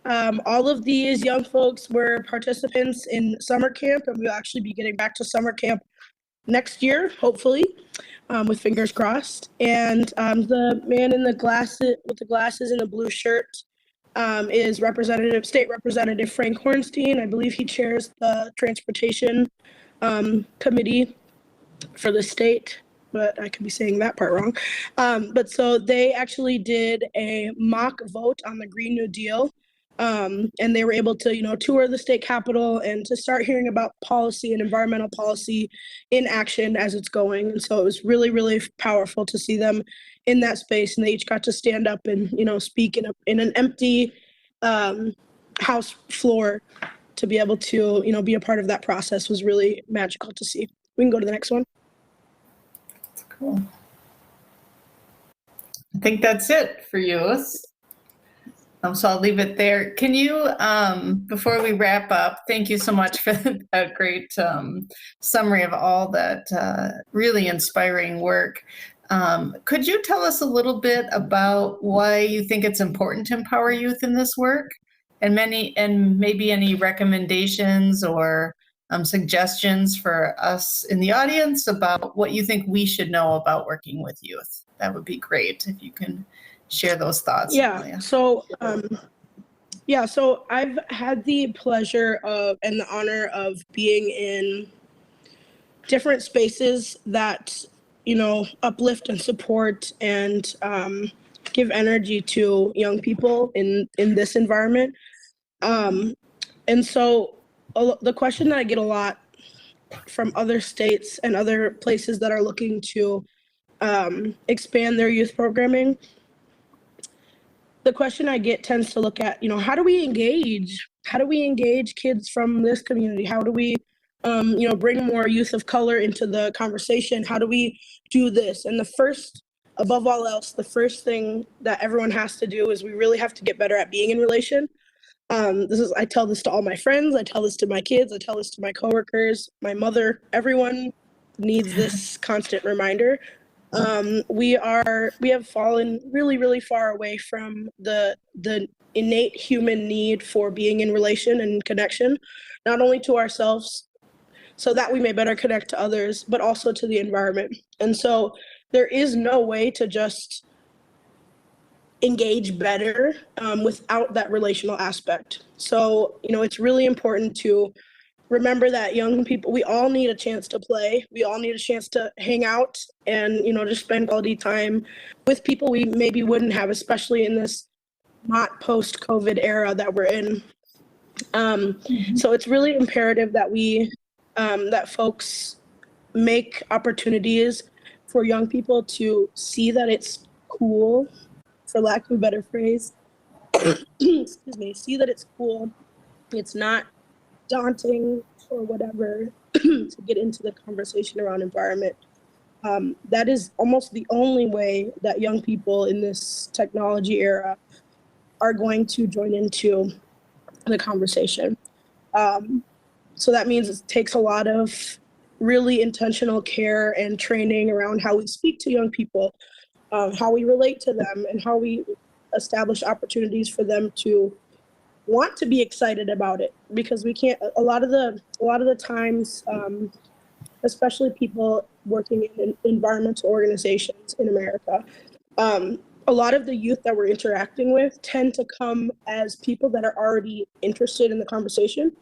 All of these young folks were participants in summer camp, and we'll actually be getting back to summer camp next year, hopefully, with fingers crossed. And the man in with the glasses and the blue shirt is State Representative Frank Hornstein. I believe he chairs the Transportation Committee for the state, but I could be saying that part wrong. But so they actually did a mock vote on the Green New Deal, and they were able to, tour the state capitol and to start hearing about policy and environmental policy in action as it's going. And so it was really, really powerful to see them in that space, and they each got to stand up and, speak in an empty House floor. To be able to, be a part of that process was really magical to see. We can go to the next one. Cool. I think that's it for youth. So I'll leave it there. Can you, before we wrap up, thank you so much for that great summary of all that really inspiring work. Could you tell us a little bit about why you think it's important to empower youth in this work, and maybe any recommendations or suggestions for us in the audience about what you think we should know about working with youth? That would be great if you can share those thoughts. Yeah. So I've had the pleasure of and the honor of being in different spaces that, uplift and support and give energy to young people in this environment. And so the question that I get a lot from other states and other places that are looking to expand their youth programming, the question I get tends to look at, how do we engage? How do we engage kids from this community? How do we, bring more youth of color into the conversation? How do we do this? And above all else, the first thing that everyone has to do is we really have to get better at being in relation. I tell this to all my friends, I tell this to my kids, I tell this to my coworkers, my mother, everyone needs this constant reminder. We have fallen really, really far away from the innate human need for being in relation and connection, not only to ourselves, so that we may better connect to others, but also to the environment. And so there is no way to just engage better without that relational aspect. So, it's really important to remember that young people, we all need a chance to play. We all need a chance to hang out and, just spend quality time with people we maybe wouldn't have, especially in this not post-COVID era that we're in. So it's really imperative that that folks make opportunities for young people to see that it's cool, for lack of a better phrase, excuse me, see that it's cool. It's not daunting or whatever to get into the conversation around environment. That is almost the only way that young people in this technology era are going to join into the conversation. So that means it takes a lot of really intentional care and training around how we speak to young people, how we relate to them, and how we establish opportunities for them to want to be excited about it. Because we can't, a lot of the times, especially people working in environmental organizations in America, a lot of the youth that we're interacting with tend to come as people that are already interested in the conversation,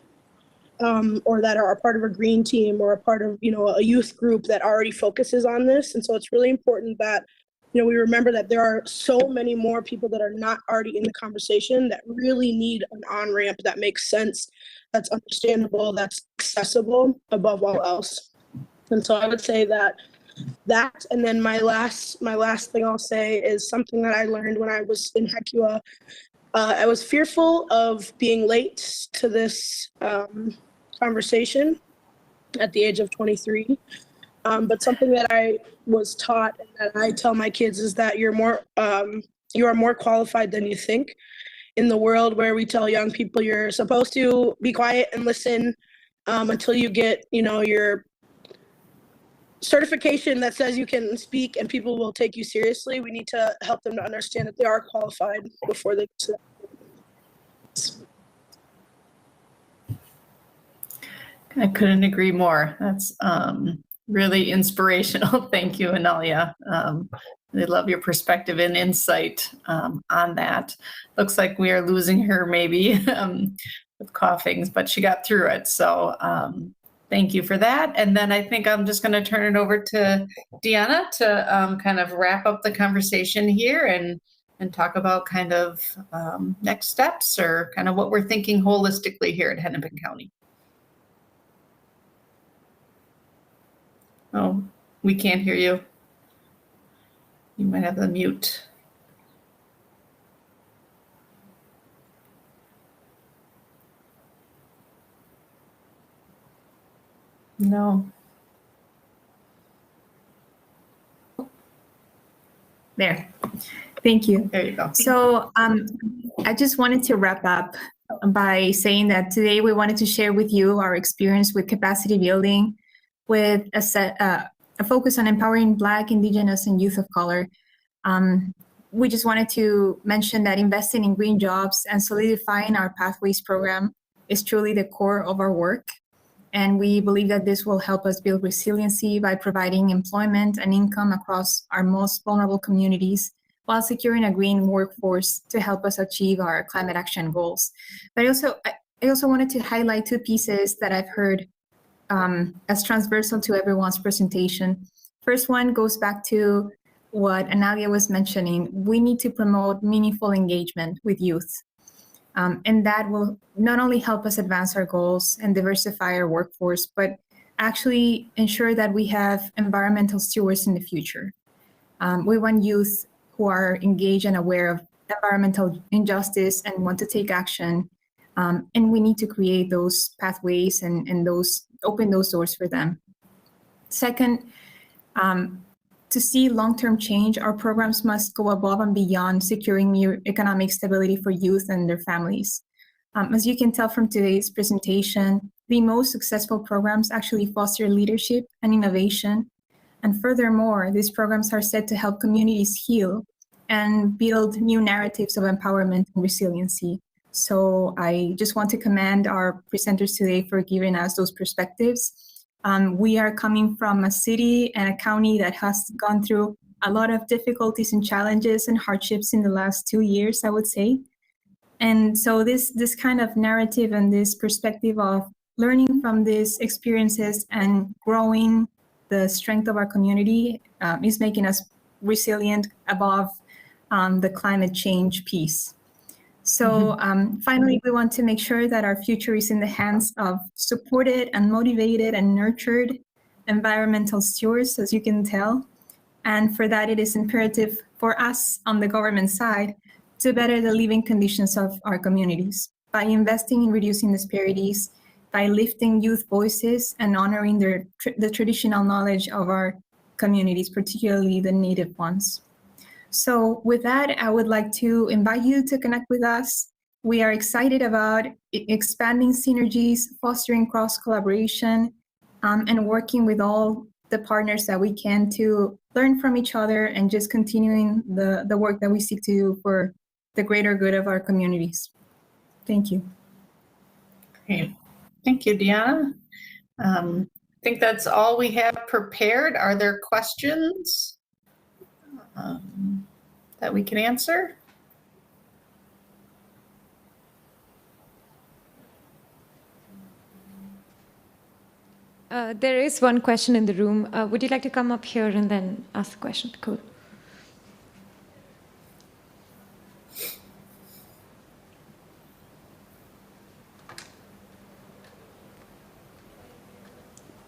or that are a part of a green team or a part of, a youth group that already focuses on this. And so it's really important that, we remember that there are so many more people that are not already in the conversation that really need an on-ramp that makes sense, that's understandable, that's accessible above all else. And so I would say that, and then my last thing I'll say is something that I learned when I was in HECUA. I was fearful of being late to this conversation at the age of 23. But something that I was taught and that I tell my kids is that you are more qualified than you think. In the world where we tell young people you're supposed to be quiet and listen until you get, your certification that says you can speak and people will take you seriously, we need to help them to understand that they are qualified before they get to that. I couldn't agree more. That's really inspirational. Thank you, Analia. I love your perspective and insight on that. Looks like we are losing her maybe with coughings, but she got through it. So thank you for that. And then I think I'm just going to turn it over to Deanna to kind of wrap up the conversation here and talk about kind of next steps or kind of what we're thinking holistically here at Hennepin County. Oh, we can't hear you. You might have the mute. No. There. Thank you. There you go. So I just wanted to wrap up by saying that today we wanted to share with you our experience with capacity building, with a focus on empowering Black, Indigenous, and youth of color. We just wanted to mention that investing in green jobs and solidifying our Pathways program is truly the core of our work. And we believe that this will help us build resiliency by providing employment and income across our most vulnerable communities while securing a green workforce to help us achieve our climate action goals. But I also wanted to highlight two pieces that I've heard as transversal to everyone's presentation. First one goes back to what Analia was mentioning. We need to promote meaningful engagement with youth. And that will not only help us advance our goals and diversify our workforce, but actually ensure that we have environmental stewards in the future. We want youth who are engaged and aware of environmental injustice and want to take action. And we need to create those pathways and open those doors for them. Second, to see long-term change, our programs must go above and beyond securing new economic stability for youth and their families. As you can tell from today's presentation, the most successful programs actually foster leadership and innovation. And furthermore, these programs are set to help communities heal and build new narratives of empowerment and resiliency. So I just want to commend our presenters today for giving us those perspectives. We are coming from a city and a county that has gone through a lot of difficulties and challenges and hardships in the last 2 years, I would say. And so this kind of narrative and this perspective of learning from these experiences and growing the strength of our community is making us resilient above the climate change piece. So finally, we want to make sure that our future is in the hands of supported and motivated and nurtured environmental stewards, as you can tell. And for that, it is imperative for us on the government side to better the living conditions of our communities by investing in reducing disparities, by lifting youth voices and honoring the traditional knowledge of our communities, particularly the native ones. So with that, I would like to invite you to connect with us. We are excited about expanding synergies, fostering cross-collaboration, and working with all the partners that we can to learn from each other and just continuing the work that we seek to do for the greater good of our communities. Thank you. Great. Thank you, Deanna. I think that's all we have prepared. Are there questions that we can answer? There is one question in the room. Would you like to come up here and then ask the question? Cool.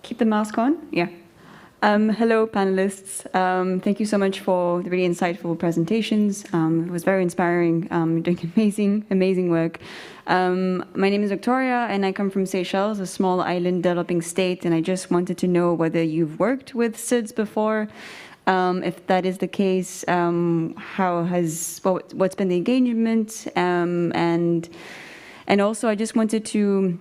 Keep the mask on? Yeah. Hello, panelists. Thank you so much for the really insightful presentations. It was very inspiring. You're doing amazing work. My name is Victoria, and I come from Seychelles, a small island developing state, and I just wanted to know whether you've worked with SIDS before. If that is the case, what's been the engagement? And also, I just wanted to,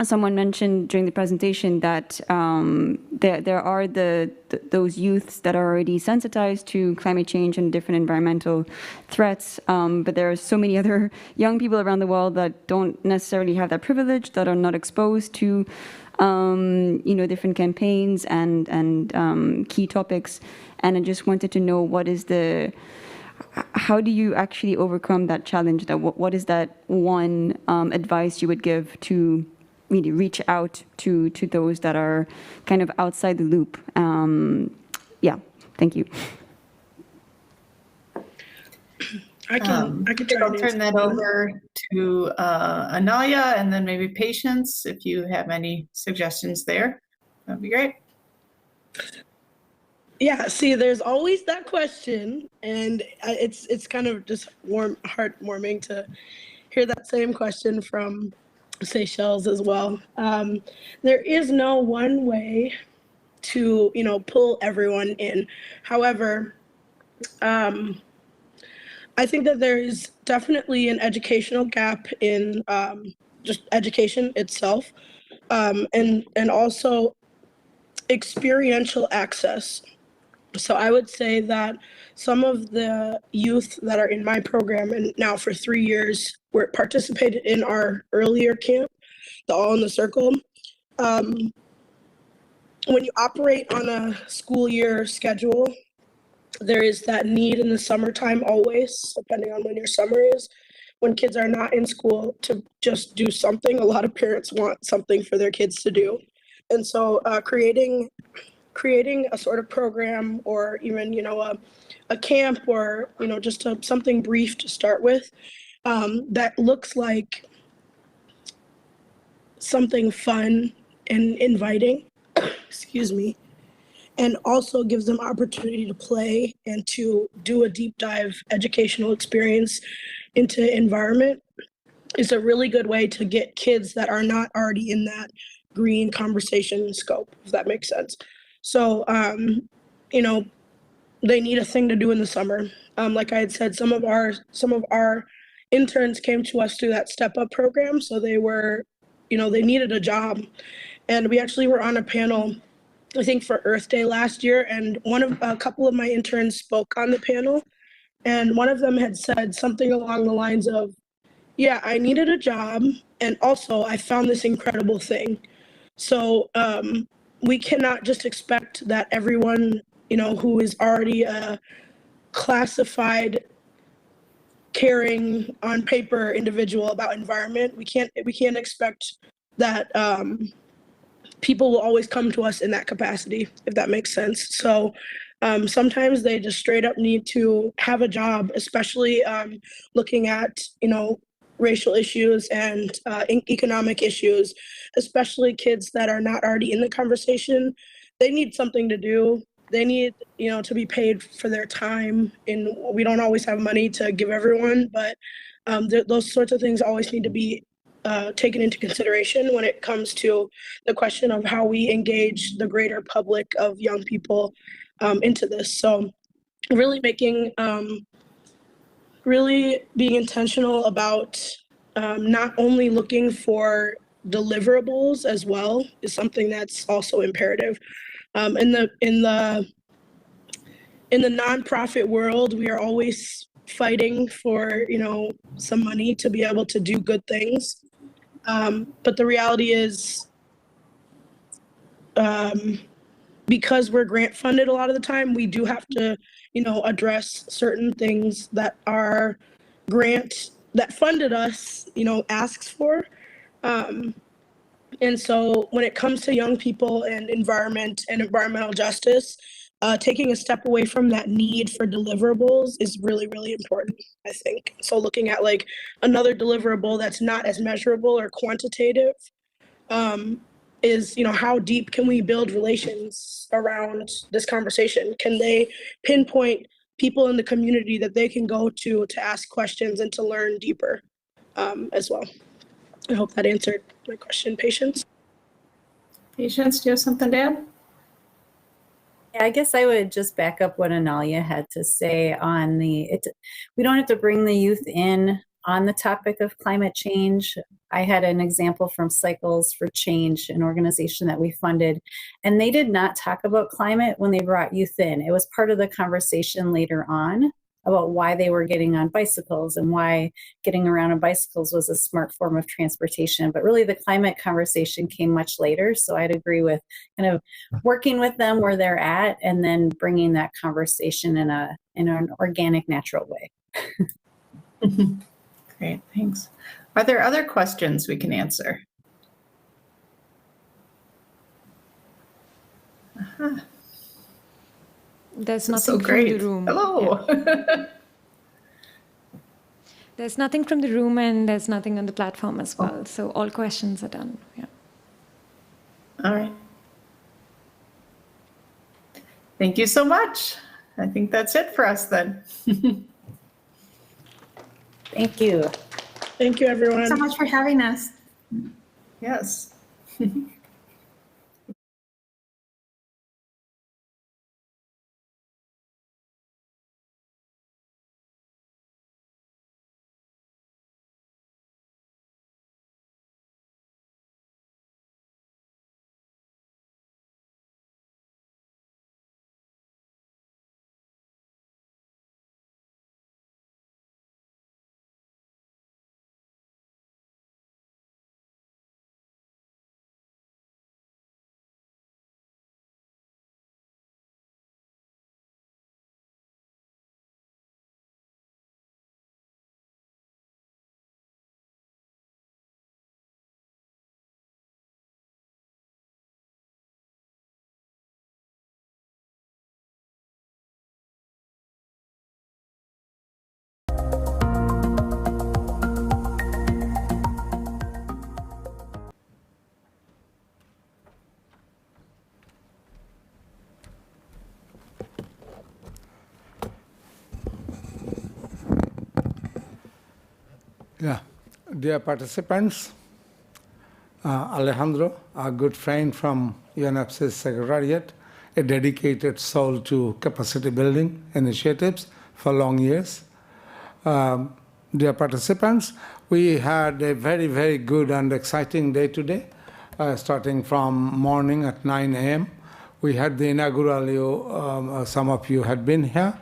someone mentioned during the presentation that there are those youths that are already sensitized to climate change and different environmental threats, but there are so many other young people around the world that don't necessarily have that privilege, that are not exposed to different campaigns and key topics. And I just wanted to know how do you actually overcome that challenge? What is that one advice you would give to really reach out to those that are kind of outside the loop? Yeah, thank you. I can I'll turn that over to Analia and then maybe Patience if you have any suggestions there. That'd be great. Yeah, see, there's always that question, and it's kind of just heartwarming to hear that same question from Seychelles as well. There is no one way to, pull everyone in. However, I think that there is definitely an educational gap in just education itself, and also experiential access. So I would say that some of the youth that are in my program, and now for 3 years, participated in our earlier camp, the All in the Circle. When you operate on a school year schedule, there is that need in the summertime always, depending on when your summer is, when kids are not in school, to just do something. A lot of parents want something for their kids to do. And so creating a sort of program, or even, a camp, or, just something brief to start with, that looks like something fun and inviting, excuse me, and also gives them opportunity to play and to do a deep dive educational experience into environment, is a really good way to get kids that are not already in that green conversation scope, if that makes sense. So, they need a thing to do in the summer. Like I had said, some of our interns came to us through that Step Up program. So they were, they needed a job. And we actually were on a panel, I think for Earth Day last year. And a couple of my interns spoke on the panel. And one of them had said something along the lines of, yeah, I needed a job. And also I found this incredible thing. So we cannot just expect that everyone who is already a classified, caring on paper individual about environment. We can't expect that people will always come to us in that capacity, if that makes sense. So sometimes they just straight up need to have a job, especially looking at, racial issues and economic issues, especially kids that are not already in the conversation. They need something to do. They need, to be paid for their time. And we don't always have money to give everyone, but those sorts of things always need to be taken into consideration when it comes to the question of how we engage the greater public of young people into this. So really really being intentional about not only looking for deliverables as well is something that's also imperative. In the nonprofit world, we are always fighting for some money to be able to do good things. But the reality is, because we're grant funded a lot of the time, we do have to, address certain things that our grant that funded us, asks for. And so when it comes to young people and environment and environmental justice, taking a step away from that need for deliverables is really, really important, I think. So looking at like another deliverable that's not as measurable or quantitative is, how deep can we build relations around this conversation? Can they pinpoint people in the community that they can go to ask questions and to learn deeper as well? I hope that answered my question. Patience? Patience, do you have something to add? Yeah, I guess I would just back up what Analia had to say on we don't have to bring the youth in on the topic of climate change. I had an example from Cycles for Change, an organization that we funded, and they did not talk about climate when they brought youth in. It was part of the conversation later on about why they were getting on bicycles and why getting around on bicycles was a smart form of transportation. But really the climate conversation came much later. So I'd agree with kind of working with them where they're at and then bringing that conversation in an organic, natural way. Great, thanks. Are there other questions we can answer? Uh-huh. There's nothing so from great. the room. Hello. Yeah. There's nothing from the room and there's nothing on the platform as well. So all questions are done. Yeah. All right. Thank you so much. I think that's it for us then. Thank you. Thank you, everyone. Thanks so much for having us. Yes. Yeah, dear participants, Alejandro, a good friend from UNFCCC Secretariat, a dedicated soul to capacity building initiatives for long years. Dear participants, we had a very, very good and exciting day today, starting from morning at 9 a.m. We had the inaugural, some of you had been here,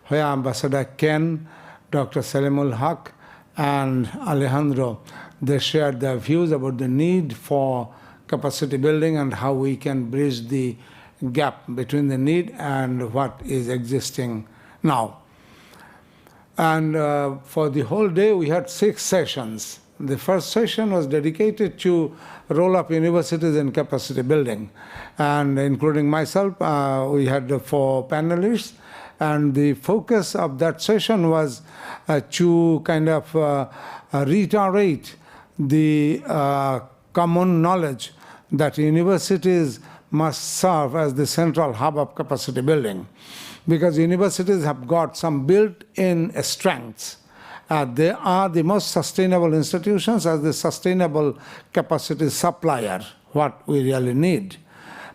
where Ambassador Ken, Dr. Salimul Haq, and Alejandro, they shared their views about the need for capacity building and how we can bridge the gap between the need and what is existing now. And for the whole day, we had 6 sessions. The first session was dedicated to role of universities in capacity building. And including myself, we had 4 panelists. And the focus of that session was to kind of reiterate the common knowledge that universities must serve as the central hub of capacity building, because universities have got some built-in strengths. They are the most sustainable institutions as the sustainable capacity supplier, what we really need.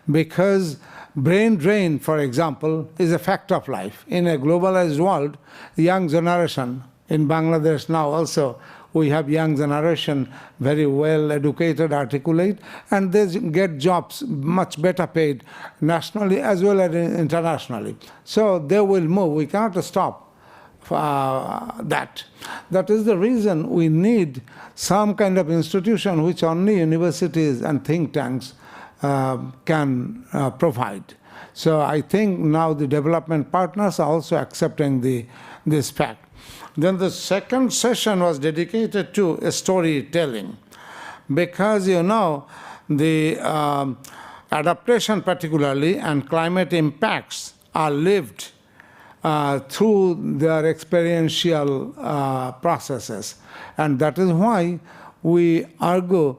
Because brain drain, for example, is a fact of life. In a globalized world, the young generation, in Bangladesh now also, we have young generation, very well educated, articulate, and they get jobs much better paid nationally as well as internationally. So they will move. We cannot stop that. That is the reason we need some kind of institution which only universities and think tanks can provide. So I think now the development partners are also accepting this fact. Then the second session was dedicated to storytelling, because you know the adaptation particularly and climate impacts are lived through their experiential processes. And that is why we argue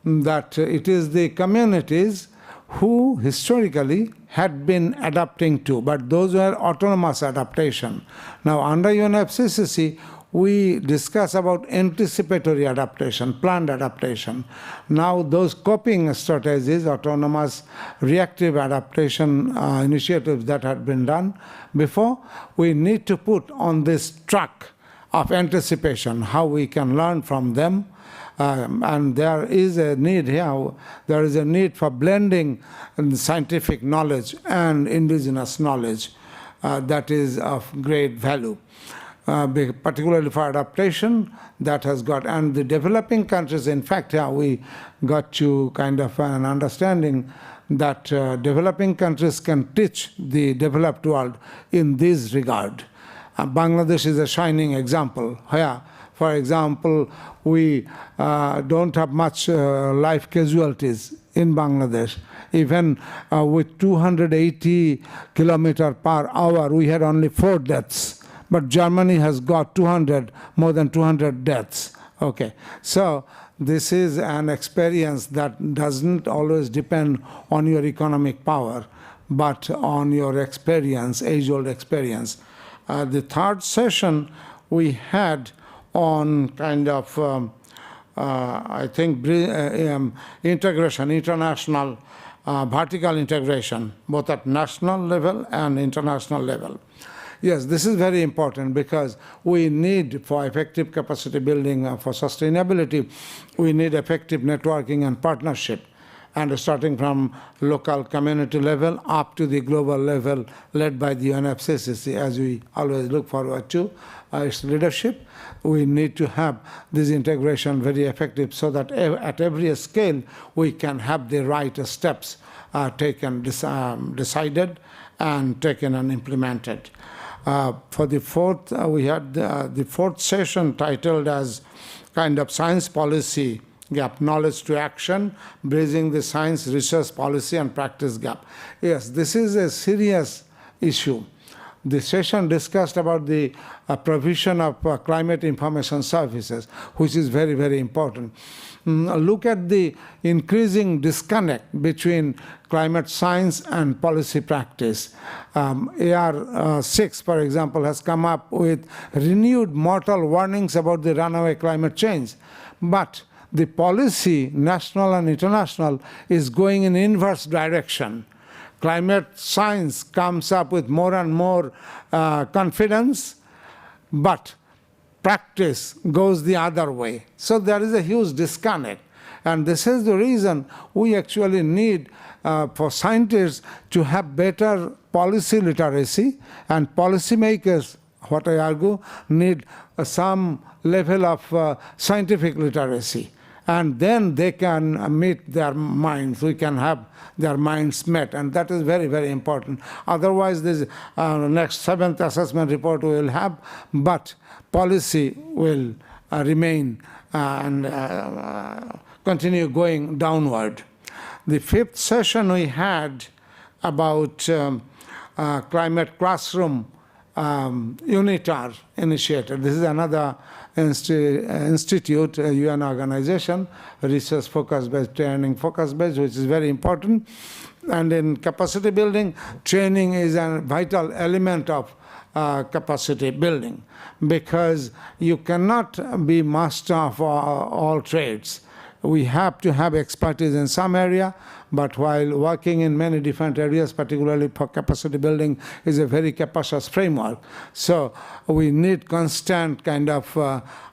that it is the communities who historically had been adapting to, but those were autonomous adaptation. Now, under UNFCCC, we discuss about anticipatory adaptation, planned adaptation. Now, those coping strategies, autonomous reactive adaptation initiatives that had been done before, we need to put on this track of anticipation, how we can learn from them. And there is a need here, there is a need for blending scientific knowledge and indigenous knowledge that is of great value, particularly for adaptation that has got. And the developing countries, in fact, here we got to kind of an understanding that developing countries can teach the developed world in this regard. Bangladesh is a shining example where, for example, we don't have much life casualties in Bangladesh. Even with 280 kilometers per hour, we had only 4 deaths. But Germany has got more than 200 deaths. Okay, so this is an experience that doesn't always depend on your economic power, but on your experience, age-old experience. The third session we had on kind of, I think, integration, international vertical integration, both at national level and international level. Yes, this is very important because we need, for effective capacity building, for sustainability, we need effective networking and partnership. And starting from local community level up to the global level led by the UNFCCC, as we always look forward to its leadership, we need to have this integration very effective so that at every scale we can have the right steps taken, decided and taken and implemented. For the fourth, we had the fourth session titled as kind of science policy gap, knowledge to action, bridging the science, research, policy, and practice gap. Yes, this is a serious issue. The session discussed about the provision of climate information services, which is very, very important. Look at the increasing disconnect between climate science and policy practice. AR6, for example, has come up with renewed mortal warnings about the runaway climate change. But the policy, national and international, is going in inverse direction. Climate science comes up with more and more confidence, but practice goes the other way. So there is a huge disconnect. And this is the reason we actually need for scientists to have better policy literacy, and policymakers, what I argue, need some level of scientific literacy. and then they can meet their minds. We can have their minds met, and that is very, very important. Otherwise, this next 7th assessment report we will have, but policy will remain and continue going downward. The 5th session we had about climate classroom UNITAR initiative. This is another institute, a UN organization, research focus-based, training focus-based, which is very important. And in capacity building, training is a vital element of capacity building, because you cannot be master of all trades. We have to have expertise in some area, but while working in many different areas, particularly for capacity building, is a very capacious framework. So we need constant kind of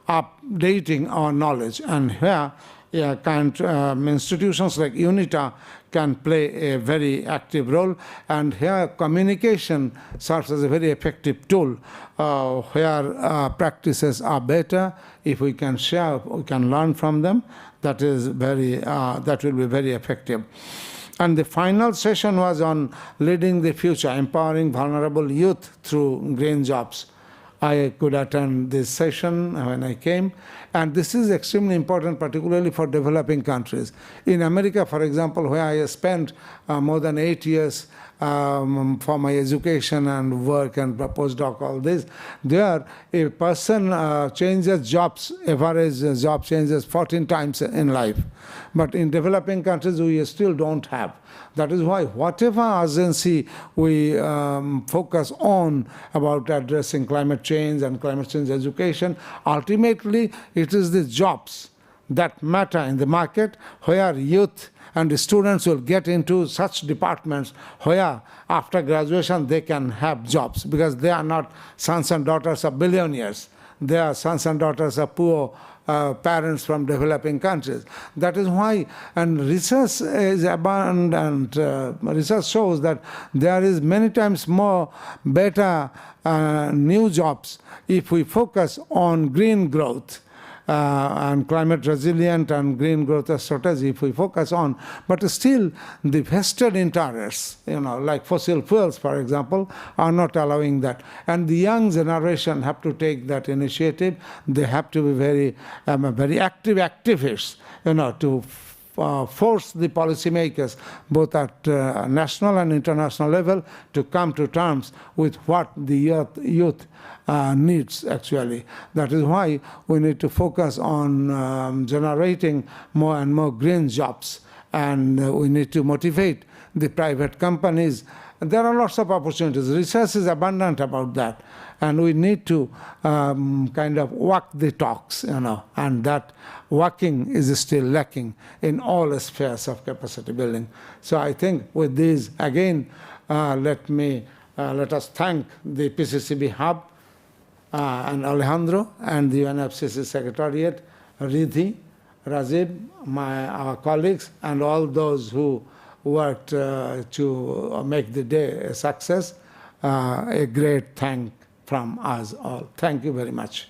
updating our knowledge. And here, institutions like UNITAR can play a very active role. And here, communication serves as a very effective tool where practices are better. If we can share, we can learn from them. That is that will be very effective. And the final session was on leading the future, empowering vulnerable youth through green jobs. I could attend this session when I came, and this is extremely important, particularly for developing countries. In America, for example, where I spent more than 8 years for my education and work and postdoc, all this, there a person changes jobs, average job changes 14 times in life. But in developing countries, we still don't have. That is why whatever urgency we focus on about addressing climate change and climate change education, ultimately it is the jobs that matter in the market, where youth and the students will get into such departments where after graduation they can have jobs, because they are not sons and daughters of billionaires. They are sons and daughters of poor parents from developing countries. That is why, and research is abundant. Research shows that there is many times more better new jobs if we focus on green growth and climate resilient and green growth strategy if we focus on. But still, the vested interests, like fossil fuels, for example, are not allowing that. And the young generation have to take that initiative. They have to be very active activists, to force the policymakers, both at national and international level, to come to terms with what the youth needs, actually. That is why we need to focus on generating more and more green jobs, and we need to motivate the private companies. There are lots of opportunities. Research is abundant about that, and we need to kind of walk the talks, and that walking is still lacking in all spheres of capacity building. So I think with this, again, let us thank the PCCB Hub and Alejandro and the UNFCCC Secretariat, Riddhi, Rajiv, our colleagues, and all those who worked to make the day a success. A great thank from us all. Thank you very much.